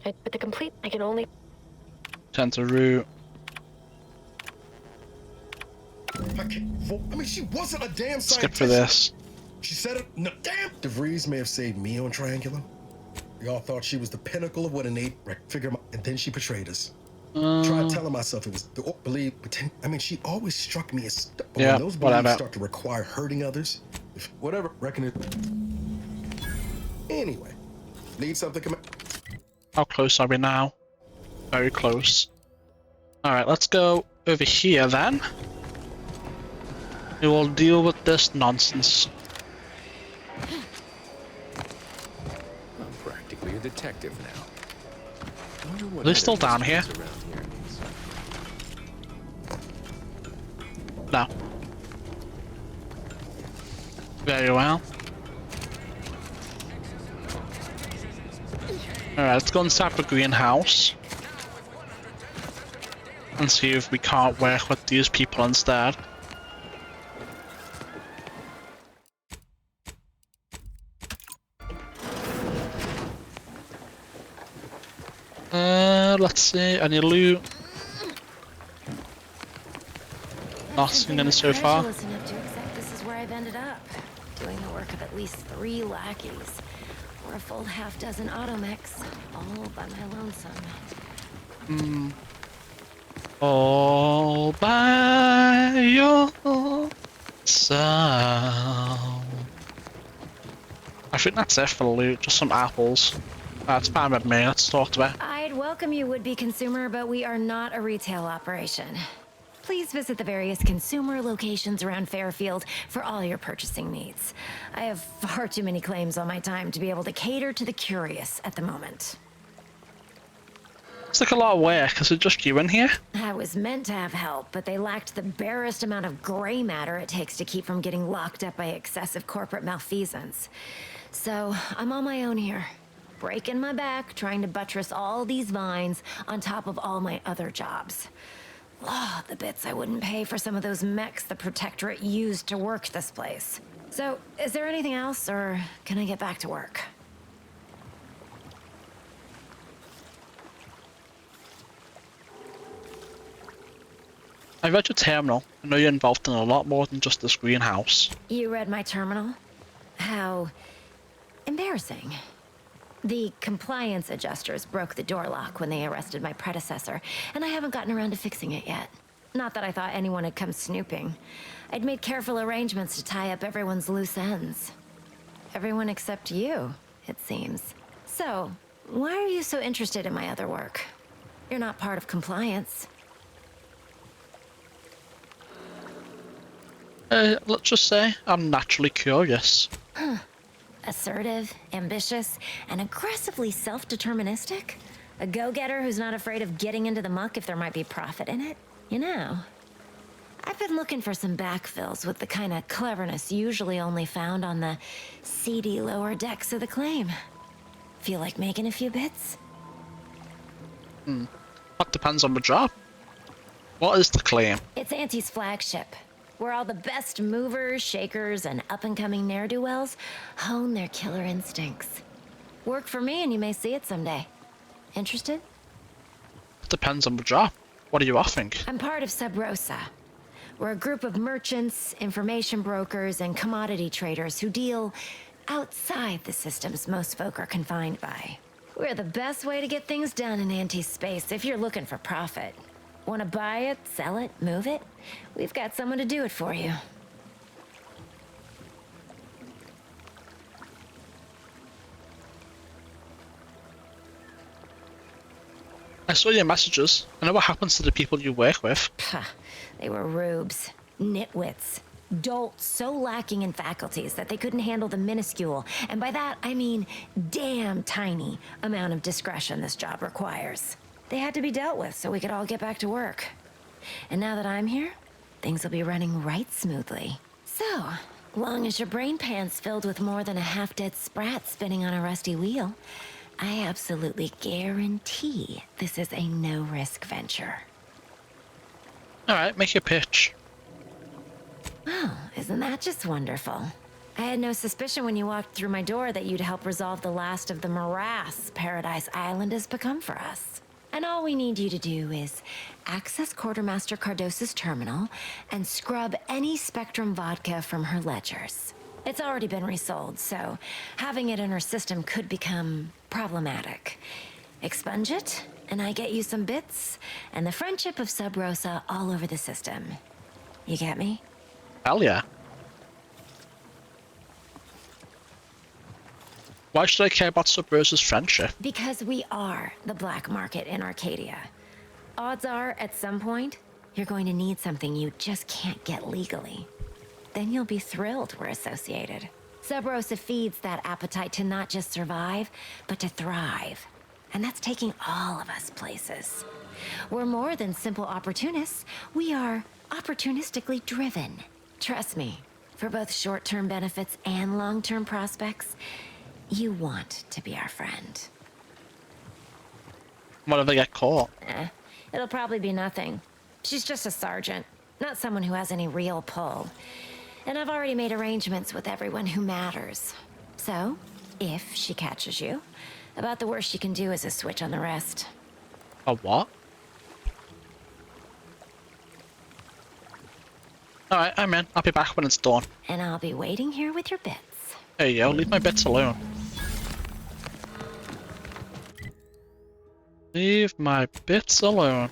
But the complete, I can only. Turn to route. I mean, she wasn't a damn scientist. Skip for this. She said it. No, damn. DeVries may have saved me on Triangular. We all thought she was the pinnacle of what an ape figure, and then she betrayed us. Tried telling myself it was the believe, but I mean, she always struck me as. But yeah, when those beliefs start to require hurting others, if whatever, reckon it. Anyway, need something? How close are we now? Very close. All right, let's go over here then. We will deal with this nonsense. I'm practically a detective now. Are they still down here? No. Very well. Alright, let's go inside the greenhouse. And see if we can't work with these people instead. Let's see, any loot? Nothing in it so far. Enough to accept this is where I've ended up, doing the work of at least 3 lackeys, or a full half-dozen automechs, all by my lonesome. All by yourself. I think that's it for the loot, just some apples. That's fine with me, let's talk to it. I'd welcome you, would-be consumer, but we are not a retail operation. Please visit the various consumer locations around Fairfield for all your purchasing needs. I have far too many claims on my time to be able to cater to the curious at the moment. It's like a lot of work. Is it just you in here? I was meant to have help, but they lacked the barest amount of gray matter it takes to keep from getting locked up by excessive corporate malfeasance. So I'm on my own here, breaking my back, trying to buttress all these vines on top of all my other jobs. Oh, the bits I wouldn't pay for some of those mechs the Protectorate used to work this place. So, is there anything else, or can I get back to work? I read your terminal. I know you're involved in a lot more than just this greenhouse. You read my terminal? How embarrassing. The compliance adjusters broke the door lock when they arrested my predecessor, and I haven't gotten around to fixing it yet. Not that I thought anyone had come snooping. I'd made careful arrangements to tie up everyone's loose ends. Everyone except you, it seems. So, why are you so interested in my other work? You're not part of compliance. Let's just say I'm naturally curious. Huh. Assertive, ambitious, and aggressively self-deterministic? A go-getter who's not afraid of getting into the muck if there might be profit in it? You know, I've been looking for some backfills with the kind of cleverness usually only found on the seedy lower decks of the claim. Feel like making a few bits? That depends on the job. What is the claim? It's Auntie's flagship, where all the best movers, shakers, and up-and-coming ne'er-do-wells hone their killer instincts. Work for me and you may see it someday. Interested? It depends on the job. What are you offering? I'm part of Sub Rosa. We're a group of merchants, information brokers, and commodity traders who deal outside the systems most folk are confined by. We're the best way to get things done in anti-space if you're looking for profit. Want to buy it, sell it, move it? We've got someone to do it for you. I saw your messages. I know what happens to the people you work with. They were rubes, nitwits, dolts so lacking in faculties that they couldn't handle the minuscule, and by that I mean damn tiny, amount of discretion this job requires. They had to be dealt with so we could all get back to work. And now that I'm here, things will be running right smoothly. So, long as your brain pan's filled with more than a half-dead sprat spinning on a rusty wheel, I absolutely guarantee this is a no-risk venture. Alright, make your pitch. Oh, isn't that just wonderful? I had no suspicion when you walked through my door that you'd help resolve the last of the morass Paradise Island has become for us. And all we need you to do is access Quartermaster Cardos's terminal and scrub any Spectrum vodka from her ledgers. It's already been resold, so having it in her system could become problematic. Expunge it, and I get you some bits, and the friendship of Sub Rosa all over the system. You get me? Hell yeah. Why should I care about Sub Rosa's friendship? Because we are the black market in Arcadia. Odds are, at some point, you're going to need something you just can't get legally. Then you'll be thrilled we're associated. Sub Rosa feeds that appetite to not just survive, but to thrive. And that's taking all of us places. We're more than simple opportunists. We are opportunistically driven. Trust me, for both short-term benefits and long-term prospects, you want to be our friend. What if they get caught? It'll probably be nothing. She's just a sergeant, not someone who has any real pull. And I've already made arrangements with everyone who matters. So, if she catches you, about the worst she can do is a switch on the rest. A what? Alright, I'm in. I'll be back when it's done. And I'll be waiting here with your bits. There you go, leave my bits alone. Leave my bits alone.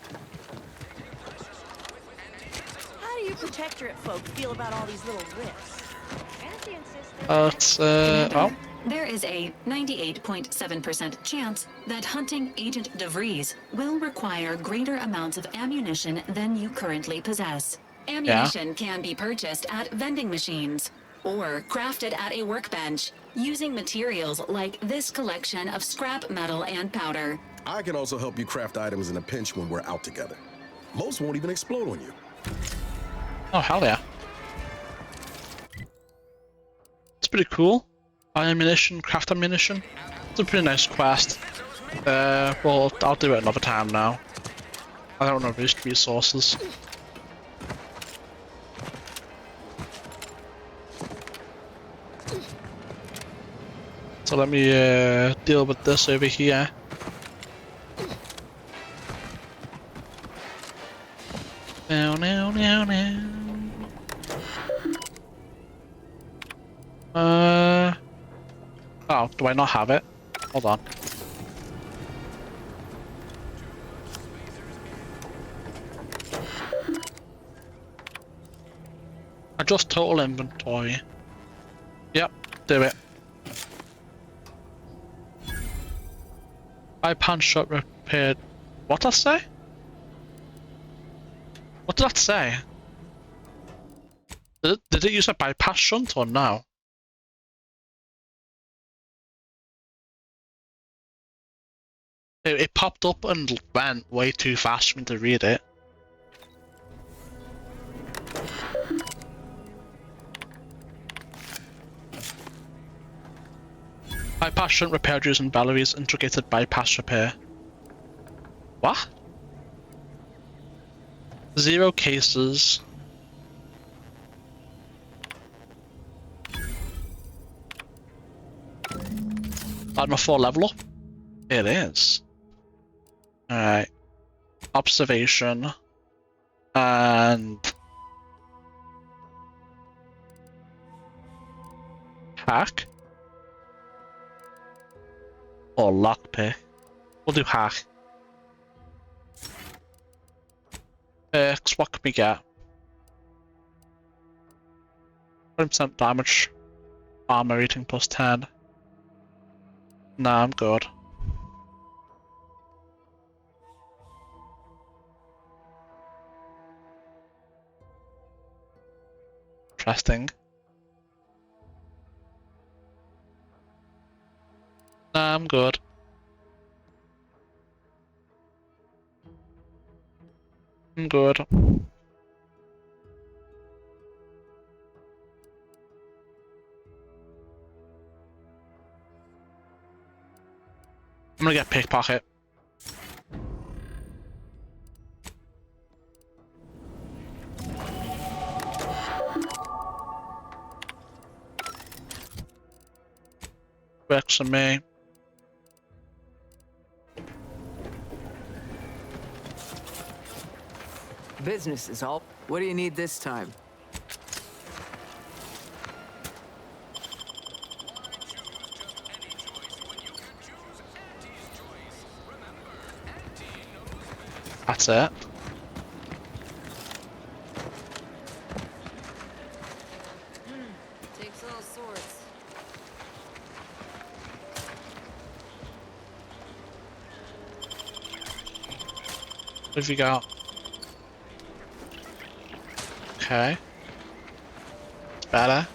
How do you protectorate folk feel about all these little rifts? Fancy insisted. Oh. There is a 98.7% chance that hunting Agent DeVries will require greater amounts of ammunition than you currently possess. Ammunition can be purchased at vending machines or crafted at a workbench using materials like this collection of scrap metal and powder. I can also help you craft items in a pinch when we're out together. Most won't even explode on you. Oh, hell yeah. It's pretty cool. Buy ammunition, craft ammunition. It's a pretty nice quest. Well, I'll do it another time now. I don't know resources. So let me deal with this over here. Now. Oh, do I not have it? Hold on. Adjust total inventory. Yep, do it. Bypass shot repaired. What did I say? What did that say? Did it use a bypass shunt or no? It popped up and went way too fast for me to read it. Bypass shunt repaired using Valerie's integrated bypass repair. What? 0 cases. Armor 4 level up? It is. Alright. Observation. And... hack? Or lockpick? We'll do hack. What can we get? 20% damage. Armor rating plus 10. Nah, I'm good. Interesting. Nah, I'm good. I'm good. I'm gonna get pickpocket. Works for me. Business is all. What do you need this time? That's it. Takes all sorts. What have you got? Okay. It's better.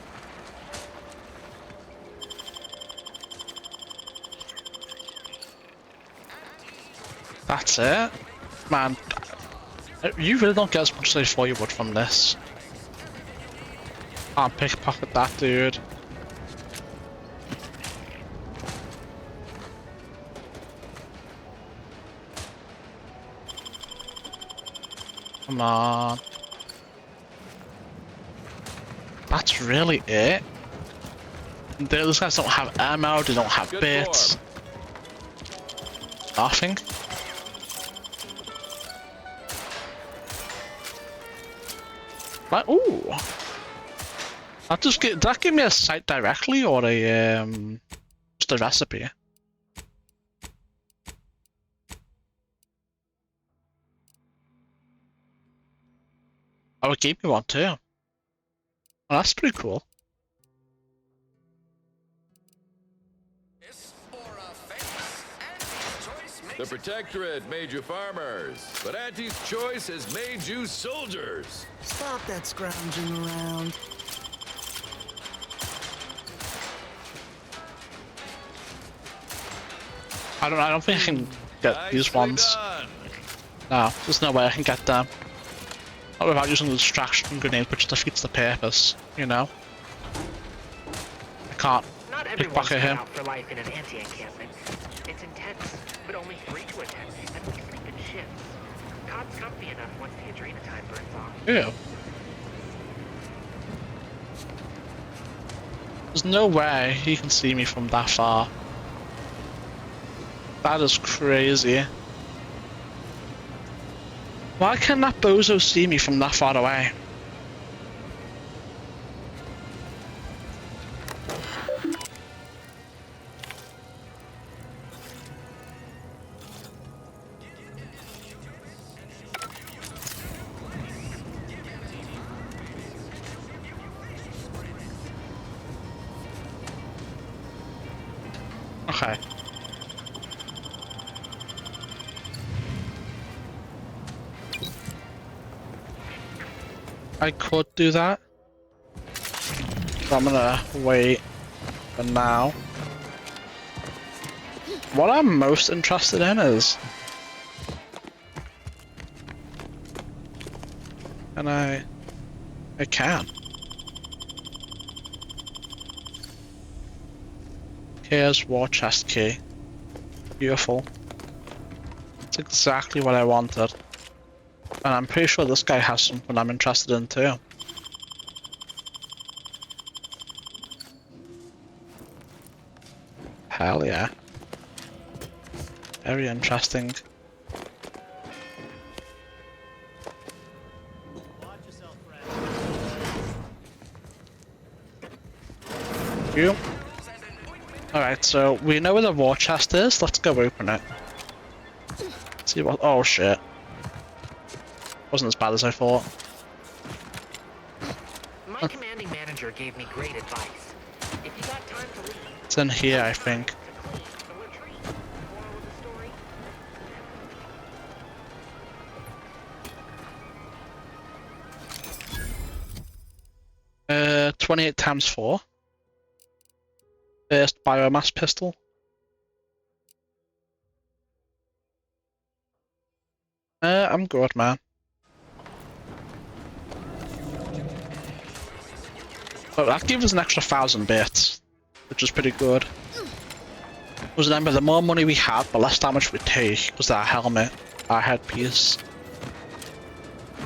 That's it? Man, you really don't get as much as I thought you would from this. Can't pickpocket that dude. Come on. That's really it? Those guys don't have ammo, they don't have bits. Nothing. But ooh. Did that give me a site directly or a just a recipe? Oh, it gave me one too. Oh, that's pretty cool. The Protectorate made you farmers, but Auntie's Choice has made you soldiers. Stop that scrounging around. I don't think I can get these ones. No, there's no way I can get them. Not without using the distraction grenade, which defeats the purpose, you know? I can't pickpocket him. Out for life in an anti-encampment. It's intense, but only 3 to attend, and we sleep in shifts. God's comfy enough once the adrenochrome burns off. Ew. There's no way he can see me from that far. That is crazy. Why can that bozo see me from that far away? Okay. I could do that, but I'm gonna wait for now. What I'm most interested in is, and I can. Here's war chest key. Beautiful. That's exactly what I wanted. And I'm pretty sure this guy has something I'm interested in too. Hell yeah. Very interesting. You. Alright, so we know where the war chest is. Let's go open it. See what. Oh shit. Wasn't as bad as I thought. My commanding manager gave me great advice. If you got time to leave, It's in here, I think. 28 times 4. First biomass pistol. I'm good, man. Oh, that gives us an extra 1,000 bits, which is pretty good. Because remember, the more money we have, the less damage we take, was our helmet, our headpiece.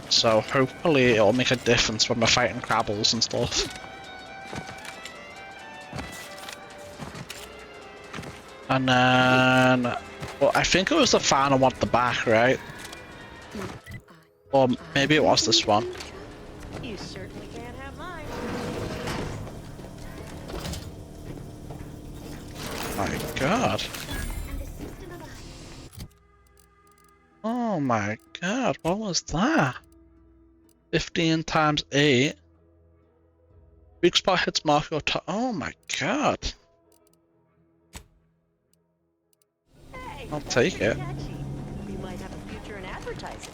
So hopefully it'll make a difference when we're fighting crabbles and stuff. And then, well, I think it was the final one at the back, right? Or maybe it was this one. You certainly can't have mine. My God. Oh my God, what was that? 15 times 8. Weak spot hits mark your top. Oh my God. I'll take it. We might have a future in advertising.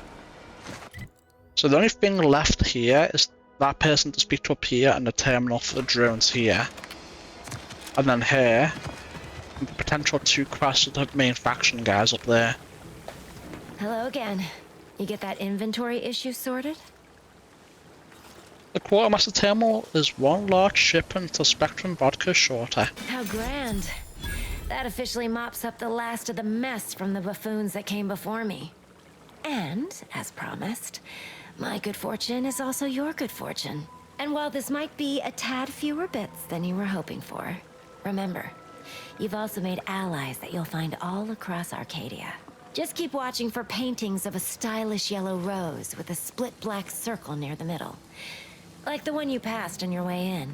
So the only thing left here is that person to speak to up here and the terminal for the drones here. And then here, and the potential to crash the main faction guys up there. Hello again. You get that inventory issue sorted? The quartermaster terminal is one large shipment to Spectrum vodka shorter. How grand. That officially mops up the last of the mess from the buffoons that came before me. And, as promised, my good fortune is also your good fortune. And while this might be a tad fewer bits than you were hoping for, remember, you've also made allies that you'll find all across Arcadia. Just keep watching for paintings of a stylish yellow rose with a split black circle near the middle. Like the one you passed on your way in.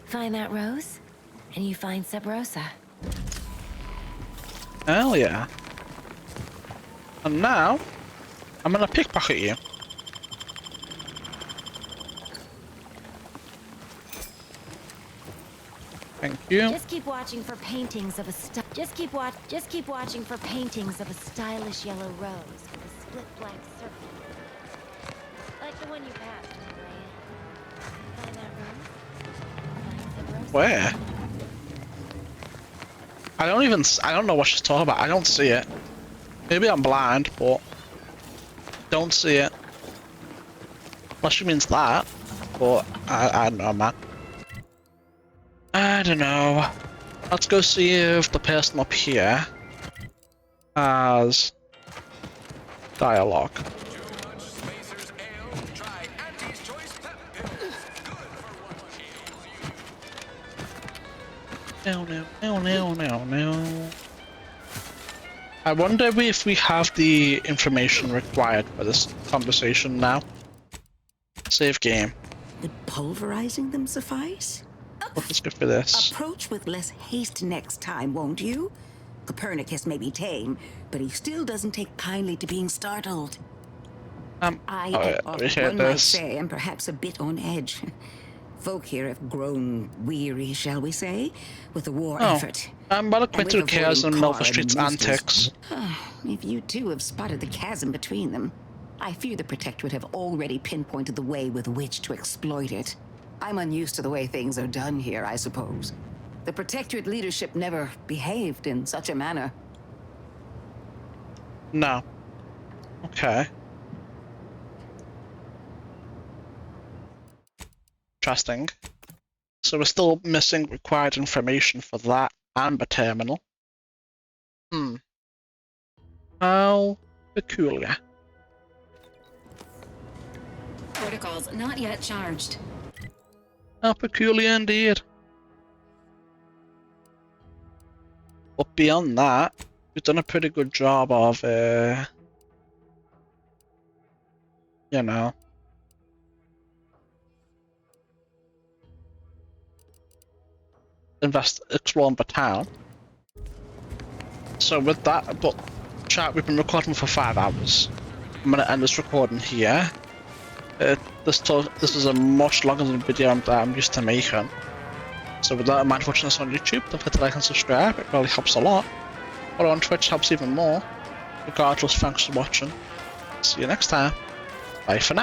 Find that rose, and you find Sub Rosa. Hell yeah. And now, I'm gonna pickpocket you. Thank you. Just keep watching for paintings of a Just keep watching for paintings of a stylish yellow rose with a split black circle. Like the one you passed on your way in. Find that rose? Find Sub Rosa. Where? I don't know what she's talking about. I don't see it. Maybe I'm blind, but don't see it. Unless she means that, but I don't know, man. I don't know. Let's go see if the person up here has dialogue. No. I wonder if we have the information required for this conversation now. Save game. Would pulverizing them suffice? Let's go for this. Approach with less haste next time, won't you? Copernicus may be tame, but he still doesn't take kindly to being startled. One might say, am perhaps a bit on edge. Folk here have grown weary, shall we say, with the war effort. I'm well acquainted with Chaos and Melfa Street's antics. If you too have spotted the chasm between them, I fear the Protectorate have already pinpointed the way with which to exploit it. I'm unused to the way things are done here, I suppose. The Protectorate leadership never behaved in such a manner. No. Okay. Interesting. So we're still missing required information for that and the terminal. How peculiar. Protocols not yet charged. How peculiar indeed. But beyond that, we've done a pretty good job of, you know, exploring the town. So with that, but chat, we've been recording for 5 hours. I'm gonna end this recording here. This is a much longer than the video that I'm used to making. So with that in mind, watching this on YouTube, don't forget to like and subscribe, it really helps a lot. Follow on Twitch helps even more. Regardless, thanks for watching. See you next time. Bye for now.